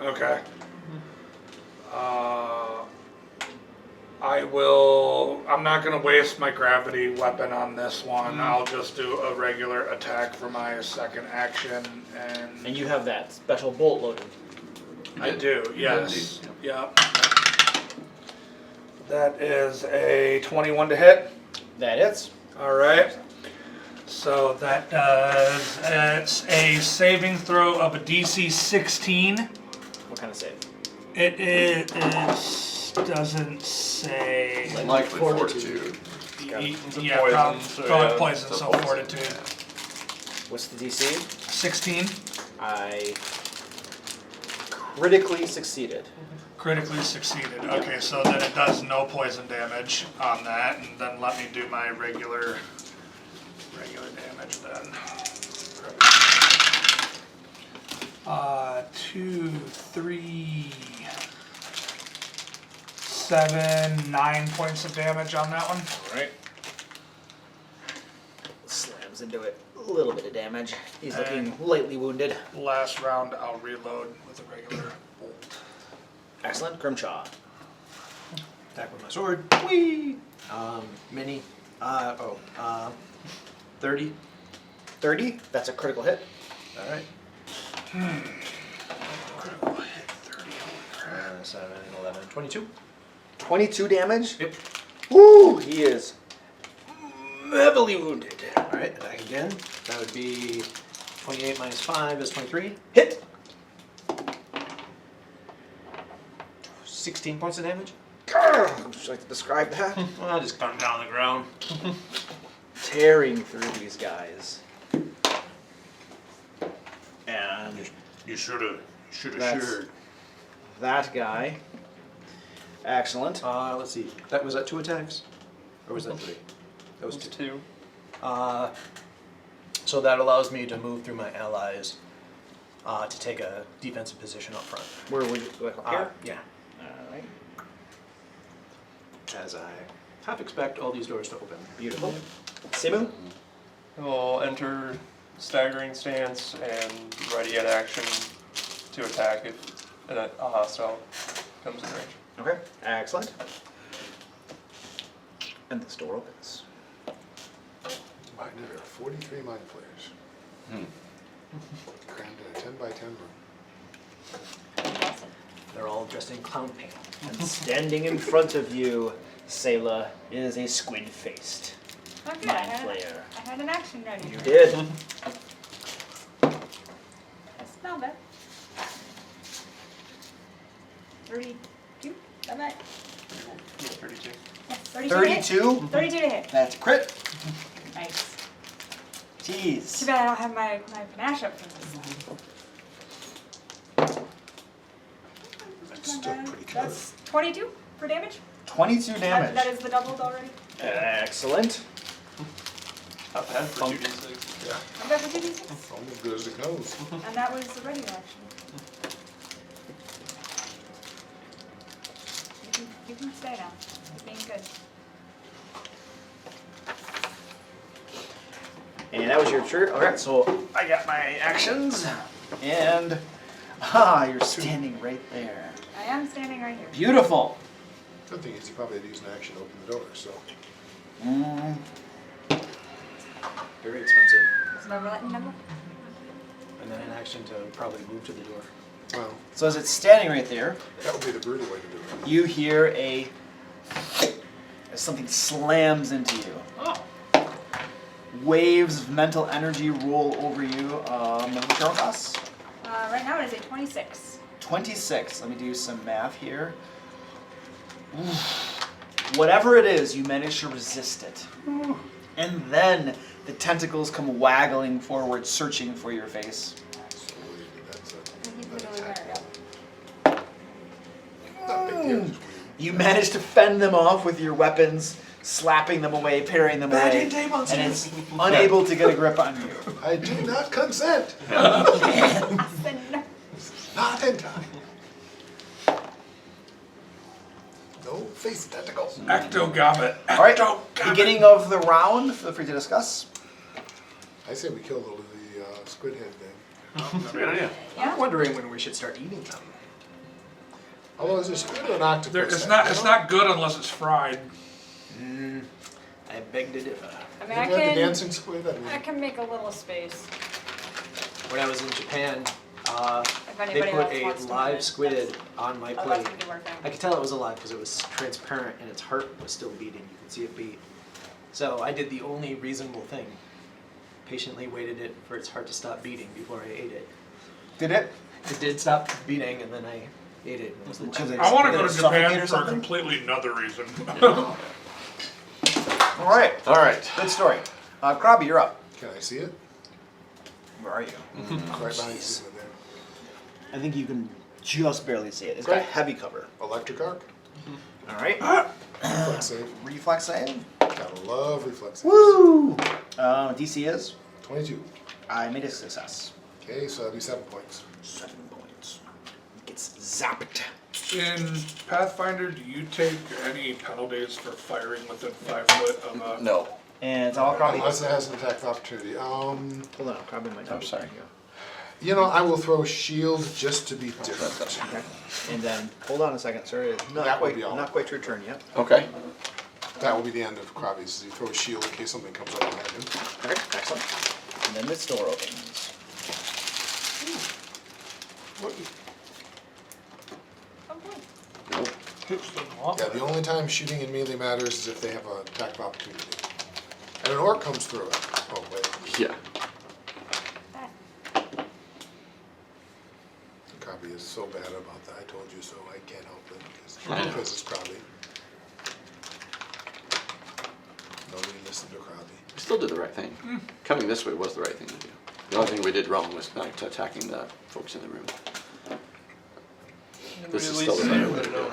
S6: Okay. I'm not gonna waste my gravity weapon on this one. I'll just do a regular attack for my second action,
S7: And you have that special bolt loaded.
S6: I do. Yes.
S11: Indeed,
S6: Yep. That is a 21 to hit.
S7: That hits.
S6: All right. So that does, it's a saving throw of a DC 16.
S7: What kind of save?
S6: It is, doesn't say.
S5: Likely fortitude.
S6: Yeah, probably poison, so fortitude.
S7: What's the DC?
S6: 16.
S7: I critically succeeded.
S6: Critically succeeded. Okay, so then it does no poison damage on that, and then let me do my regular damage then. 2, 3, 7, 9 points of damage on that one.
S7: Alright. Slams into it. A little bit of damage. He's looking lightly wounded.
S6: Last round, I'll reload with a regular bolt.
S7: Excellent. Grimshaw.
S8: Attack with my sword. Whee! Mini. 30.
S7: 30. That's a critical hit.
S8: Alright.
S6: Critical hit 30.
S8: 7, 11, 22.
S7: 22 damage.
S8: Yep.
S7: Woo! He is heavily wounded.
S8: Alright, attack again. That would be 28 minus 5 is 23.
S7: Hit.
S8: 16 points of damage.
S7: Would you like to describe that?
S8: I'll just cut him down on the ground.
S7: Tearing through these guys. And
S2: You should have
S7: That's-
S2: shared.
S7: that guy. Excellent.
S8: Let's see. That was that 2 attacks? Or was that 3? That was 2.
S1: 2.
S8: So that allows me to move through my allies to take a defensive position up front.
S7: Where would you go up here?
S8: Yeah.
S7: Alright.
S8: As I half expect all these doors to open.
S7: Beautiful. Simu?
S1: We'll enter staggering stance and ready at action to attack if a hostile comes in range.
S7: Okay. Excellent. And this door opens.
S4: Behind it are 43 mind flayers. Crammed in a 10 by 10 room.
S8: They're all dressed in clown paint.
S7: And standing in front of you, Sayla, is a squid-faced
S3: Oh, good.
S7: mind flayer.
S3: I had an action ready.
S7: You did.
S3: I smelled it. 32? Is that right?
S1: Yeah, 32.
S3: Yes, 32 to hit.
S7: 32?
S3: 32 to hit.
S7: That's crit.
S3: Nice. Too
S7: Jeez.
S3: bad I don't have my panache up for this.
S4: That's still pretty good.
S3: That's 22 for damage?
S7: 22 damage.
S3: That is the doubled already?
S7: Excellent.
S1: Not bad for 2d6.
S3: I've got the 2d6.
S4: Almost as good as it goes.
S3: And that was the regular action. You can stay now. It's being good.
S7: And that was your turn. Alright, so I got my actions. And you're standing right there.
S3: I am standing right here.
S7: Beautiful.
S4: Good thing is you probably had to use an action to open the door, so.
S8: Very expensive.
S3: Is my roulette number?
S8: And then an action to probably move to the door.
S4: Well,
S7: So as it's standing right there,
S4: that would be the brutal way to do it.
S7: you hear as something slams into you.
S8: Oh.
S7: Waves of mental energy roll over you. What's your cost?
S3: Right now it is a 26.
S7: 26. Let me do some math here. Whatever it is, you manage to resist it. And then the tentacles come waggling forward, searching for your face.
S4: Absolutely, that's
S3: He's
S4: an
S3: literally
S4: attack.
S3: there, yep.
S4: Not big deal, just weird.
S7: You manage to fend them off with your weapons, slapping them away, parrying them away, and it's unable to get a grip on you.
S4: I do not consent.
S3: Austin.
S4: Not in time. No face tentacles.
S6: Ectogoblet.
S7: All right, beginning of the round, feel free to discuss.
S4: I say we kill the squid head thing.
S5: That's a good idea.
S3: Yeah?
S8: I'm wondering when we should start eating them.
S4: Although is a squid or an octopus?
S6: It's not good unless it's fried.
S8: I beg to differ.
S3: I mean,
S4: Have you had the dancing squid? I mean,
S3: I can make a little space.
S8: When I was in Japan, I
S3: If
S8: They
S3: anybody
S8: put
S3: else
S8: a
S3: wants to
S8: live
S3: move it,
S8: squid
S3: that's-
S8: on my
S3: oh,
S8: plate.
S3: that's what you work
S8: I
S3: on.
S8: could tell it was alive because it was transparent and its heart was still beating. You could see it beat. So I did the only reasonable thing. Patiently waited it for its heart to stop beating before I ate it.
S7: Did it?
S8: It did stop beating and then I ate it. It was legit.
S6: I want to
S7: Did
S6: go
S7: it
S6: to
S7: suffocate
S6: Japan
S7: or
S6: for a
S7: something?
S6: completely another reason.
S7: All right.
S11: All right.
S7: Good story. Krabby, you're up.
S4: Can I see it?
S7: Where are you?
S4: Right behind you in there.
S7: I think you can just barely see it. It's got
S4: Great.
S7: heavy cover.
S4: Electric arc.
S7: All right.
S4: Reflex save.
S7: Reflex save.
S4: Gotta love reflex saves.
S7: Woo! DC is?
S4: 22.
S7: I made a success.
S4: Okay, so that'd be 7 points.
S7: 7 points. Gets zapped.
S6: In Pathfinder, do you take any penalties for firing within 5 foot of a...
S11: No.
S7: And it's all Krabby.
S4: Unless it has an attack of opportunity.
S7: Hold on, Krabby might
S11: I'm sorry.
S4: You know, I will throw shield just to be different.
S7: Okay. And then, hold on a second, sir. It's
S4: That
S7: not
S4: would
S7: quite,
S4: be all.
S7: not quite your turn yet.
S11: Okay.
S4: That will be the end of Krabby's. You throw a shield in case something comes up behind him.
S7: Okay, excellent. And then this door opens.
S4: What?
S3: Oh, boy.
S4: Yeah, the only time shooting in melee matters is if they have an attack of opportunity. And an orc comes through it. Oh, wait.
S11: Yeah.
S4: Krabby is so bad about that. I told you so. I can't help it
S11: I know.
S4: because it's Krabby. Nobody listen to Krabby.
S11: We still did the right thing. Coming this way was the right thing to do. The only thing we did wrong was not attacking the folks in the room. This is still the better way to go.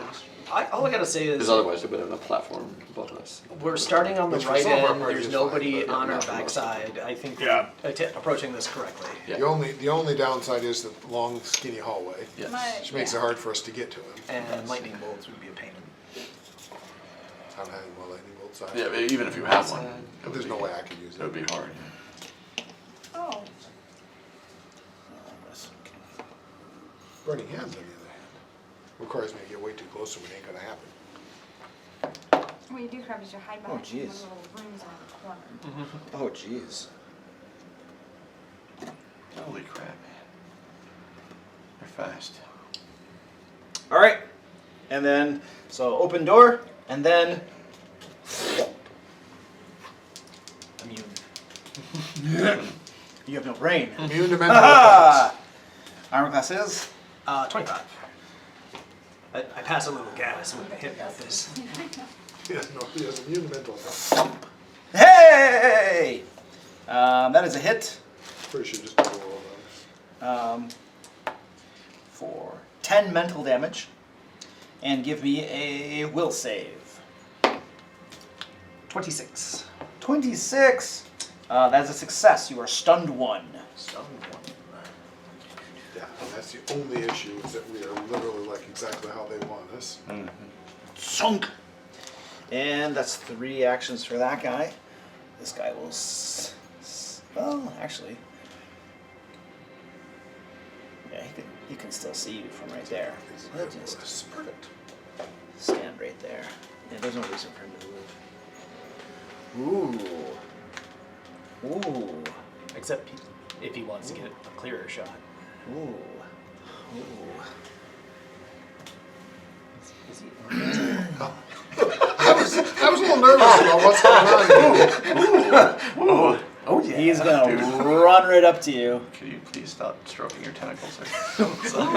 S8: All I gotta say is
S11: Because otherwise there would have been a platform above us.
S8: we're starting on the
S4: Which for
S8: right
S4: some of our
S8: end.
S4: party
S8: There's
S4: is
S8: nobody
S4: fine, but
S8: on our
S11: not for most.
S8: backside. I think
S6: Yeah.
S8: we're approaching this correctly.
S11: Yeah.
S4: The only downside is the long, skinny hallway,
S11: Yes.
S4: which makes it hard for us to get to him.
S8: And lightning bolts would be a pain.
S4: I'm having my lightning bolt side.
S11: Yeah, but even if you have one,
S4: But there's no way I could use
S11: it would
S4: it.
S11: be hard.
S3: Oh,
S4: Burning hands, on the other hand, requires me to get way too close, so it ain't gonna happen.
S3: what you do, Crab, is you hide behind one of the
S7: jeez.
S3: little rooms on the corner.
S7: Oh, jeez.
S11: Holy crap, man. They're fast.
S7: All right. And then, so open door, and then immune. You have no brain.
S4: Immune to mental weapons.
S7: Ah! Armor class is
S8: 25. I pass a little gas when I hit with this.
S4: Yes, no, he has immune to mental weapons.
S7: Hey! That is a hit
S4: Pretty sure just do a roll though.
S7: for 10 mental damage, and give me a will save.
S8: 26.
S7: 26. That is a success. You are stunned 1.
S8: Stunned one.
S4: Yeah, and that's the only issue, is that we are literally like exactly how they want us.
S7: Sunk. And that's 3 actions for that guy. This guy will. Well, actually, yeah, he can still see you from right there. He'll just
S4: Perfect.
S7: stand right there. Yeah, there's no reason for him to move. Ooh. Ooh.
S8: Except if he wants to get a clearer shot.
S7: Ooh. Ooh.
S8: Is he?
S4: I was a little nervous about what's going on here.
S11: Oh yeah.
S7: He's gonna run right up to you.
S11: Could you please stop stroking your tentacles?
S4: Stop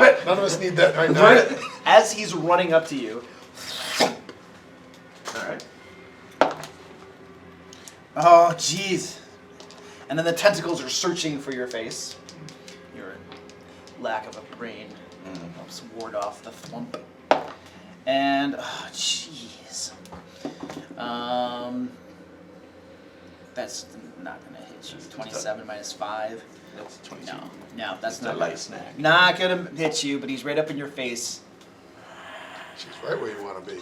S4: it! None of us need that right now.
S7: As he's running up to you,
S11: Alright.
S7: oh jeez. And then the tentacles are searching for your face. Your lack of a brain helps ward off the thwump. And oh jeez. That's not gonna hit you. 27 minus 5.
S11: That's 22.
S7: No, that's
S11: Just a
S7: not
S11: light
S7: gonna,
S11: snack.
S7: not gonna hit you, but he's right up in your face.
S4: She's right where you want to be.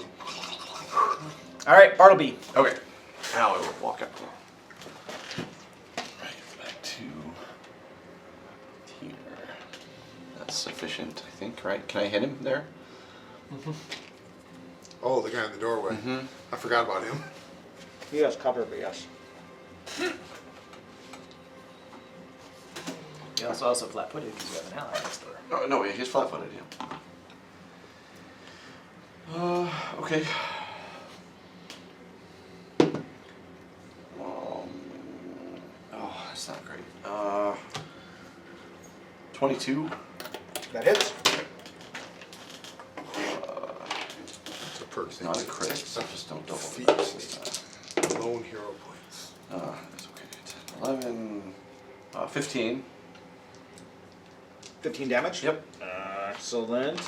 S7: Alright, Bartleby.
S11: Okay. Now I will walk up. Right, back to here. That's sufficient, I think, right? Can I hit him there?
S4: Oh, the guy in the doorway. I forgot about him.
S7: He has cover, but yes.
S8: Yep. You're also flat-footed because you have an ally next door.
S5: Oh, no, he's flat-footed, yeah. Okay. Oh, that's not great. 22.
S7: That hits.
S4: It's a perk thing.
S5: Not a crit, so just don't double
S4: Feet.
S5: it.
S4: Lone hero points.
S5: That's okay. 10, 11, 15.
S7: 15 damage?
S5: Yep.
S7: Excellent.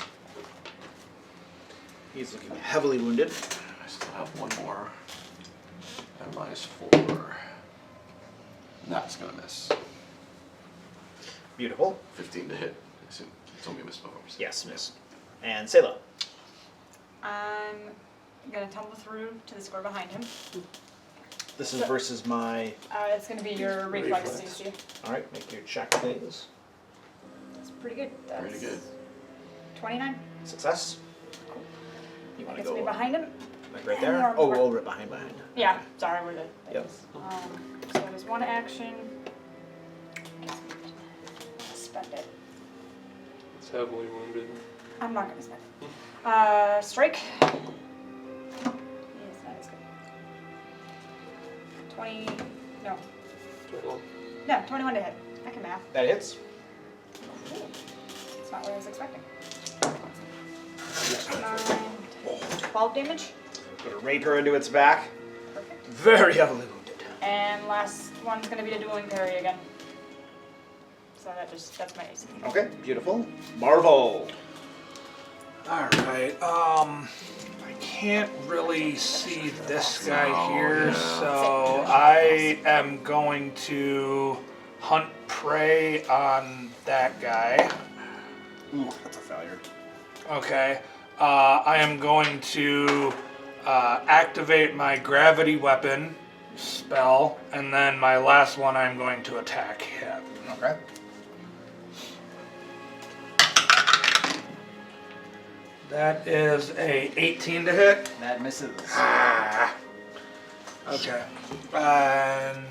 S7: He's looking heavily wounded.
S5: I still have one more. And -4. And that's gonna miss.
S7: Beautiful.
S5: 15 to hit. I assume it's only missed before.
S7: Yes, miss. And Selah.
S3: I'm gonna tumble through to the square behind him.
S7: This is versus my...
S3: It's gonna be your reflex DC.
S7: Alright, make your check, please.
S3: That's pretty good. That's
S5: Pretty good.
S3: 29.
S7: Success. You want to
S3: Gets me
S7: go
S3: behind him.
S7: like right
S3: and
S7: there?
S3: more-
S7: Oh,
S3: more-
S7: oh, right behind.
S3: Yeah, sorry, we're the
S7: Yep.
S3: things. So there's one action. Spend it.
S1: It's heavily wounded.
S3: I'm not gonna spend it. Strike. Yeah, it's not as good. 20. No.
S1: 21.
S3: No, 21 to hit. I can math.
S7: That hits.
S3: It's not what I was expecting. 9, 12 damage.
S7: Put a rapier into its back.
S3: Perfect.
S7: Very heavily wounded.
S3: And last one's gonna be the dueling parry again. So that's my AC.
S7: Okay, beautiful. Marvel.
S6: Alright, I can't really see this guy here, so I am going to hunt prey on that guy.
S7: Ooh, that's a failure.
S6: Okay, I am going to activate my gravity weapon spell, and then my last one I'm going to attack him.
S7: Okay.
S6: That is a 18 to hit.
S7: That misses.
S6: Okay. And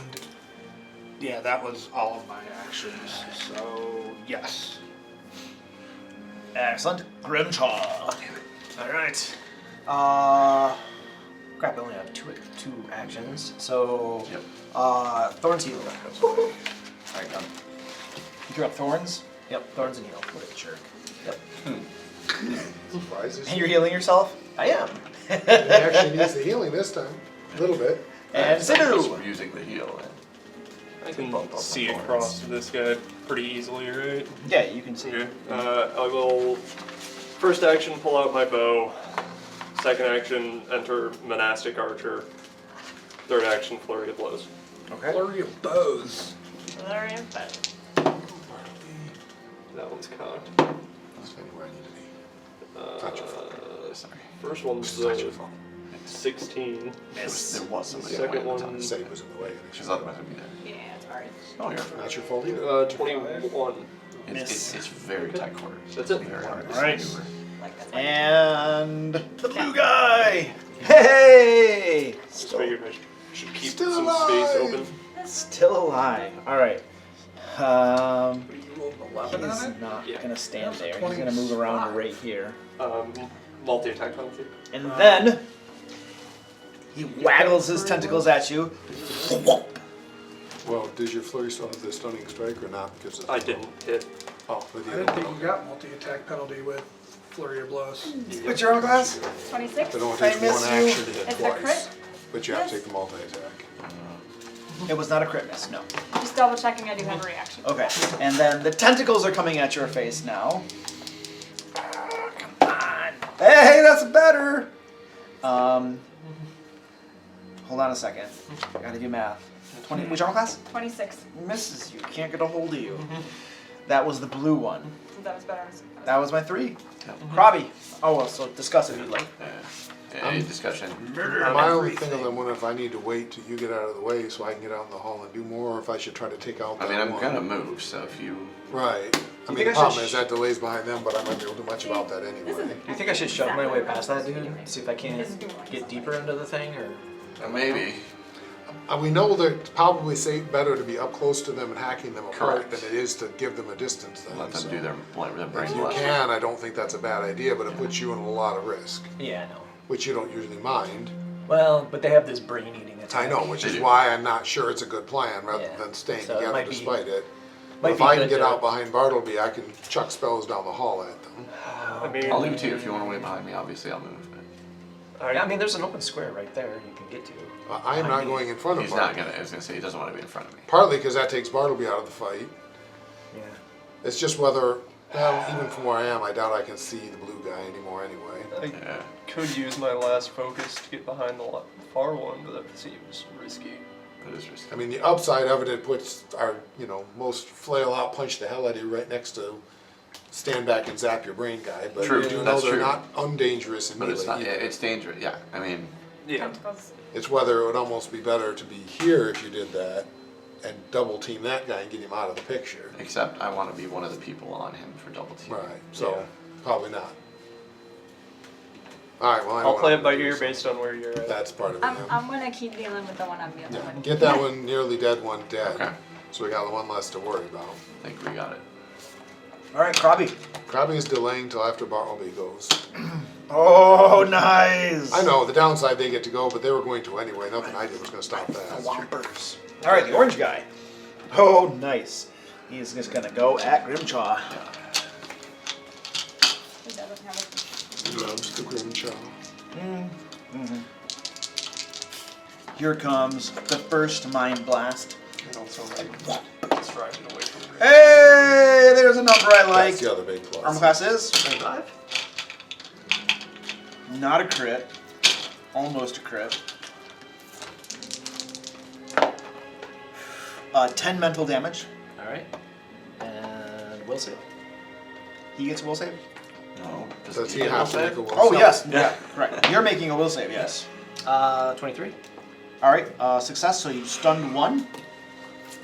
S6: yeah, that was all of my actions. So yes.
S7: Excellent. Grimchaw.
S8: Alright. Crap, I only have two actions. So,
S5: Yep.
S8: Thorns heal.
S7: Alright, done. You threw up thorns?
S8: Yep, Thorns and heal. What a jerk. Yep.
S4: Surprises.
S7: And you're healing yourself?
S8: I am.
S4: He actually needs the healing this time. A little bit.
S7: And Sidhu.
S5: We're using the heal.
S1: I can
S5: bump up
S1: see
S5: the thorns.
S1: across to this guy pretty easily, right?
S7: Yeah, you can see.
S1: Okay. I will first action pull out my bow. Second action enter monastic archer. Third action flurry of blows.
S7: Okay.
S6: Flurry of bows.
S3: Flurry of blows.
S1: That one's cocked.
S4: That's anywhere I need to be. It's not your fault.
S5: Sorry.
S1: First one's
S4: It's not your fault.
S1: 16.
S5: There was somebody
S1: Second
S5: in the
S1: one-
S4: Say it was in the way.
S5: She's not going to be there.
S3: Yeah, it's alright.
S5: No, you're
S4: Not your fault either.
S1: 21.
S5: It's very tight quarters.
S1: That's it.
S5: Very hard to
S7: Alright.
S5: maneuver.
S3: Like that's my
S7: And the blue guy. Hey!
S1: Just figured I should keep
S4: Still
S1: some
S4: alive!
S1: space open.
S7: Still alive. Alright.
S6: You rolled 11
S7: He's
S6: on it?
S7: not
S1: Yeah.
S7: gonna stand there. He's gonna move around right here.
S1: Multi-attack penalty.
S7: And then he waggles his tentacles at you.
S4: Well, does your flurry still have the stunning strike or not? Because it's
S1: I didn't hit.
S4: Oh, with
S6: I
S4: the
S6: didn't
S4: other
S6: think
S4: one.
S6: you got multi-attack penalty with flurry of blows.
S7: What's your own class?
S3: 26.
S4: It only
S7: I
S4: takes
S7: miss
S4: one
S7: you.
S4: action to hit
S3: It's a crit?
S4: twice. But you have to
S3: Yes.
S4: take the multi-attack.
S7: It was not a crit miss, no.
S3: Just double checking I do have a reaction.
S7: Okay. And then the tentacles are coming at your face now. Come on. Hey, that's better. Hold on a second. I gotta do math. 20. Which armor class?
S3: 26.
S7: Misses you. Can't get a hold of you. That was the blue one.
S3: That was better.
S7: That was my 3. Krabby. Oh, well, so discuss it if you'd like.
S5: Any discussion?
S4: My only thing is I'm wondering if I need to wait till you get out of the way so I can get out in the hall and do more, or if I should try to take out
S5: I
S4: that
S5: mean, I'm
S4: one.
S5: gonna move, so if you.
S4: Right. I mean,
S8: think
S4: the
S8: I
S4: problem
S8: should
S4: is that delays behind them, but I might be able to do much about that anyway.
S8: Do you think I should shove my way past that dude? See if I can't get deeper into the thing, or?
S5: Maybe.
S4: We know that it's probably better to be up close to them and hacking them apart
S11: Correct.
S4: than it is to give them a distance then.
S11: Let them
S4: so
S11: do their brain
S4: if you
S11: blast.
S4: can, I don't think that's a bad idea, but it puts you in a lot of risk,
S8: Yeah, no.
S4: which you don't usually mind.
S8: Well, but they have this brain-eating attack.
S4: I know, which
S11: They
S4: is
S11: do.
S4: why I'm not sure it's a good plan rather
S8: Yeah.
S4: than staying
S8: So it
S4: together
S8: might be-
S4: despite it.
S8: might
S4: If
S8: be
S4: I can
S8: good
S4: get
S8: to-
S4: out behind Bartleby, I can chuck spells down the hall at them.
S1: I mean,
S11: I'll leave it to you. If you want to wait behind me, obviously I'll move.
S8: Yeah, I mean, there's an open square right there you can get to.
S4: I am not going in front of
S11: He's not
S4: Bartleby.
S11: gonna. I was gonna say he doesn't want to be in front of me.
S4: Partly because that takes Bartleby out of the fight.
S8: Yeah.
S4: It's just whether, well, even from where I am, I doubt I can see the blue guy anymore anyway.
S1: I
S11: Yeah.
S1: could use my last focus to get behind the far one, but that seems risky.
S11: It is risky.
S4: I mean, the upside of it puts our, most flail out, punch the hell out of you right next to stand back and zap your brain guy. But
S11: True,
S4: you do know
S11: that's
S4: they're
S11: true.
S4: not undangerous in
S11: But
S4: melee
S11: it's not.
S4: either.
S11: It's dangerous. Yeah. I mean,
S1: Yeah.
S3: Tentacles.
S4: It's whether it would almost be better to be here if you did that and double team that guy and get him out of the picture.
S11: except I want to be one of the people on him for double team.
S4: Right, so
S1: Yeah.
S4: probably not. Alright, well, I know
S1: I'll
S4: what
S1: play
S4: I'm
S1: it by
S4: gonna do,
S1: ear
S4: so
S1: based on where you're at.
S4: That's part of it, yeah.
S3: I'm gonna keep dealing with the one I'm dealing
S4: Yeah,
S3: with.
S4: get that one nearly dead, one dead.
S11: Okay.
S4: So we got one less to worry about.
S11: I think we got it.
S8: All right, Krabby.
S4: Krabbing is delaying till after Bartleby goes.
S7: Oh, nice.
S4: I know, the downside they get to go, but they were going to anyway. Nothing I did was gonna stop that.
S7: Whompers. All right, the orange guy. Oh, nice. He's just gonna go at Grimchaw.
S3: He doesn't have a-
S4: He loves the Grimchaw.
S7: Here comes the first mind blast.
S1: And also like distract it away from me.
S7: Hey, there's a number I like.
S4: That's the other big plus.
S7: Armor class is
S1: 25?
S7: not a crit, almost a crit. 10 mental damage.
S8: All right. And will save.
S7: He gets a will save.
S11: No.
S4: Does he
S11: get
S4: have to
S11: will
S4: make a
S11: save?
S4: will
S7: Oh
S4: save?
S7: yes, yeah, correct. You're making a will save, yes.
S8: 23.
S7: All right, success. So you stunned 1.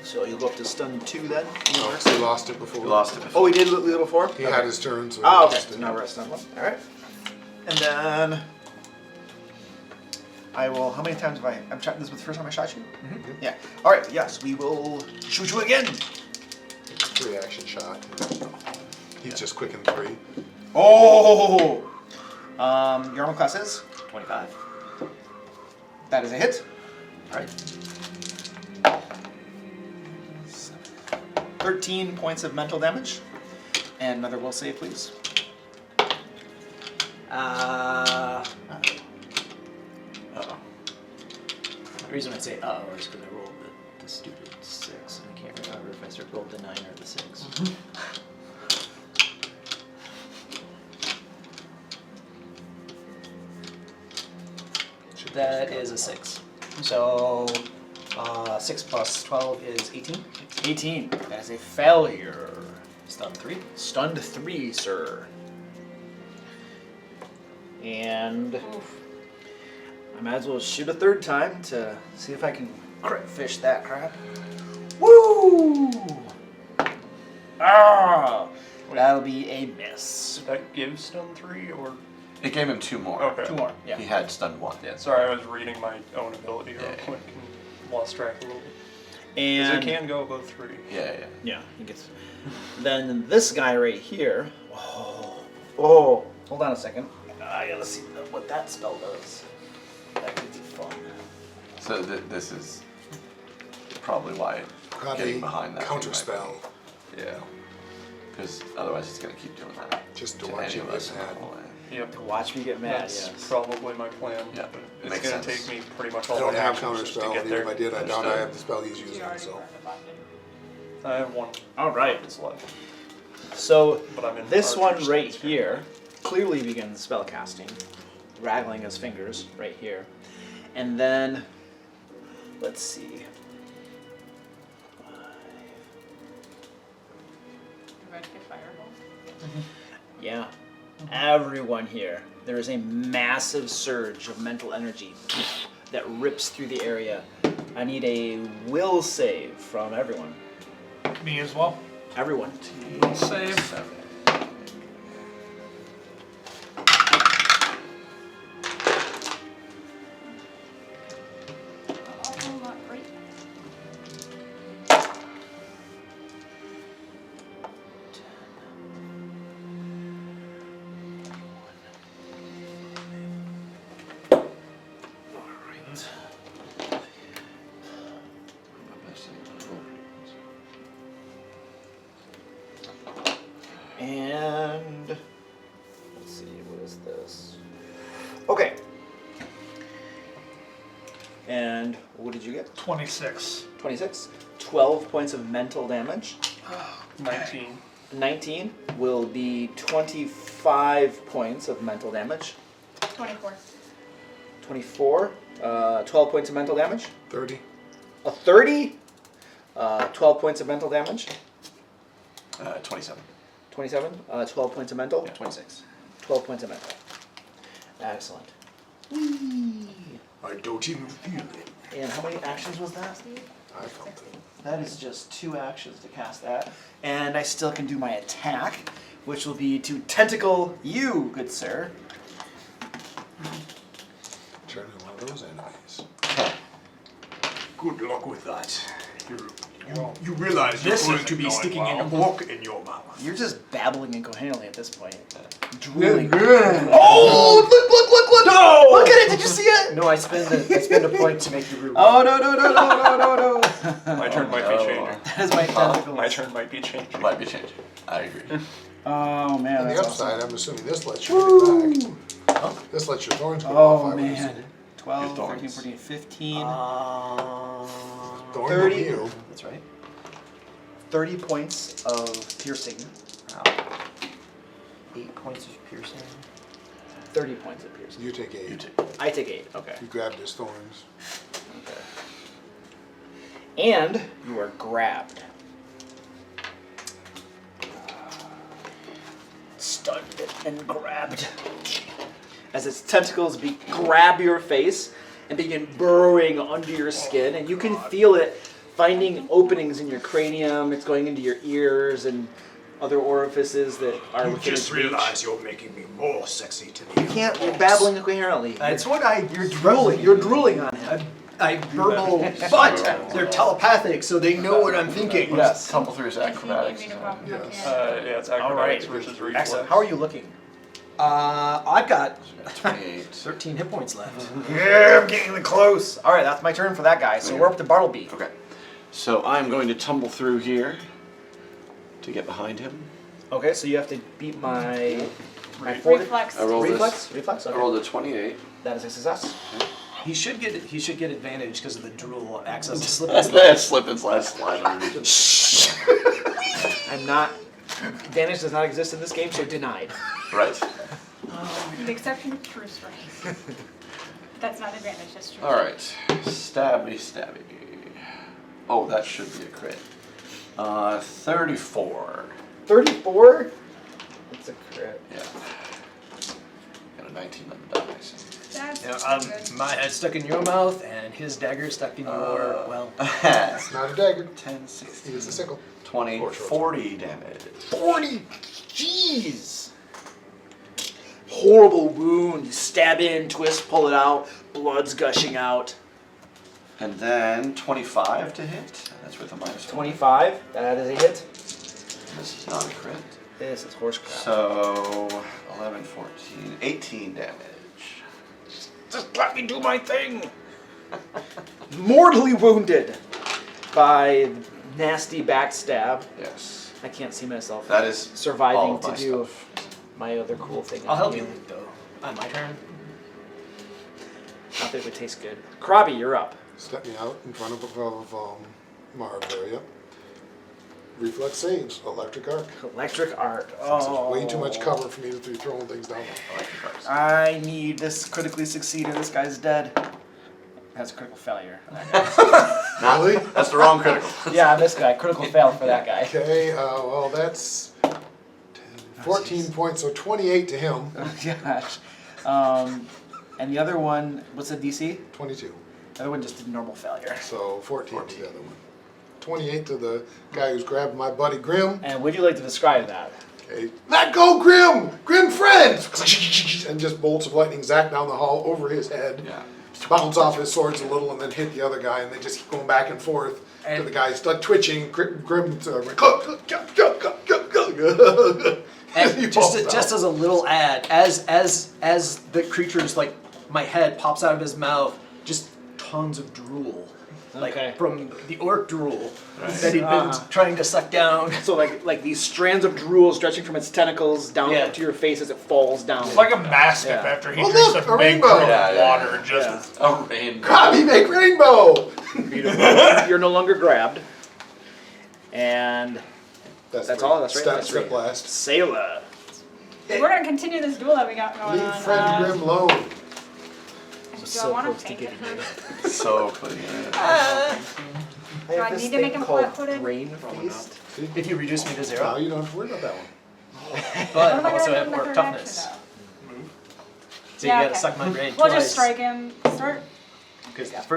S7: So you go up to stun 2 then.
S4: No, he lost it before.
S11: We lost it before.
S7: Oh, he did a little before.
S4: He had his turn, so he
S7: Oh, okay.
S4: lost
S7: So
S4: it.
S7: now we're at stun 1. All right. And then I will. How many times have I? I'm trying. This was the first time I shot you. Yeah. All right. Yes, we will shoot you again.
S4: 3 action shot. He's just quick and 3.
S7: Oh. Your armor class is
S8: 25.
S7: that is a hit.
S8: All right.
S7: 13 points of mental damage. And another will save, please.
S8: Uh-oh.
S11: Uh-oh.
S8: The reason I say uh-oh is because I rolled the stupid 6, and I can't remember if I rolled the 9 or the 6. That is a 6. So 6 plus 12 is 18.
S7: 18. That is a failure.
S8: Stun 3.
S7: Stunned 3, sir. And I might as well shoot a third time to see if I can crit fish that crap. Woo! Ah! That'll be a miss.
S1: Did that give stun 3 or?
S11: It gave him 2 more.
S1: Okay.
S7: 2 more, yeah.
S11: He had stun 1.
S1: Yeah, sorry, I was reading my own ability real
S11: Yeah.
S1: quick and lost track a little bit. Because
S7: And
S1: it can go above 3.
S11: Yeah.
S7: yeah, he gets. Then this guy right here. Oh, hold on a second. I gotta see what that spell does. That could be fun.
S11: So this is probably why getting behind that
S4: Counter spell.
S1: Yeah.
S11: Because otherwise it's going to keep doing that.
S4: Just to
S11: to
S4: watch
S11: any
S4: you
S11: of
S4: get
S11: us in
S4: mad.
S11: the whole way.
S1: Yep.
S7: Watch me get mad.
S1: That's
S7: Yes.
S1: probably my plan.
S11: Yeah,
S1: But
S11: it
S1: it's
S11: makes
S1: gonna
S11: sense.
S1: take me pretty much
S4: I
S1: all
S4: don't
S1: my
S4: have
S1: actions
S4: counter
S1: just to
S4: spell,
S1: get
S4: and even
S1: there.
S4: if I did, I doubt I
S11: Understood.
S4: have the spell he's
S3: You
S4: using,
S3: already
S4: so.
S3: burned the button.
S1: I have 1
S7: All right.
S1: that's left.
S7: So
S1: But I'm in
S7: this one
S1: Archer's
S7: right
S1: stance
S7: here clearly begins spell casting, rattling his fingers right here, and then let's see.
S3: Ready to fireball?
S7: Yeah, everyone here. There is a massive surge of mental energy that rips through the area. I need a will save from everyone.
S6: Me as well.
S7: Everyone.
S6: Will save.
S3: Oh, not great.
S7: And let's see, what is this? Okay. And what did you get?
S6: 26.
S7: 26. 12 points of mental damage.
S1: 19.
S7: 19 will be 25 points of mental damage.
S3: 24.
S7: 24. 12 points of mental damage.
S4: 30.
S7: A 30. 12 points of mental damage.
S5: 27.
S7: 27. 12 points of mental.
S8: 26.
S7: 12 points of mental. Excellent. Whee!
S2: I don't even feel it.
S7: And how many actions was that?
S4: I felt it.
S7: That is just 2 actions to cast that. And I still can do my attack, which will be to tentacle you, good sir.
S4: Turn into one of those enemies.
S2: Good luck with that. You realize you're
S6: This
S2: going
S6: isn't
S2: to be
S6: going
S2: sticking
S6: well.
S2: a fork in your mouth.
S7: You're just babbling incoherently at this point. Drooling. Oh, look!
S2: No!
S7: Look at it! Did you see it?
S8: No, I spend a point to make you rude.
S7: Oh, no.
S1: My turn might be changing.
S7: That is my tentacle.
S1: My turn might be changing.
S5: Might be changing. I agree.
S7: Oh, man.
S4: On the
S7: That's
S4: upside,
S7: awesome.
S4: I'm assuming this lets you get it back. This lets your thorns come off.
S7: Oh,
S4: I would assume.
S7: man. 12,
S5: Your
S7: 13,
S5: thorns.
S7: 14, 15.
S4: Thorn will
S7: 30.
S4: heal.
S8: That's right.
S7: 30 points of piercing.
S8: 8 points of piercing.
S7: 30 points of piercing.
S4: You take 8.
S5: You take.
S7: I take 8, okay.
S4: You grabbed his thorns.
S7: And you are grabbed. Stunned and grabbed. As its tentacles grab your face and begin burrowing under your skin, and you can feel it finding openings in your cranium. It's going into your ears and other orifices that are
S2: You
S7: within
S2: just
S7: its reach.
S2: realize you're making me more sexy to me.
S7: You can't. You're babbling incoherently.
S8: That's what I.
S7: You're drooling. You're drooling on him.
S8: I verbal, but they're telepathic, so they know what I'm thinking.
S7: Yes.
S11: Tumble through his acrobatics.
S3: You need me to go up and look
S4: Yes.
S3: at it.
S1: Yeah, it's
S7: All right.
S1: acrobatics versus reflex.
S7: Excellent. How are you looking?
S8: I've got
S11: 28.
S8: 13 hit points left.
S7: Yeah, I'm getting close. All right, that's my turn for that guy. So we're up to Bartleby.
S11: Okay. So I'm going to tumble through here to get behind him.
S7: Okay, so you have to beat my 40
S3: Reflex.
S11: I rolled
S7: reflex.
S11: this.
S7: Reflex.
S11: I
S7: Okay.
S11: rolled a 28.
S7: That is a success.
S8: He should get advantage because of the drool access to slip and slide.
S11: That's slip and slide underneath.
S7: I'm not. Advantage does not exist in this game, so denied.
S11: Right.
S3: With the exception of true strength. That's not advantage, that's true.
S11: All right. Stabby. Oh, that should be a crit. 34.
S7: 34. That's a crit.
S11: Yeah. Got a 19 on the dice.
S3: That's good.
S8: My head stuck in your mouth, and his dagger stuck in your well.
S4: It's not a dagger.
S11: 10,
S4: He
S11: 16,
S4: is a sickle.
S11: 20,
S4: Or short.
S11: 40 damage.
S7: 40. Jeez. Horrible wound. You stab in, twist, pull it out. Blood's gushing out.
S11: And then 25 to hit. That's with a minus 1.
S7: 25. That is a hit.
S11: This is not a crit.
S7: This is horse crap.
S11: So 11, 14, 18 damage.
S7: Just let me do my thing. Mortally wounded by nasty backstab.
S11: Yes.
S7: I can't see myself
S11: That is
S7: surviving
S11: all of
S7: to
S11: my
S7: do
S11: stuff.
S7: my other cool thing.
S8: I'll help you
S7: healing.
S8: though. On my turn.
S7: Not that it would taste good. Krabi, you're up.
S4: Step me out in front of Marv area. Reflex saves. Electric arc.
S7: Electric arc.
S4: There's
S7: Oh.
S4: way too much cover for me to be throwing things down there.
S7: I need this critically succeed or this guy's dead. That's a critical failure.
S4: Really?
S11: That's the wrong critical.
S7: Yeah, this guy. Critical fail for that guy.
S4: Okay, well that's 10, 14 points, so 28 to him.
S7: Oh gosh. And the other one, what's the DC?
S4: 22.
S7: The other one just did normal failure.
S4: So 14 to the other one. 28 to the guy who's grabbed my buddy Grim.
S7: And would you like to describe that?
S4: Okay. Let go, Grim! Grim friend! And just bolts of lightning zack down the hall over his head.
S11: Yeah.
S4: Bounce off his swords a little and then hit the other guy, and they just keep going back and forth. To the guy stuck twitching. Grim
S8: And
S4: He
S8: just
S4: falls
S8: just
S4: out.
S8: as a little ad, as the creature's like my head pops out of his mouth, just tons of drool. Like
S7: Okay.
S8: from the orc drool that he'd been trying to suck down.
S7: So like these strands of drool stretching from its tentacles down
S8: Yeah.
S7: to your face as it falls down.
S6: It's like a mastiff
S7: Yeah.
S6: after he
S4: Oh,
S6: drinks
S4: look,
S6: a
S4: a
S6: big
S4: rainbow.
S6: drink
S11: Yeah,
S6: of
S11: yeah,
S6: water. Just
S11: A rain.
S4: Krabby make rainbow!
S7: You're no longer grabbed. And that's
S4: three.
S7: all, that's right,
S4: Step,
S7: that's
S4: step
S7: three.
S4: last.
S7: Sailor.
S3: We're gonna continue this duel that we got going
S4: Leave
S3: on.
S4: friend Grim alone.
S3: Do I
S8: So
S3: want
S8: close
S3: to
S8: to
S3: paint it
S8: getting
S3: first?
S11: So clean.
S7: I
S3: I
S7: have this
S3: need to make
S7: thing
S3: him
S7: called
S3: flat-footed?
S7: Rain Feast.
S8: If you reduce me to
S4: Now
S8: 0,
S4: you don't have to worry about that one.
S8: but
S3: What am I
S8: also
S3: gonna
S8: have
S3: do in my
S8: orc
S3: third
S8: toughness.
S3: action,
S8: So
S3: Yeah,
S8: you gotta
S3: okay.
S8: suck my brain
S3: We'll
S8: twice.
S3: just strike him. Start.
S8: Because the
S3: That's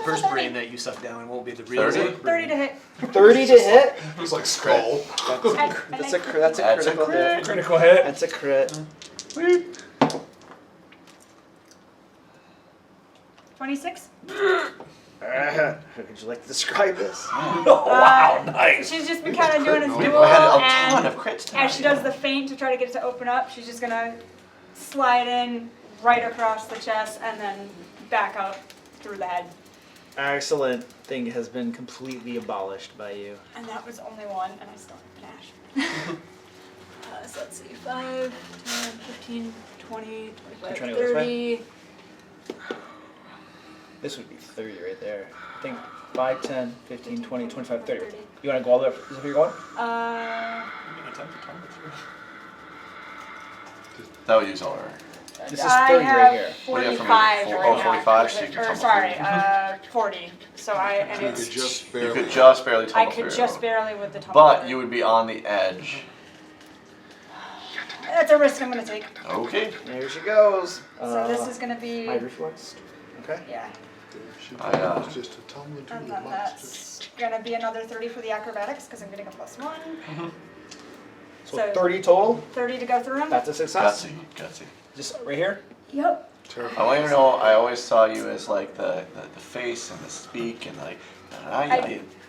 S8: first
S3: fine.
S8: brain that you suck down won't be the real
S11: 30?
S3: 30 to hit.
S7: 30 to hit.
S4: It's like skull.
S7: That's a
S11: That's a
S7: critical hit.
S6: critical hit.
S7: That's a crit.
S3: 26.
S7: How could you like to describe this?
S6: Wow, nice.
S3: She's just been kind of doing his
S11: We
S3: duel,
S11: had a ton
S3: and
S11: of crits tonight.
S3: as she does the feint to try to get it to open up, she's just gonna slide in right across the chest and then back up through the head.
S7: Excellent thing has been completely abolished by you.
S3: And that was only one, and I still have panache. So let's see, 5, 10, 15, 20, 25,
S7: trying to go this
S3: 30.
S7: This would be 30 right there. I think 5, 10, 15, 20, 25, 30. You want to go all the way up? Is that where you're going?
S11: That would use all our.
S7: This is
S3: I
S7: 30
S3: have
S7: right here.
S11: What do you have for me?
S3: 45
S11: Oh,
S3: right now.
S11: 45, so you can
S3: Or
S11: tumble
S3: sorry,
S11: through.
S3: 40. So and
S4: You
S3: it's
S4: could just
S11: You
S4: barely.
S11: could just barely
S3: I
S11: tumble
S3: could
S11: through.
S3: just barely with the tumble.
S11: But you would be on the edge.
S3: That's a risk I'm gonna take.
S11: Okay.
S7: There she goes.
S3: So this is gonna be
S7: my reflex. Okay.
S3: yeah,
S4: It's just a tumbling through
S3: and
S4: the
S3: then
S4: monsters.
S3: that's gonna be another 30 for the acrobatics because I'm getting a +1.
S7: So 30 total.
S3: 30 to go through them.
S7: That's a success.
S11: Gutsy.
S7: Just right here.
S3: Yep.
S11: I want you to know, I always saw you as like the face and the speak and like,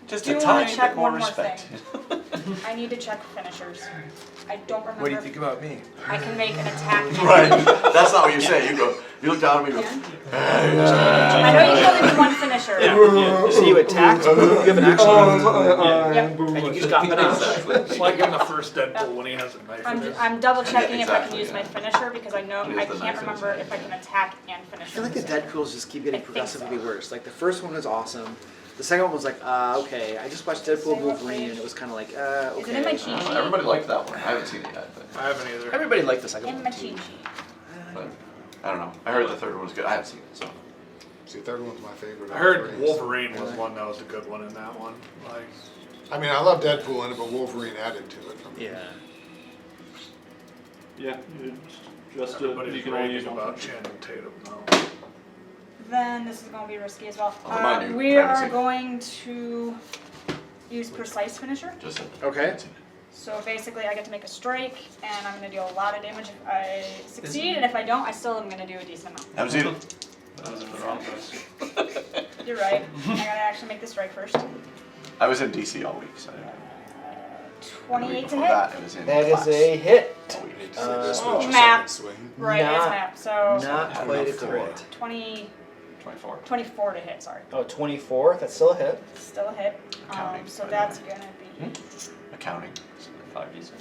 S11: just
S3: do
S11: a
S3: wanna
S11: tiny
S3: check
S11: bit more
S3: one more
S11: respect.
S3: I need to check finishers. I don't remember.
S8: What do you think about me?
S3: I can make an attack.
S11: Right. That's not what you say. You go. You look down at me. And go.
S3: I know you can only do one finisher.
S7: So you attack, you have an action,
S3: Yep.
S7: and you just got finesse.
S6: It's like in the first Deadpool when he has a knife in his.
S3: I'm double checking
S11: Yeah,
S3: if I can
S11: exactly,
S3: use
S11: yeah.
S3: my finisher because I know
S11: It is
S3: I
S11: the
S3: can't
S11: knife in his
S3: remember
S11: hand.
S3: if I can attack and finish.
S7: I feel like the Deadpools just keep getting
S3: I think
S7: progressively
S3: so.
S7: worse. Like the first one was awesome. The second one was like, okay. I just watched Deadpool Wolverine and it was kind of like, okay.
S3: Is it in my cheat sheet?
S11: Everybody liked that one. I haven't seen it yet, but,
S6: I haven't either.
S8: Everybody liked the second
S3: In
S8: one.
S3: my cheat sheet.
S11: but I don't know. I heard the third one was good. I haven't seen it, so.
S4: See, third one's my favorite.
S6: I heard
S4: Wolverine.
S6: Wolverine was one that was a good one in that one. Like,
S4: I mean, I love Deadpool in it, but Wolverine added to it.
S7: Yeah.
S1: Yeah, just
S6: everybody's
S1: you can only
S6: raving
S1: use one.
S6: about Channing Tatum now.
S3: Then this is going to be risky as well.
S11: Oh, mind you,
S3: We
S11: I haven't
S3: are
S11: seen it.
S3: going to use precise finisher.
S11: Just
S7: Okay.
S3: So basically, I get to make a strike, and I'm going to deal a lot of damage if I succeed, and if I don't, I still am going to do a decent amount.
S11: haven't seen it.
S1: That was in the office.
S3: You're right. I got to actually make the strike first.
S11: I was in DC all week, so. And the
S3: 28
S11: week
S3: to
S11: before
S3: hit.
S11: that, it was in
S7: That
S11: class.
S7: is a hit.
S11: All week.
S4: Hate to say this, but
S3: Oh,
S4: your
S3: map.
S4: second swing.
S3: Right, it's
S7: Not-
S3: map. So
S7: Not
S11: I don't
S7: quite a
S11: know,
S7: crit.
S3: 20,
S11: 24.
S3: 24 to hit, sorry.
S7: Oh, 24. That's still a hit.
S3: Still a hit.
S11: Counting,
S3: So
S11: by the
S3: that's
S11: way.
S3: going to be,
S11: Accounting.
S1: 5d6.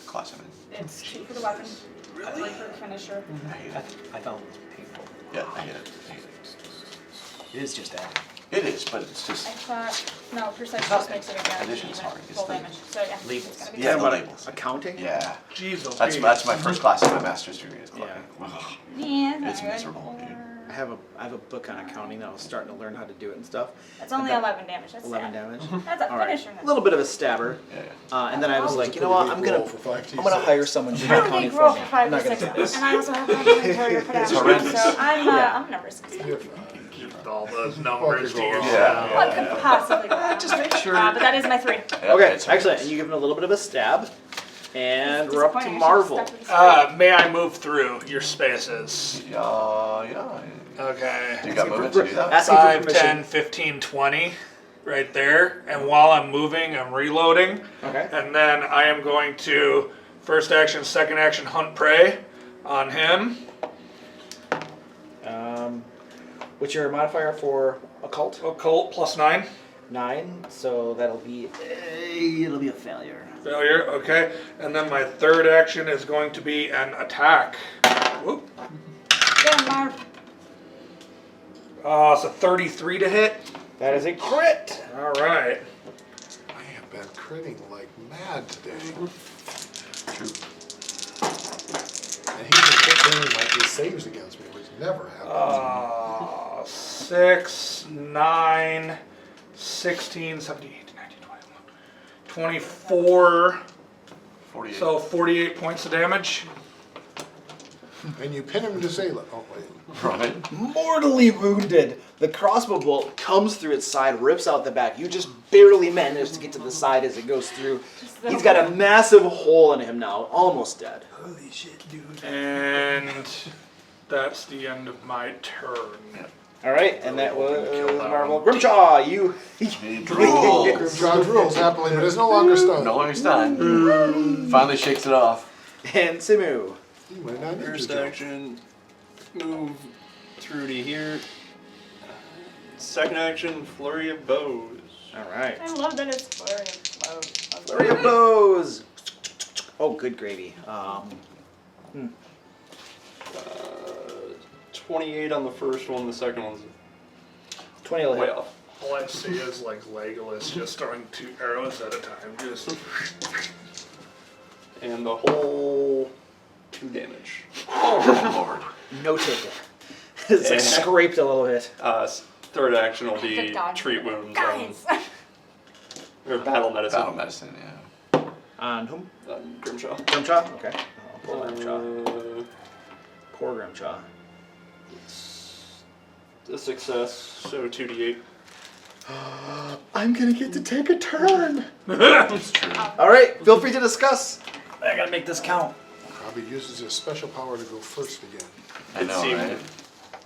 S11: Class I'm in.
S3: it's 2 for the weapon, 3 for the finisher.
S11: I hate
S8: I,
S11: it.
S8: I found it painful.
S11: Yeah, I hate it. I hate it.
S8: It is just that.
S11: It is, but it's
S3: I
S11: just.
S3: thought, no, precise just makes it again.
S11: Addition's hard, it's
S3: Full
S11: the
S3: damage. So yeah, it's
S8: labels.
S3: going to be
S11: Yeah,
S3: good.
S11: the labels.
S7: Accounting?
S11: Yeah.
S6: Jeez,
S11: That's my first class in my master's degree is cooking.
S3: Yeah,
S11: It's
S3: alright.
S11: miserable, dude.
S7: I have a book on accounting that I was starting to learn how to do it and stuff.
S3: That's only
S7: That-
S3: 11 damage. That's
S7: 11
S3: sad.
S7: damage.
S3: That's a
S7: All right.
S3: finisher.
S7: A little bit of a stabber.
S11: Yeah, yeah.
S7: And then I was
S3: Oh.
S7: like, you know what? I'm gonna hire someone to do
S3: I only
S7: accounting
S3: grew up
S7: for me.
S3: for 5
S7: I'm not
S3: to
S7: gonna
S3: 6,
S7: do this.
S3: and I also have one interior production,
S11: horrendous.
S3: so I'm
S7: Yeah.
S3: I'm never successful.
S6: Keep all those numbers to
S4: Yeah.
S6: yourself.
S3: What could possibly go wrong?
S8: Just make sure.
S3: But that is my 3.
S11: Yeah,
S7: Okay,
S11: it's-
S7: excellent. And you give him a little bit of a stab. And
S3: It's
S7: we're up to
S3: disappointing. I should've
S7: Marvel.
S3: stuck with the three.
S6: May I move through your spaces?
S11: Yeah.
S6: Okay.
S11: You got movement to do that?
S7: Asking for
S6: 5,
S7: permission.
S6: 10, 15, 20. Right there. And while I'm moving, I'm reloading.
S7: Okay.
S6: And then I am going to first action, second action, hunt prey on him.
S7: What's your modifier for occult?
S6: Occult +9.
S7: 9. So it'll be a failure.
S6: Failure, okay. And then my third action is going to be an attack. Whoop.
S3: Get him, Marv.
S6: So 33 to hit.
S7: That is a crit.
S6: All right.
S4: I have been critting like mad today.
S5: True.
S4: And he's been failing like his saves against me, which never happens.
S6: 6, 9, 16, 17, 18, 19, 21, 24.
S5: 48.
S6: So 48 points of damage.
S4: And you pin him to Salem. Oh, wait.
S5: Right.
S7: Mortally wounded. The crossbow bolt comes through its side, rips out the back. You just barely manage to get to the side as it goes through. He's got a massive hole in him now, almost dead.
S2: Holy shit, dude.
S6: And that's the end of my turn.
S7: All right, and that was Marvel. Grimshaw, you.
S5: He drools.
S4: Grimjaw drools happily, but is no longer stunned.
S5: No longer stunned. Finally shakes it off.
S7: And Simu.
S4: He might not need
S1: First
S4: to jump.
S1: action, move through to here. Second action, flurry of bows.
S7: All right.
S3: I love that it's flurry of blows.
S7: Flurry of blows. Oh, good gravy.
S1: 28 on the first one, the second one's
S7: 20 will
S1: way
S7: hit.
S1: off.
S6: All I see is like Legolas just throwing 2 arrows at a time. Just
S1: And the whole 2 damage.
S5: Oh, Lord.
S7: Noted. It's like
S1: And-
S7: scraped a little bit.
S1: Third action will
S3: Good
S1: be
S3: dodge.
S1: treat wounds
S3: Guys!
S1: or battle medicine
S5: Battle medicine, yeah.
S7: On whom?
S1: on Grimshaw.
S7: Grimshaw? Okay. I'll pull Grimshaw. Poor Grimshaw.
S1: It's a success, so 2d8.
S7: I'm gonna get to take a turn.
S5: It's true.
S7: All right, feel free to discuss. I gotta make this count.
S4: Probably uses his special power to go first again.
S5: I know,
S1: seemed
S5: right?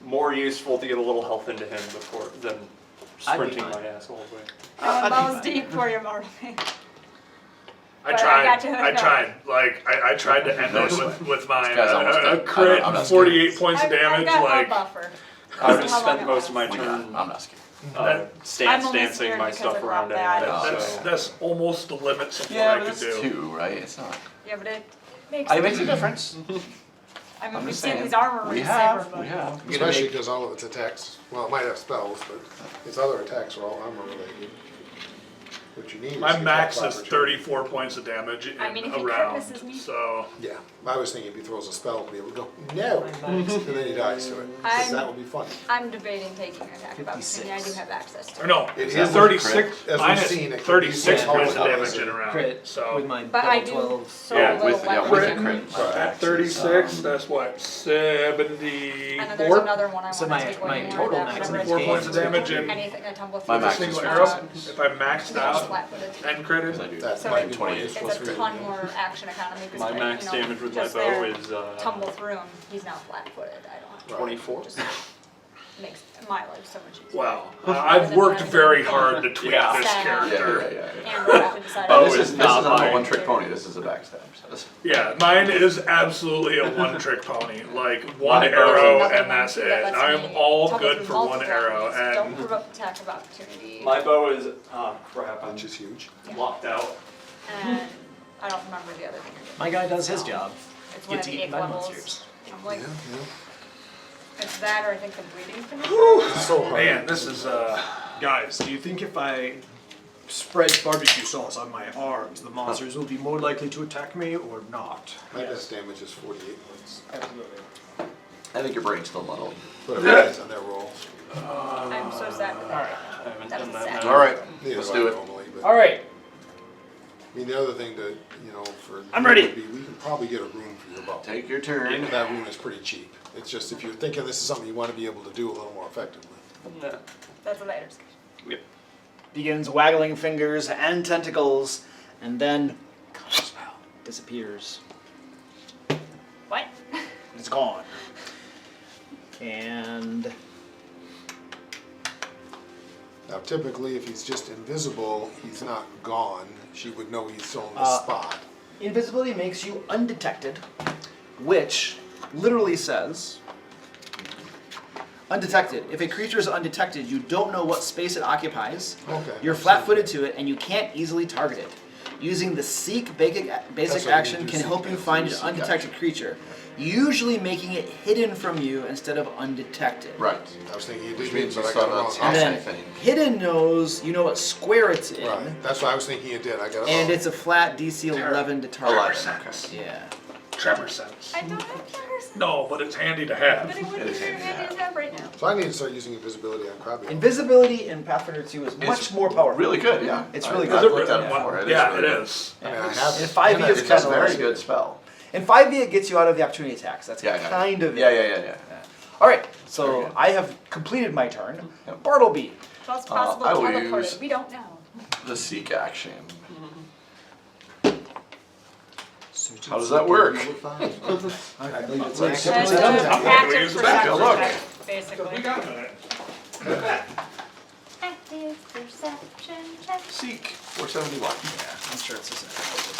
S1: more useful to get a little health into him before than sprinting
S8: fine.
S1: my ass all the way.
S3: Balls deep for you, Marv.
S6: I
S3: But I
S6: tried.
S3: got you hooked
S6: I
S3: up.
S6: tried. Like I tried to end it with mine.
S5: This guy's almost
S6: A
S5: dead.
S6: crit,
S5: I'm not
S6: 48 points of
S3: I've
S6: damage.
S3: got
S6: Like
S3: a buffer.
S1: I would have
S3: How long
S1: spent
S3: it
S1: most of my
S3: lasts.
S1: turn
S5: I'm not scared.
S1: stance
S3: I'm only
S1: dancing
S3: scared
S1: my
S3: because
S1: stuff
S3: of
S1: around
S3: how bad
S1: anyway.
S3: it
S5: is.
S1: So.
S6: that's almost the limits of
S5: Yeah,
S6: what I
S5: but
S6: could
S5: it's
S6: do.
S5: 2, right? It's not.
S3: Yeah, but it makes
S5: It makes a difference.
S3: I mean,
S5: I'm
S3: we've
S5: just
S3: seen
S5: saying.
S3: these armor
S5: We
S3: rings
S5: have.
S3: saber,
S5: We have.
S4: Especially because all of its attacks, well, it might have spells, but its other attacks are all armor related. What you need is
S6: My
S4: the
S6: max
S4: attack
S6: is
S4: opportunity.
S6: 34 points of damage in
S3: I mean, if
S6: a
S3: he crit
S6: round.
S3: misses me-
S6: So
S4: Yeah, I was thinking if he throws a spell, he'll be able to go, no, and then he dies to it. 'Cause
S3: I'm-
S4: that would be fun.
S3: I'm debating taking an attack of
S8: 56.
S3: opportunity. I do have access to
S6: or
S3: it.
S6: no,
S4: It
S6: it's
S4: is
S6: 36.
S4: as
S6: Mine
S4: we've
S6: is
S4: seen, it can
S6: 36
S4: be
S6: points of
S4: powerful
S6: damage
S4: as
S6: in a
S4: a
S6: round.
S8: Crit
S6: So
S8: with my
S3: But I
S8: double
S3: do
S8: 12.
S3: so
S6: Yeah,
S3: little
S5: with
S3: weapons.
S5: the crit.
S6: at 36, that's what
S3: And then there's
S6: 74.
S3: another one I
S8: So
S3: want to
S8: my-
S3: take
S8: my
S3: away more
S8: total
S3: of that
S8: max
S3: whenever
S8: in
S3: I
S8: this
S6: 4
S3: take
S6: points of damage in
S3: anything I tumble
S5: My
S3: through.
S6: a
S5: max
S6: single
S5: is
S6: arrow.
S5: 26.
S6: If I maxed out
S3: Flat-footed.
S6: and critted,
S5: I do.
S4: That's
S3: So
S4: might
S3: it-
S4: be
S5: 28.
S3: It's a ton more action economy because
S1: My max
S3: you know,
S1: damage with my
S3: just
S1: bow
S3: there,
S1: is
S3: tumble through him. He's now flat-footed. I don't.
S1: 24.
S3: Just makes my life so much easier.
S6: wow. I've worked very hard to tweak
S1: Yeah.
S6: this
S3: Yeah.
S6: character.
S5: Yeah.
S3: And we'll have to decide.
S1: Bow
S5: This
S1: is
S5: is
S1: not
S5: not a
S1: mine.
S5: one-trick pony. This is a backstab. So
S6: Yeah, mine is absolutely a one-trick pony. Like one
S1: My bow is
S6: arrow
S3: Another
S6: and
S3: one
S6: that's
S3: too
S6: it.
S3: that lets
S6: I'm
S3: me
S6: all
S3: tumble
S6: good
S3: through
S6: for one
S3: multiple
S6: arrow,
S3: enemies. Don't
S6: and
S3: provoke attack of opportunity.
S1: My bow is crap. I'm
S4: Which is huge.
S1: locked out.
S3: And I don't remember the other thing.
S8: My guy does his job.
S3: It's one of
S8: Gets
S3: the
S8: eaten
S3: 8
S8: by
S3: levels.
S8: monsters.
S3: I'm like,
S4: Yeah,
S3: it's that or I think the breeding finisher.
S4: It's so hard.
S6: man, this is
S2: Guys, do you think if I spread barbecue sauce on my arms, the monsters will be more likely to attack me or not?
S4: My best damage is 48 points.
S2: Absolutely.
S5: I think your brain's still muddled.
S4: But it depends on that roll.
S3: I'm so sad.
S1: I haven't
S3: That
S1: done
S3: was
S1: that.
S3: sad.
S1: now.
S5: All right,
S4: Neither
S5: let's
S4: do
S5: do
S4: I
S5: it.
S4: normally, but
S7: All right.
S4: I mean, the other thing to, for
S7: I'm
S4: you
S7: ready.
S4: would be, we can probably get a room for your bow.
S5: Take your turn.
S4: That room is pretty cheap. It's just if you're thinking this is something you want to be able to do a little more effectively.
S1: No.
S3: That's a later discussion.
S1: Yep.
S7: Begins waggling fingers and tentacles, and then disappears.
S3: What?
S7: It's gone. And
S4: Now typically, if he's just invisible, he's not gone. She would know he's still in the
S7: Uh,
S4: spot.
S7: invisibility makes you undetected, which literally says Undetected. If a creature is undetected, you don't know what space it occupies.
S4: Okay.
S7: You're flat-footed to it, and you can't easily target it. Using the Seek basic
S4: what
S7: action
S4: you do,
S7: can
S4: seek
S7: help you
S4: action.
S7: find an
S5: Seek
S7: undetected creature, usually making it hidden from you instead of undetected.
S5: Right.
S4: I was thinking you
S5: Which
S4: did
S5: means
S4: but
S5: you
S4: I
S5: still
S4: got it
S5: don't
S4: wrong.
S5: attack
S7: And then
S5: anything.
S7: hidden knows you know what square it's in,
S4: Right, that's what I was thinking it did, I got it
S7: and
S4: wrong.
S7: it's a flat DC 11 to target.
S5: 11, okay.
S7: Yeah.
S6: Tremor sense.
S3: I don't have Tremor Sense,
S6: No, but it's handy to
S3: but
S6: have.
S3: it wouldn't
S5: It
S3: be
S5: is
S3: very
S5: handy to
S3: handy to have right now.
S4: So I need to start using invisibility on Crabby.
S7: Invisibility in Pathfinder 2 is much more powerful.
S5: Really good, yeah.
S7: It's really
S5: I've
S7: good.
S5: looked at it before. It is
S6: Yeah,
S5: really
S6: it
S5: good.
S6: is.
S4: I mean, I have.
S7: In 5e
S5: And
S7: it's
S5: it's
S7: kind
S5: a
S7: of
S5: very
S7: like,
S5: good spell.
S7: in 5e it gets you out of the opportunity attacks. That's
S5: Yeah, yeah.
S7: kind of it.
S5: Yeah.
S7: All right,
S5: Very
S7: so
S5: good.
S7: I have completed my turn.
S5: Yep.
S7: Bartleby.
S3: So it's possible
S5: I
S3: to
S5: will
S3: teleport
S5: use-
S3: it, we don't know.
S5: The seek action. How does that work?
S7: I believe it's
S4: Like
S7: an
S4: super
S7: active
S4: seven.
S7: perception.
S3: Active
S6: use the
S5: back,
S3: perception
S5: look.
S3: check, basically.
S6: We got it.
S10: Active perception check.
S5: Seek 471.
S7: I'm sure it's just an active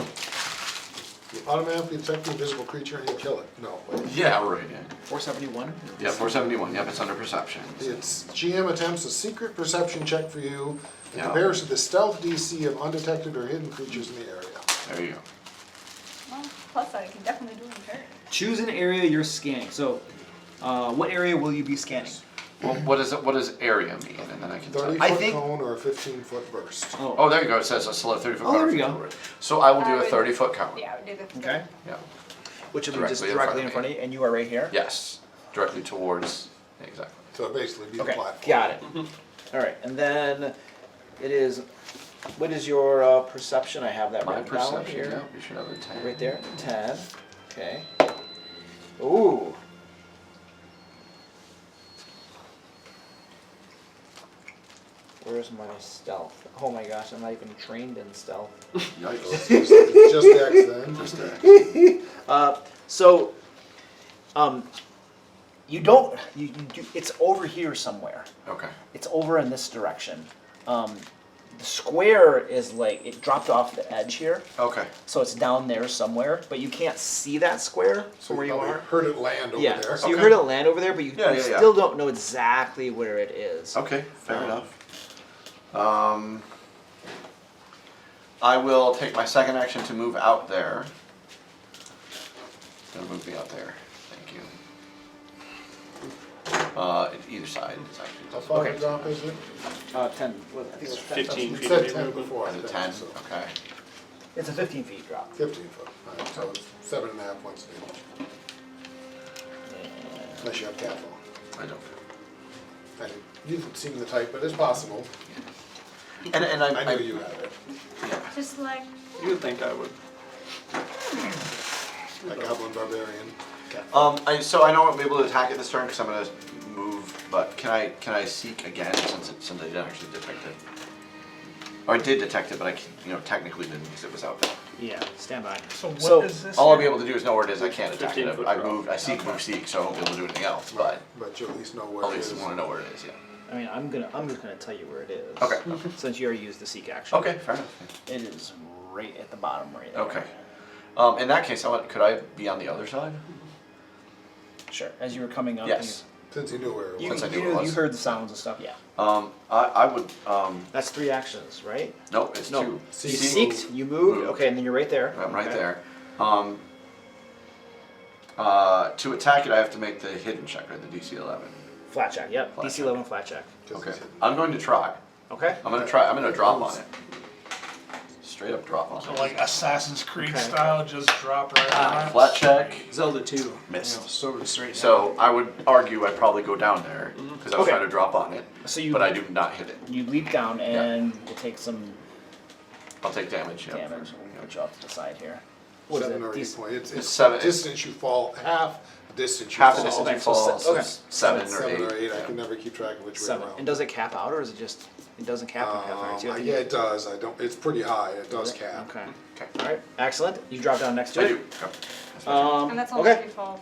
S7: perception.
S4: You automatically detect the invisible creature and you kill it. No, wait.
S5: Yeah, right. Yeah.
S7: 471?
S5: Yeah, 471. Yep, it's under perception.
S4: It's GM attempts a secret perception check for you in
S5: Yeah.
S4: comparison to the stealth DC of undetected or hidden creatures in the area.
S5: There you go.
S3: Well, plus I can definitely do it in turn.
S7: Choose an area you're scanning. So, what area will you be scanning?
S5: Well, what does area mean? And then I can tell
S4: 30
S5: you.
S7: I
S4: foot
S7: think-
S4: cone or a 15-foot burst.
S5: Oh, there you go. It says a slow 30-foot
S7: Oh,
S5: cone.
S7: there we go.
S5: So I will do
S3: I
S5: a
S3: would-
S5: 30-foot cone.
S3: Yeah, I would do the.
S7: Okay.
S5: Yeah.
S7: Which will be just
S5: Directly in
S7: directly
S5: front
S7: in
S5: of
S7: front of you, and you are right here?
S5: Yes. Directly towards. Exactly.
S4: So it'd basically be the
S7: Okay,
S4: platform.
S7: got it. All right, and then it is, what is your perception? I have that
S5: My
S7: written down
S5: perception.
S7: here.
S5: Yeah, you should have a 10.
S7: Right there, 10. Okay. Ooh. Where's my stealth? Oh my gosh, I'm not even trained in stealth.
S5: Yikes.
S4: It's just X then. Just X.
S7: So, you don't, it's over here somewhere.
S5: Okay.
S7: It's over in this direction. The square is like, it dropped off the edge here,
S5: Okay.
S7: so it's down there somewhere, but you can't see that square
S4: So
S7: from where you
S4: probably
S7: are.
S4: heard it land over
S7: Yeah,
S4: there.
S7: so you
S5: Okay.
S7: heard it land over there, but you,
S5: Yeah,
S7: you
S5: yeah, yeah.
S7: still don't know exactly where it is.
S5: Okay. Fair enough. I will take my second action to move out there. Gonna move me out there. Thank you. Either side is actually.
S4: How far the drop is it?
S7: 10, what, I think it was 10.
S1: 15
S4: You
S1: feet
S4: said
S1: of
S4: 10
S1: movement.
S4: before. I
S5: Is it
S4: think,
S5: 10?
S4: so
S5: Okay.
S7: It's a 15 feet drop.
S4: 15 foot. All right, so it's 7.5 points of damage. Unless you have cat fall.
S5: I don't.
S4: And you haven't seen the type, but it's possible.
S5: And
S4: I know you have it.
S3: Just like,
S1: You would think I would.
S4: Like Goblin Barbarian. Cat
S5: So I know I'll be able to attack it this turn because I'm gonna move. But can I seek again since I didn't actually detect it? Or I did detect it, but I technically didn't because it was out there.
S7: Yeah, stand by.
S6: So what is
S7: So,
S6: this?
S5: All I'll be
S6: here?
S5: able to do is know where it is. I can't attack it.
S1: 15-foot
S5: I
S1: drop.
S5: moved. I seek, move, seek. So I won't be able to do anything else. But
S4: But you at least know
S5: I'll
S4: where
S5: at
S4: it
S5: least
S4: is.
S5: want to know where it is. Yeah.
S7: I mean, I'm just gonna tell you where it is.
S5: Okay.
S7: Since you already used the seek action.
S5: Okay. Fair enough.
S7: It is right at the bottom right there.
S5: Okay. In that case, could I be on the other side?
S7: Sure. As you were coming up.
S5: Yes.
S4: Since you knew where it
S7: You,
S4: was.
S5: Since I knew
S7: you,
S5: it
S7: you
S5: was.
S7: heard the sounds and stuff. Yeah.
S5: I would.
S7: That's 3 actions, right?
S5: No, it's
S7: No.
S5: 2.
S7: You
S4: Seek.
S7: seeked, you moved.
S5: Moved.
S7: Okay, and then you're right there.
S5: I'm right
S7: Okay.
S5: there. To attack it, I have to make the hidden check, right? The DC 11.
S7: Flat check. Yep.
S5: Flat
S7: DC
S5: check.
S7: 11 flat check.
S4: Just
S5: Okay.
S4: as it-
S5: I'm going to try.
S7: Okay.
S5: I'm gonna drop on it. Straight up drop on
S6: So
S5: it.
S6: like Assassin's Creed
S7: Okay.
S6: style, just drop right on it.
S5: Flat check.
S8: Zelda 2.
S5: Missed.
S8: Straight
S5: So I would argue I'd probably go down there because I was
S7: Okay.
S5: trying to drop on it,
S7: So you
S5: but I do not hit it.
S7: you leap down and we'll take some
S5: I'll take damage. Yeah.
S7: damage. We'll put you off to the side here. What is
S4: 7
S7: it?
S4: or 8
S7: DC
S4: points. It's
S5: seven-
S4: the distance you fall, half the distance you
S5: Half the
S4: fall.
S5: distance
S7: okay,
S5: you
S7: so
S5: fall,
S7: se-
S5: so
S7: okay.
S5: it's 7 or
S4: 7 or 8,
S5: yeah.
S4: I can never keep track of which way
S7: 7.
S4: around.
S7: And does it cap out or is it just it doesn't cap in Pathfinder? So you have to
S4: Yeah,
S7: get-
S4: it does. I don't. It's pretty high. It does
S7: it?
S4: cap.
S7: Okay.
S5: Okay.
S7: All right. Excellent. You drop down next to
S5: I
S7: it.
S5: do. Okay. That's my turn.
S3: and that's only if
S7: Okay.
S3: you fall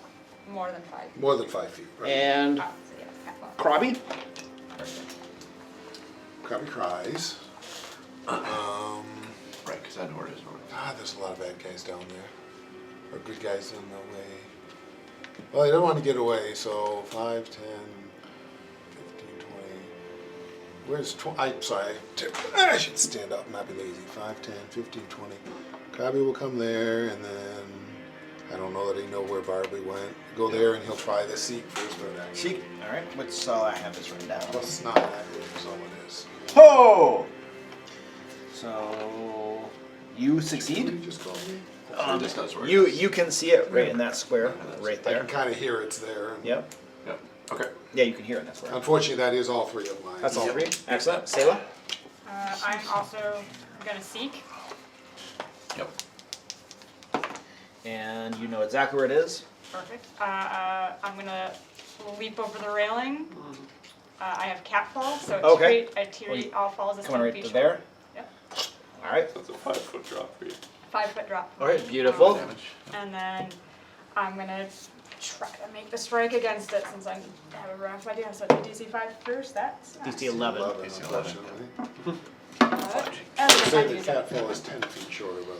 S3: more than 5.
S4: More than 5 feet. Right.
S7: And
S3: Oh, so yeah, half off.
S7: Krabby.
S4: Krabby cries.
S5: Right, because I know where it is.
S4: There's a lot of bad guys down there. Or good guys in the way. Well, he doesn't want to get away, so 5, 10, 15, 20. Where's 20? I'm sorry. I should stand up and not be lazy. 5, 10, 15, 20. Krabby will come there, and then I don't know that he know where Barbie went. Go there, and he'll try the seek for his bird action.
S7: Seek. All right. What's I have this written down.
S4: Plus 9, I believe is all it is.
S7: Ho! So you succeed.
S4: What did you just call me?
S5: It just does work.
S7: You can see it right in that square, right
S4: I
S7: there.
S4: can kind of hear it's there.
S7: Yep.
S5: Yep. Okay.
S7: Yeah, you can hear it in that square.
S4: Unfortunately, that is all 3 of mine.
S7: That's all three. Excellent. Selah.
S3: I'm also gonna seek.
S11: Yep.
S7: And you know exactly where it is.
S3: Perfect. I'm gonna leap over the railing. I have cat fall, so
S7: Okay.
S3: I treat all falls as
S7: Coming
S3: 10
S7: right
S3: feet
S7: to
S3: short.
S7: there.
S3: Yep.
S7: All right.
S1: That's a 5-foot drop for you.
S3: 5-foot drop.
S7: All right. Beautiful.
S5: Damage.
S3: And then I'm gonna try to make the strike against it since I have a rough idea. So DC 5 first. That's
S7: DC 11.
S4: 11,
S5: DC 11.
S4: unfortunately.
S3: That's a
S4: Say
S3: good
S4: the
S3: idea.
S4: cat fall is 10 feet shorter, by the way.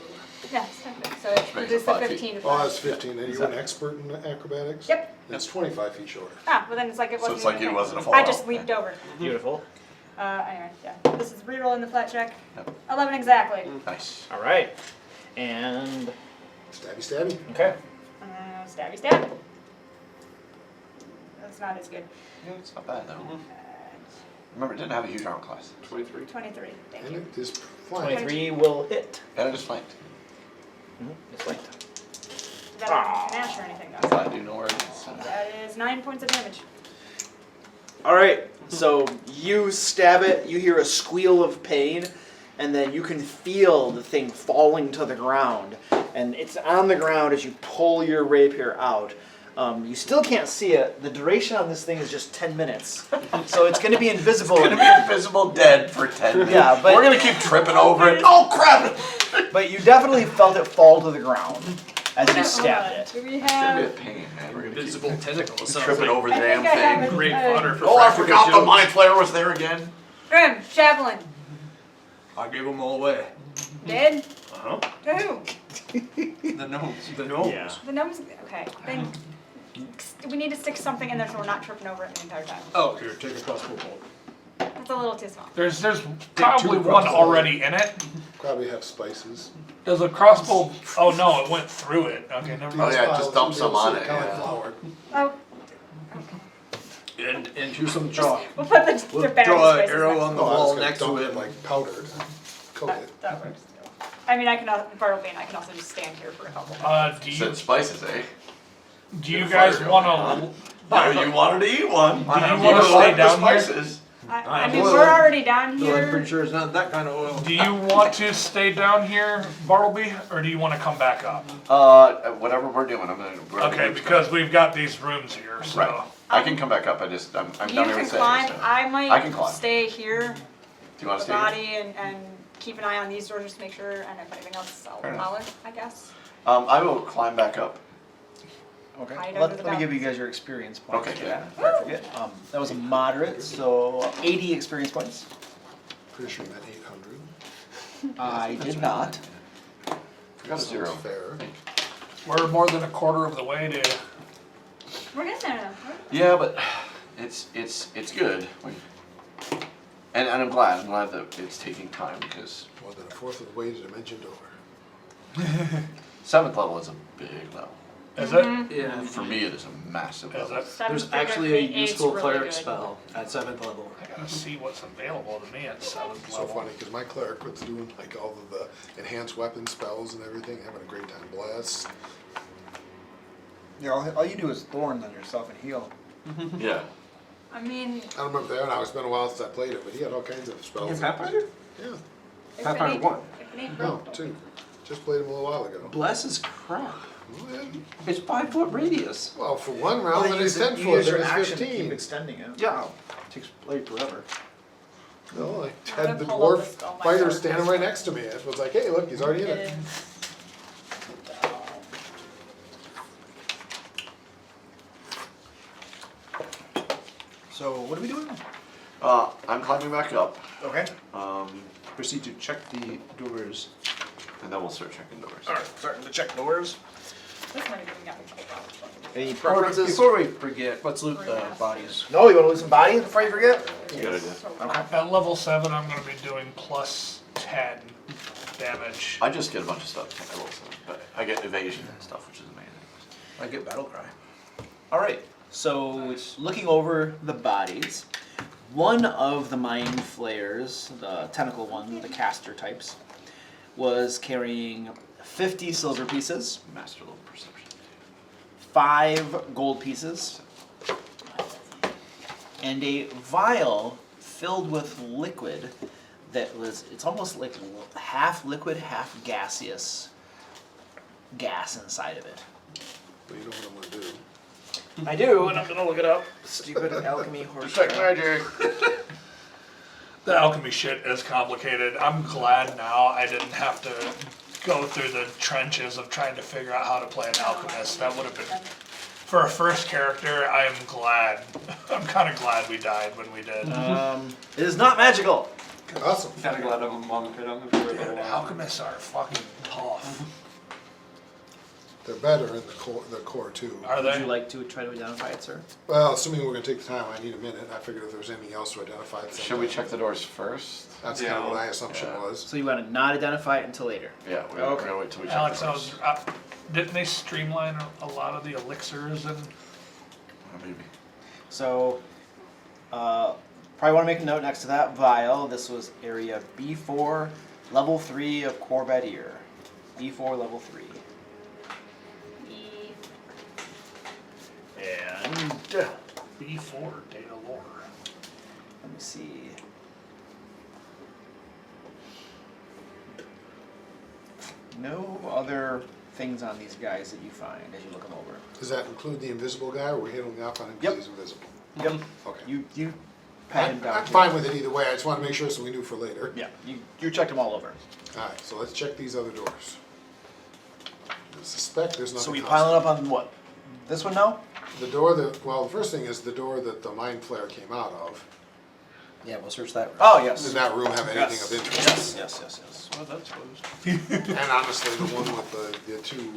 S3: Yeah, it's 10 feet. So it
S5: makes
S3: reduces
S5: it
S3: the
S5: 5 feet.
S3: 15 to 5.
S4: Oh, that's 15. And you're an expert in acrobatics?
S3: Yep.
S4: It's 25 feet shorter.
S3: Ah, well then it's like it
S5: So
S3: wasn't.
S5: it's like
S3: even
S5: it
S3: thing.
S5: wasn't a
S3: I
S5: fallout.
S3: just leaped over.
S7: Beautiful.
S3: Anyway, yeah. This is reroll the flat check.
S5: Yep.
S3: 11 exactly.
S5: Nice.
S7: All right. And
S4: Stabby, stabby.
S7: okay.
S3: Stabby stab. That's not as good.
S5: Yeah, it's not bad though. Remember, it didn't have a huge armor class.
S1: 23.
S3: 23. Thank
S4: And
S3: you.
S4: it is flying.
S7: 23 will hit.
S5: And it is flanked.
S7: It's flanked.
S3: That doesn't smash or anything though.
S5: I do know where it is. So.
S3: That is 9 points of damage.
S7: All right. So you stab it. You hear a squeal of pain, and then you can feel the thing falling to the ground. And it's on the ground as you pull your rapier out. You still can't see it. The duration on this thing is just 10 minutes. So it's going to be invisible.
S5: It's gonna be invisible dead for 10 minutes.
S7: Yeah, but-
S5: we're gonna keep tripping over it. Oh crap!
S7: But you definitely felt it fall to the ground as you stabbed it.
S3: Do we
S5: It's gonna be a
S3: have...
S5: pain, man. We're gonna keep
S8: Invisible tentacles. Sounds
S5: tripping
S8: like
S5: over the
S3: I
S5: damn
S3: think I have
S5: thing.
S3: a-
S8: great fodder for
S5: Oh, I
S8: practical
S5: forgot the
S8: jokes.
S5: mind flayer was there again.
S3: Grim, javelin.
S2: I gave them all away.
S3: Dead?
S2: Uh-huh.
S3: To who?
S1: The gnomes.
S2: The gnomes.
S8: Yeah.
S3: The gnomes? Okay. Then we need to stick something in there so we're not tripping over it the entire time.
S2: Oh, here, take a crossbow bolt.
S3: That's a little too small.
S6: There's probably
S2: two
S6: one
S2: crossbows.
S6: already in it.
S4: Probably have spices.
S6: Does a crossbow? Oh no, it went through it. Okay, never
S5: Oh
S6: mind.
S5: yeah, just dump some on it.
S4: Kind of like
S5: Yeah.
S4: flour.
S3: Oh,
S2: And here's some chalk.
S3: we'll put the
S2: We'll
S3: bag
S2: draw
S3: of
S2: an
S3: spices
S2: arrow
S3: next.
S2: on the
S4: Oh, I was
S2: wall
S4: gonna
S2: next
S4: dump
S2: to
S4: it
S2: it.
S4: like powdered. Coat it.
S3: That works. I mean, I can also, Bartleby, I can also just stand here for a couple minutes.
S6: Do you
S5: Said spices, eh?
S6: do you
S5: Get a
S6: guys
S5: fire
S6: want
S5: going.
S6: to?
S5: No, you wanted to eat one.
S6: Do you
S5: You
S6: wanna
S5: like
S6: stay
S5: the
S6: down here?
S5: spices.
S3: I mean,
S2: oil.
S3: we're already down
S2: Though I'm pretty
S3: here.
S2: sure it's not that kind of oil.
S6: Do you want to stay down here, Bartleby, or do you want to come back up?
S5: Whatever we're doing, I'm gonna. grab
S6: Okay,
S5: the
S6: because we've got these rooms here, so.
S5: Right. I can come back up. I'm
S3: You
S5: down here
S3: can
S5: with
S3: climb.
S5: Sadie, so.
S3: I might
S5: I can climb.
S3: stay here,
S5: Do you want
S3: the
S5: to stay?
S3: body, and keep an eye on these doors just to make sure. And if anything else, I'll
S5: Fair enough.
S3: holler, I guess.
S5: I will climb back up.
S7: Okay.
S3: Hide under
S7: Let
S3: the
S7: me
S3: belt.
S7: give you guys your experience points.
S5: Okay,
S7: for
S5: good.
S7: that, before I forget. That was a moderate, so 80 experience points.
S4: Pretty sure you meant 800.
S7: I did not.
S5: Forgot a zero.
S4: Sounds fair.
S6: We're more than a quarter of the way to.
S3: We're getting there now.
S5: Yeah, but it's good. And I'm glad. I'm glad that it's taking time because
S4: More than a fourth of the way to Dimension Door.
S5: 7th level is a big level.
S6: Is it?
S8: Yeah.
S5: For me, it is a massive
S6: Is
S5: level.
S6: it?
S8: There's actually a useful cleric spell at 7th level.
S6: I gotta see what's available to me at 7th
S4: So
S6: level.
S4: funny, because my cleric was doing like all of the enhanced weapon spells and everything, having a great time. Bless.
S7: Yeah, all you do is thorns on yourself and heal.
S5: Yeah.
S3: I mean,
S4: I don't remember that now. It's been a while since I played it, but he had all kinds of spells.
S2: In Pathfinder?
S4: Yeah.
S3: if
S2: Pathfinder
S3: it ain't-
S2: 1.
S3: if it ain't
S4: No,
S3: broke,
S4: 2. Just played him a little while ago.
S2: Bless is crap.
S4: Well,
S2: It's 5-foot radius.
S4: well, for one
S7: Well,
S4: round,
S7: you
S4: then it's
S7: use
S4: 10
S7: you
S4: foot,
S7: use
S4: then
S7: your
S4: it's
S7: action to
S4: 15.
S7: keep extending it.
S2: Yeah. Takes like forever.
S4: No, I
S3: I'm
S4: had the
S3: gonna pull up
S4: dwarf
S3: this- oh my
S4: fighter
S3: God.
S4: standing right next to me. It was like, hey, look, he's already in
S3: it
S4: it.
S3: is.
S7: So what are we doing?
S5: I'm climbing back up.
S7: Okay.
S2: Proceed to check the doors.
S5: And then we'll start checking doors.
S7: Alright, starting to check doors.
S3: This might be doing that.
S7: Any
S8: Before
S7: preferences?
S8: before we forget, let's loot the bodies.
S7: No, you want to lose some bodies before you forget?
S5: Good idea.
S6: At level 7, I'm going to be doing plus 10 damage.
S5: I just get a bunch of stuff. I will say, but I get evasion and stuff, which is amazing.
S8: I get battle cry.
S7: All right. So looking over the bodies, one of the mind flayers, the tentacle one, the caster types, was carrying 50 silver pieces,
S5: Master level perception.
S7: 5 gold pieces, and a vial filled with liquid that was, it's almost like half liquid, half gaseous gas inside of it.
S4: But you know what I'm gonna do.
S7: I do, and I'm gonna look it up. Stupid alchemy horse.
S5: Detect magic.
S6: The alchemy shit is complicated. I'm glad now I didn't have to go through the trenches of trying to figure out how to play an alchemist. That would have been, for a first character, I am glad. I'm kind of glad we died when we did.
S7: It is not magical.
S4: Awesome.
S1: Kind of glad I'm a monk. I don't have to worry about
S6: Dude,
S1: it.
S6: alchemists are fucking tough.
S4: They're better in the core too.
S6: Are
S7: Would
S6: they?
S7: you like to try to identify it, sir?
S4: Well, assuming we're gonna take the time, I need a minute. I figured if there's anything else to identify. at the same
S11: Should we
S4: time.
S11: check the doors first?
S4: That's
S1: Yeah.
S4: kind of what my assumption
S11: Yeah.
S4: was.
S7: So you want to not identify it until later.
S11: Yeah, we're
S7: Okay.
S11: gonna wait till we check
S6: Alex,
S11: the
S6: I
S11: doors.
S6: was, didn't they streamline a lot of the elixirs and
S5: Maybe.
S7: So, probably want to make a note next to that vial. This was area B4, level 3 of Khor Badhir. B4, level 3. And
S6: B4 data lore?
S7: let me see. No other things on these guys that you find as you look them over.
S4: Does that include the invisible guy, or we're hitting up on him
S7: Yep.
S4: because he's invisible?
S7: Yep.
S4: Okay.
S7: You pat him down.
S4: I'm fine with it either way. I just want to make sure so we knew for later.
S7: Yeah, you checked them all over.
S4: All right, so let's check these other doors. I suspect there's nothing.
S7: So we
S4: else.
S7: piling up on what? This one now?
S4: The door that, well, the first thing is the door that the mind flare came out of.
S8: Yeah, we'll search that room.
S7: Oh yes.
S4: Does that room have anything
S7: Yes.
S4: of interest?
S7: Yes.
S6: Well, that's closed.
S4: And honestly, the one with the two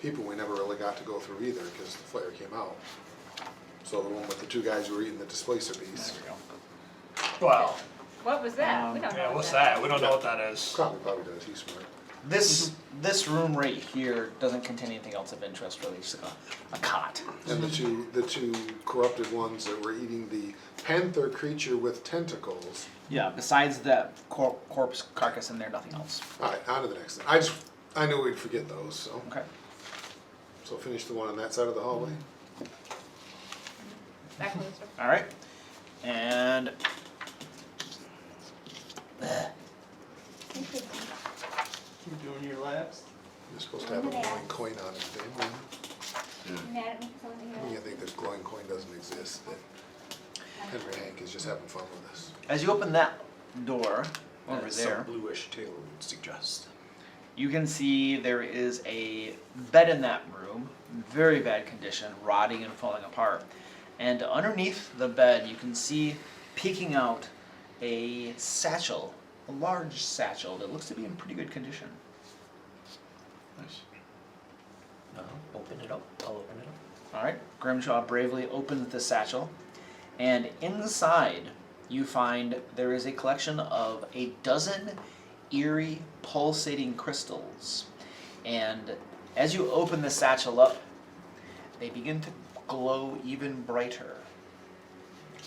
S4: people we never really got to go through either because the flare came out. So the one with the two guys who were eating the displacer piece.
S7: There we go.
S6: Wow.
S3: What was that? We don't know.
S6: Yeah,
S3: what
S6: what's that? We don't know what that is.
S4: Probably does. He's smart.
S7: This room right here doesn't contain anything else of interest really. It's a cot.
S4: And the two corrupted ones that were eating the panther creature with tentacles.
S7: Yeah. Besides that corpse carcass in there, nothing else.
S4: All right, on to the next thing. I knew we'd forget those, so
S7: Okay.
S4: finish the one on that side of the hallway.
S3: That closer.
S7: All right. And
S1: You doing your laps?
S4: You're supposed to have a glowing coin on it, damn.
S3: Mad at me for something
S4: You think this glowing coin doesn't exist, that Henry Hank is just having fun with us.
S7: as you open that door over
S8: Some
S7: there,
S8: bluish tail would suggest.
S7: you can see there is a bed in that room, very bad condition, rotting and falling apart. And underneath the bed, you can see peeking out a satchel, a large satchel that looks to be in pretty good condition.
S5: Nice.
S8: Open it up. I'll open it up.
S7: All right, Grimshaw bravely opens the satchel, and inside you find there is a collection of a dozen eerie pulsating crystals. And as you open the satchel up, they begin to glow even brighter.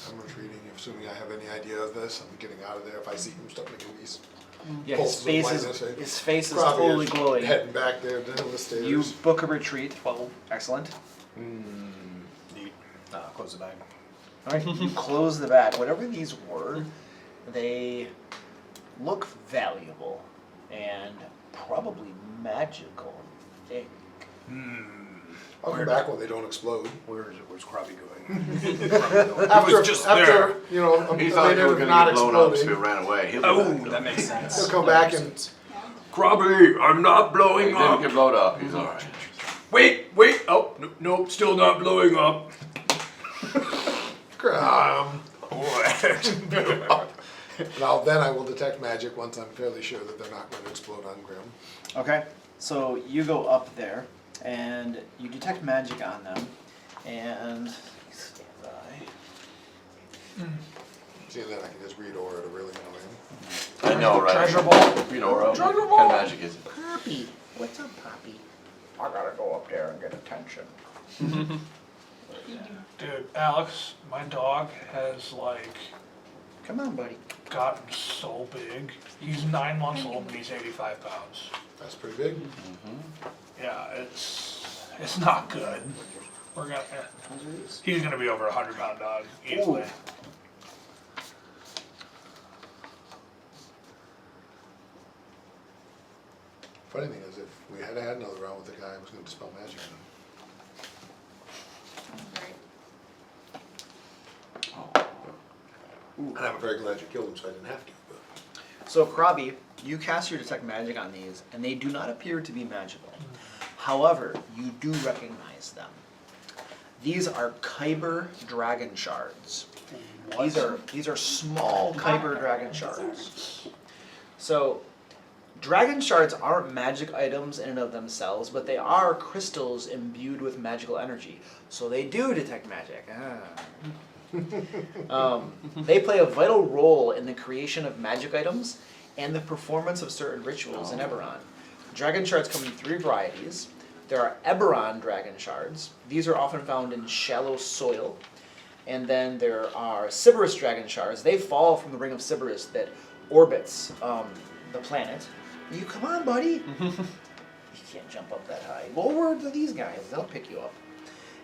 S4: I'm retreating, assuming I have any idea of this. I'm getting out of there if I see him start making these
S7: Yeah,
S4: pulses of lightness.
S7: his face is
S4: Probably
S7: totally glowing.
S4: Heading back there down the stairs.
S7: You book a retreat. Excellent.
S8: Neat. Close the bag.
S7: All right, you close the bag. Whatever these were, they look valuable and probably magical. I think.
S4: I'll come back when they don't explode.
S8: Where's Krabby going?
S4: After you know,
S5: He
S4: a
S5: thought you
S4: minute
S5: were
S4: of
S5: gonna
S4: not
S5: get blown up, so he
S4: exploding,
S5: ran away. He'll be back, though.
S8: That makes sense.
S4: he'll come back and
S1: Krabby, I'm not
S5: He
S1: blowing
S5: didn't
S1: up.
S5: get blown up. He's alright.
S1: Wait. Oh, nope, still not blowing up.
S4: then I will detect magic once I'm fairly sure that they're not going to explode on Grim.
S7: Okay, so you go up there, and you detect magic on them, and stand by.
S4: Seeing that I can just read aura to really know him.
S5: I know, right?
S6: Treasure ball.
S5: Read aura. What kind of magic is it?
S9: Poppy. What's up, Poppy?
S7: I gotta go up there and get attention.
S6: Dude, Alex, my dog has like
S7: Come on, buddy.
S6: gotten so big. He's 9 months old and he's 85 pounds.
S4: That's pretty big.
S6: Yeah, it's not good. We're gonna. He's gonna be over a 100-pound dog easily.
S4: Funny thing is, if we had had another round with the guy, I was going to dispel magic on him. And I'm very glad you killed him, so I didn't have to. But
S7: So Krabi, you cast your detect magic on these, and they do not appear to be magical. However, you do recognize them. These are Kyber dragon shards. These are small Kyber dragon shards. So, dragon shards aren't magic items in and of themselves, but they are crystals imbued with magical energy. So they do detect magic. They play a vital role in the creation of magic items and the performance of certain rituals in Eberron. Dragon shards come in 3 varieties. There are Eberron dragon shards. These are often found in shallow soil. And then there are Sybaris dragon shards. They fall from the ring of Sybaris that orbits the planet. You come on, buddy. You can't jump up that high. Go over to these guys. They'll pick you up.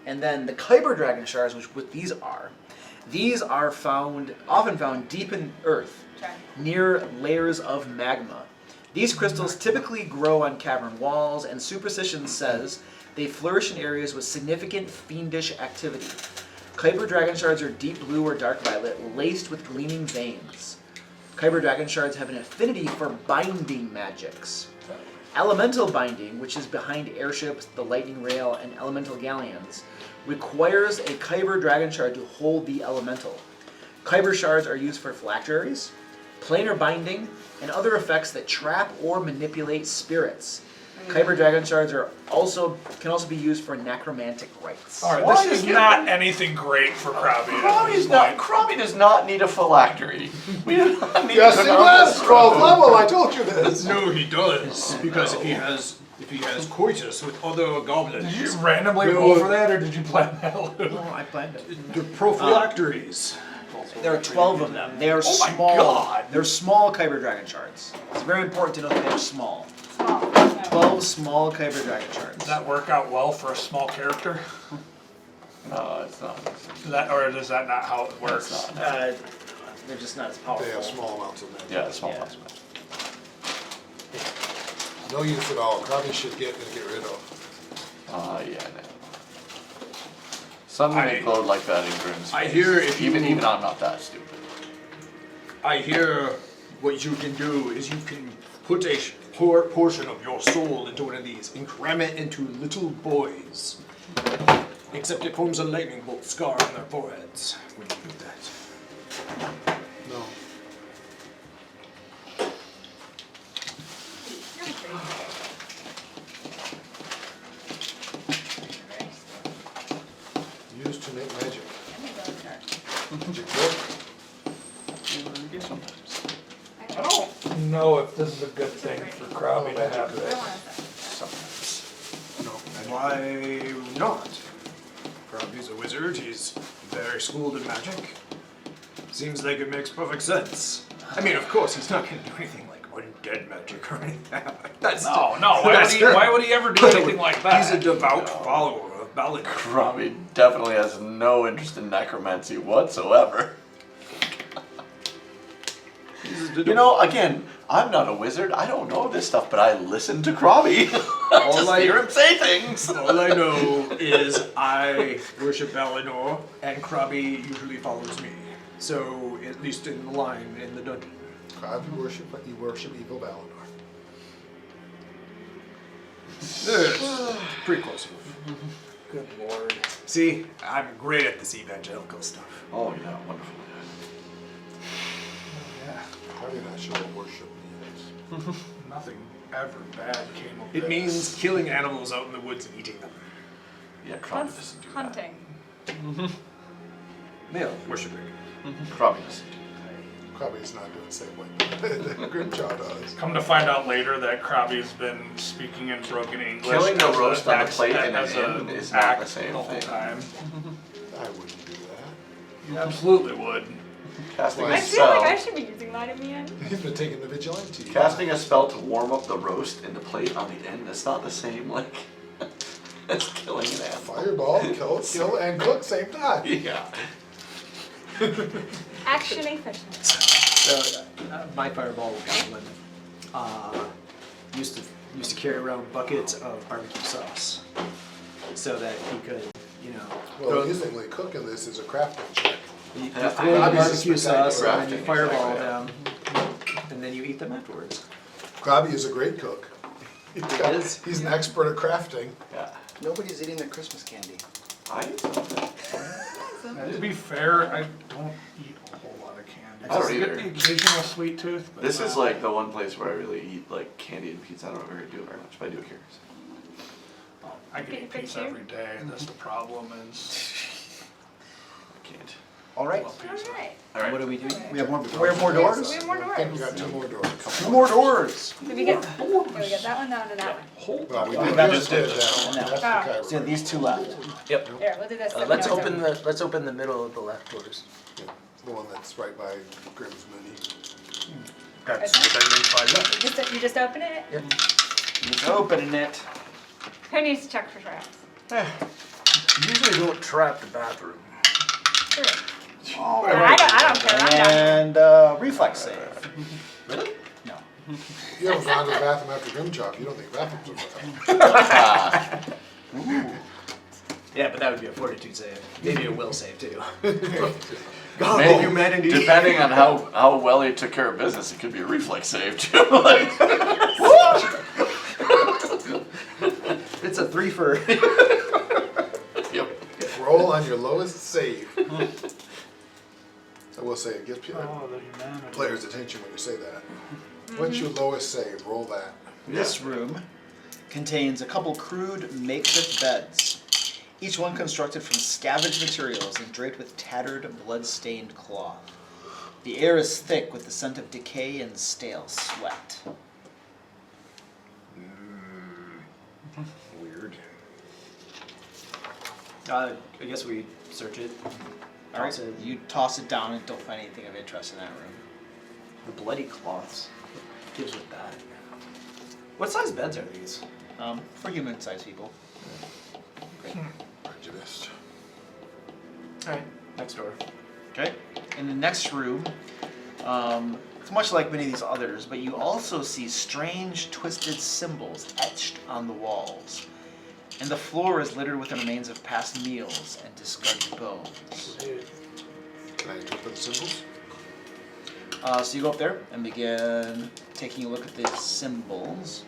S7: And then the Kyber dragon shards, which what these are often found deep in earth, near layers of magma. These crystals typically grow on cavern walls, and superstition says they flourish in areas with significant fiendish activity. Kyber dragon shards are deep blue or dark violet, laced with gleaming veins. Kyber dragon shards have an affinity for binding magics. Elemental binding, which is behind airships, the lightning rail, and elemental galleons, requires a Kyber dragon shard to hold the elemental. Kyber shards are used for phylacteries, planar binding, and other effects that trap or manipulate spirits. Kyber dragon shards can also be used for necromantic rites.
S6: Alright, this is not anything great for Krabi.
S5: Krabi does not need a phylactery. We do not need
S4: yes, he was 12th level. I told you this.
S2: No, he does, because if he has coitus with other goblins,
S6: Did you randomly roll for that, or did you plan that?
S7: No, I planned it.
S2: the prophylacteries.
S7: There are 12 of them. They are small.
S6: God.
S7: They're small Kyber dragon shards. It's very important to know that they're small. 12 small Kyber dragon shards.
S6: Does that work out well for a small character?
S5: No, it's not.
S6: Is that not how it works?
S7: They're just not as powerful.
S4: They have small amounts of magic.
S5: Yeah, small
S7: Yeah.
S5: ones.
S4: No use at all. Krabi should get rid of.
S5: Yeah, no. Something
S2: I-
S5: glowed like that in Grimm's.
S2: I hear if you-
S5: even I'm not that stupid.
S2: I hear what you can do is you can put a portion of your soul into one of these and cram it into little boys. Except it forms a lightning bolt scar on their foreheads when you do that.
S4: No. Used to make magic. Magic book.
S6: I don't know if this is a good thing for Krabi to have this.
S2: No. Why not? Krabi's a wizard. He's very schooled in magic. Seems like it makes perfect sense. I mean, of course, he's not going to do anything like undead magic or anything. That's
S6: No. Why would he ever do anything like that?
S2: He's a devout follower of Balin.
S5: Krabi definitely has no interest in necromancy whatsoever. You know, again, I'm not a wizard. I don't know this stuff, but I listen to Krabi. I just hear him say things.
S2: All I know is I worship Valinor, and Krabi usually follows me. So, at least in the line in the dungeon.
S4: Krabi worship, but you worship evil Valinor.
S2: Yes, pretty close.
S6: Good lord.
S2: See, I'm great at this evangelical stuff.
S5: Oh yeah, wonderful.
S4: Probably not sure what worship means.
S6: Nothing ever bad came of
S2: It
S6: this.
S2: means killing animals out in the woods and eating them.
S5: Yeah, Krabi
S3: That's
S5: doesn't do
S3: hunting.
S2: Male worshipping.
S5: that. Krabi doesn't do
S4: Krabi's not doing the same way that Grimjaw does.
S6: Come to find out later that Krabi's been speaking in broken English.
S11: Killing the
S6: as a-
S11: roast on the
S6: as-
S11: plate in an
S6: as a
S11: inn is not
S6: act
S11: the same
S6: the whole
S11: thing.
S6: time.
S4: I wouldn't do that.
S6: You absolutely would.
S11: Casting
S4: Well,
S3: I
S11: a
S3: feel like I
S11: spell.
S3: should be using light of hand.
S4: He's been taking the vigilante.
S11: Casting a spell to warm up the roast in the plate on the end. That's not the same. Like that's killing an animal.
S4: Fireball, kill, and cook same time.
S11: Yeah.
S3: Action efficient.
S8: So my fireball goblin used to carry around buckets of barbecue sauce, so that he could,
S4: Well,
S8: throw,
S4: amazingly, cooking this is a crafting check.
S8: you
S11: Yeah.
S8: throw the
S4: Krabi's
S8: barbecue
S4: a
S8: sauce and then you
S11: spectacular
S8: fireball
S11: crafting,
S8: them, and then you eat them afterwards.
S4: Krabi is a great cook.
S8: is?
S4: He's an expert at crafting.
S11: Yeah.
S7: Nobody's eating their Christmas candy.
S11: I eat something.
S6: To be fair, I don't eat a whole lot of candy.
S11: I don't
S6: get
S11: either.
S6: the occasional sweet tooth. But
S11: This is
S6: not-
S11: like the one place where I really eat like candy and pizza. I don't ever do it very much, but I do it here. So.
S6: I can eat pizza every day. That's the problem. Is
S11: I can't.
S7: All right.
S6: well, pizza.
S3: Alright.
S11: All right.
S7: What do we do?
S3: Okay.
S7: We have more doors?
S3: We have more
S4: I think we
S3: doors.
S4: got 2 more doors.
S7: Two more doors.
S3: Did we get that one down to that one?
S4: Well, we
S8: That
S4: just did that one.
S7: No.
S4: That's the
S3: Oh.
S7: So
S4: Kyber.
S7: these two left.
S8: Yep.
S3: Here, we'll do this. then we
S8: Let's
S3: know it's
S8: open the middle of the left doors.
S4: Yeah, the one that's right by Grimm's Mooney.
S8: That's
S3: Okay.
S8: what I mean by left.
S3: You just open it?
S8: Yep.
S7: He's opening it.
S3: Who needs to check for traps?
S8: Usually don't trap the bathroom.
S3: True.
S7: All
S3: I don't care. I'm done.
S7: And reflex save.
S8: Really?
S7: No.
S4: You haven't gone to the bathroom after Grimjaw. You don't think bathrooms are bad.
S8: Yeah, but that would be a fortitude save. Maybe a will save too.
S4: God,
S11: Maybe,
S8: humanity.
S11: depending on how well he took care of business, it could be a reflex save too. Like,
S8: It's a 3 for.
S11: yep.
S4: roll on your lowest save. I will say, it gets
S6: Oh, the humanity.
S4: players' attention when you say that. What's your lowest save? Roll that.
S7: This room contains a couple crude makeshift beds, each one constructed from scavenged materials and draped with tattered, blood-stained cloth. The air is thick with the scent of decay and stale sweat.
S8: Weird. I guess we search it.
S7: All right,
S8: Toss it.
S7: you toss it down and don't find anything of interest in that room.
S8: The bloody cloths. What gives with that? What size beds are these?
S7: For human-sized people.
S4: Prejudiced.
S8: Alright, next door.
S7: Okay. In the next room, it's much like many of these others, but you also see strange, twisted symbols etched on the walls. And the floor is littered with the remains of past meals and discarded bones.
S4: Can I interpret the symbols?
S7: So you go up there and begin taking a look at the symbols.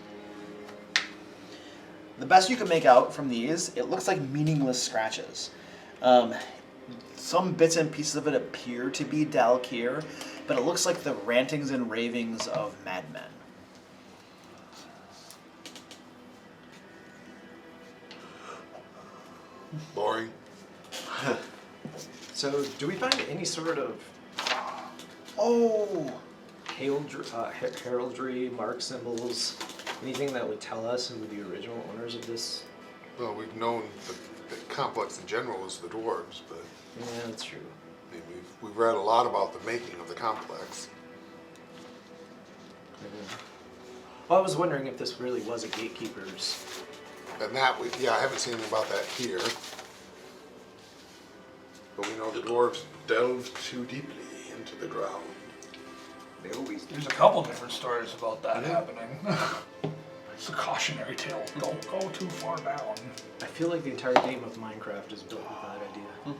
S7: The best you can make out from these, it looks like meaningless scratches. Some bits and pieces of it appear to be Dalkir, but it looks like the rantings and ravings of madmen.
S4: Boring.
S8: So, do we find any sort of
S7: Oh!
S8: heraldry, mark symbols, anything that would tell us who the original owners of this?
S4: Well, we've known the complex in general is the dwarves, but
S8: Yeah, that's true.
S4: I mean, we've read a lot about the making of the complex.
S8: Well, I was wondering if this really was a gatekeeper's.
S4: And that, I haven't seen anything about that here. But we know the dwarves delved too deeply into the ground. They always do.
S6: There's a couple different stories about that happening. It's a cautionary tale. Don't go too far down.
S8: I feel like the entire game of Minecraft is built with that idea.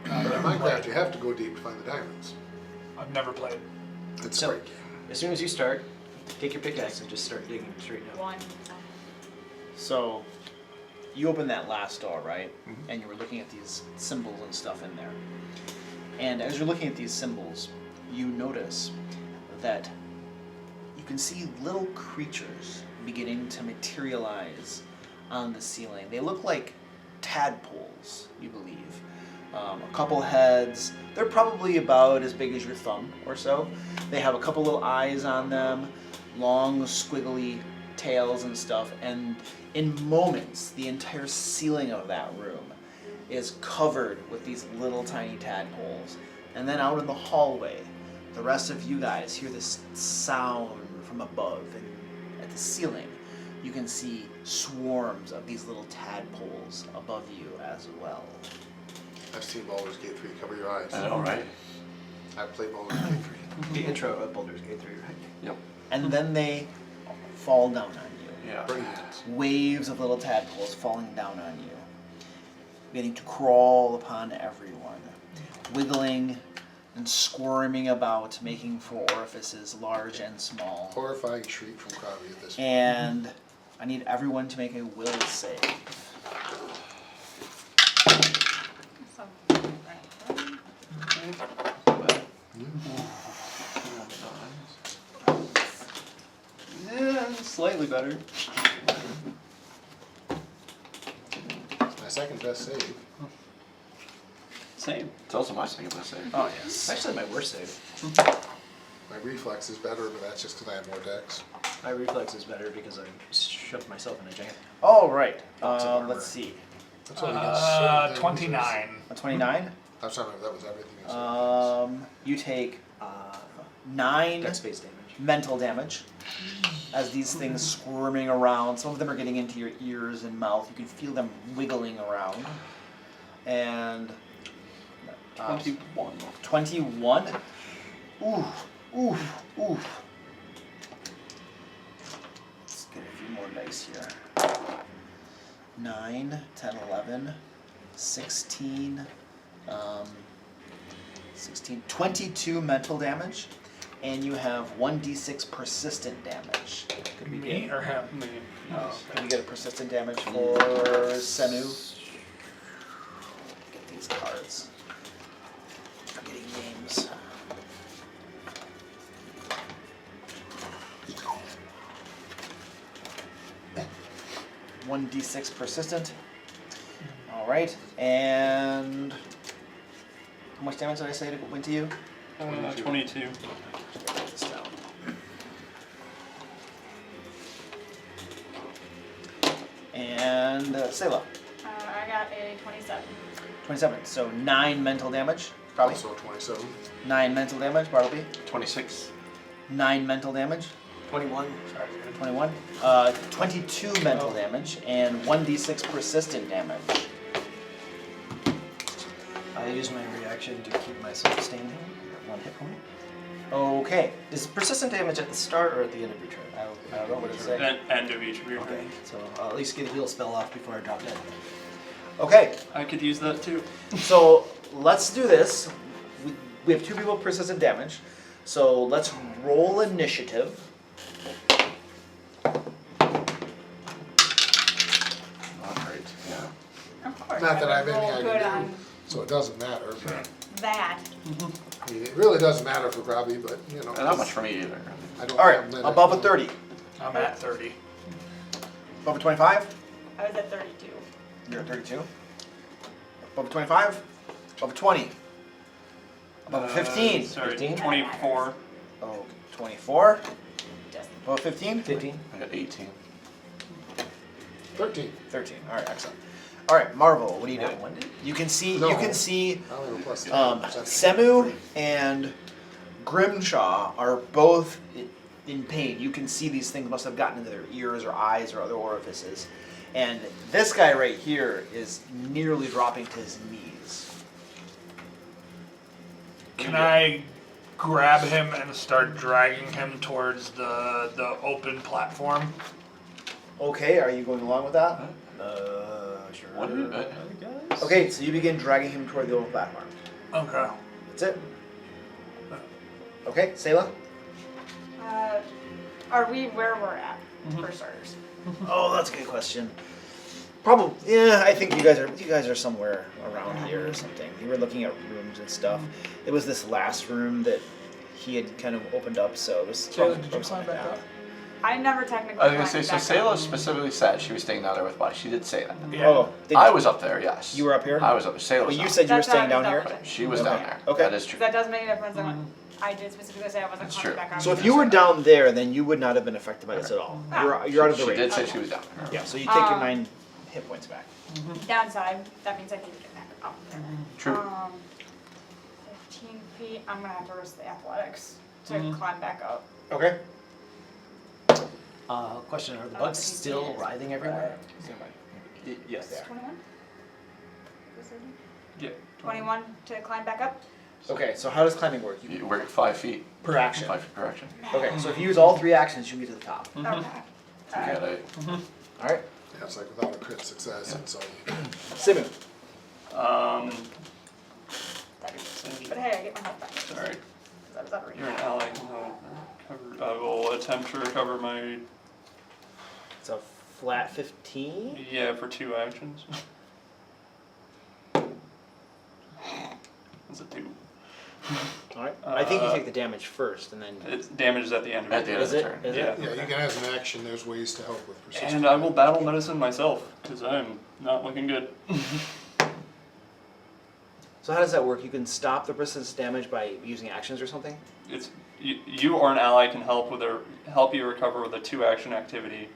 S4: But in Minecraft, you have to go deep to find the diamonds.
S6: I've never played.
S4: It's
S8: So-
S4: a great game.
S8: As soon as you start, take your pickaxe and just start digging straight down.
S3: One.
S7: So, you opened that last door, right? And you were looking at these symbols and stuff in there. And as you're looking at these symbols, you notice that you can see little creatures beginning to materialize on the ceiling. They look like tadpoles, you believe. A couple heads. They're probably about as big as your thumb or so. They have a couple little eyes on them, long, squiggly tails and stuff, and in moments, the entire ceiling of that room is covered with these little tiny tadpoles. And then out in the hallway, the rest of you guys hear this sound from above, and at the ceiling, you can see swarms of these little tadpoles above you as well.
S4: I've seen Baldur's Gate 3, cover your eyes.
S5: I know, right?
S4: I've played Baldur's Gate 3.
S8: The intro of Baldur's Gate 3, right?
S5: Yep.
S7: And then they fall down on you.
S5: Yeah.
S4: Brilliant.
S7: Waves of little tadpoles falling down on you, beginning to crawl upon everyone, wiggling and squirming about, making for orifices large and small.
S4: Horrifying shriek from Crowley at this point.
S7: And I need everyone to make a will save.
S3: So,
S1: Yeah, slightly better.
S4: It's my second best save.
S1: Same.
S5: It's also my second best save.
S7: Oh,
S8: It's
S7: yes.
S8: actually my worst save.
S4: My reflex is better, but that's just because I have more dex.
S8: My reflex is better because I shoved myself in a giant.
S7: All right.
S8: Box of armor.
S7: Let's see.
S4: That's why we get certain things.
S6: 29.
S7: A 29.
S4: I'm sorry, that was everything you said.
S7: You take 9
S8: Dex base damage.
S7: mental damage as these things squirming around. Some of them are getting into your ears and mouth. You can feel them wiggling around. And
S1: 21.
S7: 21. Oof, oof, oof. Let's get a few more dice here. 9, 10, 11, 16, 16, 22 mental damage, and you have 1d6 persistent damage. Could we
S6: Me
S7: get,
S6: or him?
S1: Me.
S7: could we get a persistent damage for Senu? Get these cards. Forgetting names. One d6 persistent. All right, and how much damage did I say to went to you?
S1: 22.
S7: Write this down. And Selah,
S3: I got a 27.
S7: 27. So 9 mental damage, probably.
S4: Also 27.
S7: 9 mental damage, Bartleby.
S5: 26.
S7: 9 mental damage.
S8: 21. Sorry.
S7: 21. 22 mental damage and 1d6 persistent damage.
S8: I use my reaction to keep myself standing at 1 hit point.
S7: Okay.
S8: Is persistent damage at the start or at the end of your turn?
S7: I don't know what to say.
S1: End of each of your
S8: Okay,
S1: turns.
S8: so I'll at least get a heal spell off before I drop dead.
S7: Okay.
S1: I could use that too.
S7: So let's do this. We have 2 people with persistent damage. So let's roll initiative.
S5: Not great. Yeah.
S3: Of course.
S4: Not that I have
S3: would
S4: any
S3: roll
S4: idea.
S3: good on
S4: So it doesn't matter. But,
S3: that.
S4: I mean, it really doesn't matter for Grubby, but you know.
S5: And not much for me either.
S4: I don't
S7: All right.
S4: have limit.
S7: Above a 30.
S6: I'm at 30.
S7: Above a 25.
S3: I was at 32.
S7: You're at 32. Above a 25. Above a 20. Above a 15.
S1: Sorry,
S8: 15?
S1: 24.
S7: Oh, 24.
S3: Just
S7: Above a 15.
S8: 15.
S5: I got 18.
S4: 13.
S7: 13. All right, excellent. All right, Marvel, what are you
S8: Nat
S7: doing?
S8: one, dude?
S7: You can see.
S4: No.
S7: You can see.
S4: I only have a plus 10.
S7: Semu and Grimshaw are both in pain. You can see these things must have gotten into their ears or eyes or other orifices. And this guy right here is nearly dropping to his knees.
S6: Can I grab him and start dragging him towards the open platform?
S7: Okay, are you going along with that?
S8: Sure.
S5: What did it?
S8: I guess.
S7: Okay, so you begin dragging him toward the open platform.
S6: Okay.
S7: That's it. Okay, Selah?
S3: Are we where we're at, for starters?
S7: Oh, that's a good question. Probably, yeah. I think you guys are somewhere around here or something. You were looking at rooms and stuff. It was this last room that he had kind of opened up, so this
S6: Jalen, did you climb back up?
S3: I never technically.
S11: I was gonna say,
S3: climbed
S11: so
S3: back up.
S11: Sayla specifically said she was staying down there with Bonnie. She did say that.
S6: Yeah.
S7: Oh, did
S11: I was up there, yes.
S7: You were up here?
S11: I was up there. Sayla
S7: But
S11: was
S7: you
S11: down
S7: said you were
S3: That's
S7: staying
S3: how I
S7: down here?
S3: double checked.
S11: She was down
S7: Okay.
S11: there.
S7: Okay.
S11: That is true.
S3: That does make a difference. I did specifically say I wasn't
S11: That's
S3: climbing
S11: true.
S3: back up.
S7: So if you were down there, then you would not have been affected by this at all.
S3: Ah.
S7: You're out of the
S11: She
S7: range.
S11: did say she was down there.
S7: Yeah, so you take your
S3: Um,
S7: 9 hit points back.
S3: Downside, that means I need to get back up there.
S11: True.
S3: 15 feet, I'm gonna have to risk the athletics to climb back up.
S7: Okay.
S8: Question, are the
S3: I don't
S8: bugs
S3: think he's
S8: still
S3: dead,
S8: writhing everywhere?
S1: Yes.
S7: They are.
S3: 21?
S1: Yeah.
S3: 21 to climb back up?
S7: Okay, so how does climbing work?
S11: You work at 5 feet.
S7: Per action.
S11: 5 feet per action.
S7: Okay, so if you use all 3 actions, you can get to the top.
S3: Okay.
S11: You gotta,
S7: Alright.
S4: Yeah, it's like without a crit success, and so
S7: Simu.
S3: But hey, I get my health back.
S1: Sorry.
S3: That was out of reach.
S1: You're an ally. I will attempt to recover my.
S7: It's a flat 15.
S1: Yeah, for 2 actions. It's a 2.
S7: Alright. I think you take the damage first and then.
S1: It's damage at the end of
S11: at the
S1: it.
S11: end of
S7: Is
S11: the
S7: it?
S11: turn.
S7: Is
S1: Yeah.
S7: it?
S4: yeah, you can as an action. There's ways to help with persistence.
S1: And I will battle medicine myself because I'm not looking good.
S7: So how does that work? You can stop the persistence damage by using actions or something?
S1: It's you or an ally can help you recover with a 2-action activity,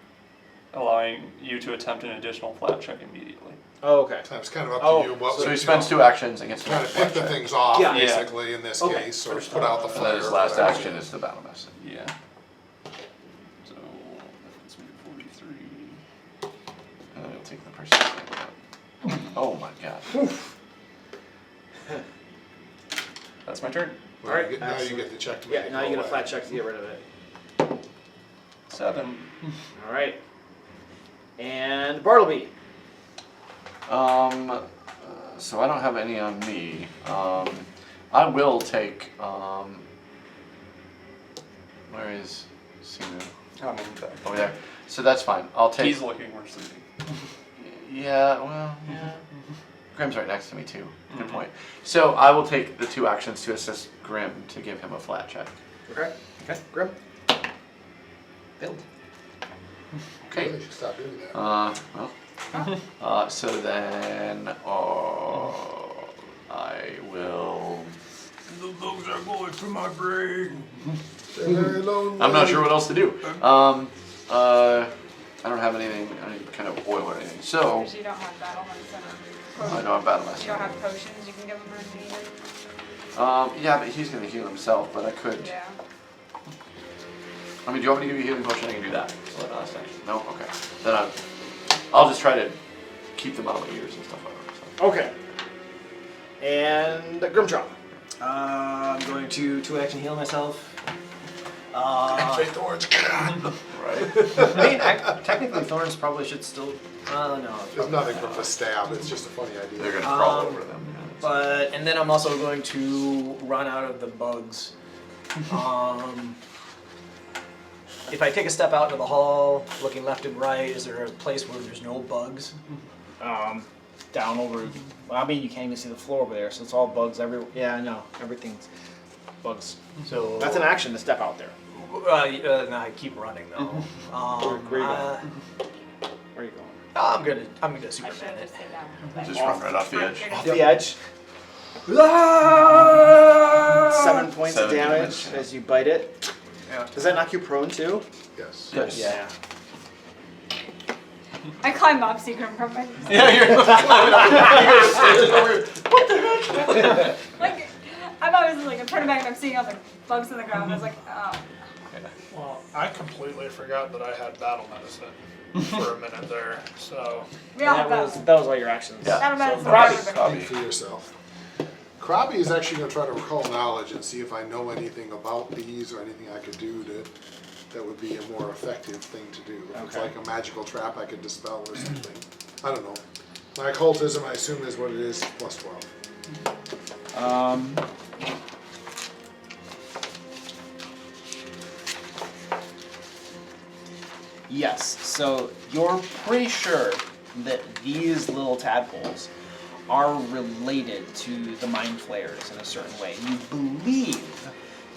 S1: allowing you to attempt an additional flat check immediately.
S7: Oh, okay.
S4: It's kind of up
S7: Oh,
S4: to you. What
S11: So
S4: would,
S11: he spends 2 actions and gets to
S4: kind
S11: make
S4: of
S11: a
S4: pick the
S11: flat check.
S4: things off,
S7: Yeah.
S4: basically, in this
S7: Okay.
S4: case, or put out the
S11: And
S4: flare.
S11: then his
S4: or
S11: last
S4: whatever.
S11: action is the battle medicine.
S1: Yeah. So that puts me at 43.
S11: And then he'll take the person. Oh my god.
S1: That's my turn.
S4: Well,
S7: Alright,
S4: you get- now you
S7: excellent.
S4: get the check to
S7: Yeah,
S4: make it
S7: now you
S4: go
S7: get a
S4: away.
S7: flat check to get rid of it.
S1: 7.
S7: Alright. And Bartleby.
S11: So I don't have any on me. I will take. Where is Simu?
S1: I'm in back.
S11: Over there. So that's fine. I'll take.
S1: He's looking worse than me.
S11: Yeah. Well. Yeah. Grim's right next to me too. Good point. So I will take the 2 actions to assist Grim to give him a flat check.
S7: Okay. Okay. Grim.
S8: Build.
S11: Okay.
S4: Really should stop doing that.
S11: Well. So then, I will.
S2: The bugs are going through my brain.
S4: They're very lonely.
S11: I'm not sure what else to do. I don't have anything, any kind of oil or anything. So
S3: Because you don't have battle medicine.
S11: I know I'm battle
S3: You
S11: medicine.
S3: don't have potions you can give him or anything.
S11: Yeah, but he's gonna heal himself. But I could.
S3: Yeah.
S11: I mean, do you want me to give you a healing potion? I can do that. So that last action. No. Okay. Then I'll just try to keep them out of my ears and stuff like that. So.
S7: Okay. And Grimchop.
S8: I'm going to 2-action heal myself.
S4: Faith Thorns.
S11: Right.
S8: I mean, technically thorns probably should still. No.
S4: There's nothing from the stab. It's just a funny idea.
S11: They're gonna crawl
S8: Um,
S11: over them.
S8: But and then I'm also going to run out of the bugs. If I take a step out into the hall, looking left and right, is there a place where there's no bugs?
S7: Down over. Well, I mean, you can't even see the floor over there, so it's all bugs everywhere. Yeah, no, everything's bugs.
S8: So
S7: That's an action to step out there.
S8: No, I keep running though.
S7: Where you going? Where are you going?
S8: I'm gonna
S3: I
S8: Superman
S3: should have
S8: it.
S3: just stayed down.
S11: Just run right off the edge.
S7: Off the edge. 7 points of
S11: 7
S7: damage
S11: damage, yeah.
S7: as you bite it.
S8: Yeah.
S7: Does that knock you prone too?
S4: Yes.
S11: Yes.
S7: Yeah.
S3: I climb up, see Grim from my.
S11: Yeah, you're standing over.
S3: Like, I'm always like, I'm turning back and I'm seeing all the bugs in the ground. I was like, oh.
S6: Well, I completely forgot that I had battle medicine for a minute there. So
S3: We all have
S7: That was,
S3: battle.
S7: that was all your actions.
S11: Yeah.
S3: Battle medicine.
S11: Robbie,
S3: for
S11: Robbie.
S3: everybody.
S4: Think for yourself. Krabby is actually going to try to recall knowledge and see if I know anything about these or anything I could do that would be a more effective thing to do. If it's
S7: Okay.
S4: like a magical trap I could dispel or something. I don't know. My occultism, I assume, is what it is, plus 12.
S7: Yes, so you're pretty sure that these little tadpoles are related to the mind flayers in a certain way. You believe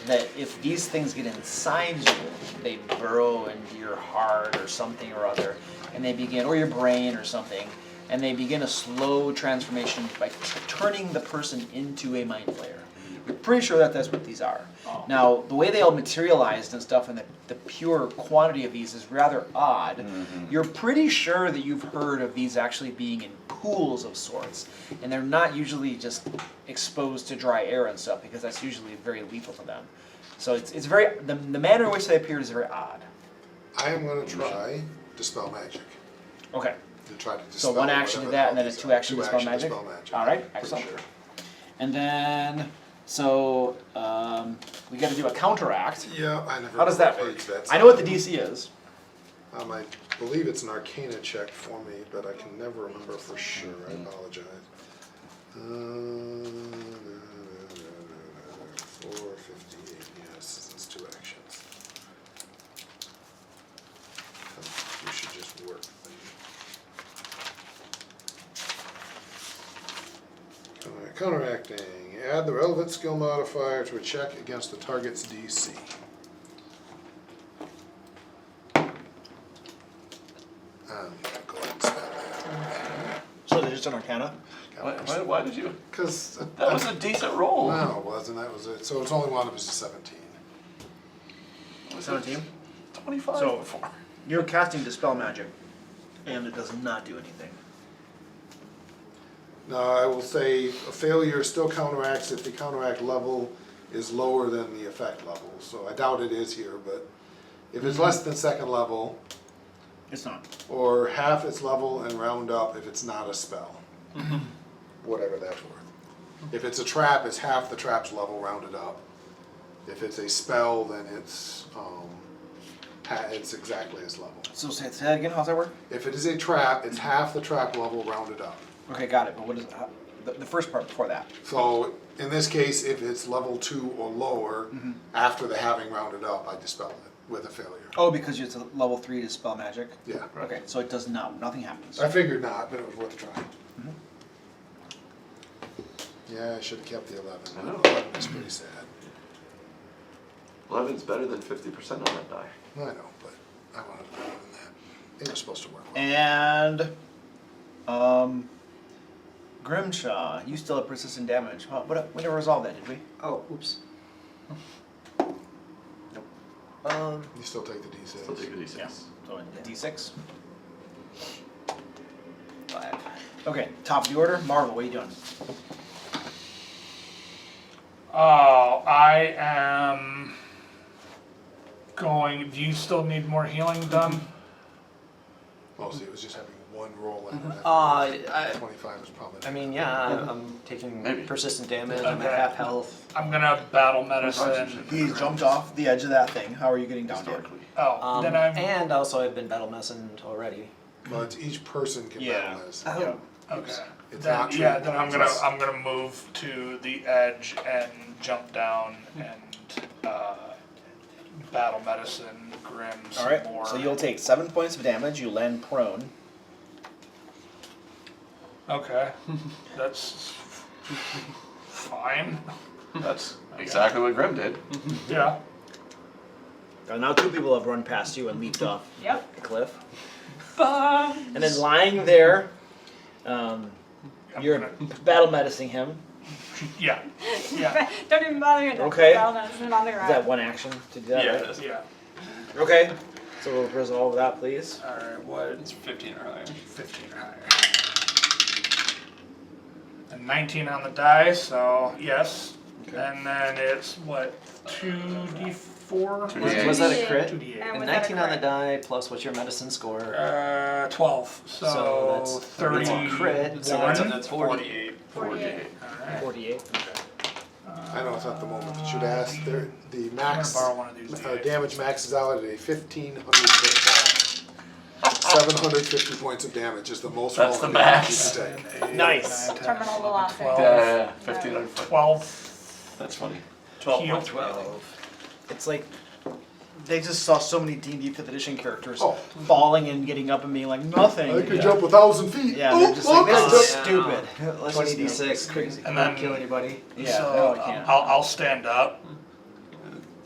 S7: that if these things get inside you, they burrow into your heart or something or other, and they begin, or your brain or something, and they begin a slow transformation by turning the person into a mind flayer. You're pretty sure that that's what these are. Now, the way they all materialized and stuff, and the pure quantity of these is rather odd. You're pretty sure that you've heard of these actually being in pools of sorts, and they're not usually just exposed to dry air and stuff, because that's usually very lethal to them. So it's very, the manner in which they appeared is very odd.
S4: I am going to try Dispel Magic.
S7: Okay.
S4: To try to
S7: So
S4: dispel
S7: one action to
S4: whatever
S7: that, and then a
S4: these
S7: two
S4: are.
S7: action Dispel Magic?
S4: Magic.
S7: Alright,
S4: For
S7: excellent.
S4: sure.
S7: And then, so, we gotta do a counteract.
S4: Yeah, I never
S7: How does that
S4: remember
S7: work?
S4: what page that's
S7: I know what
S4: on.
S7: the DC is.
S4: I believe it's an Arcana check for me, but I can never remember for sure. I apologize. 458. Yes, it's two actions. You should just work. Counteracting. Add the relevant skill modifier to a check against the target's DC. Go ahead and spell that.
S8: So they're just an Arcana?
S5: Why did you?
S4: Because
S5: That was a decent roll.
S4: no, it wasn't. That was it. So it's only one of us is 17.
S7: 17?
S5: 25
S7: So-
S5: before.
S7: You're casting Dispel Magic, and it does not do anything.
S4: Now I will say a failure still counteracts if the counteract level is lower than the effect level. So I doubt it is here, but if it's less than second level,
S7: It's not.
S4: or half its level and round up if it's not a spell. Whatever that's worth. If it's a trap, it's half the trap's level rounded up. If it's a spell, then it's exactly its level.
S7: So say that again, how's that work?
S4: If it is a trap, it's half the trap level rounded up.
S7: Okay, got it, but what is, the first part before that?
S4: So in this case, if it's level 2 or lower, after the having rounded up, I dispel it with a failure.
S7: Oh, because it's a level 3 Dispel Magic?
S4: Yeah.
S7: Okay, so it does not, nothing happens.
S4: I figured not, but it was worth a try. Yeah, I should have kept the 11.
S5: I know.
S4: 11 is pretty sad.
S5: 11's better than 50% on that die.
S4: I know, but I wanted better than that. They were supposed to work well.
S7: And, Grimshaw, you still have persistent damage. We never resolved that, did we?
S8: Oh, oops.
S4: You still take the D6.
S5: Still take the D6.
S7: Yeah. So a D6. 5. Okay, top of the order. Marvel, what are you doing?
S6: Oh, I am going. Do you still need more healing done?
S4: Mostly it was just having one roll in it. 25 was probably.
S8: I mean, yeah, I'm taking
S5: Maybe.
S8: persistent damage, I'm at
S6: Okay.
S8: half health.
S6: I'm gonna battle medicine.
S7: He jumped off the edge of that thing. How are you getting down there?
S5: Historically.
S6: Oh, then I'm.
S8: And also I've been battle medicine already.
S4: But each person can
S8: Yeah.
S4: battle this.
S6: Okay.
S4: It's
S6: Then,
S4: not
S6: yeah,
S4: treated
S6: then I'm
S4: just-
S6: gonna move to the edge and jump down and battle medicine Grim some
S7: Alright,
S6: more.
S7: so you'll take 7 points of damage. You land prone.
S6: Okay, that's fine.
S11: That's exactly what Grim did.
S6: Yeah.
S7: Now 2 people have run past you and leaped off
S3: Yep.
S7: the cliff.
S3: Bum.
S7: And then lying there,
S6: I'm
S7: you're
S6: gonna-
S7: battle medicing him.
S6: Yeah. Yeah.
S3: Don't even bother with that.
S7: Okay.
S3: Battle medicine on the
S7: Is
S3: ground.
S7: that one action to do that?
S5: Yeah,
S7: right?
S5: it is.
S6: Yeah.
S7: Okay. So we'll resolve that, please.
S6: All right. What?
S1: It's 15 or higher.
S6: 15 or higher. And 19 on the die, so yes. And then it's what, 2d4?
S5: 2d8.
S8: Was that a crit?
S6: 2d8.
S3: And
S8: And
S3: was that a
S8: 19 on the
S3: crit?
S8: die, plus what's your medicine score?
S6: 12. So
S8: that's
S6: 30.
S8: a crit, so
S1: That's 48.
S3: 48.
S6: Alright.
S7: 48.
S4: I know it's not the moment, but should ask. The
S6: I'm
S4: max
S6: gonna borrow one of these.
S4: damage maxes out at a 1,500 foot ball. 750 points of damage is the most
S5: That's the
S4: roll
S5: max.
S4: you can take.
S7: Nice.
S3: Terminal velocity.
S6: 12.
S5: Yeah, 1500 foot.
S6: 12.
S5: That's funny.
S1: 12
S6: Heal.
S1: points.
S8: 12.
S7: It's like they just saw so many D&D 5th edition characters
S4: Oh.
S7: falling and getting up and being like nothing.
S4: I could jump 1,000 feet.
S7: Yeah,
S4: Oop,
S7: they're just like,
S4: look, I
S7: this is
S4: jumped-
S7: stupid. Let's
S8: 20
S7: just-
S8: d6, crazy.
S6: And
S8: Not
S6: then-
S8: kill anybody.
S7: Yeah,
S6: So
S7: no, I can't.
S6: I'll stand up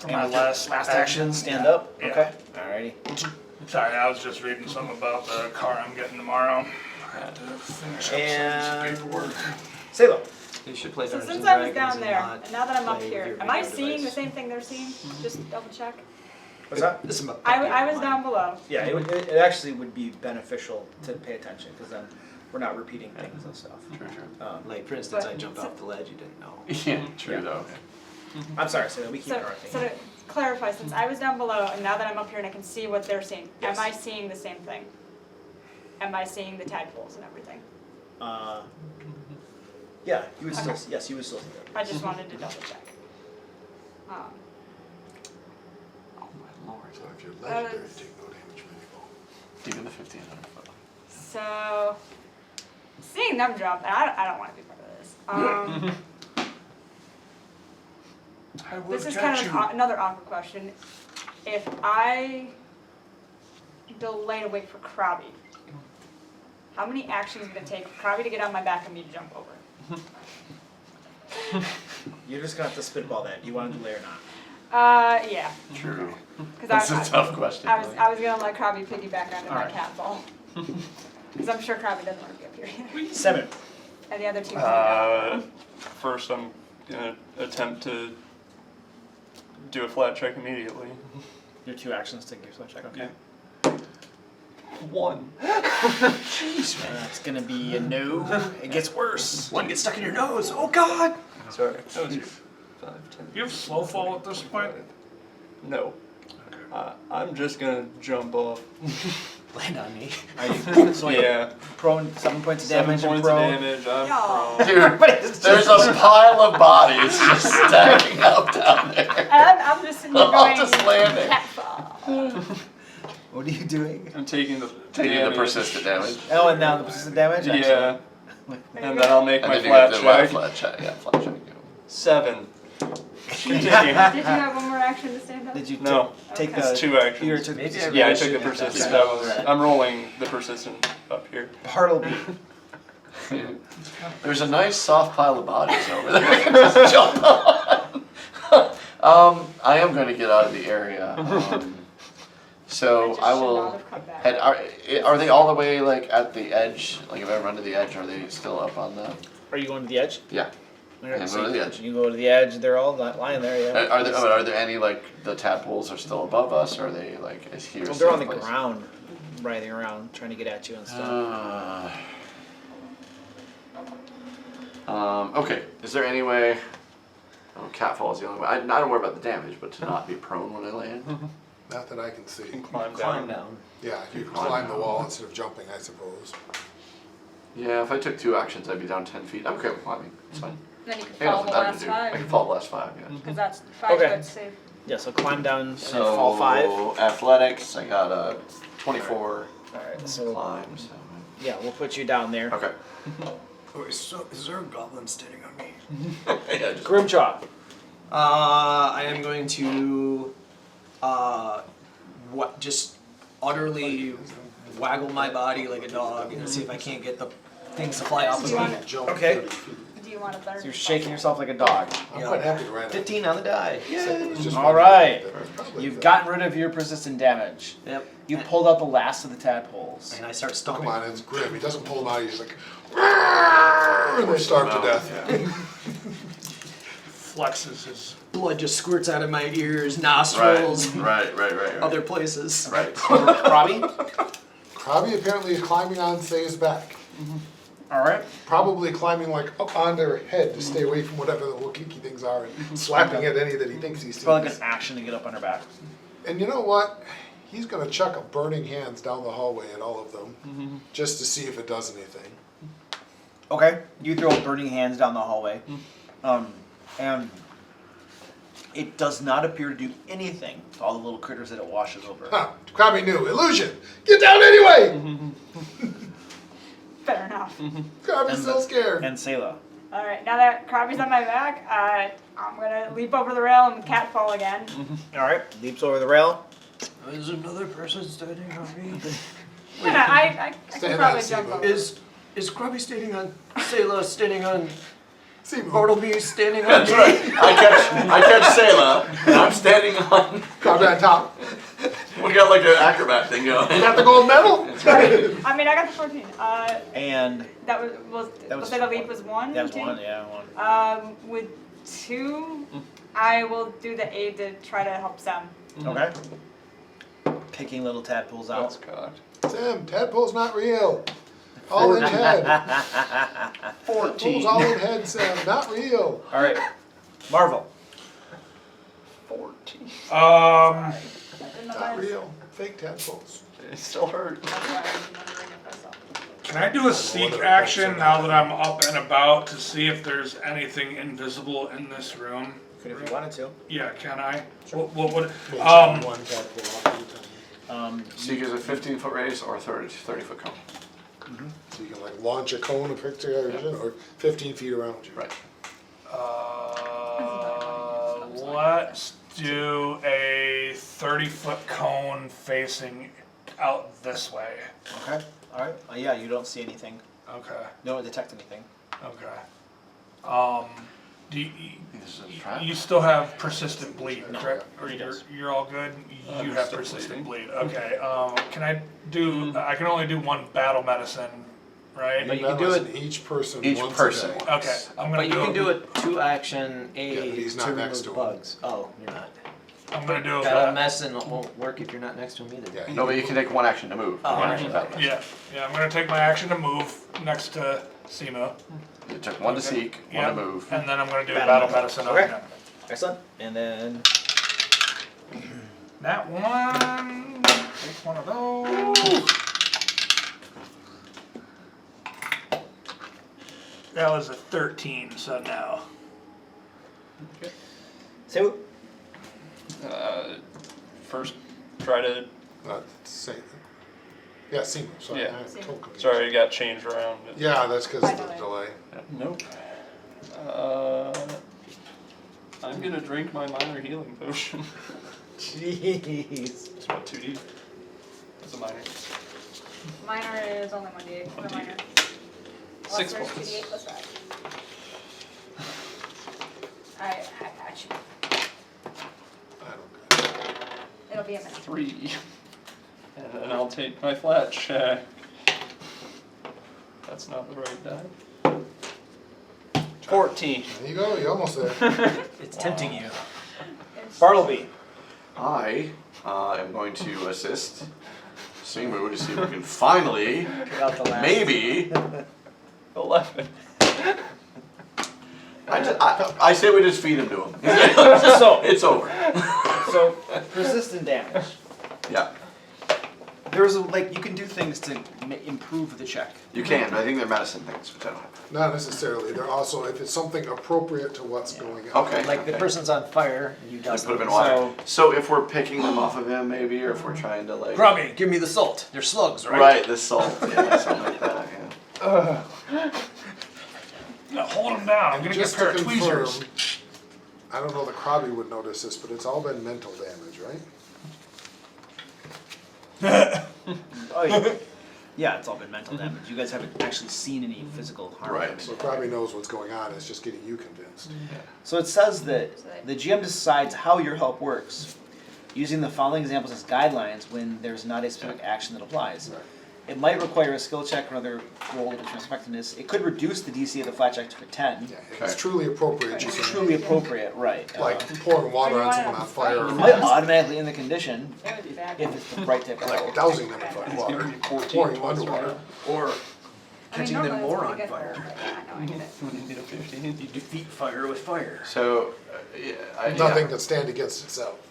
S6: For my last
S7: action, stand up.
S6: Yeah.
S7: Okay. Alrighty.
S6: Sorry, I was just reading something about the car I'm getting tomorrow. I had to finish up
S7: And-
S6: some paperwork.
S7: Sailor.
S8: You should play
S3: So
S8: Dungeons
S3: since
S8: and
S3: I was
S8: Dragons
S3: down there,
S8: not
S3: and now that I'm up
S8: play with
S3: here,
S8: your
S3: am I
S8: video
S3: seeing the
S8: device.
S3: same thing they're seeing? Just double check.
S7: What's that?
S8: This is my
S3: I was down below.
S7: Yeah, it actually would be beneficial to pay attention because then we're not repeating things and stuff.
S11: True, true.
S8: Like for instance,
S3: But-
S8: I jumped off the ledge. You didn't know.
S11: Yeah, true
S7: Yeah.
S11: though.
S7: I'm sorry, Sailor. We keep
S3: So,
S7: interrupting.
S3: so to clarify, since I was down below and now that I'm up here and I can see what they're seeing,
S7: Yes.
S3: am I seeing the same thing? Am I seeing the tadpoles and everything?
S7: Yeah, you would still.
S3: Okay.
S7: Yes, you would still see that.
S3: I just wanted to double check.
S5: Oh my lord.
S4: So if you're legendary,
S3: was-
S4: take no damage when you fall.
S11: Even the 1500 foot.
S3: So, seeing them jump, and I don't want to be part of this.
S6: I will
S3: This is
S6: catch
S3: kind of
S6: you.
S3: another awkward question. If I delay to wait for Krabby, how many actions would it take for Krabby to get on my back and me to jump over?
S7: You're just gonna have to spitball that. Do you want to delay or not?
S3: Yeah.
S11: True.
S3: Because
S11: That's a tough question.
S3: I was gonna let Krabby piggyback onto my
S7: Alright.
S3: cat ball. Because I'm sure Krabby doesn't want to be up here.
S7: 7.
S3: And the other two. can go.
S1: First, I'm gonna attempt to do a flat check immediately.
S7: Your 2 actions to give a check. Okay.
S1: 1.
S7: It's gonna be a no. It gets worse.
S8: One gets stuck in your nose. Oh God!
S1: Sorry. That was your 5, 10.
S6: You have slow fall at this point?
S1: No. I'm just gonna jump off.
S8: Land on me.
S7: Are you? So
S1: Yeah.
S7: prone 7 points of
S1: 7
S7: damage.
S1: points
S7: and
S1: of
S7: prone.
S1: damage. I'm
S3: Y'all.
S1: prone.
S11: Dude, there's a pile of bodies just stacking up down there.
S3: And I'm just sitting there going,
S11: Just landing.
S3: cat ball.
S7: What are you doing?
S1: I'm taking the
S11: Taking the
S1: damage.
S11: persistent damage.
S7: Oh, and now the persistent damage.
S1: Yeah. And then I'll make
S11: And
S1: my
S11: then you
S1: flat
S11: get the
S1: check.
S11: flat check. Yeah, flat check.
S1: 7.
S3: Did you have one more action to stand up?
S7: Did you
S1: No.
S7: take
S3: Okay.
S7: the?
S1: It's 2 actions.
S7: You took
S8: Maybe
S7: the
S8: I
S1: Yeah, I
S8: really
S1: took the
S8: should have done
S1: persistent.
S8: that.
S1: That was, I'm rolling the persistent up here.
S7: Bartleby.
S11: There's a nice soft pile of bodies over there. I can just jump on. I am going to get out of the area. So
S3: just
S11: I
S3: should
S11: will
S3: not have come back.
S11: head. Are they all the way like at the edge? Like if I run to the edge, are they still up on the?
S7: Are you going to the edge?
S11: Yeah.
S7: Alright,
S11: Yeah,
S7: so
S11: go to the
S7: you-
S11: edge.
S7: You go to the edge. They're all lying there. Yeah.
S11: Are there any like the tadpoles are still above us? Or are they like is here?
S7: Well, they're on the
S11: safe place?
S7: ground, writhing around, trying to get at you and stuff.
S11: Okay. Is there any way? Oh, catfall is the only way. I don't worry about the damage, but to not be prone when I land.
S4: Not that I can see.
S1: Climb
S8: Climb
S1: down.
S8: down.
S4: Yeah, you can climb the wall instead of jumping, I suppose.
S11: Yeah, if I took 2 actions, I'd be down 10 feet. I'm okay with climbing. It's fine.
S3: Then you can
S11: I got
S3: fall the
S11: nothing better
S3: last
S11: to do. I can
S3: 5.
S11: fall the last 5. Yeah.
S3: Because that's 5
S7: Okay.
S3: foot save.
S7: Yeah. So climb down and
S11: So
S7: then fall 5.
S11: athletics, I got a 24
S7: Alright. So
S11: climb. So.
S7: yeah, we'll put you down there.
S11: Okay.
S2: Oh, is there a goblin standing on me?
S11: Yeah, just
S7: Grimjaw.
S8: I am going to, just utterly waggle my body like a dog and see if I can't get the things to fly off of
S3: You want
S8: me.
S3: it?
S4: Jump
S7: Okay.
S4: 30 feet.
S3: Do you want a third?
S7: So you're shaking yourself like a dog.
S4: I'm quite happy to ride it.
S8: 15 on the die.
S4: Except it was just
S7: All
S4: one
S7: right.
S4: that was probably
S7: You've
S4: the-
S7: gotten rid of your persistent damage.
S8: Yep.
S7: You pulled out the last of the tadpoles.
S8: And I start
S4: Oh,
S8: stomping.
S4: come on, it's grim. He doesn't pull them out. He's like, and they starve to death.
S6: Flexes his.
S8: Blood just squirts out of my ears, nostrils,
S11: right.
S8: other places.
S11: Right.
S7: Robbie?
S4: Krabby apparently is climbing on Say's back.
S7: Alright.
S4: Probably climbing like up on their head to stay away from whatever the little kinky things are and slapping at any that he thinks he sees.
S7: It's probably like an action to get up on her back.
S4: And you know what? He's gonna chuck a burning hands down the hallway at all of them, just to see if it does anything.
S7: Okay. You throw burning hands down the hallway. And it does not appear to do anything to all the little critters that it washes over.
S4: Ha! Krabby knew. Illusion! Get down anyway!
S3: Fair enough.
S4: Krabby's still scared.
S7: And Selah.
S3: Alright, now that Krabby's on my back, I'm gonna leap over the rail and catfall again.
S7: Alright. Leaps over the rail.
S8: There's another person standing on me.
S3: I can
S4: Stand
S3: probably
S4: on
S3: jump
S4: Sibo.
S3: over.
S8: Is Krabby standing on Sayla standing on
S4: Seymour,
S8: Bartleby standing on
S5: That's
S8: me.
S5: right. I catch Sayla, and I'm standing on.
S4: combat top.
S5: We got like an acrobat thing going.
S4: You got the gold medal?
S3: I mean, I got the 14.
S7: And
S3: That was
S7: That was
S3: it a leap was 1?
S7: that was
S3: 2?
S7: one, yeah, one.
S3: With 2, I will do the aid to try to help Sam.
S7: Okay. Picking little tadpoles
S1: That's
S7: out.
S1: cocked.
S4: Sam, tadpole's not real. All in head. Tadpole's all in head, Sam, not real.
S7: All right, Marvel.
S1: 14.
S4: Not real. Fake tadpoles.
S1: It still hurt.
S6: Can I do a seek action now that I'm up and about to see if there's anything invisible in this room?
S8: Could if you wanted to.
S6: Yeah, can I? What would,
S4: One tadpole off at a time.
S5: So you get a 15-foot radius or a 30-foot cone.
S4: So you can like launch a cone of picture or 15 feet around you.
S5: Right.
S6: let's do a 30-foot cone facing out this way.
S7: Okay. All right. Yeah, you don't see anything.
S6: Okay.
S7: You don't detect anything.
S6: Okay. Do
S5: This is a trap.
S6: you still have persistent bleed, correct? Or
S7: he does.
S6: you're all good? You have
S1: still
S6: persistent
S1: bleeding.
S6: bleed. Okay. Can I do? I can only do one battle medicine, right?
S8: But you can do
S4: Medicine,
S8: it-
S4: each person
S5: Each
S4: once
S5: person.
S4: a day.
S6: Okay. I'm gonna
S8: But you
S6: do.
S8: can do a 2-action
S4: Yeah,
S8: aid
S4: but he's not
S8: to
S4: next
S8: remove
S4: to him.
S8: bugs. Oh, you're not.
S6: I'm gonna do.
S8: Battle medicine won't work if you're not next to him either.
S4: Yeah,
S5: No, but you can take one action to move.
S8: Oh,
S5: One
S8: alright.
S5: action to
S6: Yeah. I'm gonna take my action to move next to Simo.
S5: You took one to seek, one
S6: Yeah.
S5: to move.
S6: And then I'm gonna do
S7: Battle
S6: battle medicine on
S7: Okay.
S6: him.
S7: Excellent. And then
S6: That one. Take one of those. That was a 13, so no.
S7: so
S1: First, try to.
S4: Say, yeah, Seymour, sorry.
S1: Yeah.
S4: I told confused.
S1: Sorry, it got changed around.
S4: Yeah, that's because of the delay.
S1: Nope. I'm gonna drink my minor healing potion.
S7: jeez.
S1: It's what, 2D? It's a minor.
S3: Minor is only 1d8 for
S1: 1d8.
S3: minor.
S1: 6
S3: Lesser is
S1: points.
S3: 2d8 plus 5. I got you.
S4: I don't.
S3: It'll be a minute.
S1: 3. And then I'll take my flat check. That's not the right die. 14.
S4: There you go, you're almost there.
S8: It's tempting you.
S7: Bartleby.
S5: I am going to assist Simu to see if we can finally,
S7: Pick out the last.
S5: maybe.
S1: 11.
S5: I say we just feed him to him.
S7: So,
S5: It's over.
S7: so persistent damage.
S5: Yeah,
S7: There's like you can do things to improve the check.
S5: you can, but I think they're medicine things, which I don't have.
S4: Not necessarily, they're also, if it's something appropriate to what's going on.
S5: Okay.
S8: Like the person's on fire, and you
S5: Like
S8: dust
S5: put them in
S8: them.
S5: water. So if we're picking them off of him, maybe, or if we're trying to like.
S8: Grubby, give me the salt. They're slugs, right?
S5: Right, the salt, yeah, something like that. Yeah.
S6: No, hold him down. I'm
S4: And
S6: gonna get
S4: just
S6: a pair
S4: to
S6: of tweezers.
S4: confirm, I don't know that Krabby would notice this, but it's all been mental damage, right?
S7: Oh yeah. Yeah, it's all been mental damage. You guys haven't actually seen any physical harm.
S5: Right.
S4: So Krabby knows what's going on, it's just getting you convinced.
S7: So it says that the GM decides how your help works, using the following examples as guidelines when there's not a specific action that applies.
S4: Right.
S7: It might require a skill check or another roll of determine effectiveness. It could reduce the DC of the flat check to a 10.
S4: Yeah, if it's truly appropriate, you
S7: It's
S4: can,
S7: truly appropriate, right.
S4: like pouring water on someone on fire,
S7: You might automatically end the condition
S3: It would be bad.
S7: if it's the right type of
S4: like
S7: help.
S4: dousing them in
S1: It's
S4: water,
S1: gonna be 14
S4: pouring them
S1: plus
S4: underwater.
S1: water.
S8: Or
S3: I mean,
S8: catching them
S3: normally it's
S8: more
S3: pretty
S8: on
S3: good
S8: fire.
S3: for it, but yeah, no, I get it.
S1: When you need a 15.
S8: You defeat fire with fire.
S5: So, yeah,
S4: Nothing that stand against itself.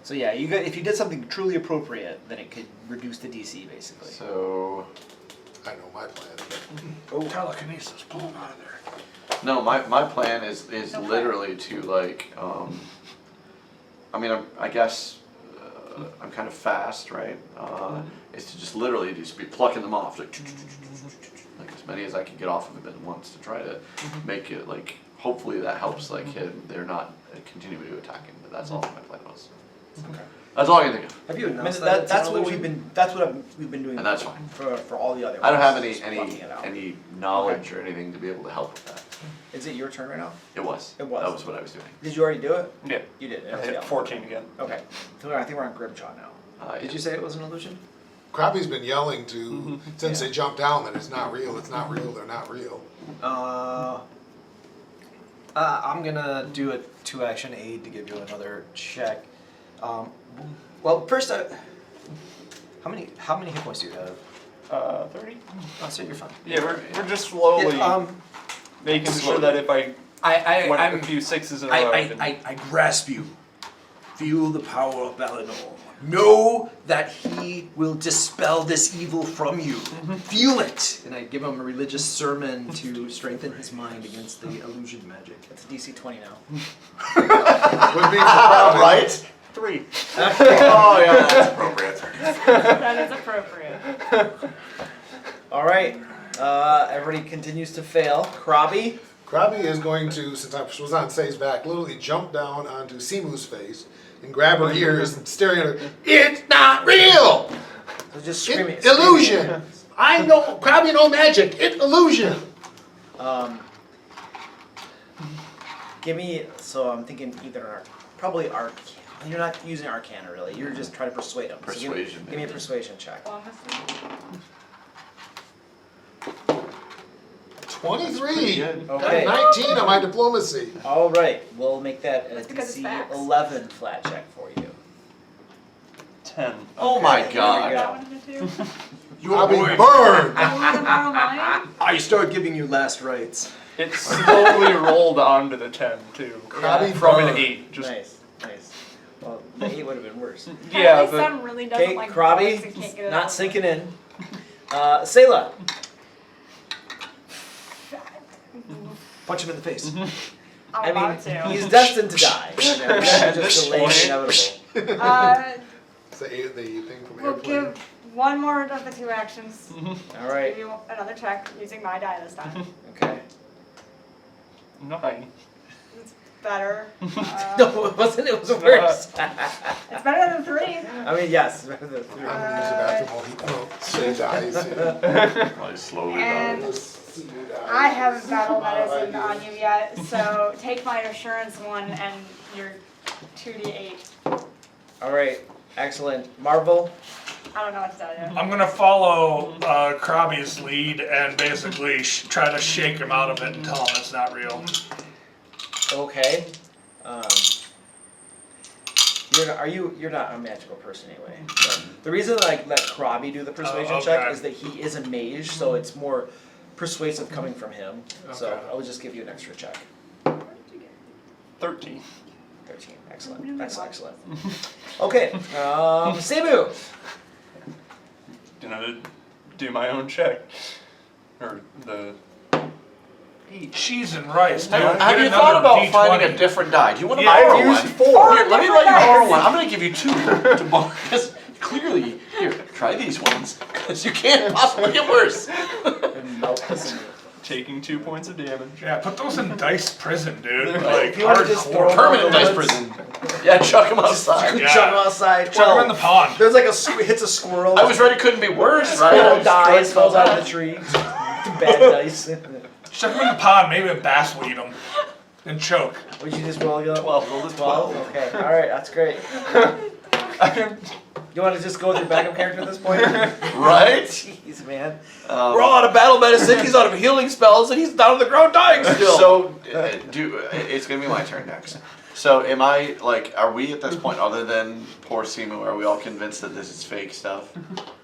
S7: So yeah, if you did something truly appropriate, then it could reduce the DC basically.
S5: So,
S4: I know my plan.
S6: Telekinesis, pull him out of there.
S5: no, my plan is
S3: No
S5: literally to like, I mean, I guess I'm kind of fast, right? Is to just literally just be plucking them off, like as many as I can get off of him at once to try to make it like, hopefully that helps like him, they're not continuing to attack him, but that's all my plan was. That's all I can think of.
S8: Have you
S7: I mean,
S8: announced that?
S7: that's what we've been. That's what we've been doing.
S5: And that's fine.
S7: for all the other.
S5: I don't have
S7: ones,
S5: any
S7: just plucking it out.
S5: any knowledge or anything to be able to help with that.
S7: Is it your turn right now?
S5: It was.
S7: It was.
S5: That was what I was doing.
S7: Did you already do it?
S1: Yeah.
S7: You did.
S1: I hit 14 again.
S7: Okay. So I think we're on Grimjaw now. Did
S5: Yeah.
S7: you say it was an illusion?
S4: Crappie's been yelling to, since they jumped down, that it's not real, they're not real.
S8: I'm gonna do a 2-action aid to give you another check. Well, first, how many hit points do you have?
S1: 30?
S8: Oh, so you're fine.
S1: Yeah, we're just slowly making sure that if I went
S2: I'm
S1: a few sixes in a row, then
S2: I grasp you. Feel the power of Balinor. Know that he will dispel this evil from you. Feel it.
S8: And I give him a religious sermon to strengthen his mind against the illusion magic.
S7: It's a DC 20 now.
S4: Would be surprising.
S5: Right?
S1: 3.
S5: Oh yeah, that's appropriate.
S3: That is appropriate.
S7: All right. Everybody continues to fail. Krabi.
S4: Krabi is going to, since I was on Say's back, literally jump down onto Simu's face and grab her ears and staring at her. It's not real!
S7: So just screaming.
S4: It's illusion! I know, Krabi no magic, it's illusion!
S7: Give me. So I'm thinking either probably Arcana. You're not using Arcana really. You're just trying to persuade them. So
S5: Persuasion,
S7: give me a persuasion check.
S4: 23!
S5: good.
S7: Okay.
S4: 19 on my diplomacy.
S7: All right. We'll make that a
S3: That's because it's
S7: DC
S3: facts.
S7: 11 flat check for you.
S1: 10.
S5: Oh my
S7: There we
S5: god.
S7: go.
S3: That one into 2.
S2: You
S4: I'll
S2: are
S4: be
S2: going.
S4: burned!
S3: I want to borrow mine.
S8: I start giving you last rites.
S1: It slowly rolled onto the 10 too.
S4: Krabi
S1: From an
S4: burned.
S1: 8. Just
S7: Nice. Well, the 8 would have been worse.
S1: yeah,
S3: My
S1: but
S3: son really doesn't
S7: Okay,
S3: like
S7: Krabi,
S3: bugs and can't get it
S7: not
S3: out.
S7: sinking in. Sayla.
S8: Punch him in the face.
S3: I'm
S7: I
S3: about
S7: mean,
S3: to.
S7: he's destined to die. You know, that's
S1: This
S7: just delaying
S1: point.
S7: inevitable.
S4: It's the thing from
S3: We'll
S4: Airplane.
S3: give one more of the 2 actions.
S7: All right.
S3: Give you another check using my die this time.
S7: Okay.
S1: 9.
S3: It's better.
S7: No, it wasn't. It was worse.
S3: It's better than 3.
S7: I mean, yes, it's better than 3.
S4: I'm gonna use the bathroom while Say dies. Yeah.
S5: Probably slowly
S3: And
S4: Simu dies.
S3: I haven't battle medicine on you yet, so take my assurance one and your 2d8.
S7: All right. Excellent. Marvel.
S3: I don't know what to tell you.
S6: I'm gonna follow Krabi's lead and basically try to shake him out of it and tell him it's not real.
S7: Okay. You're not a magical person anyway. The reason that I let Krabi do the persuasion check
S6: okay.
S7: is that he is a mage, so it's more persuasive coming from him. So
S6: Okay.
S7: I will just give you an extra check.
S1: 13.
S7: 13. Excellent. Excellent. Okay. Cebu.
S1: Gonna do my own check. Or the.
S6: Eat cheese and rice, dude.
S5: Have
S6: Get
S5: you
S6: another
S5: thought about
S6: D20.
S5: finding a different die? Do you want to
S6: Yeah,
S5: borrow
S7: use
S5: one?
S7: 4.
S5: Here, let me let you borrow one. I'm going to give you 2 to borrow. Because clearly, here, try these ones. Because you can't possibly get worse.
S7: And melt this in.
S1: Taking 2 points of damage.
S6: Yeah, put those in dice prison, dude.
S7: If
S6: Like,
S7: you wanna just throw
S6: hardcore.
S7: them
S5: Permanent
S7: on the
S5: dice
S7: woods,
S5: prison. Yeah, chuck them outside.
S6: Yeah.
S7: Chuck them outside.
S6: Chuck them in the
S7: Well,
S6: pond.
S7: there's like hits a squirrel.
S5: I was ready, couldn't be worse, right?
S7: Squirrel dies, falls out of the tree. Bad dice.
S6: Chuck them in the pond. Maybe a bass will eat them and choke.
S7: Would you just roll your
S5: 12, roll the 12.
S7: Okay, all right, that's great. You want to just go with your backup character at this point?
S5: Right?
S7: Jeez, man.
S2: We're all out of battle medicine. He's out of healing spells, and he's down on the ground dying still.
S5: So, it's going to be my turn next. So, am I, like, are we at this point, other than poor Simu, are we all convinced that this is fake stuff?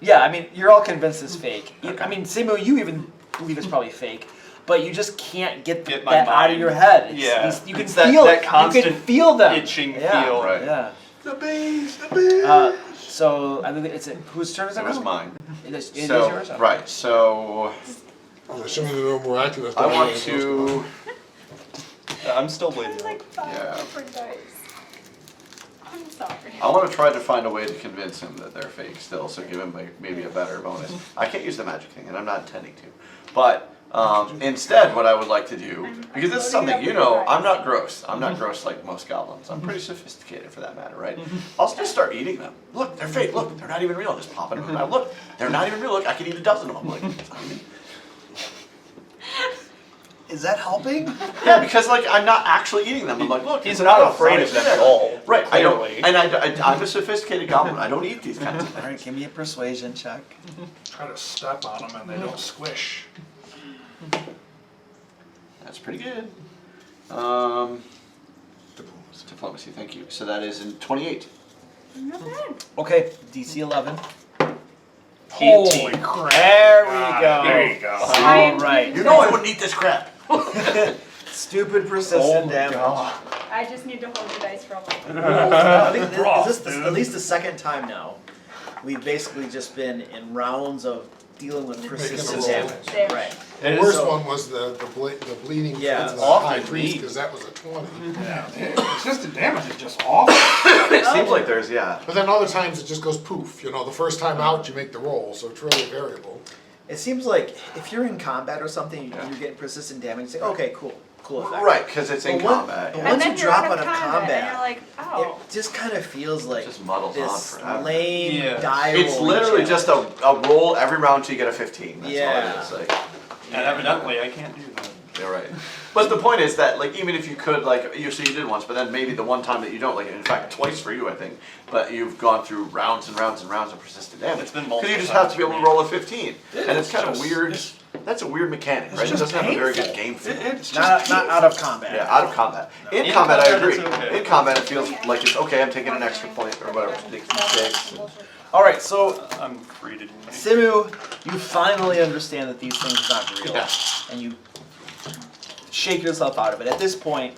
S7: Yeah, I mean, you're all convinced it's fake.
S5: Okay.
S7: I mean, Simu, you even believe it's probably fake, but you just can't get
S1: my
S7: that out of
S1: mind.
S7: your head.
S1: Yeah.
S7: You can
S1: It's that-
S7: feel
S1: that
S7: it. You
S1: constant
S7: can feel them.
S1: itching
S7: yeah,
S1: feel.
S5: Right.
S7: Yeah.
S2: The bees, the bees.
S7: So I think whose turn is it
S5: It was
S7: now?
S5: mine.
S7: It is yours.
S5: So,
S7: Okay.
S5: right, so
S4: I'm assuming they're miraculous.
S5: I want to,
S1: I'm still bleeding.
S3: There's like 5
S5: Yeah.
S3: different dice. I'm sorry.
S5: I want to try to find a way to convince him that they're fake still, so give him maybe a better bonus. I can't use the magic thing, and I'm not intending to. But
S11: Instead, what I would like to do,
S3: I'm
S11: because this is
S3: loading it
S11: something,
S3: up
S11: you
S3: with
S11: know,
S3: your
S11: I'm not
S3: eyes.
S11: gross. I'm not gross like most goblins. I'm pretty sophisticated for that matter, right? I'll just start eating them. Look, they're fake. Look, they're not even real. Just pop them in my mouth. Look, they're not even real. Look, I could eat a dozen of them. Like, it's not even-
S7: Is that helping?
S11: yeah, because like I'm not actually eating them. I'm like, look,
S8: He's
S11: it's
S8: not
S11: not
S8: afraid of them at all.
S11: Right, I don't,
S8: clearly.
S11: and I'm a sophisticated goblin. I don't eat these kinds of things.
S7: Alright, give me a persuasion check.
S6: Try to step on them and they don't squish.
S11: That's pretty good. Diplomacy, thank you. So that is in 28.
S3: Not bad.
S7: Okay, DC 11.
S6: Holy crap.
S7: There we
S6: God,
S7: go.
S6: There you go.
S7: Alright.
S11: You know I wouldn't eat this crap.
S7: Stupid persistent damage.
S3: I just need to hold the dice for a moment.
S7: I think
S6: Rough,
S7: this is
S6: dude.
S7: at least the second time now. We've basically just been in rounds of dealing with persistent
S4: roll.
S7: damage.
S3: There.
S7: Right.
S4: The
S8: It
S4: worst
S7: so-
S4: one was the bleeding
S7: Yeah,
S4: from the
S11: awful
S4: high priest,
S11: bleed.
S4: because that was a 20.
S6: Persistent damage is just awful.
S11: It seems like there's, yeah.
S4: But then other times it just goes poof, you know, the first time out you make the roll, so it's really variable.
S7: It seems like if you're in combat or something,
S11: Yeah.
S7: you're getting persistent damage, you say, okay, cool effect.
S11: Right, because it's in
S7: But one-
S11: combat.
S7: but
S11: yeah.
S7: once
S3: And then
S7: you
S3: you're
S7: drop
S3: out
S7: out
S3: of
S7: of
S3: combat, and you're
S7: combat,
S3: like, oh.
S7: it just kind of feels like
S11: Just muddles on
S7: this
S11: forever.
S7: lame
S1: Yeah.
S7: die
S11: It's
S7: roll
S11: literally
S7: challenge.
S11: just a roll every round till you get a 15. That's
S7: Yeah.
S11: all it is. Like,
S1: And evidently, I can't do that.
S11: you're right. But the point is that, like, even if you could, like, you did once, but then maybe the one time that you don't, like, in fact, twice for you, I think, but you've gone through rounds and rounds and rounds of persistent damage.
S1: It's been
S11: Because you
S1: multiple
S11: just have to
S1: times
S11: be able
S1: for
S11: to
S1: me.
S11: roll a 15. And it's kind of
S6: just-
S11: weird.
S6: it's-
S11: That's a weird mechanic, right? It
S6: just
S11: doesn't have a very good
S6: painful.
S11: game feel.
S6: It's
S7: not out of combat.
S11: Yeah, out of combat. In
S1: In
S11: combat, I
S1: combat,
S11: agree.
S1: it's okay.
S11: In combat, it feels like it's okay. I'm taking an extra point or whatever. Six.
S7: All right, so
S1: I'm free to do my
S7: Simu, you finally understand that these things are not real,
S11: Yeah.
S7: and you shake yourself out of it. At this point,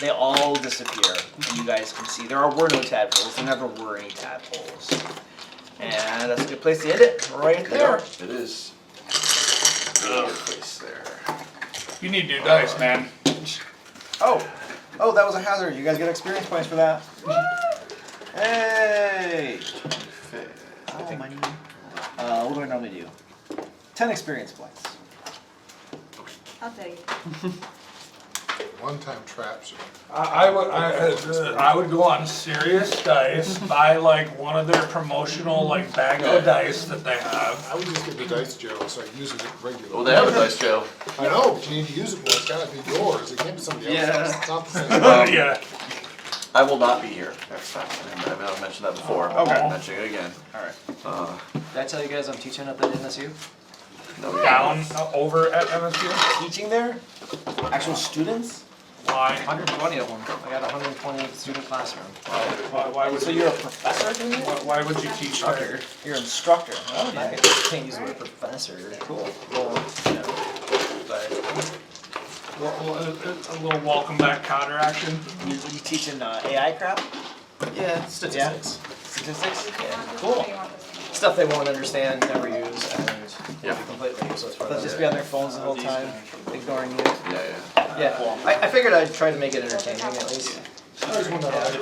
S7: they all disappear, and you guys can see there were no tadpoles. There never were any tadpoles, and that's a good place to end it, right there.
S11: It is. Good place there.
S6: You need new dice, man.
S7: Oh, that was a hazard. You guys get experience points for that. Hey. Oh, my. What do I normally do? 10 experience points.
S3: I'll take it.
S4: One-time traps.
S6: I would go on Serious Dice, buy like one of their promotional like bag of dice that they have.
S4: I would just get the dice jail and start using it regularly.
S11: Well, they have a dice jail.
S4: I know, but you need to use it more, it's gotta be yours, it can't be somebody else's, it's not the same.
S6: Yeah.
S11: I will not be here next time. I've mentioned that before.
S6: Okay.
S11: I'm mentioning it again.
S7: All right.
S8: Did I tell you guys I'm teaching up at NSU?
S11: No,
S6: Down over at MSU.
S7: Teaching there? Actual students?
S6: Why?
S8: 120 of them. I got a 120 student classroom.
S6: Why would
S7: So you're a professor doing it?
S6: Why would you teach there?
S7: You're an instructor.
S8: Oh, nice. I can't use the word professor. Cool. Well, you know, but
S6: A little welcome back counter action.
S7: You teaching AI crap?
S8: yeah, statistics.
S7: Statistics?
S8: Yeah,
S3: Cool.
S8: cool. Stuff they won't understand, never use, and
S11: Yeah.
S8: completely useless for
S7: They'll
S8: them.
S7: just be on their phones the whole time, ignoring you.
S11: Yeah.
S8: Yeah, I figured I'd try to make it entertaining at least.
S4: I just wonder how that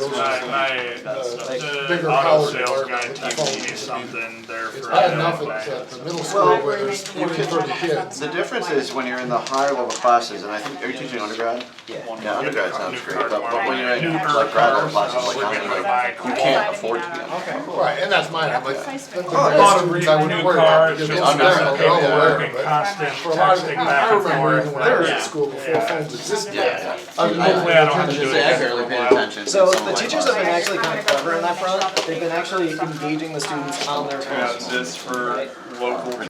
S4: goes.
S8: Like,
S6: The
S4: bigger
S6: auto
S4: power
S6: sales
S4: department
S6: guy
S4: with the
S6: teaches
S4: phone.
S6: me something there
S4: It's
S6: for
S4: bad enough
S6: back.
S4: at the middle school where there's 20, 30 kids.
S11: The difference is when you're in the higher level classes, and I think, are you teaching undergrad?
S8: Yeah.
S11: Yeah, undergrad sounds great, but when you're in
S6: New
S11: like grad level
S6: cars,
S11: classes, like
S6: we're
S11: I'm
S6: gonna
S11: like,
S6: buy
S11: you can't afford to be on.
S8: Okay, cool.
S4: Right, and that's mine, I'm like, the
S3: A
S6: lot of
S4: students I wouldn't
S6: new
S4: worry about,
S6: cars,
S4: because
S6: just
S4: most of them are
S6: people
S4: well aware,
S6: working
S4: but
S6: constant
S4: for a lot of,
S6: texting
S4: I
S6: back and
S4: remember
S6: forth.
S4: even when I was
S6: Yeah.
S4: at school before phones existed.
S11: Yeah.
S6: Hopefully I don't have to do it
S11: I
S6: again
S11: barely
S6: for a
S11: paid
S6: while.
S11: attention.
S8: So
S11: to some
S8: the
S11: of my
S8: teachers have been
S11: classes.
S8: actually kind of clever in that front. They've been actually engaging the students on their
S1: Yeah,
S8: phones.
S1: this for local